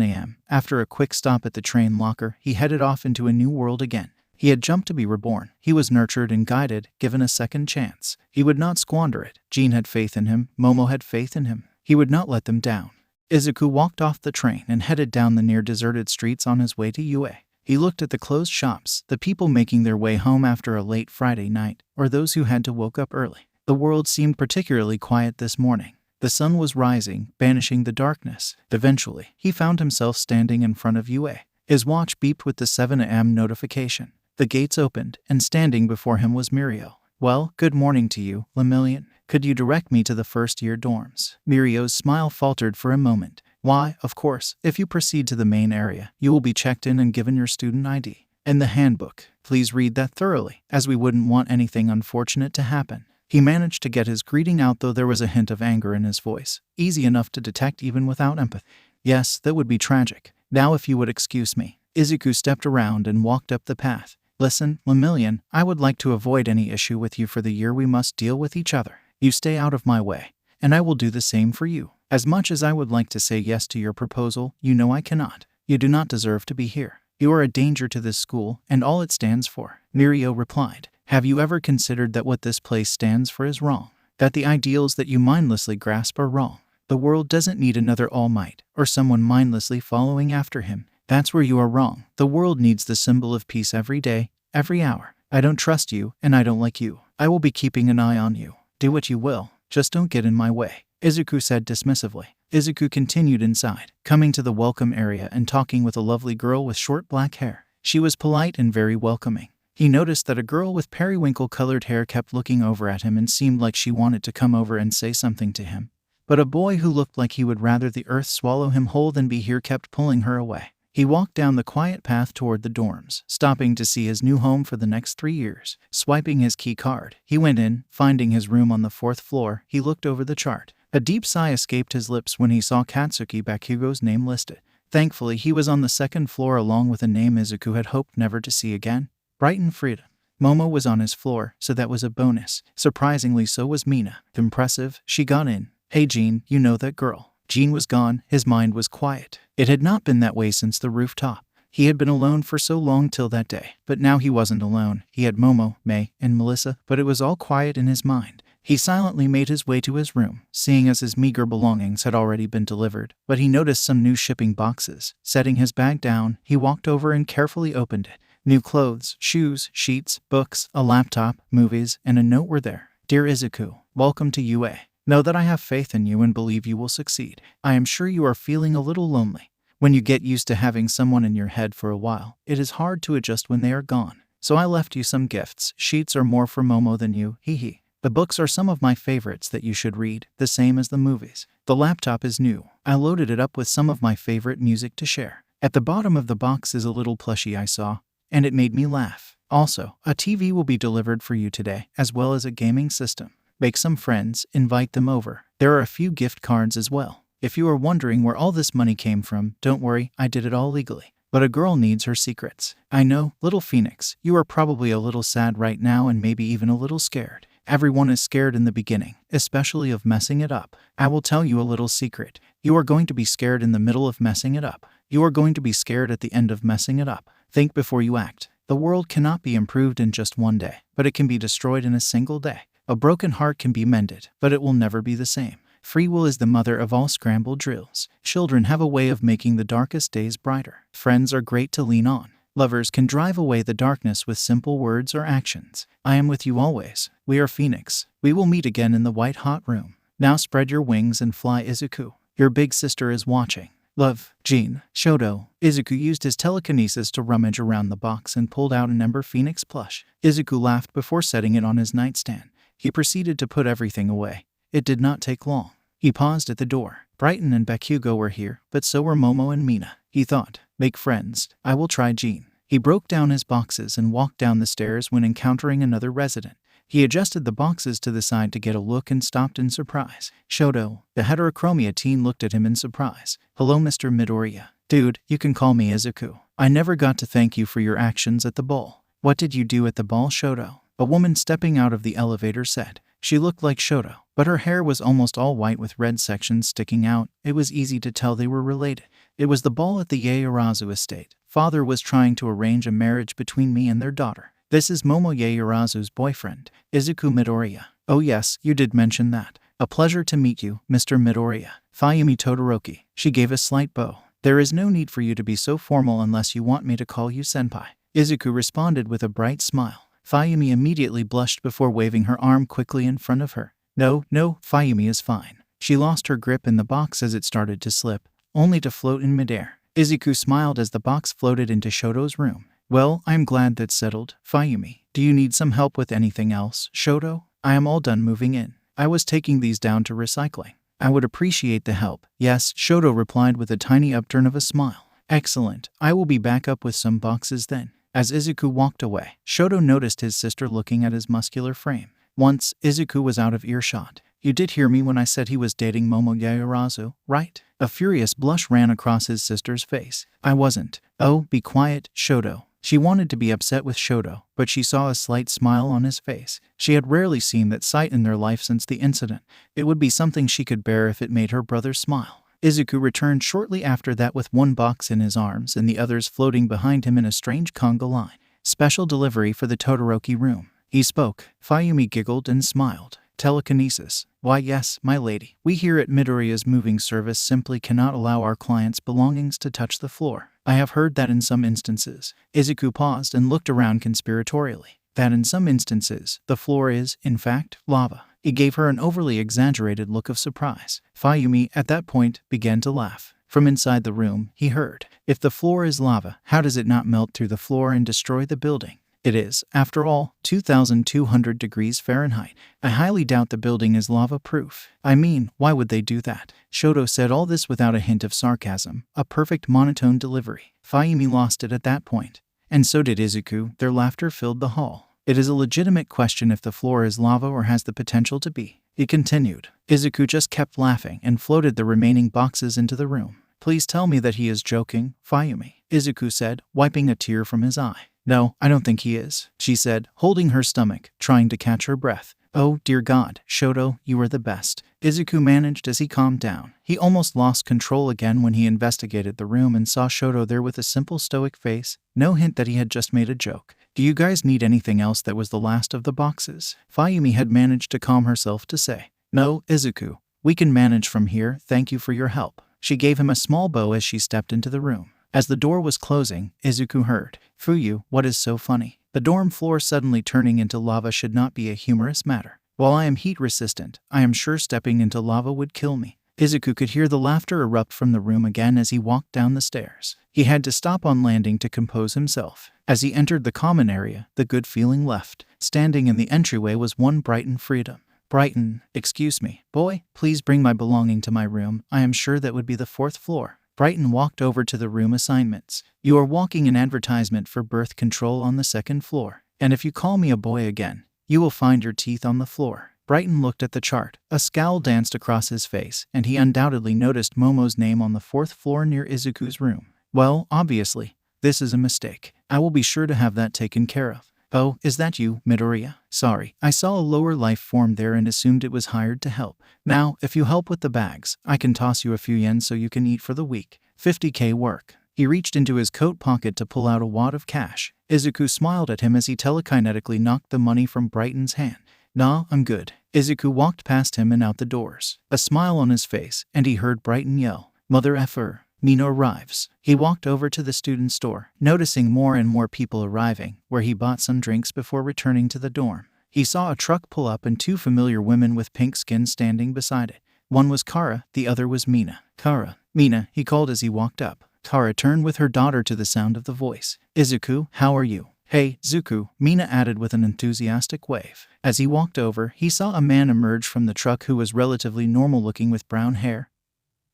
a.m. After a quick stop at the train locker, he headed off into a new world again. He had jumped to be reborn. He was nurtured and guided, given a second chance. He would not squander it. Jean had faith in him. Momo had faith in him. He would not let them down. Izuku walked off the train and headed down the near deserted streets on his way to UA. He looked at the closed shops, the people making their way home after a late Friday night, or those who had to woke up early. The world seemed particularly quiet this morning. The sun was rising, banishing the darkness. Eventually, he found himself standing in front of UA. His watch beeped with the 7 a.m. notification. The gates opened, and standing before him was Mirio. Well, good morning to you, Lemillion. Could you direct me to the first-year dorms? Mirio's smile faltered for a moment. Why, of course, if you proceed to the main area, you will be checked in and given your student ID. And the handbook. Please read that thoroughly, as we wouldn't want anything unfortunate to happen. He managed to get his greeting out, though there was a hint of anger in his voice, easy enough to detect even without empathy. Yes, that would be tragic. Now if you would excuse me. Izuku stepped around and walked up the path. Listen, Lemillion, I would like to avoid any issue with you for the year we must deal with each other. You stay out of my way, and I will do the same for you. As much as I would like to say yes to your proposal, you know I cannot. You do not deserve to be here. You are a danger to this school and all it stands for. Mirio replied. Have you ever considered that what this place stands for is wrong? That the ideals that you mindlessly grasp are wrong? The world doesn't need another All Might, or someone mindlessly following after him. That's where you are wrong. The world needs the symbol of peace every day, every hour. I don't trust you, and I don't like you. I will be keeping an eye on you. Do what you will. Just don't get in my way, Izuku said dismissively. Izuku continued inside, coming to the welcome area and talking with a lovely girl with short black hair. She was polite and very welcoming. He noticed that a girl with periwinkle-colored hair kept looking over at him and seemed like she wanted to come over and say something to him. But a boy who looked like he would rather the earth swallow him whole than be here kept pulling her away. He walked down the quiet path toward the dorms, stopping to see his new home for the next 3 years. Swiping his key card, he went in, finding his room on the 4th floor. He looked over the chart. A deep sigh escaped his lips when he saw Katsuki Bakugo's name listed. Thankfully, he was on the 2nd floor along with a name Izuku had hoped never to see again. Brighton Freedom. Momo was on his floor, so that was a bonus. Surprisingly, so was Mina. Impressive, she got in. Hey Jean, you know that girl. Jean was gone, his mind was quiet. It had not been that way since the rooftop. He had been alone for so long till that day. But now he wasn't alone. He had Momo, May, and Melissa, but it was all quiet in his mind. He silently made his way to his room, seeing as his meager belongings had already been delivered, but he noticed some new shipping boxes. Setting his bag down, he walked over and carefully opened it. New clothes, shoes, sheets, books, a laptop, movies, and a note were there. Dear Izuku, welcome to UA. Know that I have faith in you and believe you will succeed. I am sure you are feeling a little lonely. When you get used to having someone in your head for a while, it is hard to adjust when they are gone. So I left you some gifts. Sheets are more for Momo than you, hee. The books are some of my favorites that you should read, the same as the movies. The laptop is new. I loaded it up with some of my favorite music to share. At the bottom of the box is a little plushie I saw, and it made me laugh. Also, a TV will be delivered for you today, as well as a gaming system. Make some friends, invite them over. There are a few gift cards as well. If you are wondering where all this money came from, don't worry, I did it all legally. But a girl needs her secrets. I know, little Pheonix, you are probably a little sad right now and maybe even a little scared. Everyone is scared in the beginning, especially of messing it up. I will tell you a little secret. You are going to be scared in the middle of messing it up. You are going to be scared at the end of messing it up. Think before you act. The world cannot be improved in just one day, but it can be destroyed in a single day. A broken heart can be mended, but it will never be the same. Free will is the mother of all scrambled drills. Children have a way of making the darkest days brighter. Friends are great to lean on. Lovers can drive away the darkness with simple words or actions. I am with you always. We are Pheonix. We will meet again in the white hot room. Now spread your wings and fly, Izuku. Your big sister is watching. Love, Jean. Shoto. Izuku used his telekinesis to rummage around the box and pulled out an Ember Pheonix plush. Izuku laughed before setting it on his nightstand. He proceeded to put everything away. It did not take long. He paused at the door. Brighton and Bakugo were here, but so were Momo and Mina. He thought, make friends. I will try Jean. He broke down his boxes and walked down the stairs when encountering another resident. He adjusted the boxes to the side to get a look and stopped in surprise. Shoto, the heterochromia teen, looked at him in surprise. Hello, Mr. Midoriya. Dude, you can call me Izuku. I never got to thank you for your actions at the ball. What did you do at the ball, Shoto? A woman stepping out of the elevator said. She looked like Shoto, but her hair was almost all white with red sections sticking out. It was easy to tell they were related. It was the ball at the Yaoyorozu estate. Father was trying to arrange a marriage between me and their daughter. This is Momo Yaoyorozu's boyfriend, Izuku Midoriya. Oh yes, you did mention that. A pleasure to meet you, Mr. Midoriya. Fayumi Todoroki. She gave a slight bow. There is no need for you to be so formal unless you want me to call you senpai. Izuku responded with a bright smile. Fayumi immediately blushed before waving her arm quickly in front of her. No, Fayumi is fine. She lost her grip in the box as it started to slip, only to float in midair. Izuku smiled as the box floated into Shoto's room. Well, I'm glad that's settled. Fayumi, do you need some help with anything else, Shoto? I am all done moving in. I was taking these down to recycling. I would appreciate the help. Yes, Shoto replied with a tiny upturn of a smile. Excellent. I will be back up with some boxes then. As Izuku walked away, Shoto noticed his sister looking at his muscular frame. Once, Izuku was out of earshot. You did hear me when I said he was dating Momo Yaoyorozu, right? A furious blush ran across his sister's face. I wasn't. Oh, be quiet, Shoto. She wanted to be upset with Shoto, but she saw a slight smile on his face. She had rarely seen that sight in their life since the incident. It would be something she could bear if it made her brother smile. Izuku returned shortly after that with one box in his arms and the others floating behind him in a strange conga line. Special delivery for the Todoroki room. He spoke. Fayumi giggled and smiled. Telekinesis. Why yes, my lady. We here at Midoriya's moving service simply cannot allow our clients' belongings to touch the floor. I have heard that in some instances. Izuku paused and looked around conspiratorially. That in some instances, the floor is, in fact, lava. It gave her an overly exaggerated look of surprise. Fayumi, at that point, began to laugh. From inside the room, he heard, if the floor is lava, how does it not melt through the floor and destroy the building? It is, after all, 2,200 degrees Fahrenheit. I highly doubt the building is lava-proof. I mean, why would they do that? Shoto said all this without a hint of sarcasm, a perfect monotone delivery. Fayumi lost it at that point. And so did Izuku. Their laughter filled the hall. It is a legitimate question if the floor is lava or has the potential to be. It continued. Izuku just kept laughing and floated the remaining boxes into the room. Please tell me that he is joking, Fayumi, Izuku said, wiping a tear from his eye. No, I don't think he is, she said, holding her stomach, trying to catch her breath. Oh, dear God, Shoto, you are the best. Izuku managed as he calmed down. He almost lost control again when he investigated the room and saw Shoto there with a simple stoic face, no hint that he had just made a joke. Do you guys need anything else? That was the last of the boxes. Fayumi had managed to calm herself to say. No, Izuku. We can manage from here, thank you for your help. She gave him a small bow as she stepped into the room. As the door was closing, Izuku heard, Fuyu, what is so funny? The dorm floor suddenly turning into lava should not be a humorous matter. While I am heat resistant, I am sure stepping into lava would kill me. Izuku could hear the laughter erupt from the room again as he walked down the stairs. He had to stop on landing to compose himself. As he entered the common area, the good feeling left. Standing in the entryway was one Brighton Freedom. Brighton, excuse me, boy, please bring my belonging to my room. I am sure that would be the 4th floor. Brighton walked over to the room assignments. You are walking an advertisement for birth control on the 2nd floor. And if you call me a boy again, you will find your teeth on the floor. Brighton looked at the chart. A scowl danced across his face, and he undoubtedly noticed Momo's name on the 4th floor near Izuku's room. Well, obviously, this is a mistake. I will be sure to have that taken care of. Oh, is that you, Midoriya? Sorry, I saw a lower life form there and assumed it was hired to help. Now, if you help with the bags, I can toss you a few yen so you can eat for the week. 50k work. He reached into his coat pocket to pull out a wad of cash. Izuku smiled at him as he telekinetically knocked the money from Brighton's hand. Nah, I'm good. Izuku walked past him and out the doors, a smile on his face, and he heard Brighton yell, Mother effer. Nino arrives. He walked over to the student store, noticing more and more people arriving, where he bought some drinks before returning to the dorm. He saw a truck pull up and 2 familiar women with pink skin standing beside it. One was Kara, the other was Mina. Kara, Mina, he called as he walked up. Kara turned with her daughter to the sound of the voice. Izuku, how are you? Hey, Zuku, Mina added with an enthusiastic wave. As he walked over, he saw a man emerge from the truck who was relatively normal looking with brown hair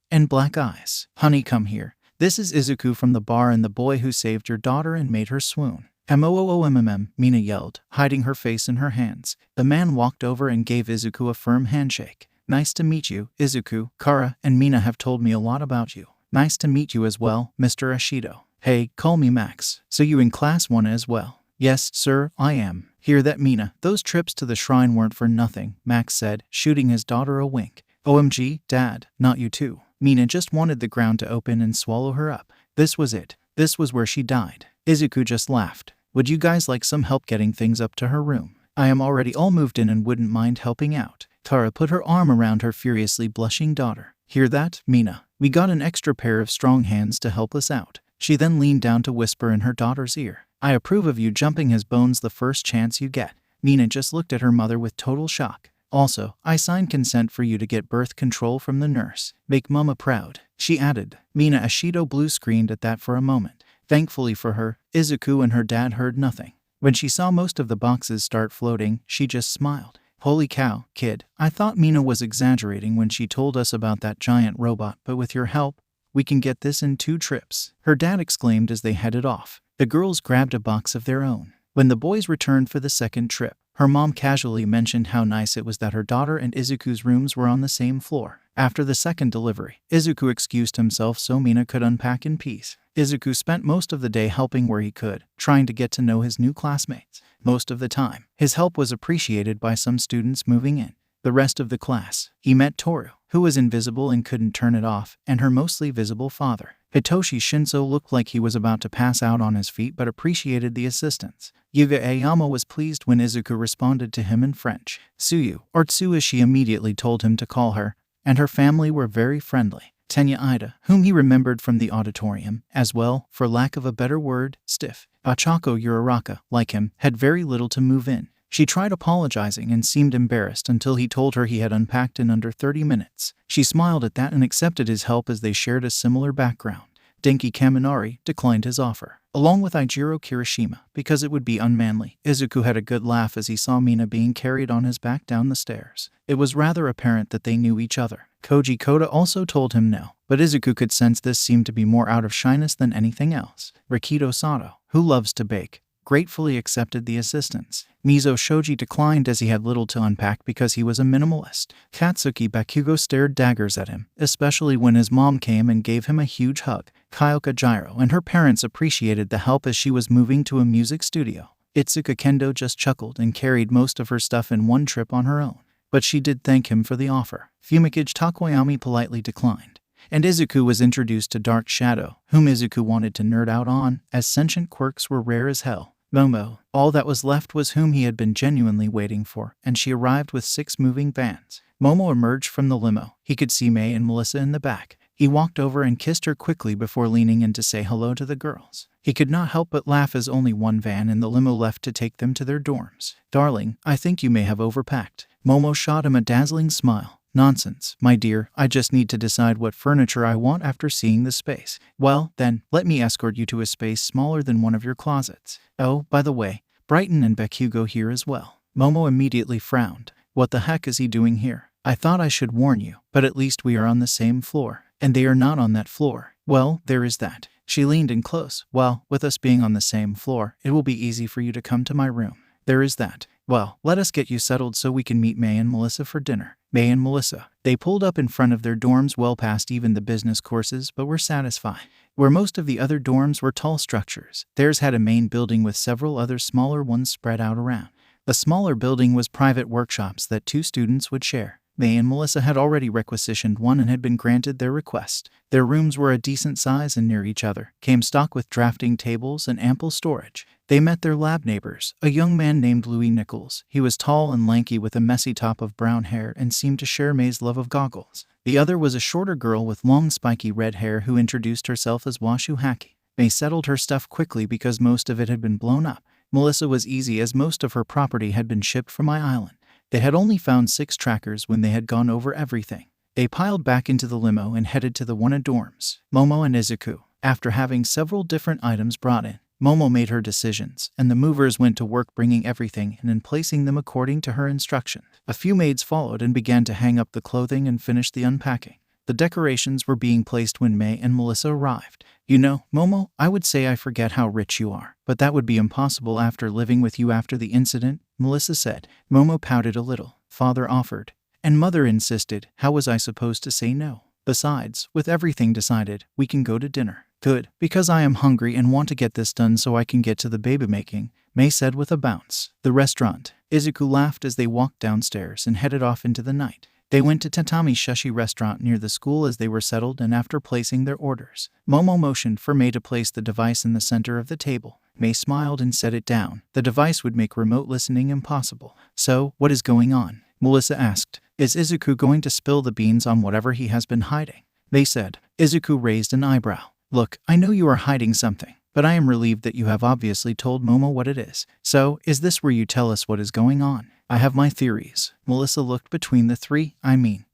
and black eyes. Honey, come here. This is Izuku from the bar and the boy who saved your daughter and made her swoon. MOOMMM, Mina yelled, hiding her face in her hands. The man walked over and gave Izuku a firm handshake. Nice to meet you, Izuku. Kara and Mina have told me a lot about you. Nice to meet you as well, Mr. Ashido. Hey, call me Max. So you in class 1 as well? Yes, sir, I am. Hear that, Mina? Those trips to the shrine weren't for nothing, Max said, shooting his daughter a wink. OMG, Dad, not you too. Mina just wanted the ground to open and swallow her up. This was it. This was where she died. Izuku just laughed. Would you guys like some help getting things up to her room? I am already all moved in and wouldn't mind helping out. Tara put her arm around her furiously blushing daughter. Hear that, Mina? We got an extra pair of strong hands to help us out. She then leaned down to whisper in her daughter's ear. I approve of you jumping his bones the first chance you get. Mina just looked at her mother with total shock. Also, I signed consent for you to get birth control from the nurse. Make Mama proud, she added. Mina Ashido blue screened at that for a moment. Thankfully for her, Izuku and her dad heard nothing. When she saw most of the boxes start floating, she just smiled. Holy cow, kid, I thought Mina was exaggerating when she told us about that giant robot, but with your help, we can get this in 2 trips. Her dad exclaimed as they headed off. The girls grabbed a box of their own. When the boys returned for the 2nd trip, her mom casually mentioned how nice it was that her daughter and Izuku's rooms were on the same floor. After the 2nd delivery, Izuku excused himself so Mina could unpack in peace. Izuku spent most of the day helping where he could, trying to get to know his new classmates. Most of the time, his help was appreciated by some students moving in. The rest of the class, he met Toru, who was invisible and couldn't turn it off, and her mostly visible father. Hitoshi Shinso looked like he was about to pass out on his feet but appreciated the assistance. Yuga Aoyama was pleased when Izuku responded to him in French. Tsuyu, or Tsu as she immediately told him to call her, and her family were very friendly. Tenya Ida, whom he remembered from the auditorium, as well, for lack of a better word, stiff. Achako Uraraka, like him, had very little to move in. She tried apologizing and seemed embarrassed until he told her he had unpacked in under 30 minutes. She smiled at that and accepted his help as they shared a similar background. Denki Kaminari declined his offer, along with Ijiro Kirishima, because it would be unmanly. Izuku had a good laugh as he saw Mina being carried on his back down the stairs. It was rather apparent that they knew each other. Koji Koda also told him no, but Izuku could sense this seemed to be more out of shyness than anything else. Rikido Sato, who loves to bake, gratefully accepted the assistance. Mizo Shoji declined as he had little to unpack because he was a minimalist. Katsuki Bakugo stared daggers at him, especially when his mom came and gave him a huge hug. Kyoka Jiro and her parents appreciated the help as she was moving to a music studio. Itsuka Kendo just chuckled and carried most of her stuff in one trip on her own. but she did thank him for the offer. Fumikage Takoyami politely declined, and Izuku was introduced to Dark Shadow, whom Izuku wanted to nerd out on, as sentient quirks were rare as hell. Momo, all that was left, was whom he had been genuinely waiting for, and she arrived with 6 moving vans. Momo emerged from the limo. He could see May and Melissa in the back. He walked over and kissed her quickly before leaning in to say hello to the girls. He could not help but laugh as only one van in the limo left to take them to their dorms. "Darling, I think you may have overpacked." Momo shot him a dazzling smile. "Nonsense, my dear, I just need to decide what furniture I want after seeing the space." "Well, then, let me escort you to a space smaller than one of your closets. Oh, by the way, Brighton and Deku go here as well." Momo immediately frowned. "What the heck is he doing here? I thought I should warn you, but at least we are on the same floor, and they are not on that floor." "Well, there is that." She leaned in close. "Well, with us being on the same floor, it will be easy for you to come to my room." "There is that." "Well, let us get you settled so we can meet May and Melissa for dinner." May and Melissa. They pulled up in front of their dorms well past even the business courses, but were satisfied. Where most of the other dorms were tall structures, theirs had a main building with several other smaller ones spread out around. The smaller building was private workshops that 2 students would share. May and Melissa had already requisitioned one and had been granted their request. Their rooms were a decent size and near each other, came stocked with drafting tables and ample storage. They met their lab neighbors, a young man named Louis Nichols. He was tall and lanky with a messy top of brown hair and seemed to share May's love of goggles. The other was a shorter girl with long spiky red hair who introduced herself as Washu Haki. May settled her stuff quickly because most of it had been blown up. Melissa was easy as most of her property had been shipped from my island. They had only found 6 trackers when they had gone over everything. They piled back into the limo and headed to the Wana dorms. Momo and Izuku. After having several different items brought in, Momo made her decisions, and the movers went to work bringing everything in and placing them according to her instructions. A few maids followed and began to hang up the clothing and finish the unpacking. The decorations were being placed when May and Melissa arrived. "You know, Momo, I would say I forget how rich you are, but that would be impossible after living with you after the incident," Melissa said. Momo pouted a little. "Father offered, and Mother insisted. How was I supposed to say no? Besides, with everything decided, we can go to dinner." "Good, because I am hungry and want to get this done so I can get to the baby making," May said with a bounce. The restaurant. Izuku laughed as they walked downstairs and headed off into the night. They went to Tatami's sushi restaurant near the school as they were settled and after placing their orders. Momo motioned for May to place the device in the center of the table. May smiled and set it down. The device would make remote listening impossible. "So, what is going on?" Melissa asked. "Is Izuku going to spill the beans on whatever he has been hiding?" They said. Izuku raised an eyebrow. "Look, I know you are hiding something, but I am relieved that you have obviously told Momo what it is. So, is this where you tell us what is going on?" "I have my theories." Melissa looked between the 3.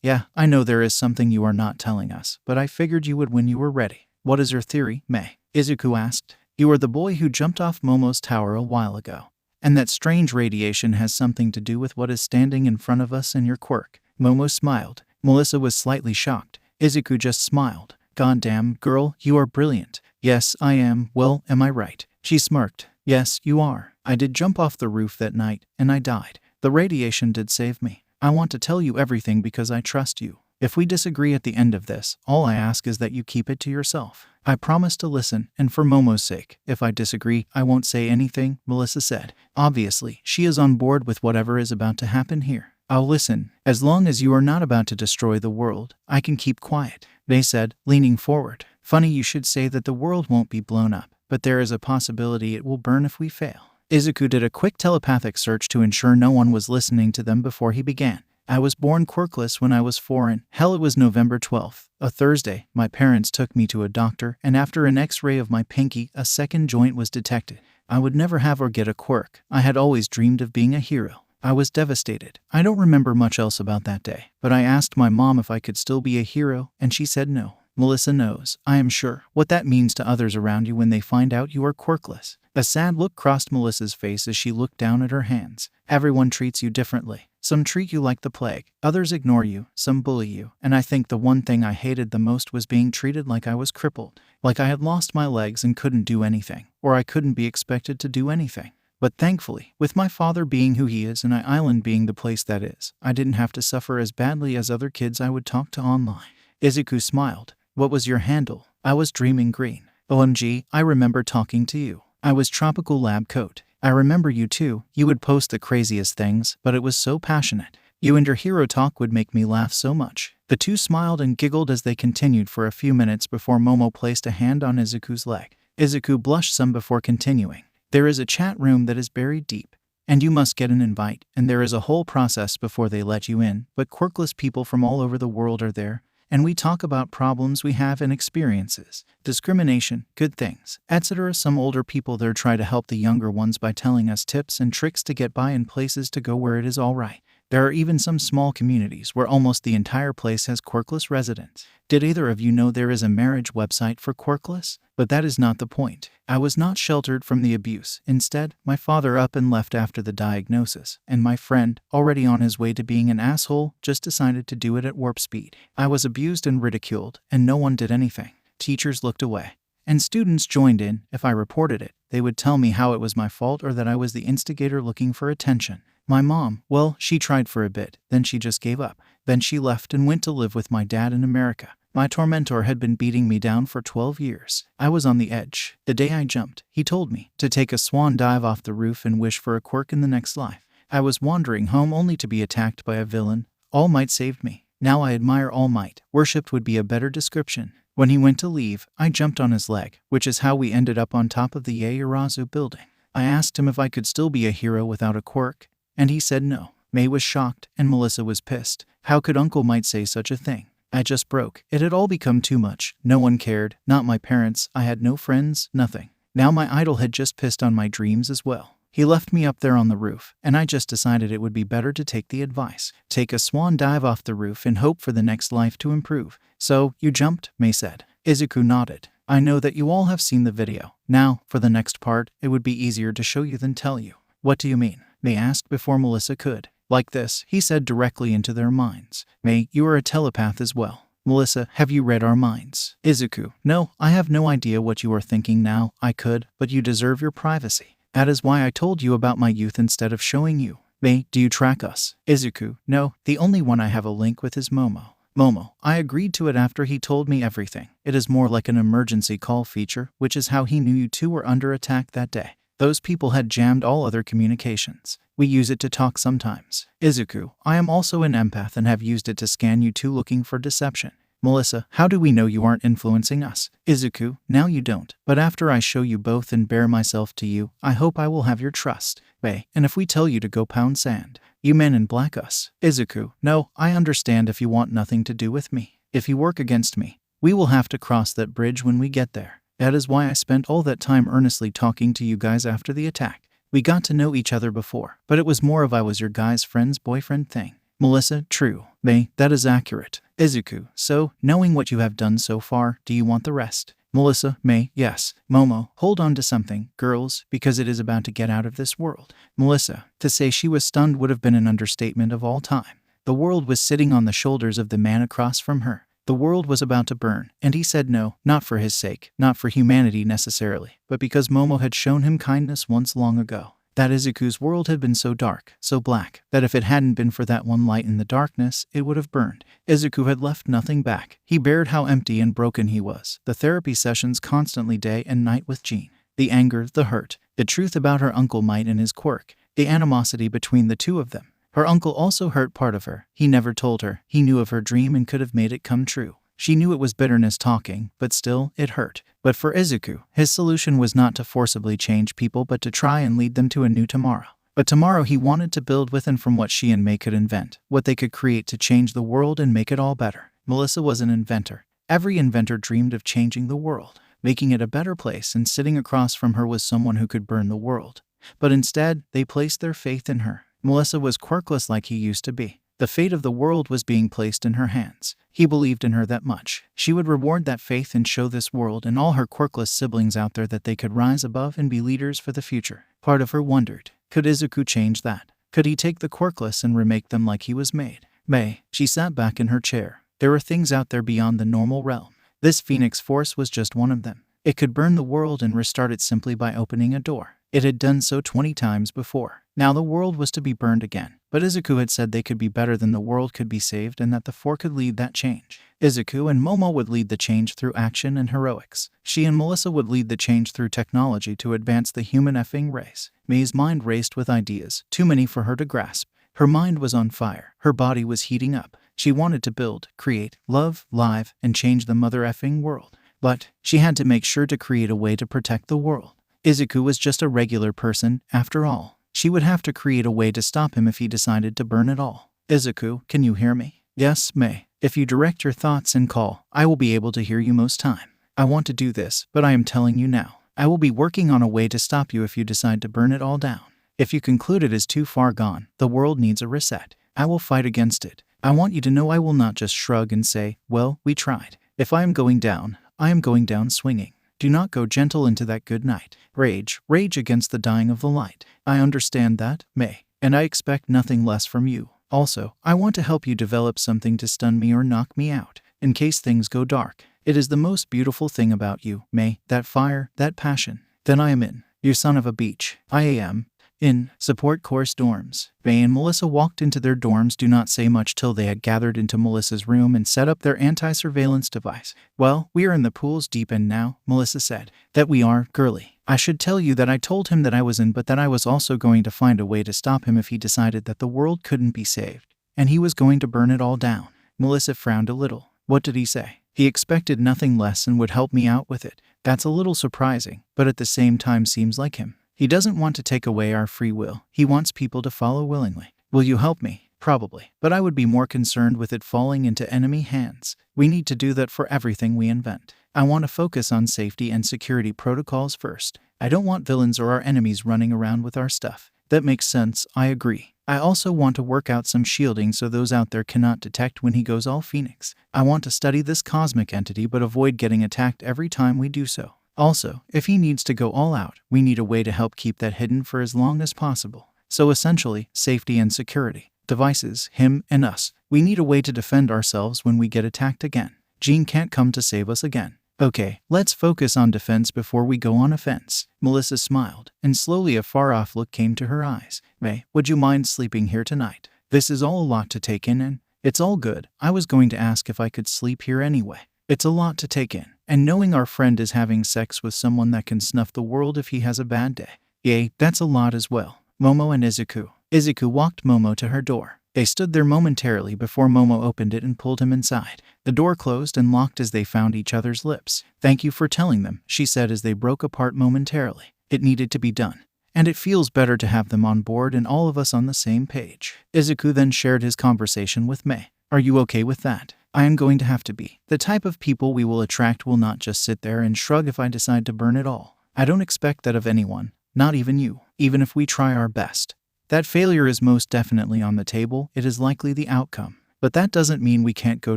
Yeah, I know there is something you are not telling us, but I figured you would when you were ready." "What is your theory, May?" Izuku asked. "You are the boy who jumped off Momo's tower a while ago, and that strange radiation has something to do with what is standing in front of us and your quirk." Momo smiled. Melissa was slightly shocked. Izuku just smiled. "Goddamn, girl, you are brilliant." "Yes, I am. Well, am I right?" She smirked. "Yes, you are. I did jump off the roof that night, and I died. The radiation did save me. I want to tell you everything because I trust you. If we disagree at the end of this, all I ask is that you keep it to yourself." "I promise to listen, and for Momo's sake, if I disagree, I won't say anything," Melissa said. Obviously, she is on board with whatever is about to happen here. "I'll listen. As long as you are not about to destroy the world, I can keep quiet," they said, leaning forward. "Funny you should say that the world won't be blown up, but there is a possibility it will burn if we fail." Izuku did a quick telepathic search to ensure no one was listening to them before he began. "I was born quirkless when I was 4 and hell, it was November 12th, a Thursday. My parents took me to a doctor, and after an x-ray of my pinky, a second joint was detected. I would never have or get a quirk. I had always dreamed of being a hero. I was devastated. I don't remember much else about that day, but I asked my mom if I could still be a hero, and she said no. Melissa knows, I am sure, what that means to others around you when they find out you are quirkless." A sad look crossed Melissa's face as she looked down at her hands. "Everyone treats you differently. Some treat you like the plague, others ignore you, some bully you, and I think the one thing I hated the most was being treated like I was crippled, like I had lost my legs and couldn't do anything, or I couldn't be expected to do anything. But thankfully, with my father being who he is and I Island being the place that is, I didn't have to suffer as badly as other kids I would talk to online." Izuku smiled. "What was your handle?" "I was Dreaming Green." "OMG, I remember talking to you. I was Tropical Lab Coat. I remember you too. You would post the craziest things, but it was so passionate." You and your hero talk would make me laugh so much." The two smiled and giggled as they continued for a few minutes before Momo placed a hand on Izuku's leg. Izuku blushed some before continuing. "There is a chat room that is buried deep, and you must get an invite, and there is a whole process before they let you in, but quirkless people from all over the world are there, and we talk about problems we have and experiences, discrimination, good things, etc. Some older people there try to help the younger ones by telling us tips and tricks to get by and places to go where it is all right. There are even some small communities where almost the entire place has quirkless residents. Did either of you know there is a marriage website for quirkless? But that is not the point. I was not sheltered from the abuse. Instead, my father up and left after the diagnosis, and my friend, already on his way to being an asshole, just decided to do it at warp speed. I was abused and ridiculed, and no one did anything. Teachers looked away, and students joined in. If I reported it, they would tell me how it was my fault or that I was the instigator looking for attention. My mom, well, she tried for a bit, then she just gave up. Then she left and went to live with my dad in America. My tormentor had been beating me down for 12 years. I was on the edge. The day I jumped, he told me to take a swan dive off the roof and wish for a quirk in the next life. I was wandering home only to be attacked by a villain. All Might saved me. Now I admire All Might. Worshipped would be a better description. When he went to leave, I jumped on his leg, which is how we ended up on top of the Yaoyorozu building. I asked him if I could still be a hero without a quirk, and he said no. May was shocked, and Melissa was pissed. How could Uncle Might say such a thing? I just broke. It had all become too much. No one cared, not my parents, I had no friends, nothing. Now my idol had just pissed on my dreams as well. He left me up there on the roof, and I just decided it would be better to take the advice. Take a swan dive off the roof and hope for the next life to improve. So, you jumped? May said. Izuku nodded. I know that you all have seen the video. Now, for the next part, it would be easier to show you than tell you. What do you mean? May asked before Melissa could. Like this, he said directly into their minds. May, you are a telepath as well. Melissa, have you read our minds? Izuku, no, I have no idea what you are thinking now. I could, but you deserve your privacy. That is why I told you about my youth instead of showing you. May, do you track us? Izuku, no, the only one I have a link with is Momo. Momo, I agreed to it after he told me everything. It is more like an emergency call feature, which is how he knew you two were under attack that day. Those people had jammed all other communications. We use it to talk sometimes. Izuku, I am also an empath and have used it to scan you two looking for deception. Melissa, how do we know you aren't influencing us? Izuku, now you don't. But after I show you both and bare myself to you, I hope I will have your trust. May, and if we tell you to go pound sand, you men in black us. Izuku, no, I understand if you want nothing to do with me. If you work against me, we will have to cross that bridge when we get there. That is why I spent all that time earnestly talking to you guys after the attack. We got to know each other before, but it was more of I was your guy's friend's boyfriend thing. Melissa, true. May, that is accurate. Izuku, so, knowing what you have done so far, do you want the rest? Melissa, May, yes. Momo, hold on to something, girls, because it is about to get out of this world. Melissa, to say she was stunned would have been an understatement of all time. The world was sitting on the shoulders of the man across from her. The world was about to burn, and he said no, not for his sake, not for humanity necessarily, but because Momo had shown him kindness once long ago. That Izuku's world had been so dark, so black, that if it hadn't been for that one light in the darkness, it would have burned. Izuku had left nothing back. He bared how empty and broken he was. The therapy sessions constantly day and night with Jean. The anger, the hurt, the truth about her Uncle Might and his quirk, the animosity between the two of them. Her uncle also hurt part of her. He never told her. He knew of her dream and could have made it come true. She knew it was bitterness talking, but still, it hurt. But for Izuku, his solution was not to forcibly change people but to try and lead them to a new tomorrow. But tomorrow he wanted to build with and from what she and May could invent, what they could create to change the world and make it all better. Melissa was an inventor. Every inventor dreamed of changing the world, making it a better place, and sitting across from her was someone who could burn the world. But instead, they placed their faith in her. Melissa was quirkless like he used to be. The fate of the world was being placed in her hands. He believed in her that much. She would reward that faith and show this world and all her quirkless siblings out there that they could rise above and be leaders for the future. Part of her wondered, could Izuku change that? Could he take the quirkless and remake them like he was made? May, she sat back in her chair. There were things out there beyond the normal realm. This Pheonix force was just one of them. It could burn the world and restart it simply by opening a door. It had done so 20 times before. Now the world was to be burned again. But Izuku had said they could be better than the world could be saved and that the four could lead that change. Izuku and Momo would lead the change through action and heroics. She and Melissa would lead the change through technology to advance the human effing race. May's mind raced with ideas, too many for her to grasp. Her mind was on fire. Her body was heating up. She wanted to build, create, love, live, and change the mother effing world. But she had to make sure to create a way to protect the world. Izuku was just a regular person, after all. She would have to create a way to stop him if he decided to burn it all. Izuku, can you hear me? Yes, May. If you direct your thoughts and call, I will be able to hear you most time. I want to do this, but I am telling you now. I will be working on a way to stop you if you decide to burn it all down. If you conclude it is too far gone, the world needs a reset. I will fight against it. I want you to know I will not just shrug and say, well, we tried. If I am going down, I am going down swinging. Do not go gentle into that good night. Rage against the dying of the light. I understand that, May, and I expect nothing less from you. Also, I want to help you develop something to stun me or knock me out, in case things go dark. It is the most beautiful thing about you, May, that fire, that passion. Then I am in. You son of a beach. I am in support course dorms. May and Melissa walked into their dorms. Do not say much till they had gathered into Melissa's room and set up their anti-surveillance device. Well, we are in the pool's deep end now, Melissa said. That we are, girly. I should tell you that I told him that I was in, but that I was also going to find a way to stop him if he decided that the world couldn't be saved. And he was going to burn it all down. Melissa frowned a little. What did he say? He expected nothing less and would help me out with it. That's a little surprising, but at the same time seems like him. He doesn't want to take away our free will. He wants people to follow willingly. Will you help me? Probably. But I would be more concerned with it falling into enemy hands. We need to do that for everything we invent. I want to focus on safety and security protocols first. I don't want villains or our enemies running around with our stuff. That makes sense, I agree. I also want to work out some shielding so those out there cannot detect when he goes all Pheonix. I want to study this cosmic entity but avoid getting attacked every time we do so. Also, if he needs to go all out, we need a way to help keep that hidden for as long as possible. So essentially, safety and security. Devices, him and us. We need a way to defend ourselves when we get attacked again. Jean can't come to save us again. Okay, let's focus on defense before we go on offense. Melissa smiled, and slowly a far-off look came to her eyes. May, would you mind sleeping here tonight? This is all a lot to take in and it's all good. I was going to ask if I could sleep here anyway. It's a lot to take in. And knowing our friend is having sex with someone that can snuff the world if he has a bad day. Yay, that's a lot as well. Momo and Izuku. Izuku walked Momo to her door. They stood there momentarily before Momo opened it and pulled him inside. The door closed and locked as they found each other's lips. Thank you for telling them, she said as they broke apart momentarily. It needed to be done. And it feels better to have them on board and all of us on the same page. Izuku then shared his conversation with May. Are you okay with that? I am going to have to be. The type of people we will attract will not just sit there and shrug if I decide to burn it all. I don't expect that of anyone, not even you, even if we try our best. That failure is most definitely on the table. It is likely the outcome. But that doesn't mean we can't go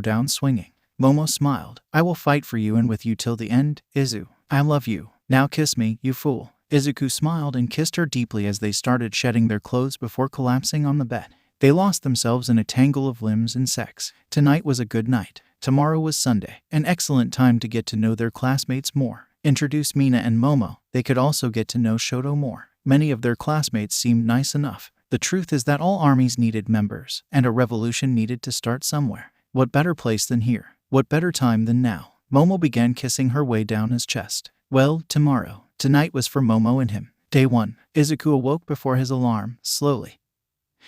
down swinging. Momo smiled. I will fight for you and with you till the end, Izu. I love you. Now kiss me, you fool. Izuku smiled and kissed her deeply as they started shedding their clothes before collapsing on the bed. They lost themselves in a tangle of limbs and sex. Tonight was a good night. Tomorrow was Sunday. An excellent time to get to know their classmates more. Introduce Mina and Momo. They could also get to know Shoto more. Many of their classmates seemed nice enough. The truth is that all armies needed members, and a revolution needed to start somewhere. What better place than here? What better time than now? Momo began kissing her way down his chest. Well, tomorrow. Tonight was for Momo and him. Day 1. Izuku awoke before his alarm, slowly.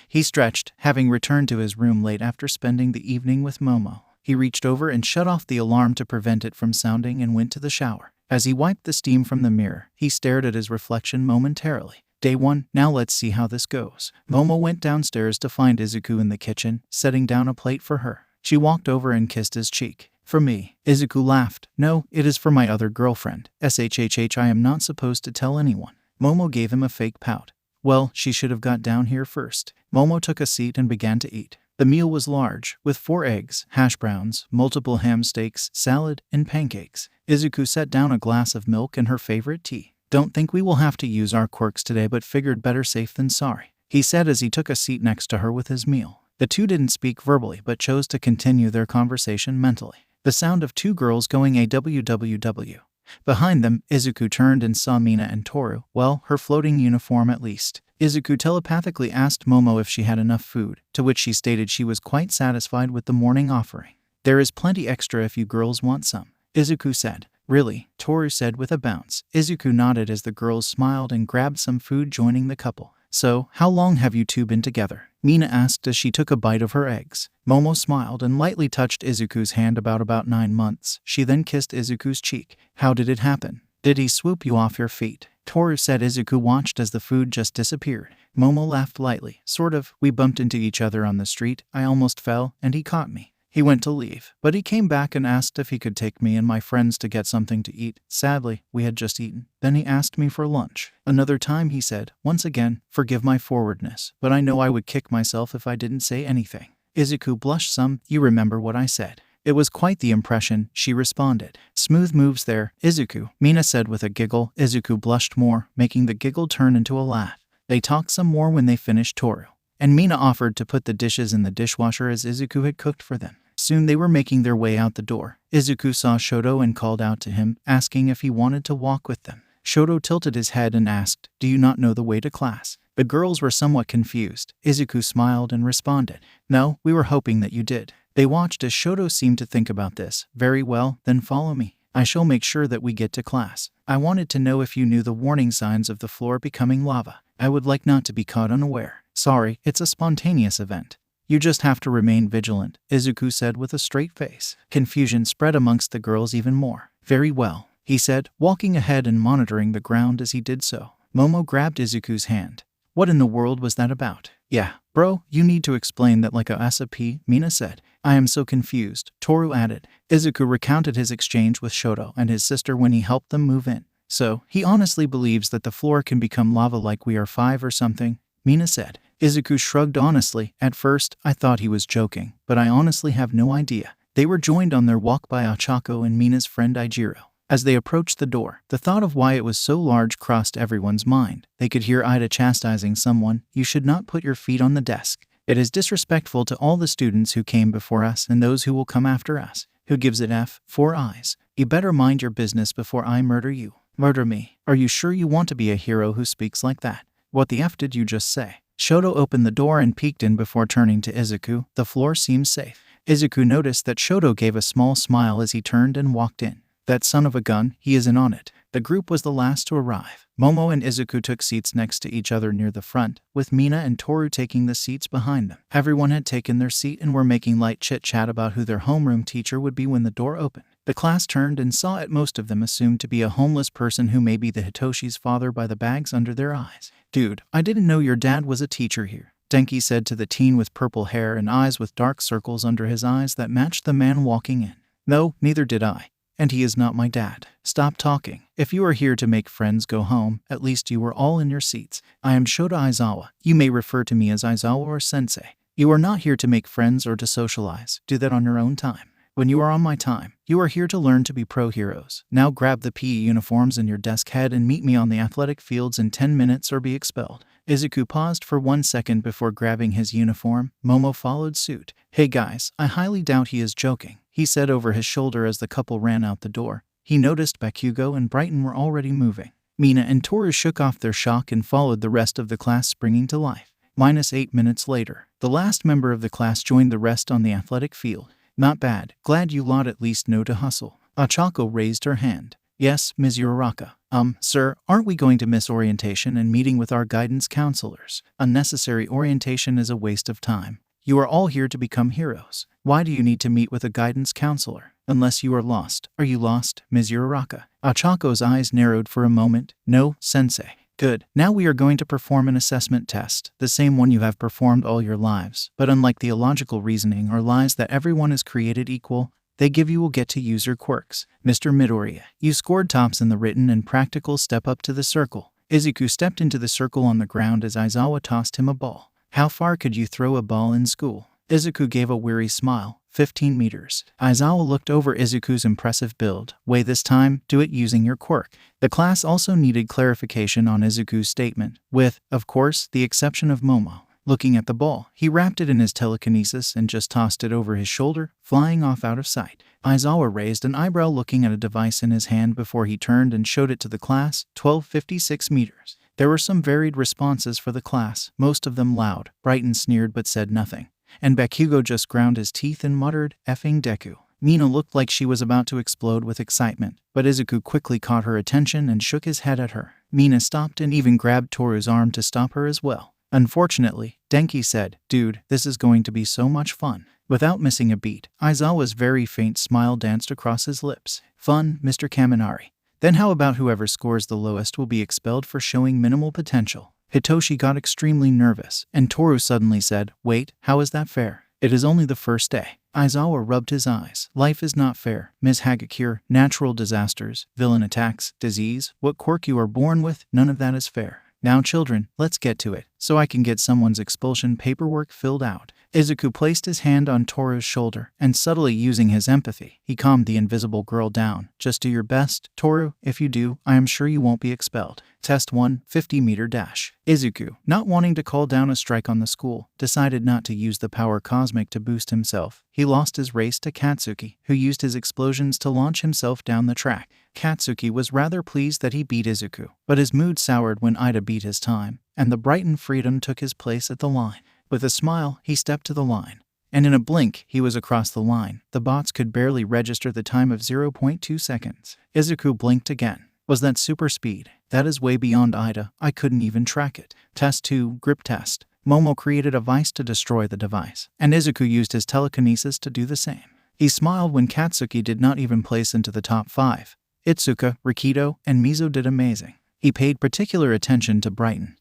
He stretched, having returned to his room late after spending the evening with Momo. He reached over and shut off the alarm to prevent it from sounding and went to the shower. As he wiped the steam from the mirror, he stared at his reflection momentarily. Day 1, now let's see how this goes. Momo went downstairs to find Izuku in the kitchen, setting down a plate for her. She walked over and kissed his cheek. For me. Izuku laughed. No, it is for my other girlfriend. SHHH, I am not supposed to tell anyone. Momo gave him a fake pout. Well, she should have got down here first. Momo took a seat and began to eat. The meal was large, with 4 eggs, hash browns, multiple ham steaks, salad, and pancakes. Izuku set down a glass of milk and her favorite tea. Don't think we will have to use our quirks today, but figured better safe than sorry, he said as he took a seat next to her with his meal. The two didn't speak verbally but chose to continue their conversation mentally. The sound of 2 girls going AWWW. Behind them, Izuku turned and saw Mina and Toru, well, her floating uniform at least. Izuku telepathically asked Momo if she had enough food, to which she stated she was quite satisfied with the morning offering. There is plenty extra if you girls want some, Izuku said. Really? Toru said with a bounce. Izuku nodded as the girls smiled and grabbed some food, joining the couple. So, how long have you two been together? Mina asked as she took a bite of her eggs. Momo smiled and lightly touched Izuku's hand about 9 months. She then kissed Izuku's cheek. How did it happen? Did he swoop you off your feet? Toru said. Izuku watched as the food just disappeared. Momo laughed lightly. Sort of. We bumped into each other on the street. I almost fell, and he caught me. He went to leave, but he came back and asked if he could take me and my friends to get something to eat. Sadly, we had just eaten. Then he asked me for lunch. Another time he said, once again, forgive my forwardness, but I know I would kick myself if I didn't say anything. Izuku blushed some. You remember what I said? It was quite the impression, she responded. Smooth moves there, Izuku, Mina said with a giggle. Izuku blushed more, making the giggle turn into a laugh. They talked some more when they finished Toru, and Mina offered to put the dishes in the dishwasher as Izuku had cooked for them. Soon they were making their way out the door. Izuku saw Shoto and called out to him, asking if he wanted to walk with them. Shoto tilted his head and asked, do you not know the way to class? The girls were somewhat confused. Izuku smiled and responded, no, we were hoping that you did. They watched as Shoto seemed to think about this. Very well, then follow me. I shall make sure that we get to class. I wanted to know if you knew the warning signs of the floor becoming lava. I would like not to be caught unaware. Sorry, it's a spontaneous event. You just have to remain vigilant, Izuku said with a straight face. Confusion spread amongst the girls even more. Very well, he said, walking ahead and monitoring the ground as he did so. Momo grabbed Izuku's hand. What in the world was that about? Yeah, bro, you need to explain that like a SAP, Mina said. I am so confused, Toru added. Izuku recounted his exchange with Shoto and his sister when he helped them move in. So, he honestly believes that the floor can become lava like we are 5 or something, Mina said. Izuku shrugged honestly. At first, I thought he was joking, but I honestly have no idea. They were joined on their walk by Ochako and Mina's friend Ijiro. As they approached the door, the thought of why it was so large crossed everyone's mind. They could hear Ida chastising someone, you should not put your feet on the desk. It is disrespectful to all the students who came before us and those who will come after us. Who gives it F? 4 eyes. You better mind your business before I murder you. Murder me. Are you sure you want to be a hero who speaks like that? What the F did you just say? Shoto opened the door and peeked in before turning to Izuku. The floor seems safe. Izuku noticed that Shoto gave a small smile as he turned and walked in. That son of a gun, he isn't on it. The group was the last to arrive. Momo and Izuku took seats next to each other near the front, with Mina and Toru taking the seats behind them. Everyone had taken their seat and were making light chit-chat about who their homeroom teacher would be when the door opened. The class turned and saw it. Most of them assumed to be a homeless person who may be the Hitoshi's father by the bags under their eyes. Dude, I didn't know your dad was a teacher here, Denki said to the teen with purple hair and eyes with dark circles under his eyes that matched the man walking in. No, neither did I. And he is not my dad. Stop talking. If you are here to make friends, go home. At least you were all in your seats. I am Shota Aizawa. You may refer to me as Aizawa or Sensei. You are not here to make friends or to socialize. Do that on your own time. When you are on my time, you are here to learn to be pro heroes. Now grab the PE uniforms in your desk head and meet me on the athletic fields in 10 minutes or be expelled. Izuku paused for 1 second before grabbing his uniform. Momo followed suit. Hey guys, I highly doubt he is joking, he said over his shoulder as the couple ran out the door. He noticed Bakugo and Brighton were already moving. Mina and Toru shook off their shock and followed the rest of the class springing to life. -8 minutes later, the last member of the class joined the rest on the athletic field. Not bad. Glad you lot at least know to hustle. Ochako raised her hand. Yes, Ms. Uraraka. Sir, aren't we going to miss orientation and meeting with our guidance counselors? Unnecessary orientation is a waste of time. You are all here to become heroes. Why do you need to meet with a guidance counselor? Unless you are lost. Are you lost, Ms. Uraraka? Ochako's eyes narrowed for a moment. No, Sensei. Good. Now we are going to perform an assessment test, the same one you have performed all your lives. But unlike the illogical reasoning or lies that everyone is created equal, they give you will get to use your quirks. Mr. Midoriya, you scored tops in the written and practical. Step up to the circle. Izuku stepped into the circle on the ground as Aizawa tossed him a ball. How far could you throw a ball in school? Izuku gave a weary smile. 15 meters. Aizawa looked over Izuku's impressive build. Wait, this time, do it using your quirk. The class also needed clarification on Izuku's statement, with, of course, the exception of Momo. Looking at the ball, he wrapped it in his telekinesis and just tossed it over his shoulder, flying off out of sight. Aizawa raised an eyebrow looking at a device in his hand before he turned and showed it to the class. 1256 meters. There were some varied responses for the class, most of them loud. Brighton sneered but said nothing. And Bakugo just ground his teeth and muttered, effing Deku. Mina looked like she was about to explode with excitement, but Izuku quickly caught her attention and shook his head at her. Mina stopped and even grabbed Toru's arm to stop her as well. Unfortunately, Denki said, "Dude, this is going to be so much fun." Without missing a beat, Aizawa's very faint smile danced across his lips. "Fun, Mr. Kaminari. Then how about whoever scores the lowest will be expelled for showing minimal potential?" Hitoshi got extremely nervous, and Toru suddenly said, "Wait, how is that fair? It is only the first day." Aizawa rubbed his eyes. "Life is not fair, Ms. Hagakure. Natural disasters, villain attacks, disease, what quirk you are born with, none of that is fair. Now children, let's get to it, so I can get someone's expulsion paperwork filled out." Izuku placed his hand on Toru's shoulder, and subtly using his empathy, he calmed the invisible girl down. "Just do your best, Toru. If you do, I am sure you won't be expelled. Test 1, 50-meter dash." Izuku, not wanting to call down a strike on the school, decided not to use the power cosmic to boost himself. He lost his race to Katsuki, who used his explosions to launch himself down the track. Katsuki was rather pleased that he beat Izuku, but his mood soured when Ida beat his time, and the Brighton Freedom took his place at the line. With a smile, he stepped to the line, and in a blink, he was across the line. The bots could barely register the time of 0.2 seconds. Izuku blinked again. Was that super speed? That is way beyond Ida. I couldn't even track it. Test 2, grip test. Momo created a vice to destroy the device, and Izuku used his telekinesis to do the same. He smiled when Katsuki did not even place into the top 5. Itsuka, Rikido, and Mizo did amazing. He paid particular attention to Brighton,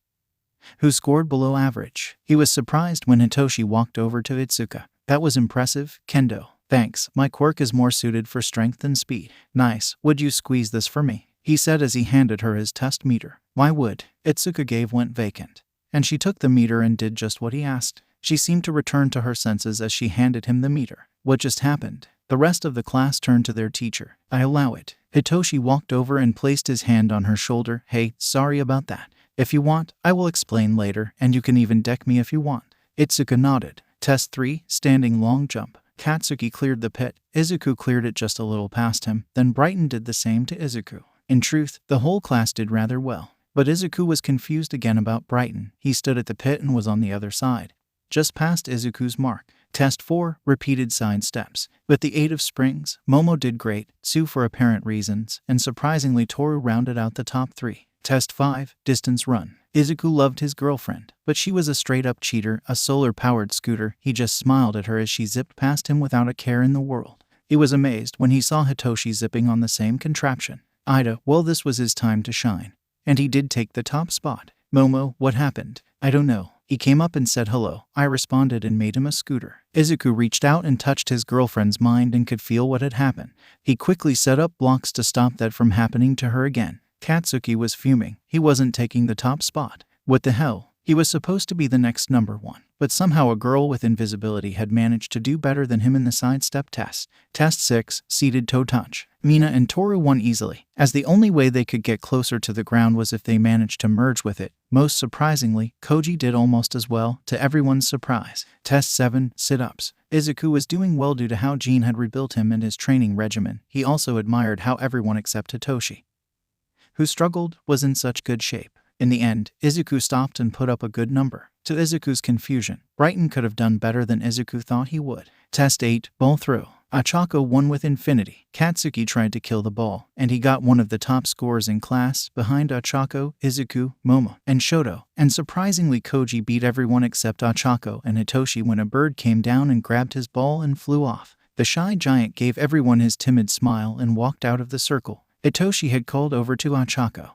who scored below average. He was surprised when Hitoshi walked over to Itsuka. "That was impressive, Kendo. Thanks, my quirk is more suited for strength than speed." "Nice, would you squeeze this for me?" he said as he handed her his test meter. "Why would?" Itsuka went vacant, and she took the meter and did just what he asked. She seemed to return to her senses as she handed him the meter. "What just happened?" The rest of the class turned to their teacher. "I allow it." Hitoshi walked over and placed his hand on her shoulder. "Hey, sorry about that. If you want, I will explain later, and you can even deck me if you want." Itsuka nodded. Test 3, standing long jump. Katsuki cleared the pit. Izuku cleared it just a little past him. Then Brighton did the same to Izuku. In truth, the whole class did rather well. But Izuku was confused again about Brighton. He stood at the pit and was on the other side, just past Izuku's mark. Test 4, repeated side steps. With the aid of springs, Momo did great, Tsu for apparent reasons, and surprisingly Toru rounded out the top 3. Test 5, distance run. Izuku loved his girlfriend, but she was a straight-up cheater, a solar-powered scooter. He just smiled at her as she zipped past him without a care in the world. He was amazed when he saw Hitoshi zipping on the same contraption. Ida, well, this was his time to shine. And he did take the top spot. "Momo, what happened?" "I don't know. He came up and said hello. I responded and made him a scooter." Izuku reached out and touched his girlfriend's mind and could feel what had happened. He quickly set up blocks to stop that from happening to her again. Katsuki was fuming. He wasn't taking the top spot. What the hell? He was supposed to be the next number 1. But somehow a girl with invisibility had managed to do better than him in the sidestep test. Test 6, seated toe touch. Mina and Toru won easily, as the only way they could get closer to the ground was if they managed to merge with it. Most surprisingly, Koji did almost as well, to everyone's surprise. Test 7, sit-ups. Izuku was doing well due to how Jin had rebuilt him and his training regimen. He also admired how everyone except Hitoshi, who struggled, was in such good shape. In the end, Izuku stopped and put up a good number. To Izuku's confusion, Brighton could have done better than Izuku thought he would. Test 8, ball throw. Achako won with infinity. Katsuki tried to kill the ball, and he got one of the top scores in class, behind Achako, Izuku, Momo, and Shoto. And surprisingly, Koji beat everyone except Achako and Hitoshi when a bird came down and grabbed his ball and flew off. The shy giant gave everyone his timid smile and walked out of the circle. Hitoshi had called over to Achako,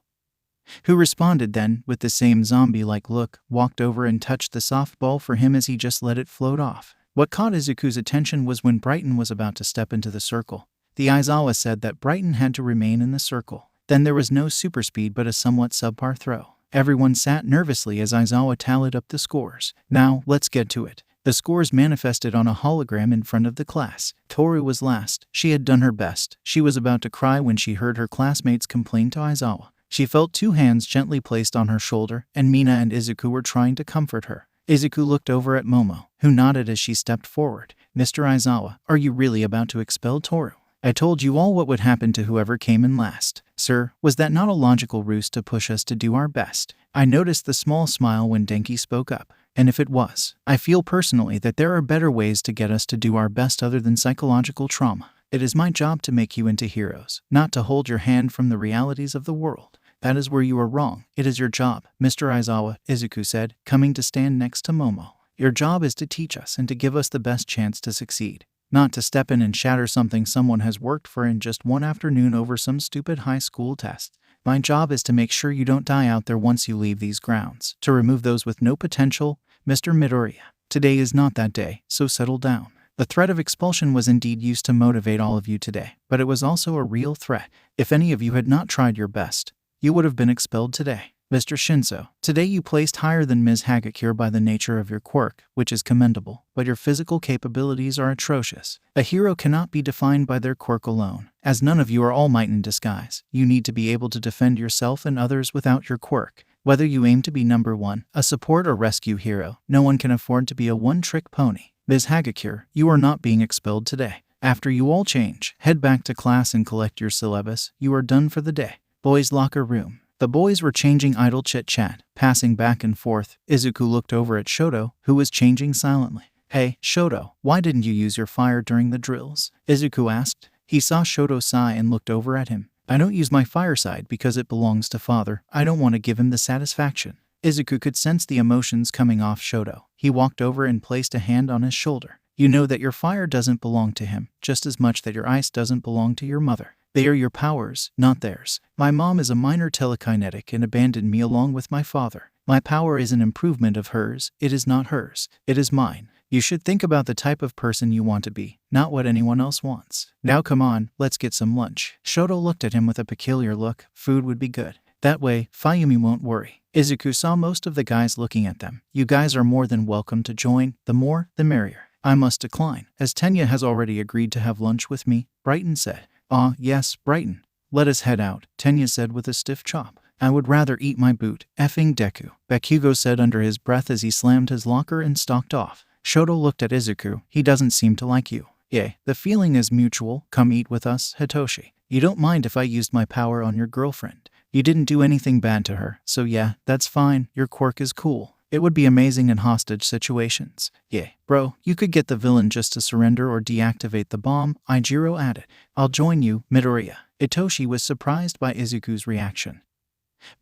who responded then, with the same zombie-like look, walked over and touched the soft ball for him as he just let it float off. What caught Izuku's attention was when Brighton was about to step into the circle. The Aizawa said that Brighton had to remain in the circle. Then there was no super speed but a somewhat subpar throw. Everyone sat nervously as Aizawa tallied up the scores. Now, let's get to it. The scores manifested on a hologram in front of the class. Toru was last. She had done her best. She was about to cry when she heard her classmates complain to Aizawa. She felt 2 hands gently placed on her shoulder, and Mina and Izuku were trying to comfort her. Izuku looked over at Momo, who nodded as she stepped forward. "Mr. Aizawa, are you really about to expel Toru? I told you all what would happen to whoever came in last." "Sir, was that not a logical ruse to push us to do our best?" I noticed the small smile when Denki spoke up. "And if it was, I feel personally that there are better ways to get us to do our best other than psychological trauma. It is my job to make you into heroes, not to hold your hand from the realities of the world." That is where you are wrong. It is your job, Mr. Aizawa, Izuku said, coming to stand next to Momo. Your job is to teach us and to give us the best chance to succeed. Not to step in and shatter something someone has worked for in just one afternoon over some stupid high school test. My job is to make sure you don't die out there once you leave these grounds. To remove those with no potential, Mr. Midoriya. Today is not that day, so settle down. The threat of expulsion was indeed used to motivate all of you today, but it was also a real threat. If any of you had not tried your best, you would have been expelled today. Mr. Shinso, today you placed higher than Ms. Hagakure by the nature of your quirk, which is commendable, but your physical capabilities are atrocious. A hero cannot be defined by their quirk alone. As none of you are All Might in disguise, you need to be able to defend yourself and others without your quirk. Whether you aim to be number one, a support or rescue hero, no one can afford to be a one-trick pony. Ms. Hagakure, you are not being expelled today. After you all change, head back to class and collect your syllabus. You are done for the day. Boys' locker room. The boys were changing idle chit-chat, passing back and forth. Izuku looked over at Shoto, who was changing silently. Hey, Shoto, why didn't you use your fire during the drills? Izuku asked. He saw Shoto sigh and looked over at him. I don't use my fireside because it belongs to father. I don't want to give him the satisfaction. Izuku could sense the emotions coming off Shoto. He walked over and placed a hand on his shoulder. You know that your fire doesn't belong to him, just as much that your ice doesn't belong to your mother. They are your powers, not theirs. My mom is a minor telekinetic and abandoned me along with my father. My power is an improvement of hers. It is not hers. It is mine. You should think about the type of person you want to be, not what anyone else wants. Now come on, let's get some lunch. Shoto looked at him with a peculiar look. Food would be good. That way, Fayumi won't worry. Izuku saw most of the guys looking at them. You guys are more than welcome to join. The more, the merrier. I must decline, as Tenya has already agreed to have lunch with me, Brighton said. Ah, yes, Brighton. Let us head out, Tenya said with a stiff chop. I would rather eat my boot, effing Deku, Bakugo said under his breath as he slammed his locker and stalked off. Shoto looked at Izuku. He doesn't seem to like you. Yay, the feeling is mutual. Come eat with us, Hitoshi. You don't mind if I used my power on your girlfriend. You didn't do anything bad to her, so yeah, that's fine. Your quirk is cool. It would be amazing in hostage situations. Yeah, bro, you could get the villain just to surrender or deactivate the bomb, Ijiro added. I'll join you, Midoriya. Itoshi was surprised by Izuku's reaction.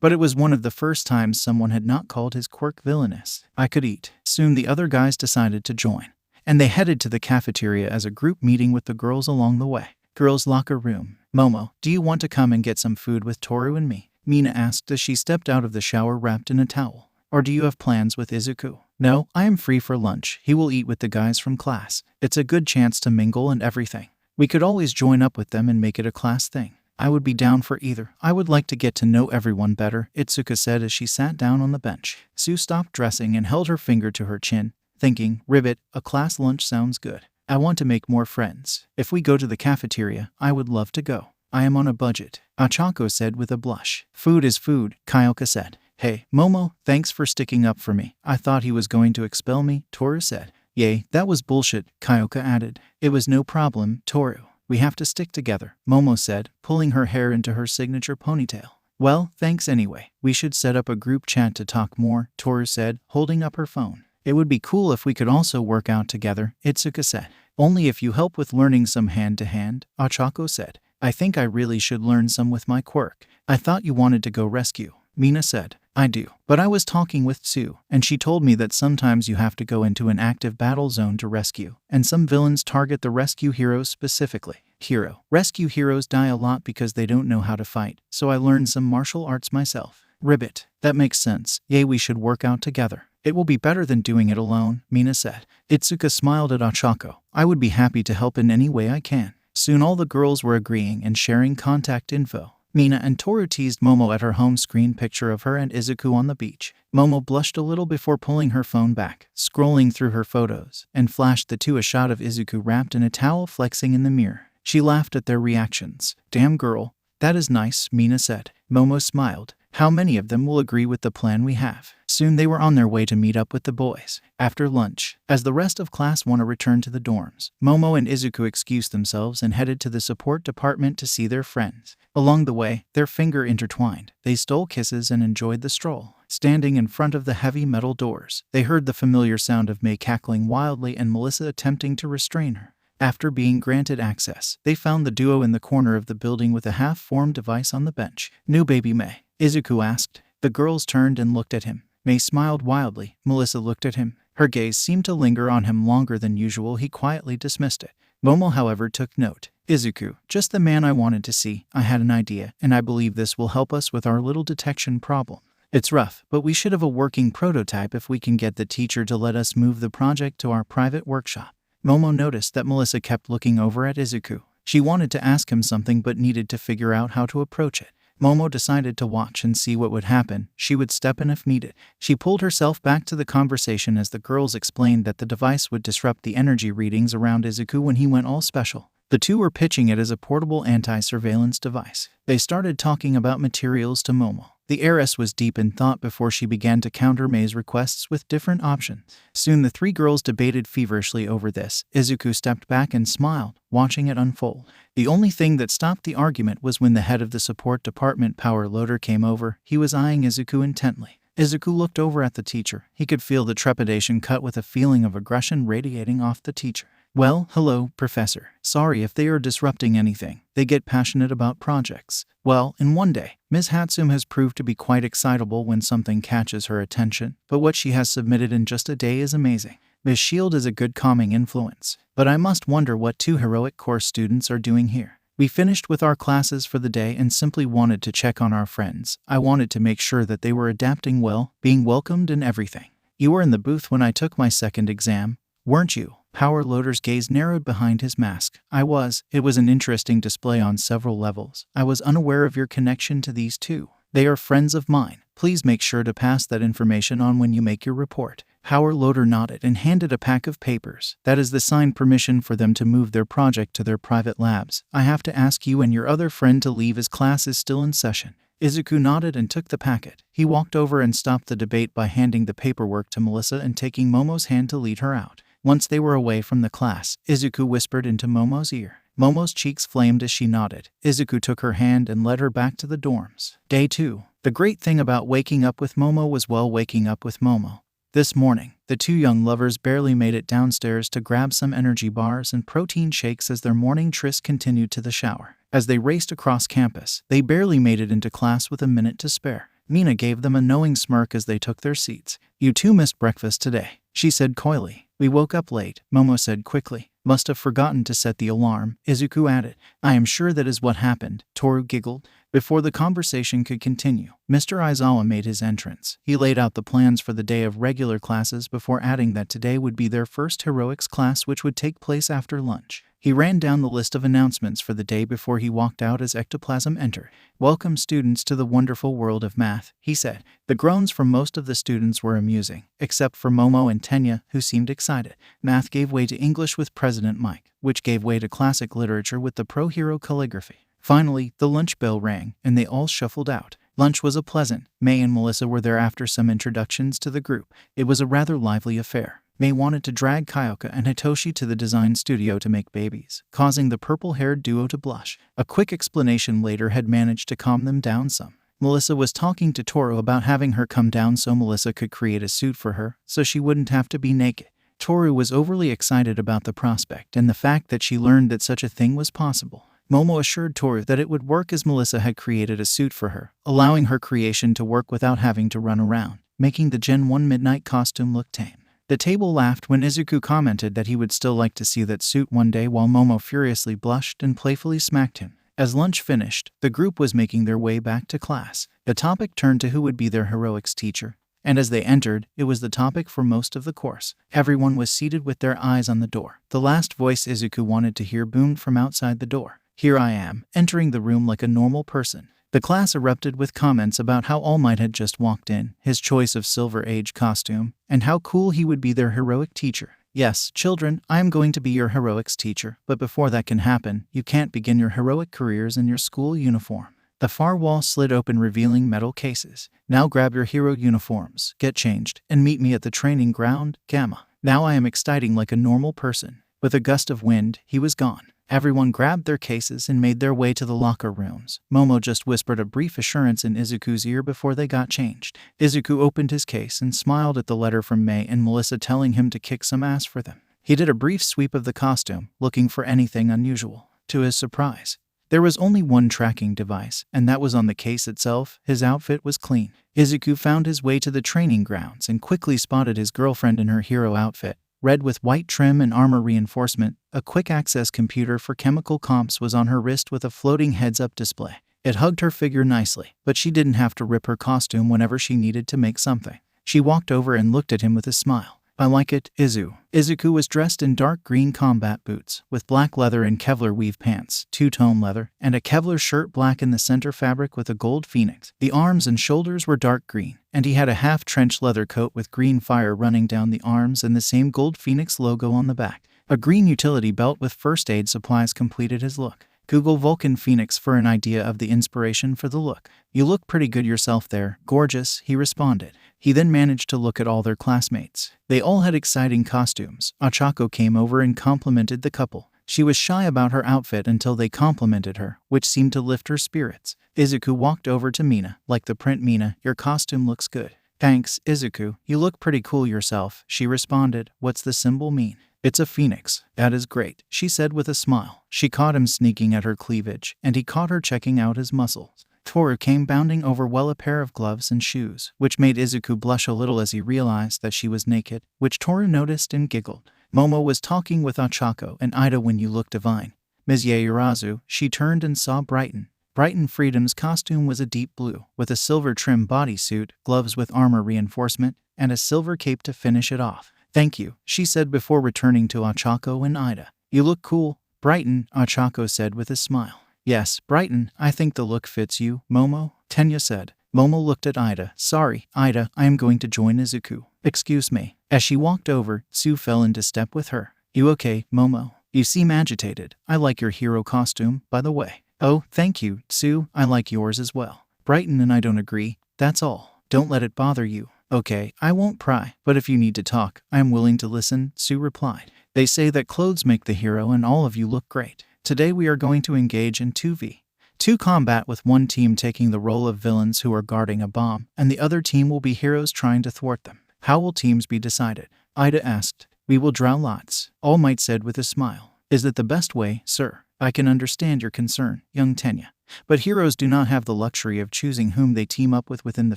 But it was one of the first times someone had not called his quirk villainous. I could eat. Soon the other guys decided to join, and they headed to the cafeteria as a group meeting with the girls along the way. Girls' locker room. Momo, do you want to come and get some food with Toru and me? Mina asked as she stepped out of the shower wrapped in a towel. Or do you have plans with Izuku? No, I am free for lunch. He will eat with the guys from class. It's a good chance to mingle and everything. We could always join up with them and make it a class thing. I would be down for either. I would like to get to know everyone better, Itsuka said as she sat down on the bench. Sue stopped dressing and held her finger to her chin, thinking, Ribbit, a class lunch sounds good. I want to make more friends. If we go to the cafeteria, I would love to go. I am on a budget, Achako said with a blush. Food is food, Kyoka said. Hey, Momo, thanks for sticking up for me. I thought he was going to expel me, Toru said. Yay, that was bullshit, Kyoka added. It was no problem, Toru. We have to stick together, Momo said, pulling her hair into her signature ponytail. Well, thanks anyway. We should set up a group chat to talk more, Toru said, holding up her phone. It would be cool if we could also work out together, Itsuka said. Only if you help with learning some hand-to-hand, Achako said. I think I really should learn some with my quirk. I thought you wanted to go rescue, Mina said. I do, but I was talking with Sue, and she told me that sometimes you have to go into an active battle zone to rescue, and some villains target the rescue heroes specifically. Hero. Rescue heroes die a lot because they don't know how to fight, so I learned some martial arts myself. Ribbit. That makes sense. Yay, we should work out together. It will be better than doing it alone, Mina said. Itsuka smiled at Achako. I would be happy to help in any way I can. Soon all the girls were agreeing and sharing contact info. Mina and Toru teased Momo at her home screen picture of her and Izuku on the beach. Momo blushed a little before pulling her phone back, scrolling through her photos, and flashed the two a shot of Izuku wrapped in a towel flexing in the mirror. She laughed at their reactions. Damn girl, that is nice, Mina said. Momo smiled. How many of them will agree with the plan we have? Soon they were on their way to meet up with the boys. After lunch, as the rest of Class 1 returned to the dorms, Momo and Izuku excused themselves and headed to the support department to see their friends. Along the way, their finger intertwined. They stole kisses and enjoyed the stroll. Standing in front of the heavy metal doors, they heard the familiar sound of Mei cackling wildly and Melissa attempting to restrain her. After being granted access, they found the duo in the corner of the building with a half-formed device on the bench. New baby Mei. Izuku asked. The girls turned and looked at him. Mei smiled wildly. Melissa looked at him. Her gaze seemed to linger on him longer than usual. He quietly dismissed it. Momo, however, took note. Izuku, just the man I wanted to see. I had an idea, and I believe this will help us with our little detection problem. It's rough, but we should have a working prototype if we can get the teacher to let us move the project to our private workshop. Momo noticed that Melissa kept looking over at Izuku. She wanted to ask him something but needed to figure out how to approach it. Momo decided to watch and see what would happen. She would step in if needed. She pulled herself back to the conversation as the girls explained that the device would disrupt the energy readings around Izuku when he went all special. The two were pitching it as a portable anti-surveillance device. They started talking about materials to Momo. The heiress was deep in thought before she began to counter Mei's requests with different options. Soon the three girls debated feverishly over this. Izuku stepped back and smiled, watching it unfold. The only thing that stopped the argument was when the head of the support department, Power Loader, came over. He was eyeing Izuku intently. Izuku looked over at the teacher. He could feel the trepidation cut with a feeling of aggression radiating off the teacher. Well, hello, Professor. Sorry if they are disrupting anything. They get passionate about projects. Well, in one day, Ms. Hatsum has proved to be quite excitable when something catches her attention, but what she has submitted in just a day is amazing. Ms. Shield is a good calming influence, but I must wonder what two heroic course students are doing here. We finished with our classes for the day and simply wanted to check on our friends. I wanted to make sure that they were adapting well, being welcomed and everything. You were in the booth when I took my second exam, weren't you? Power Loader's gaze narrowed behind his mask. I was. It was an interesting display on several levels. I was unaware of your connection to these two. They are friends of mine. Please make sure to pass that information on when you make your report. Power Loader nodded and handed a pack of papers. That is the signed permission for them to move their project to their private labs. I have to ask you and your other friend to leave as class is still in session. Izuku nodded and took the packet. He walked over and stopped the debate by handing the paperwork to Melissa and taking Momo's hand to lead her out. Once they were away from the class, Izuku whispered into Momo's ear. Momo's cheeks flamed as she nodded. Izuku took her hand and led her back to the dorms. Day 2. The great thing about waking up with Momo was waking up with Momo. This morning, the two young lovers barely made it downstairs to grab some energy bars and protein shakes as their morning tryst continued to the shower. As they raced across campus, they barely made it into class with a minute to spare. Mina gave them a knowing smirk as they took their seats. You two missed breakfast today, she said coyly. We woke up late, Momo said quickly. Must have forgotten to set the alarm, Izuku added. I am sure that is what happened, Toru giggled. Before the conversation could continue, Mr. Aizawa made his entrance. He laid out the plans for the day of regular classes before adding that today would be their first heroics class, which would take place after lunch. He ran down the list of announcements for the day before he walked out as Ectoplasm entered. Welcome students to the wonderful world of math, he said. The groans from most of the students were amusing, except for Momo and Tenya, who seemed excited. Math gave way to English with President Mike, which gave way to classic literature with the pro-hero calligraphy. Finally, the lunch bell rang, and they all shuffled out. Lunch was pleasant. Mei and Melissa were there after some introductions to the group. It was a rather lively affair. Mei wanted to drag Kyoka and Hitoshi to the design studio to make babies, causing the purple-haired duo to blush. A quick explanation later had managed to calm them down some. Melissa was talking to Toru about having her come down so Melissa could create a suit for her, so she wouldn't have to be naked. Toru was overly excited about the prospect and the fact that she learned that such a thing was possible. Momo assured Toru that it would work as Melissa had created a suit for her, allowing her creation to work without having to run around, making the Gen 1 midnight costume look tame. The table laughed when Izuku commented that he would still like to see that suit one day, while Momo furiously blushed and playfully smacked him. As lunch finished, the group was making their way back to class. The topic turned to who would be their heroics teacher, and as they entered, it was the topic for most of the course. Everyone was seated with their eyes on the door. The last voice Izuku wanted to hear boomed from outside the door. Here I am, entering the room like a normal person. The class erupted with comments about how All Might had just walked in, his choice of Silver Age costume, and how cool he would be their heroic teacher. Yes, children, I am going to be your heroics teacher, but before that can happen, you can't begin your heroic careers in your school uniform. The far wall slid open, revealing metal cases. Now grab your hero uniforms, get changed, and meet me at the training ground, Gamma. Now I am exciting like a normal person. With a gust of wind, he was gone. Everyone grabbed their cases and made their way to the locker rooms. Momo just whispered a brief assurance in Izuku's ear before they got changed. Izuku opened his case and smiled at the letter from Mei and Melissa telling him to kick some ass for them. He did a brief sweep of the costume, looking for anything unusual. To his surprise, There was only one tracking device, and that was on the case itself. His outfit was clean. Izuku found his way to the training grounds and quickly spotted his girlfriend in her hero outfit, red with white trim and armor reinforcement. A quick-access computer for chemical comps was on her wrist with a floating heads-up display. It hugged her figure nicely, but she didn't have to rip her costume whenever she needed to make something. She walked over and looked at him with a smile. I like it, Izu. Izuku was dressed in dark green combat boots, with black leather and Kevlar weave pants, two-tone leather, and a Kevlar shirt black in the center fabric with a gold phoenix. The arms and shoulders were dark green, and he had a half-trench leather coat with green fire running down the arms and the same gold phoenix logo on the back. A green utility belt with first aid supplies completed his look. Google Vulcan Phoenix for an idea of the inspiration for the look. You look pretty good yourself there, gorgeous, he responded. He then managed to look at all their classmates. They all had exciting costumes. Ochako came over and complimented the couple. She was shy about her outfit until they complimented her, which seemed to lift her spirits. Izuku walked over to Mina. Like the print, Mina, your costume looks good. Thanks, Izuku. You look pretty cool yourself, she responded. What's the symbol mean? It's a phoenix. That is great, she said with a smile. She caught him sneaking at her cleavage, and he caught her checking out his muscles. Toru came bounding over a pair of gloves and shoes, which made Izuku blush a little as he realized that she was naked, which Toru noticed and giggled. Momo was talking with Ochako and Ida. When you look divine, Ms. Yaoyorozu, she turned and saw Brighton. Brighton Freedom's costume was a deep blue, with a silver trim bodysuit, gloves with armor reinforcement, and a silver cape to finish it off. Thank you, she said before returning to Ochako and Ida. You look cool, Brighton, Ochako said with a smile. Yes, Brighton, I think the look fits you, Momo, Tenya said. Momo looked at Ida. Sorry, Ida, I am going to join Izuku. Excuse me. As she walked over, Tsu fell into step with her. You okay, Momo? You seem agitated. I like your hero costume, by the way. Oh, thank you, Tsu, I like yours as well. Brighton and I don't agree, that's all. Don't let it bother you. Okay, I won't pry, but if you need to talk, I am willing to listen, Tsu replied. They say that clothes make the hero and all of you look great. Today we are going to engage in 2v2 combat with one team taking the role of villains who are guarding a bomb, and the other team will be heroes trying to thwart them. How will teams be decided? Ida asked. We will draw lots, All Might said with a smile. Is that the best way, sir? I can understand your concern, young Tenya. But heroes do not have the luxury of choosing whom they team up with within the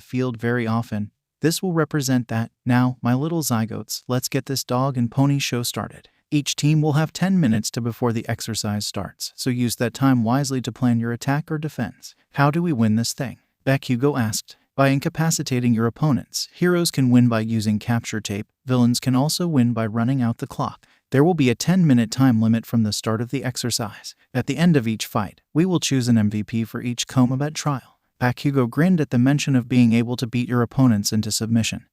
field very often. This will represent that. Now, my little zygotes, let's get this dog and pony show started. Each team will have 10 minutes before the exercise starts, so use that time wisely to plan your attack or defense. How do we win this thing? Bakugo asked. By incapacitating your opponents. Heroes can win by using capture tape. Villains can also win by running out the clock. There will be a 10-minute time limit from the start of the exercise. At the end of each fight, we will choose an MVP for each combat trial. Bakugo grinned at the mention of being able to beat your opponents into submission.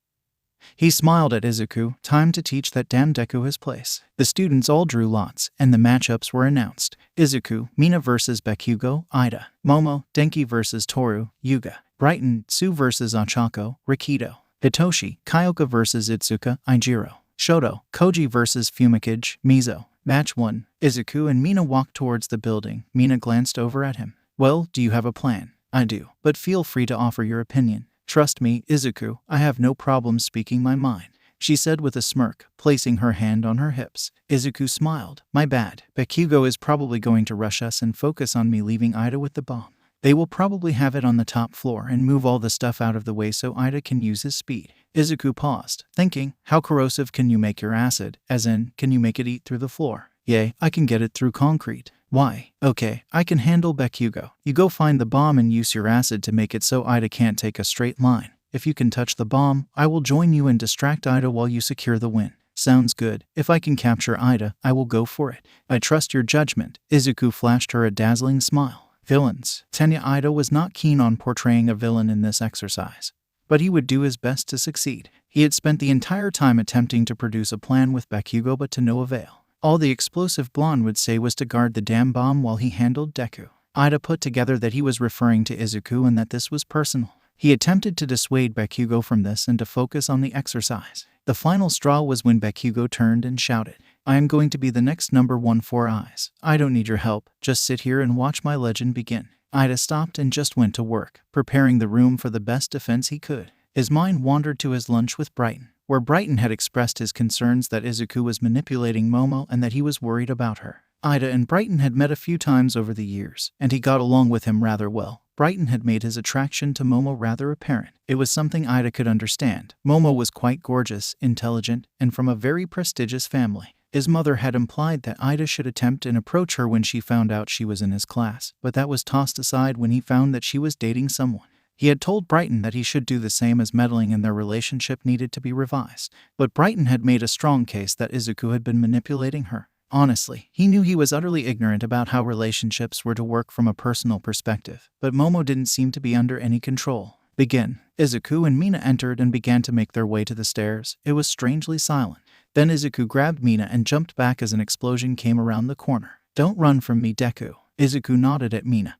He smiled at Izuku. Time to teach that damn Deku his place. The students all drew lots, and the matchups were announced. Izuku, Mina vs. Bakugo, Ida. Momo, Denki vs. Toru, Yuga. Brighton, Tsu vs. Ochako, Rikido. Hitoshi, Kyoka vs. Itsuka, Ijiro. Shoto, Koji vs. Fumikage, Mizo. Match 1. Izuku and Mina walked towards the building. Mina glanced over at him. Well, do you have a plan? I do, but feel free to offer your opinion. Trust me, Izuku, I have no problem speaking my mind, she said with a smirk, placing her hand on her hips. Izuku smiled. My bad. Bakugo is probably going to rush us and focus on me leaving Ida with the bomb. They will probably have it on the top floor and move all the stuff out of the way so Ida can use his speed. Izuku paused, thinking, how corrosive can you make your acid? As in, can you make it eat through the floor? Yay, I can get it through concrete. Why? Okay, I can handle Bakugo. You go find the bomb and use your acid to make it so Ida can't take a straight line. If you can touch the bomb, I will join you and distract Ida while you secure the win. Sounds good. If I can capture Ida, I will go for it. I trust your judgment. Izuku flashed her a dazzling smile. Villains. Tenya. Ida was not keen on portraying a villain in this exercise, but he would do his best to succeed. He had spent the entire time attempting to produce a plan with Bakugo, but to no avail. All the explosive blonde would say was to guard the damn bomb while he handled Deku. Ida put together that he was referring to Izuku and that this was personal. He attempted to dissuade Bakugo from this and to focus on the exercise. The final straw was when Bakugo turned and shouted, I am going to be the next number 1 4 eyes. I don't need your help, just sit here and watch my legend begin. Ida stopped and just went to work, preparing the room for the best defense he could. His mind wandered to his lunch with Brighton, where Brighton had expressed his concerns that Izuku was manipulating Momo and that he was worried about her. Ida and Brighton had met a few times over the years, and he got along with him rather well. Brighton had made his attraction to Momo rather apparent. It was something Ida could understand. Momo was quite gorgeous, intelligent, and from a very prestigious family. His mother had implied that Ida should attempt and approach her when she found out she was in his class, but that was tossed aside when he found that she was dating someone. He had told Brighton that he should do the same, as meddling in their relationship needed to be revised. But Brighton had made a strong case that Izuku had been manipulating her. Honestly, he knew he was utterly ignorant about how relationships were to work from a personal perspective, but Momo didn't seem to be under any control. Begin. Izuku and Mina entered and began to make their way to the stairs. It was strangely silent. Then Izuku grabbed Mina and jumped back as an explosion came around the corner. "Don't run from me, Deku." Izuku nodded at Mina,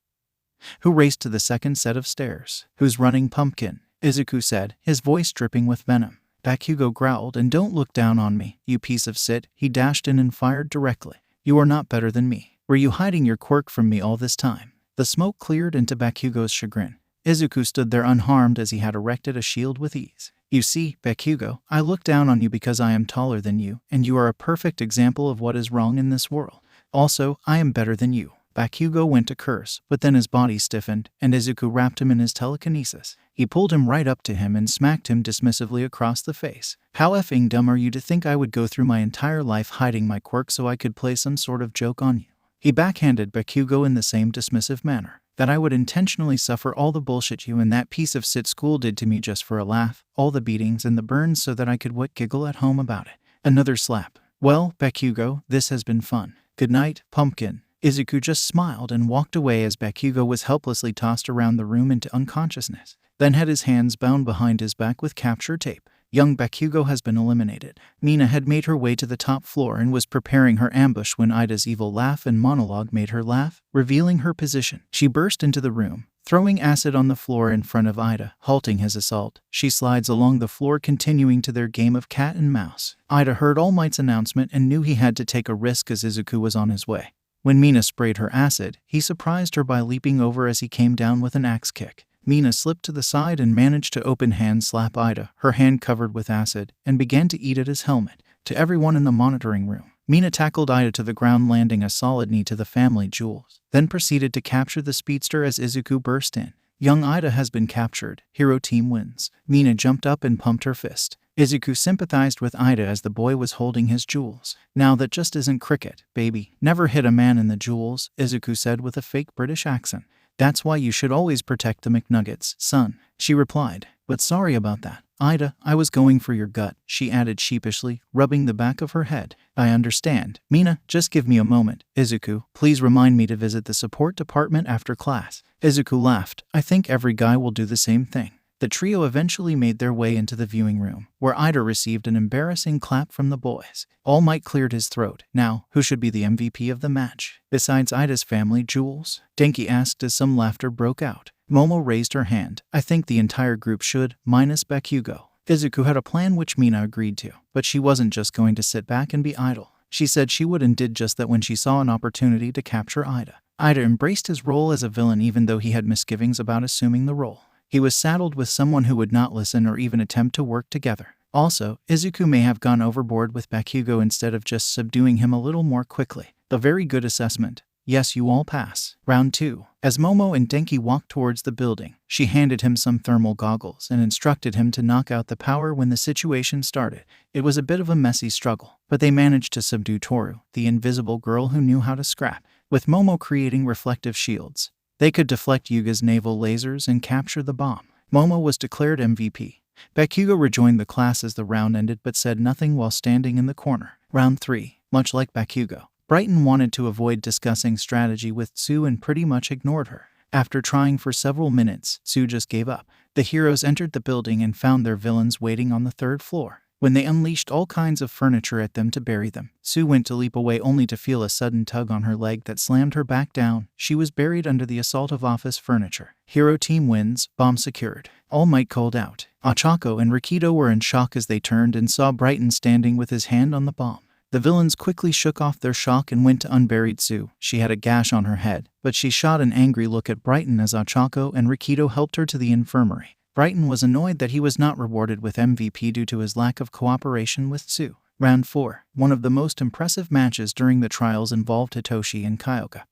who raced to the second set of stairs. "Who's running, pumpkin?" Izuku said, his voice dripping with venom. Bakugo growled, "And don't look down on me, you piece of shit." He dashed in and fired directly. "You are not better than me. Were you hiding your quirk from me all this time?" The smoke cleared into Bakugo's chagrin. Izuku stood there unharmed as he had erected a shield with ease. "You see, Bakugo, I look down on you because I am taller than you, and you are a perfect example of what is wrong in this world. Also, I am better than you." Bakugo went to curse, but then his body stiffened, and Izuku wrapped him in his telekinesis. He pulled him right up to him and smacked him dismissively across the face. "How effing dumb are you to think I would go through my entire life hiding my quirk so I could play some sort of joke on you?" He backhanded Bakugo in the same dismissive manner. "That I would intentionally suffer all the bullshit you and that piece of shit school did to me just for a laugh, all the beatings and the burns so that I could giggle at home about it." Another slap. "Well, Bakugo, this has been fun. Good night, pumpkin." Izuku just smiled and walked away as Bakugo was helplessly tossed around the room into unconsciousness, then had his hands bound behind his back with capture tape. Young Bakugo has been eliminated. Mina had made her way to the top floor and was preparing her ambush when Ida's evil laugh and monologue made her laugh, revealing her position. She burst into the room, throwing acid on the floor in front of Ida, halting his assault. She slides along the floor, continuing to their game of cat and mouse. Ida heard All Might's announcement and knew he had to take a risk as Izuku was on his way. When Mina sprayed her acid, he surprised her by leaping over as he came down with an axe kick. Mina slipped to the side and managed to open hand slap Ida, her hand covered with acid, and began to eat at his helmet. To everyone in the monitoring room, Mina tackled Ida to the ground, landing a solid knee to the family jewels, then proceeded to capture the speedster as Izuku burst in. Young Ida has been captured. Hero team wins. Mina jumped up and pumped her fist. Izuku sympathized with Ida as the boy was holding his jewels. "Now that just isn't cricket, baby. Never hit a man in the jewels," Izuku said with a fake British accent. "That's why you should always protect the McNuggets, son," she replied. "But sorry about that, Ida, I was going for your gut," she added sheepishly, rubbing the back of her head. "I understand. Mina, just give me a moment. Izuku, please remind me to visit the support department after class." Izuku laughed. "I think every guy will do the same thing." The trio eventually made their way into the viewing room, where Ida received an embarrassing clap from the boys. All Might cleared his throat. "Now, who should be the MVP of the match? Besides Ida's family jewels?" Denki asked as some laughter broke out. Momo raised her hand. "I think the entire group should, minus Bakugo." Izuku had a plan which Mina agreed to, but she wasn't just going to sit back and be idle. She said she would and did just that when she saw an opportunity to capture Ida. Ida embraced his role as a villain even though he had misgivings about assuming the role. He was saddled with someone who would not listen or even attempt to work together. Also, Izuku may have gone overboard with Bakugo instead of just subduing him a little more quickly. A very good assessment. Yes, you all pass. Round 2. As Momo and Denki walked towards the building, she handed him some thermal goggles and instructed him to knock out the power when the situation started. It was a bit of a messy struggle, but they managed to subdue Toru, the invisible girl who knew how to scrap, with Momo creating reflective shields. They could deflect Yuga's naval lasers and capture the bomb. Momo was declared MVP. Bakugo rejoined the class as the round ended but said nothing while standing in the corner. Round 3. Much like Bakugo, Brighton wanted to avoid discussing strategy with Tsu and pretty much ignored her. After trying for several minutes, Tsu just gave up. The heroes entered the building and found their villains waiting on the 3rd floor. When they unleashed all kinds of furniture at them to bury them, Tsu went to leap away only to feel a sudden tug on her leg that slammed her back down. She was buried under the assault of office furniture. Hero team wins, bomb secured. All Might called out. Ochako and Rikido were in shock as they turned and saw Brighton standing with his hand on the bomb. The villains quickly shook off their shock and went to unburied Tsu. She had a gash on her head, but she shot an angry look at Brighton as Ochako and Rikido helped her to the infirmary. Brighton was annoyed that he was not rewarded with MVP due to his lack of cooperation with Tsu. Round 4. One of the most impressive matches during the trials involved Hitoshi and Kyoka,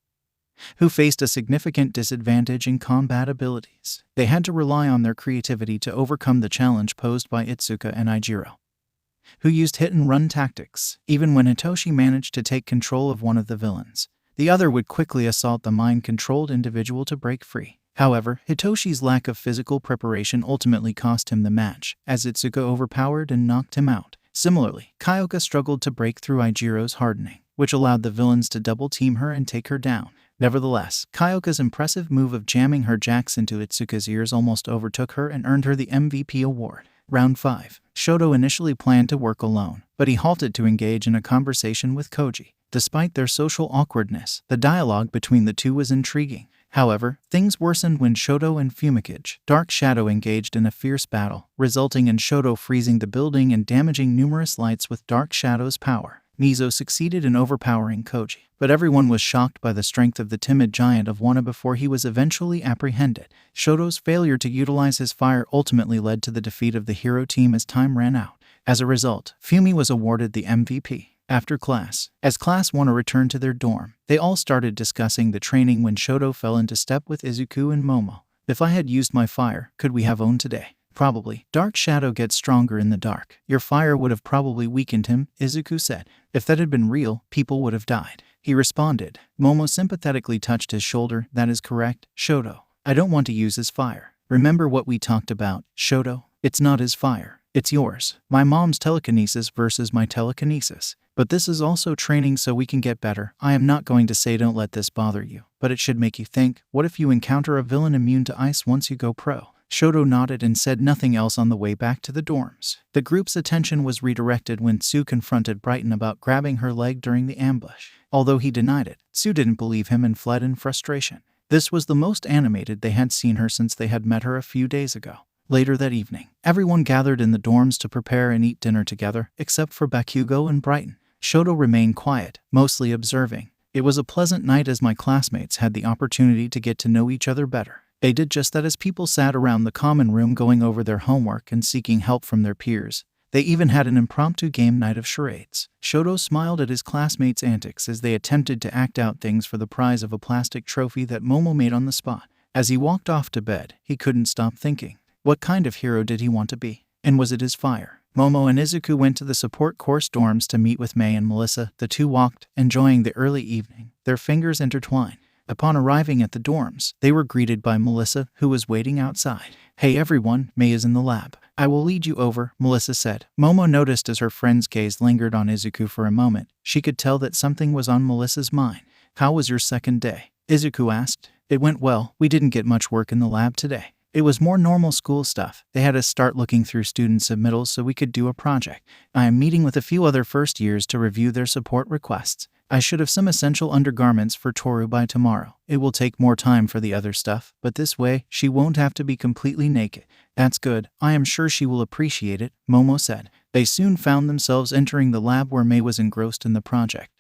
who faced a significant disadvantage in combat abilities. They had to rely on their creativity to overcome the challenge posed by Itsuka and Ijiro, who used hit-and-run tactics. Even when Hitoshi managed to take control of one of the villains, the other would quickly assault the mind-controlled individual to break free. However, Hitoshi's lack of physical preparation ultimately cost him the match, as Itsuka overpowered and knocked him out. Similarly, Kyoka struggled to break through Ijiro's hardening, which allowed the villains to double-team her and take her down. Nevertheless, Kyoka's impressive move of jamming her jacks into Itsuka's ears almost overtook her and earned her the MVP award. Round 5. Shoto initially planned to work alone, but he halted to engage in a conversation with Koji. Despite their social awkwardness, the dialogue between the two was intriguing. However, things worsened when Shoto and Pheonix, Dark Shadow, engaged in a fierce battle, resulting in Shoto freezing the building and damaging numerous lights with Dark Shadow's power. Mizo succeeded in overpowering Koji, but everyone was shocked by the strength of the timid giant of Wano before he was eventually apprehended. Shoto's failure to utilize his fire ultimately led to the defeat of the hero team as time ran out. As a result, Fumi was awarded the MVP. After class, as Class 1 returned to their dorm, they all started discussing the training when Shoto fell into step with Izuku and Momo. If I had used my fire, could we have owned today? Probably. Dark Shadow gets stronger in the dark. Your fire would have probably weakened him, Izuku said. If that had been real, people would have died. He responded. Momo sympathetically touched his shoulder. That is correct, Shoto. I don't want to use his fire. Remember what we talked about, Shoto? It's not his fire. It's yours. My mom's telekinesis versus my telekinesis. But this is also training so we can get better. I am not going to say don't let this bother you, but it should make you think. What if you encounter a villain immune to ice once you go pro? Shoto nodded and said nothing else on the way back to the dorms. The group's attention was redirected when Tsu confronted Brighton about grabbing her leg during the ambush. Although he denied it, Tsu didn't believe him and fled in frustration. This was the most animated they had seen her since they had met her a few days ago. Later that evening, everyone gathered in the dorms to prepare and eat dinner together, except for Bakugo and Brighton. Shoto remained quiet, mostly observing. It was a pleasant night as my classmates had the opportunity to get to know each other better. They did just that as people sat around the common room going over their homework and seeking help from their peers. They even had an impromptu game night of charades. Shoto smiled at his classmates' antics as they attempted to act out things for the prize of a plastic trophy that Momo made on the spot. As he walked off to bed, he couldn't stop thinking. What kind of hero did he want to be? And was it his fire? Momo and Izuku went to the support course dorms to meet with Mei and Melissa. The two walked, enjoying the early evening, their fingers intertwined. Upon arriving at the dorms, they were greeted by Melissa, who was waiting outside. Hey everyone, Mei is in the lab. I will lead you over, Melissa said. Momo noticed as her friend's gaze lingered on Izuku for a moment. She could tell that something was on Melissa's mind. How was your second day? Izuku asked. It went well. We didn't get much work in the lab today. It was more normal school stuff. They had us start looking through student submittals so we could do a project. I am meeting with a few other first years to review their support requests. I should have some essential undergarments for Toru by tomorrow. It will take more time for the other stuff, but this way, she won't have to be completely naked. That's good. I am sure she will appreciate it, Momo said. They soon found themselves entering the lab where Mei was engrossed in the project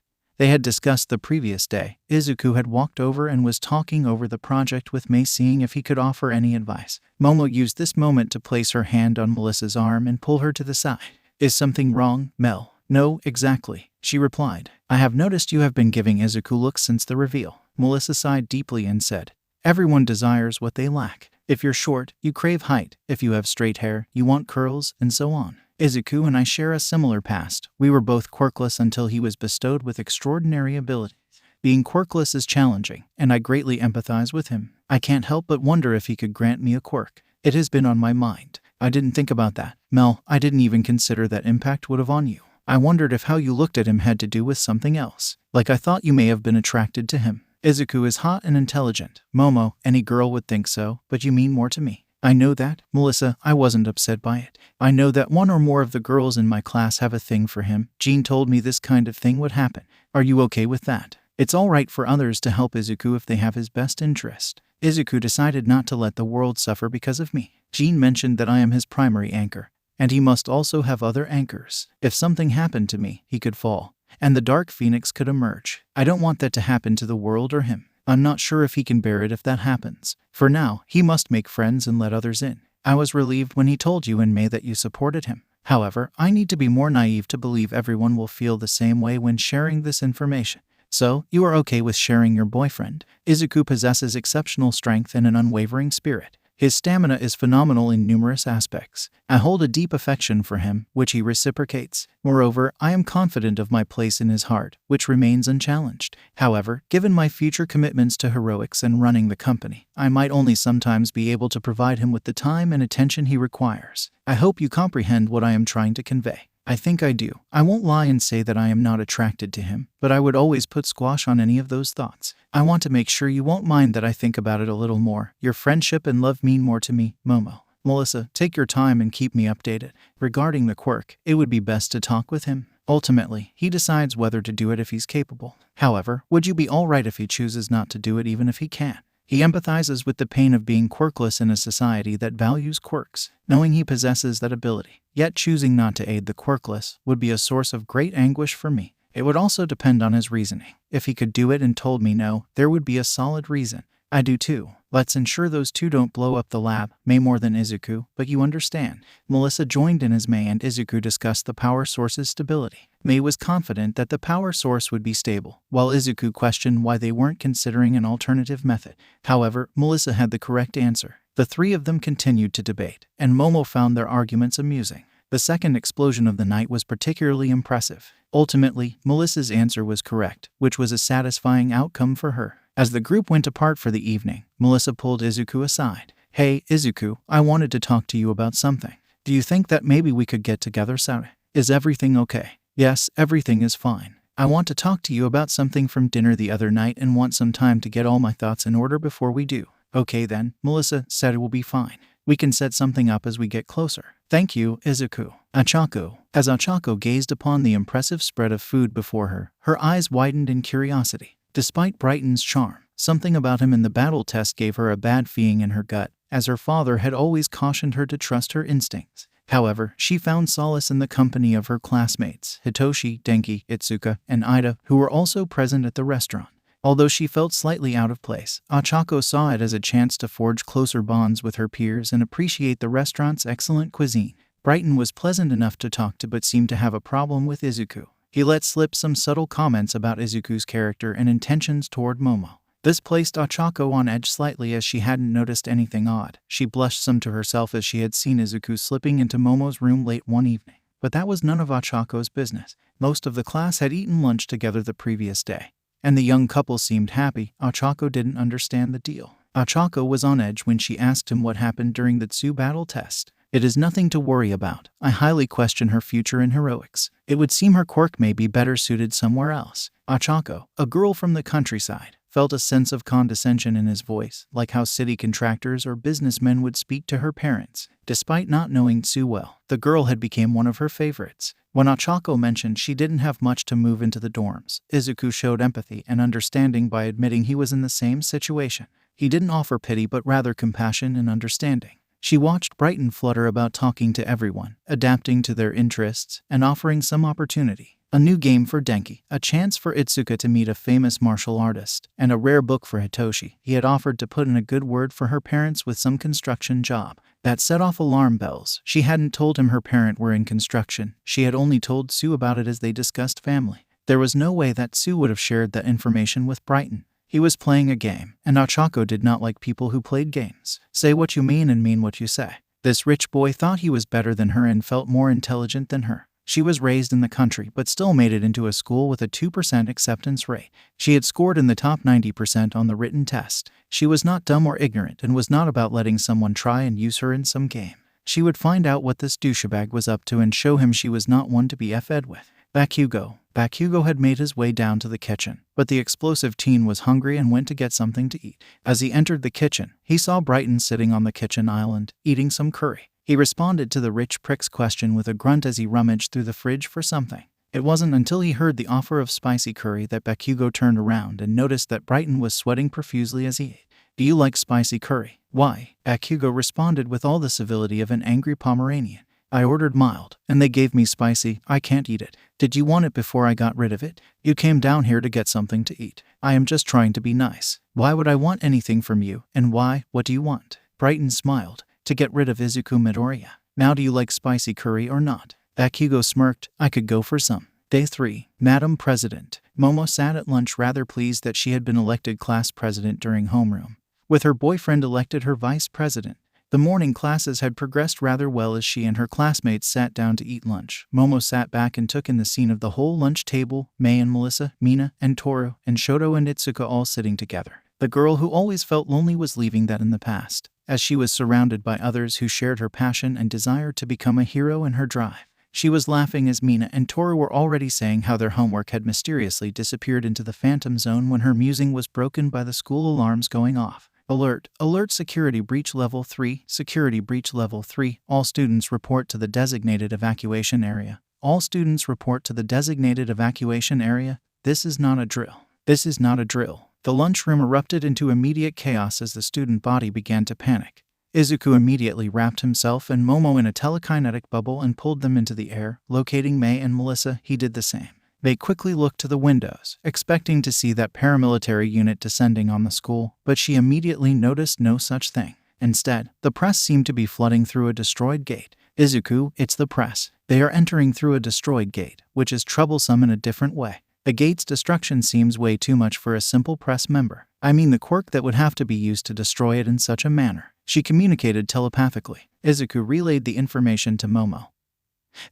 they had discussed the previous day. Izuku had walked over and was talking over the project with Mei, seeing if he could offer any advice. Momo used this moment to place her hand on Melissa's arm and pull her to the side. Is something wrong, Mel? No, exactly, she replied. I have noticed you have been giving Izuku looks since the reveal. Melissa sighed deeply and said, everyone desires what they lack. If you're short, you crave height. If you have straight hair, you want curls, and so on. Izuku and I share a similar past. We were both quirkless until he was bestowed with extraordinary abilities. Being quirkless is challenging, and I greatly empathize with him. I can't help but wonder if he could grant me a quirk. It has been on my mind. I didn't think about that. Mel, I didn't even consider that impact would have on you. I wondered if how you looked at him had to do with something else. Like I thought you may have been attracted to him. Izuku is hot and intelligent. Momo, any girl would think so, but you mean more to me. I know that, Melissa. I wasn't upset by it. I know that one or more of the girls in my class have a thing for him. Jean told me this kind of thing would happen. Are you okay with that? It's all right for others to help Izuku if they have his best interest. Izuku decided not to let the world suffer because of me. Jean mentioned that I am his primary anchor, and he must also have other anchors. If something happened to me, he could fall, and the Dark Pheonix could emerge. I don't want that to happen to the world or him. I'm not sure if he can bear it if that happens. For now, he must make friends and let others in. I was relieved when he told you in May that you supported him. However, I need to be more naive to believe everyone will feel the same way when sharing this information. So, you are okay with sharing your boyfriend? Izuku possesses exceptional strength and an unwavering spirit. His stamina is phenomenal in numerous aspects. I hold a deep affection for him, which he reciprocates. Moreover, I am confident of my place in his heart, which remains unchallenged. However, given my future commitments to heroics and running the company, I might only sometimes be able to provide him with the time and attention he requires. I hope you comprehend what I am trying to convey. I think I do. I won't lie and say that I am not attracted to him, but I would always put squash on any of those thoughts. I want to make sure you won't mind that I think about it a little more. Your friendship and love mean more to me, Momo. Melissa, take your time and keep me updated. Regarding the quirk, it would be best to talk with him. Ultimately, he decides whether to do it if he's capable. However, would you be alright if he chooses not to do it even if he can? He empathizes with the pain of being quirkless in a society that values quirks, knowing he possesses that ability. Yet choosing not to aid the quirkless would be a source of great anguish for me. It would also depend on his reasoning. If he could do it and told me no, there would be a solid reason. I do too. Let's ensure those two don't blow up the lab, May more than Izuku, but you understand. Melissa joined in as May and Izuku discussed the power source's stability. May was confident that the power source would be stable, while Izuku questioned why they weren't considering an alternative method. However, Melissa had the correct answer. The three of them continued to debate, and Momo found their arguments amusing. The second explosion of the night was particularly impressive. Ultimately, Melissa's answer was correct, which was a satisfying outcome for her. As the group went apart for the evening, Melissa pulled Izuku aside. Hey, Izuku, I wanted to talk to you about something. Do you think that maybe we could get together soon? Is everything okay? Yes, everything is fine. I want to talk to you about something from dinner the other night and want some time to get all my thoughts in order before we do. Okay then, Melissa said it will be fine. We can set something up as we get closer. Thank you, Izuku. Achako. As Achako gazed upon the impressive spread of food before her, her eyes widened in curiosity. Despite Brighton's charm, something about him in the battle test gave her a bad feeling in her gut, as her father had always cautioned her to trust her instincts. However, she found solace in the company of her classmates, Hitoshi, Denki, Itsuka, and Ida, who were also present at the restaurant. Although she felt slightly out of place, Achako saw it as a chance to forge closer bonds with her peers and appreciate the restaurant's excellent cuisine. Brighton was pleasant enough to talk to but seemed to have a problem with Izuku. He let slip some subtle comments about Izuku's character and intentions toward Momo. This placed Achako on edge slightly as she hadn't noticed anything odd. She blushed some to herself as she had seen Izuku slipping into Momo's room late one evening. But that was none of Achako's business. Most of the class had eaten lunch together the previous day, and the young couple seemed happy. Achako didn't understand the deal. Achako was on edge when she asked him what happened during the Tsu battle test. It is nothing to worry about. I highly question her future in heroics. It would seem her quirk may be better suited somewhere else. Achako, a girl from the countryside, felt a sense of condescension in his voice, like how city contractors or businessmen would speak to her parents. Despite not knowing Tsu well, the girl had become one of her favorites. When Achako mentioned she didn't have much to move into the dorms, Izuku showed empathy and understanding by admitting he was in the same situation. He didn't offer pity but rather compassion and understanding. She watched Brighton flutter about talking to everyone, adapting to their interests, and offering some opportunity. A new game for Denki, a chance for Itsuka to meet a famous martial artist, and a rare book for Hitoshi. He had offered to put in a good word for her parents with some construction job. That set off alarm bells. She hadn't told him her parents were in construction. She had only told Tsu about it as they discussed family. There was no way that Tsu would have shared that information with Brighton. He was playing a game, and Achako did not like people who played games. Say what you mean and mean what you say. This rich boy thought he was better than her and felt more intelligent than her. She was raised in the country but still made it into a school with a 2% acceptance rate. She had scored in the top 90% on the written test. She was not dumb or ignorant and was not about letting someone try and use her in some game. She would find out what this douchebag was up to and show him she was not one to be f'd with. Bakugo had made his way down to the kitchen, but the explosive teen was hungry and went to get something to eat. As he entered the kitchen, he saw Brighton sitting on the kitchen island, eating some curry. He responded to the rich prick's question with a grunt as he rummaged through the fridge for something. It wasn't until he heard the offer of spicy curry that Bakugo turned around and noticed that Brighton was sweating profusely as he ate. Do you like spicy curry? Why? Bakugo responded with all the civility of an angry Pomeranian. I ordered mild, and they gave me spicy. I can't eat it. Did you want it before I got rid of it? You came down here to get something to eat. I am just trying to be nice. Why would I want anything from you, and why? What do you want? Brighton smiled. To get rid of Izuku Midoriya. Now do you like spicy curry or not? Bakugo smirked. I could go for some. Day 3. Madam President. Momo sat at lunch rather pleased that she had been elected class president during homeroom. With her boyfriend elected her vice president. The morning classes had progressed rather well as she and her classmates sat down to eat lunch. Momo sat back and took in the scene of the whole lunch table, Mei and Melissa, Mina and Toru, and Shoto and Itsuka all sitting together. The girl who always felt lonely was leaving that in the past, as she was surrounded by others who shared her passion and desire to become a hero in her drive. She was laughing as Mina and Toru were already saying how their homework had mysteriously disappeared into the Phantom Zone when her musing was broken by the school alarms going off. Alert! Alert! Security breach level 3. Security breach level 3. All students report to the designated evacuation area. All students report to the designated evacuation area. This is not a drill. This is not a drill. The lunchroom erupted into immediate chaos as the student body began to panic. Izuku immediately wrapped himself and Momo in a telekinetic bubble and pulled them into the air. Locating Mei and Melissa, he did the same. They quickly looked to the windows, expecting to see that paramilitary unit descending on the school, but she immediately noticed no such thing. Instead, the press seemed to be flooding through a destroyed gate. Izuku, it's the press. They are entering through a destroyed gate, which is troublesome in a different way. The gate's destruction seems way too much for a simple press member. I mean the quirk that would have to be used to destroy it in such a manner. She communicated telepathically. Izuku relayed the information to Momo,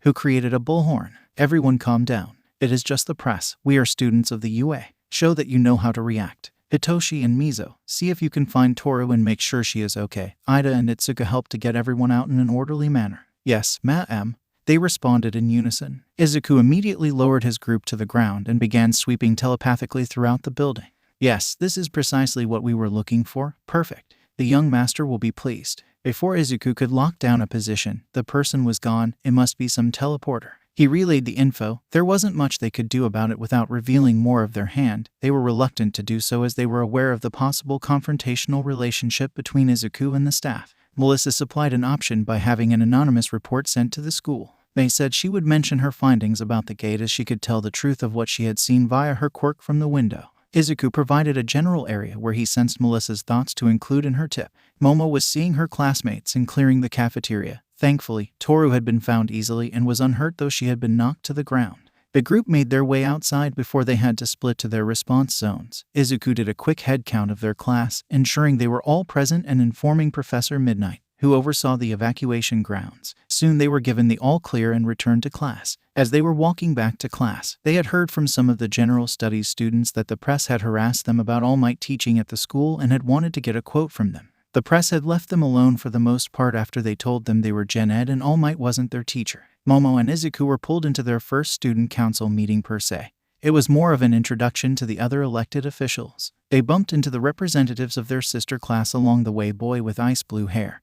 who created a bullhorn. Everyone calm down. It is just the press. We are students of the UA. Show that you know how to react. Hitoshi and Mizo, see if you can find Toru and make sure she is okay. Ida and Itsuka helped to get everyone out in an orderly manner. Yes, ma'am. They responded in unison. Izuku immediately lowered his group to the ground and began sweeping telepathically throughout the building. Yes, this is precisely what we were looking for. Perfect. The young master will be pleased. Before Izuku could lock down a position, the person was gone. It must be some teleporter. He relayed the info. There wasn't much they could do about it without revealing more of their hand. They were reluctant to do so as they were aware of the possible confrontational relationship between Izuku and the staff. Melissa supplied an option by having an anonymous report sent to the school. They said she would mention her findings about the gate as she could tell the truth of what she had seen via her quirk from the window. Izuku provided a general area where he sensed Melissa's thoughts to include in her tip. Momo was seeing her classmates and clearing the cafeteria. Thankfully, Toru had been found easily and was unhurt though she had been knocked to the ground. The group made their way outside before they had to split to their response zones. Izuku did a quick head count of their class, ensuring they were all present and informing Professor Midnight, who oversaw the evacuation grounds. Soon they were given the all-clear and returned to class. As they were walking back to class, they had heard from some of the general studies students that the press had harassed them about All Might teaching at the school and had wanted to get a quote from them. The press had left them alone for the most part after they told them they were Gen Ed and All Might wasn't their teacher. Momo and Izuku were pulled into their first student council meeting per se. It was more of an introduction to the other elected officials. They bumped into the representatives of their sister class along the way. Boy with ice blue hair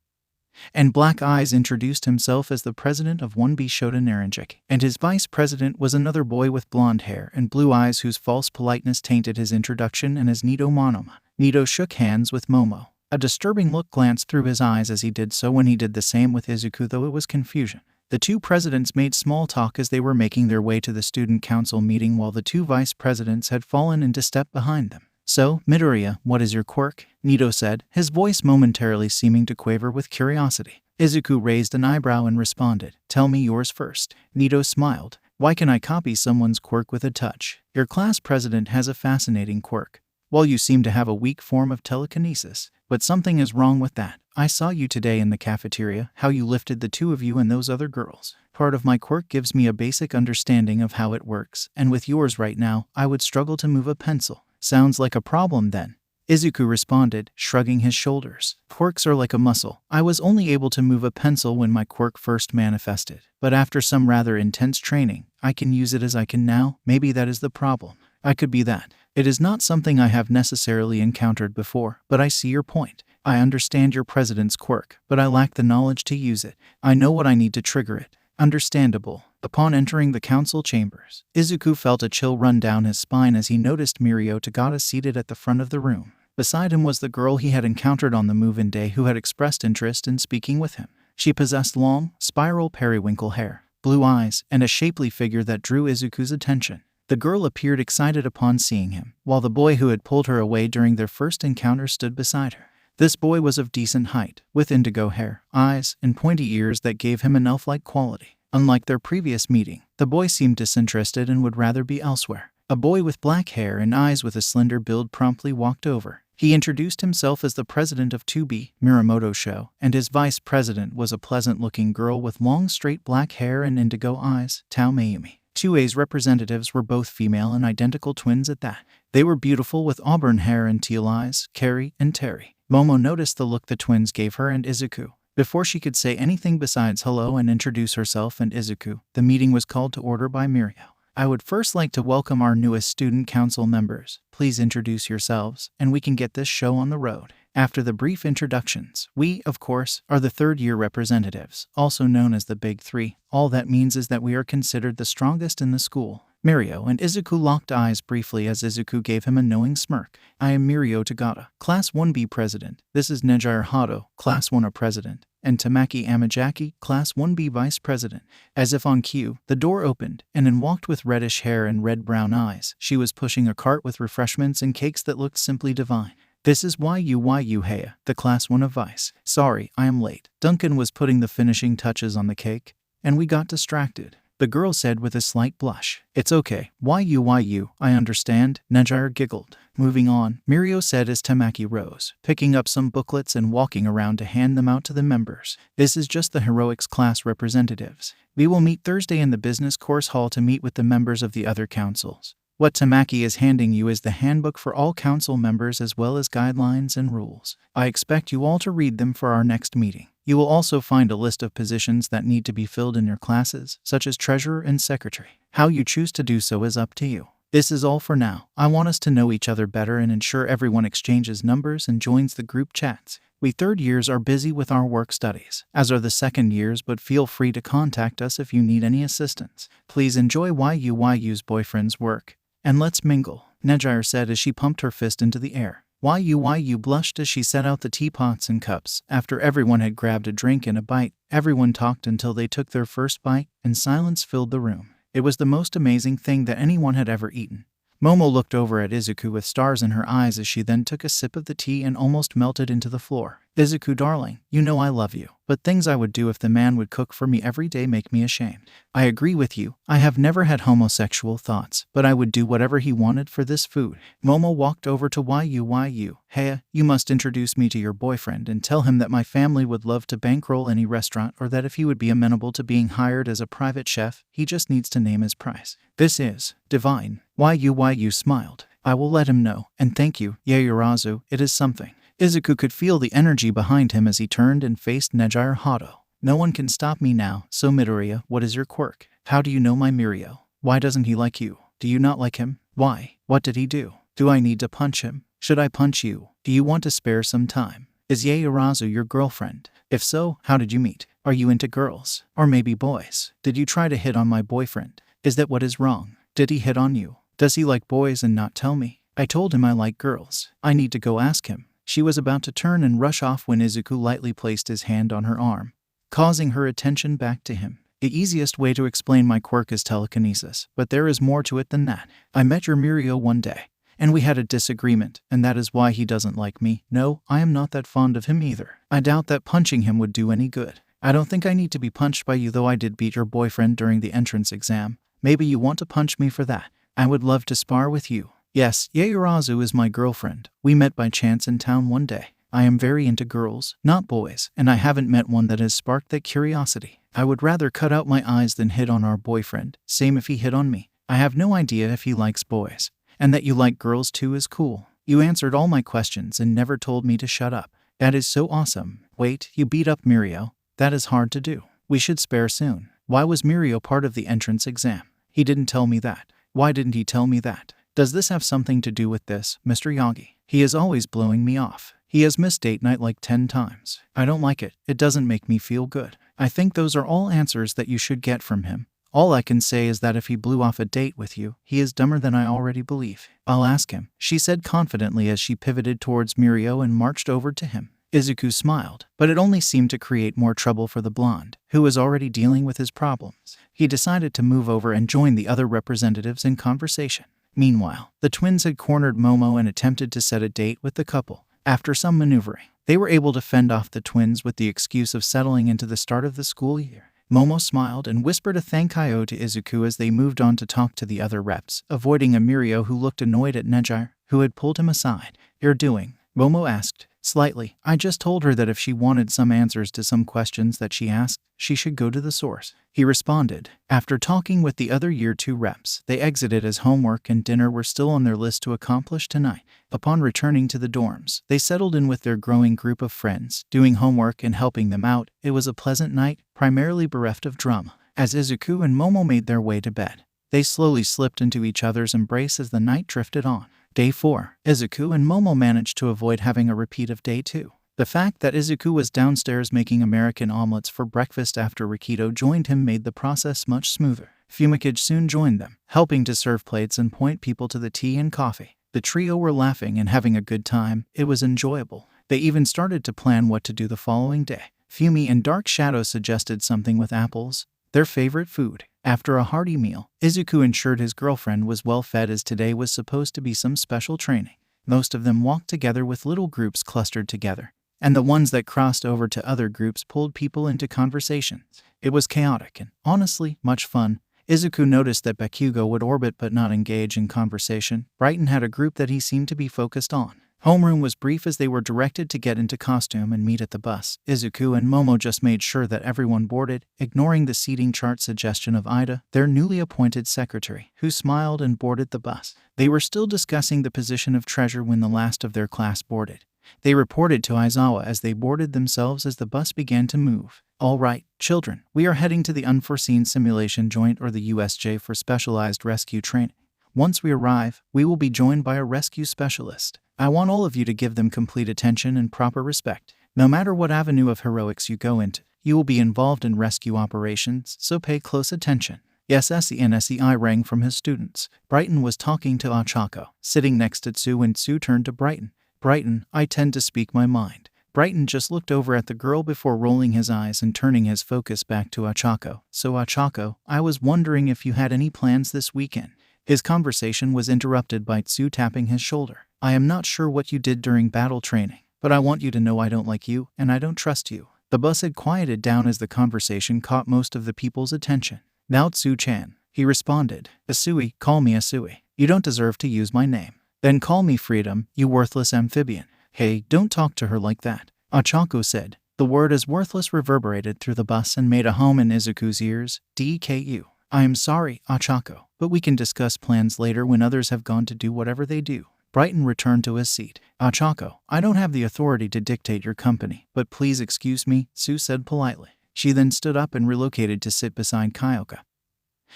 and black eyes introduced himself as the president of 1B Shota Naranjik, and his vice president was another boy with blonde hair and blue eyes whose false politeness tainted his introduction and as Nito Monoma. Nito shook hands with Momo. A disturbing look glanced through his eyes as he did so when he did the same with Izuku, though it was confusion. The two presidents made small talk as they were making their way to the student council meeting while the two vice presidents had fallen into step behind them. So, Midoriya, what is your quirk? Nito said, his voice momentarily seeming to quaver with curiosity. Izuku raised an eyebrow and responded, tell me yours first. Nito smiled. Why can I copy someone's quirk with a touch? Your class president has a fascinating quirk. Well, you seem to have a weak form of telekinesis, but something is wrong with that. I saw you today in the cafeteria, how you lifted the two of you and those other girls. Part of my quirk gives me a basic understanding of how it works, and with yours right now, I would struggle to move a pencil. Sounds like a problem then. Izuku responded, shrugging his shoulders. Quirks are like a muscle. I was only able to move a pencil when my quirk first manifested, but after some rather intense training, I can use it as I can now. Maybe that is the problem. I could be that. It is not something I have necessarily encountered before, but I see your point. I understand your president's quirk, but I lack the knowledge to use it. I know what I need to trigger it. Understandable. Upon entering the council chambers, Izuku felt a chill run down his spine as he noticed Mirio Tagata seated at the front of the room. Beside him was the girl he had encountered on the move-in day who had expressed interest in speaking with him. She possessed long, spiral periwinkle hair, blue eyes, and a shapely figure that drew Izuku's attention. The girl appeared excited upon seeing him, while the boy who had pulled her away during their first encounter stood beside her. This boy was of decent height, with indigo hair, eyes, and pointy ears that gave him an elf-like quality. Unlike their previous meeting, the boy seemed disinterested and would rather be elsewhere. A boy with black hair and eyes with a slender build promptly walked over. He introduced himself as the president of 2B, Miramoto Show, and his vice president was a pleasant-looking girl with long straight black hair and indigo eyes, Tao Mayumi. 2A's representatives were both female and identical twins at that. They were beautiful with auburn hair and teal eyes, Carrie and Terry. Momo noticed the look the twins gave her and Izuku. Before she could say anything besides hello and introduce herself and Izuku, the meeting was called to order by Mirio. I would first like to welcome our newest student council members. Please introduce yourselves, and we can get this show on the road. After the brief introductions, we, of course, are the third-year representatives, also known as the Big Three. All that means is that we are considered the strongest in the school. Mirio and Izuku locked eyes briefly as Izuku gave him a knowing smirk. I am Mirio Tagata, Class 1B President. This is Nejire Hado, Class 1A President. And Tamaki Amajaki, Class 1B Vice President. As if on cue, the door opened, and in walked with reddish hair and red-brown eyes. She was pushing a cart with refreshments and cakes that looked simply divine. This is YU Heya, the Class 1 of Vice. Sorry, I am late. Duncan was putting the finishing touches on the cake, and we got distracted. The girl said with a slight blush. It's okay. YU, I understand. Nejire giggled. Moving on, Mirio said as Tamaki rose, picking up some booklets and walking around to hand them out to the members. This is just the heroics class representatives. We will meet Thursday in the business course hall to meet with the members of the other councils. What Tamaki is handing you is the handbook for all council members as well as guidelines and rules. I expect you all to read them for our next meeting. You will also find a list of positions that need to be filled in your classes, such as treasurer and secretary. How you choose to do so is up to you. This is all for now. I want us to know each other better and ensure everyone exchanges numbers and joins the group chats. We third years are busy with our work studies, as are the second years, but feel free to contact us if you need any assistance. Please enjoy YU's boyfriend's work, and let's mingle, Nejire said as she pumped her fist into the air. YU blushed as she set out the teapots and cups. After everyone had grabbed a drink and a bite, everyone talked until they took their first bite, and silence filled the room. It was the most amazing thing that anyone had ever eaten. Momo looked over at Izuku with stars in her eyes as she then took a sip of the tea and almost melted into the floor. Izuku darling, you know I love you, but things I would do if the man would cook for me every day make me ashamed. I agree with you. I have never had homosexual thoughts, but I would do whatever he wanted for this food. Momo walked over to YU. Heya, you must introduce me to your boyfriend and tell him that my family would love to bankroll any restaurant, or that if he would be amenable to being hired as a private chef, he just needs to name his price. This is divine. YU smiled. I will let him know, and thank you, Yaoyorozu, it is something. Izuku could feel the energy behind him as he turned and faced Nejire Hado. No one can stop me now, so Midoriya, what is your quirk? How do you know my Mirio? Why doesn't he like you? Do you not like him? Why? What did he do? Do I need to punch him? Should I punch you? Do you want to spare some time? Is Yaoyorozu your girlfriend? If so, how did you meet? Are you into girls? Or maybe boys? Did you try to hit on my boyfriend? Is that what is wrong? Did he hit on you? Does he like boys and not tell me? I told him I like girls. I need to go ask him. She was about to turn and rush off when Izuku lightly placed his hand on her arm, causing her attention back to him. The easiest way to explain my quirk is telekinesis, but there is more to it than that. I met your Mirio one day, and we had a disagreement, and that is why he doesn't like me. No, I am not that fond of him either. I doubt that punching him would do any good. I don't think I need to be punched by you, though I did beat your boyfriend during the entrance exam. Maybe you want to punch me for that. I would love to spar with you. Yes, Yaoyorozu is my girlfriend. We met by chance in town one day. I am very into girls, not boys, and I haven't met one that has sparked that curiosity. I would rather cut out my eyes than hit on our boyfriend, same if he hit on me. I have no idea if he likes boys. And that you like girls too is cool. You answered all my questions and never told me to shut up. That is so awesome. Wait, you beat up Mirio? That is hard to do. We should spare soon. Why was Mirio part of the entrance exam? He didn't tell me that. Why didn't he tell me that? Does this have something to do with this, Mr. Yagi? He is always blowing me off. He has missed date night like 10 times. I don't like it. It doesn't make me feel good. I think those are all answers that you should get from him. All I can say is that if he blew off a date with you, he is dumber than I already believe. I'll ask him, she said confidently as she pivoted towards Mirio and marched over to him. Izuku smiled, but it only seemed to create more trouble for the blonde, who was already dealing with his problems. He decided to move over and join the other representatives in conversation. Meanwhile, the twins had cornered Momo and attempted to set a date with the couple. After some maneuvering, They were able to fend off the twins with the excuse of settling into the start of the school year. Momo smiled and whispered a thank you to Izuku as they moved on to talk to the other reps, avoiding Amirio, who looked annoyed at Nejire, who had pulled him aside. "You're doing?" Momo asked, slightly. "I just told her that if she wanted some answers to some questions that she asked, she should go to the source," he responded. After talking with the other Year 2 reps, they exited as homework and dinner were still on their list to accomplish tonight. Upon returning to the dorms, they settled in with their growing group of friends, doing homework and helping them out. It was a pleasant night, primarily bereft of drama. As Izuku and Momo made their way to bed, they slowly slipped into each other's embrace as the night drifted on. Day 4. Izuku and Momo managed to avoid having a repeat of Day 2. The fact that Izuku was downstairs making American omelets for breakfast after Rikito joined him made the process much smoother. Pheonix soon joined them, helping to serve plates and point people to the tea and coffee. The trio were laughing and having a good time. It was enjoyable. They even started to plan what to do the following day. Fumi and Dark Shadow suggested something with apples, their favorite food. After a hearty meal, Izuku ensured his girlfriend was well fed as today was supposed to be some special training. Most of them walked together with little groups clustered together, and the ones that crossed over to other groups pulled people into conversations. It was chaotic and, honestly, much fun. Izuku noticed that Bakugo would orbit but not engage in conversation. Brighton had a group that he seemed to be focused on. Homeroom was brief as they were directed to get into costume and meet at the bus. Izuku and Momo just made sure that everyone boarded, ignoring the seating chart suggestion of Ida, their newly appointed secretary, who smiled and boarded the bus. They were still discussing the position of treasure when the last of their class boarded. They reported to Aizawa as they boarded themselves as the bus began to move. "All right, children, we are heading to the Unforeseen Simulation Joint, or the USJ, for specialized rescue training. Once we arrive, we will be joined by a rescue specialist. I want all of you to give them complete attention and proper respect. No matter what avenue of heroics you go into, you will be involved in rescue operations, so pay close attention." Yes, SENSEI rang from his students. Brighton was talking to Ochako, sitting next to Tsu, and Tsu turned to Brighton. "Brighton, I tend to speak my mind." Brighton just looked over at the girl before rolling his eyes and turning his focus back to Ochako. "So Ochako, I was wondering if you had any plans this weekend." His conversation was interrupted by Tsu tapping his shoulder. "I am not sure what you did during battle training, but I want you to know I don't like you, and I don't trust you." The bus had quieted down as the conversation caught most of the people's attention. "Now Tsu-chan," he responded. "Asui, call me Asui. You don't deserve to use my name." "Then call me Freedom, you worthless amphibian." "Hey, don't talk to her like that," Ochako said. The word as worthless reverberated through the bus and made a home in Izuku's ears. "DKU. I am sorry, Ochako, but we can discuss plans later when others have gone to do whatever they do." Brighton returned to his seat. "Ochako, I don't have the authority to dictate your company, but please excuse me," Tsu said politely. She then stood up and relocated to sit beside Kyoka,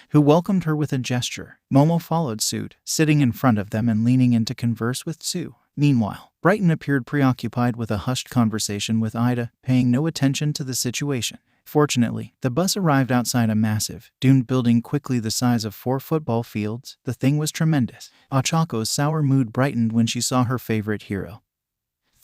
who welcomed her with a gesture. Momo followed suit, sitting in front of them and leaning in to converse with Tsu. Meanwhile, Brighton appeared preoccupied with a hushed conversation with Ida, paying no attention to the situation. Fortunately, the bus arrived outside a massive, domed building quickly the size of 4 football fields. The thing was tremendous. Ochako's sour mood brightened when she saw her favorite hero,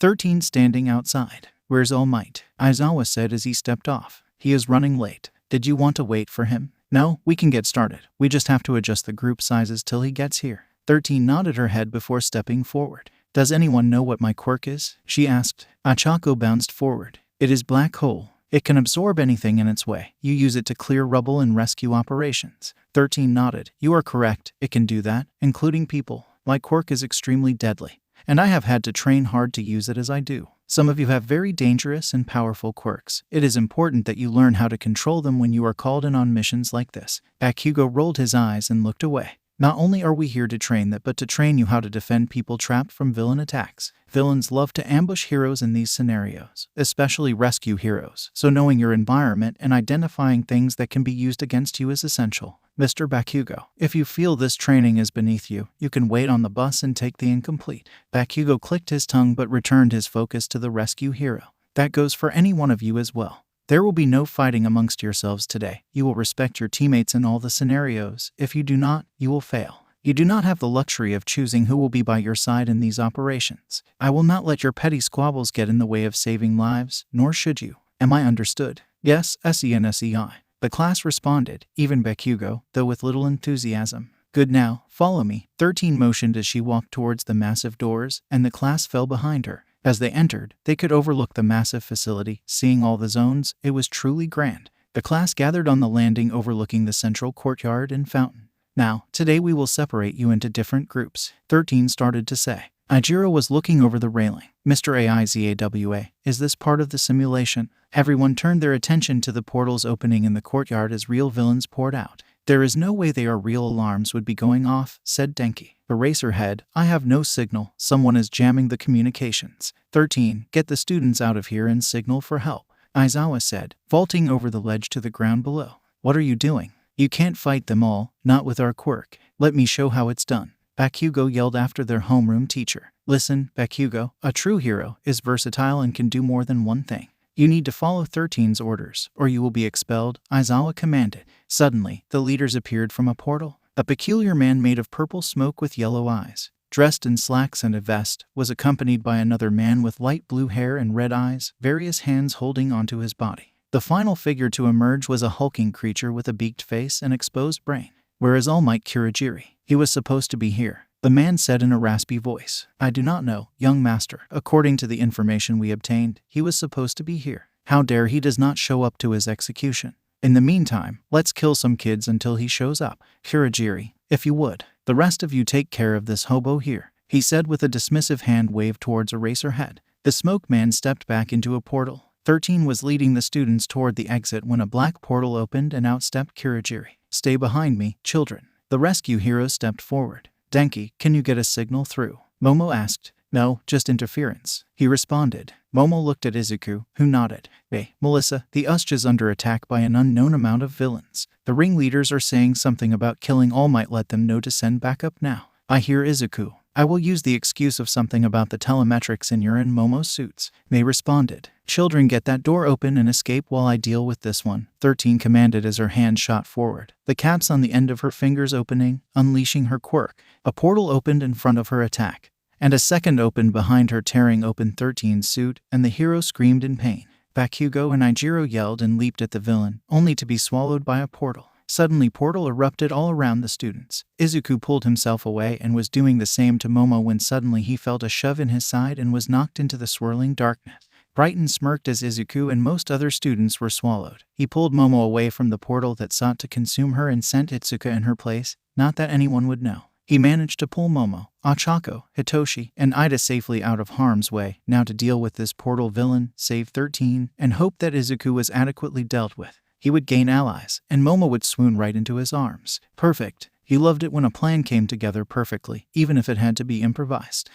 13, standing outside. "Where's All Might?" Aizawa said as he stepped off. "He is running late. Did you want to wait for him?" "No, we can get started. We just have to adjust the group sizes till he gets here." 13 nodded her head before stepping forward. "Does anyone know what my quirk is?" she asked. Ochako bounced forward. "It is Black Hole. It can absorb anything in its way. You use it to clear rubble in rescue operations." 13 nodded. "You are correct. It can do that, including people. My quirk is extremely deadly, and I have had to train hard to use it as I do. Some of you have very dangerous and powerful quirks. It is important that you learn how to control them when you are called in on missions like this." Bakugo rolled his eyes and looked away. "Not only are we here to train that, but to train you how to defend people trapped from villain attacks. Villains love to ambush heroes in these scenarios, especially rescue heroes, so knowing your environment and identifying things that can be used against you is essential. Mr. Bakugo, if you feel this training is beneath you, you can wait on the bus and take the incomplete." Bakugo clicked his tongue but returned his focus to the rescue hero. "That goes for any one of you as well. There will be no fighting amongst yourselves today. You will respect your teammates in all the scenarios. If you do not, you will fail. You do not have the luxury of choosing who will be by your side in these operations. I will not let your petty squabbles get in the way of saving lives, nor should you. Am I understood?" "Yes, SENSEI." The class responded, even Bakugo, though with little enthusiasm. "Good, now, follow me." 13 motioned as she walked towards the massive doors, and the class fell behind her. As they entered, they could overlook the massive facility. Seeing all the zones, it was truly grand. The class gathered on the landing overlooking the central courtyard and fountain. Now, today we will separate you into different groups, 13 started to say. Ijiro was looking over the railing. Mr. Aizawa, is this part of the simulation? Everyone turned their attention to the portals opening in the courtyard as real villains poured out. There is no way they are real. Alarms would be going off, said Denki. Eraserhead, I have no signal. Someone is jamming the communications. 13, get the students out of here and signal for help, Aizawa said, vaulting over the ledge to the ground below. What are you doing? You can't fight them all, not with our quirk. Let me show how it's done, Bakugo yelled after their homeroom teacher. Listen, Bakugo, a true hero is versatile and can do more than one thing. You need to follow 13's orders, or you will be expelled, Aizawa commanded. Suddenly, the leaders appeared from a portal. A peculiar man made of purple smoke with yellow eyes, dressed in slacks and a vest, was accompanied by another man with light blue hair and red eyes, various hands holding onto his body. The final figure to emerge was a hulking creature with a beaked face and exposed brain. Where is All Might Kurogiri? He was supposed to be here, the man said in a raspy voice. I do not know, young master. According to the information we obtained, he was supposed to be here. How dare he does not show up to his execution? In the meantime, let's kill some kids until he shows up. Kurogiri, if you would. The rest of you take care of this hobo here, he said with a dismissive hand wave towards Eraserhead. The smoke man stepped back into a portal. 13 was leading the students toward the exit when a black portal opened and out stepped Kurogiri. Stay behind me, children. The rescue heroes stepped forward. Denki, can you get a signal through? Momo asked. No, just interference, he responded. Momo looked at Izuku, who nodded. Hey, Melissa, the Ush is under attack by an unknown amount of villains. The ringleaders are saying something about killing All Might. Let them know to send backup now. I hear Izuku. I will use the excuse of something about the telemetrics in your and Momo's suits, they responded. Children, get that door open and escape while I deal with this one, 13 commanded as her hand shot forward, the caps on the end of her fingers opening, unleashing her quirk. A portal opened in front of her attack, and a second opened behind her, tearing open 13's suit, and the hero screamed in pain. Bakugo and Ijiro yelled and leaped at the villain, only to be swallowed by a portal. Suddenly, portal erupted all around the students. Izuku pulled himself away and was doing the same to Momo when suddenly he felt a shove in his side and was knocked into the swirling darkness. Brighton smirked as Izuku and most other students were swallowed. He pulled Momo away from the portal that sought to consume her and sent Itsuka in her place, not that anyone would know. He managed to pull Momo, Ochako, Hitoshi, and Ida safely out of harm's way, now to deal with this portal villain, save 13, and hope that Izuku was adequately dealt with. He would gain allies, and Momo would swoon right into his arms. Perfect. He loved it when a plan came together perfectly, even if it had to be improvised.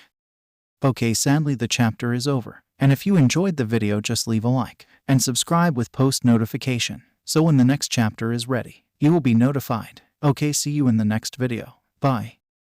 Okay, sadly the chapter is over. And if you enjoyed the video, just leave a like and subscribe with post notification, so when the next chapter is ready, you will be notified. Okay, see you in the next video. Bye.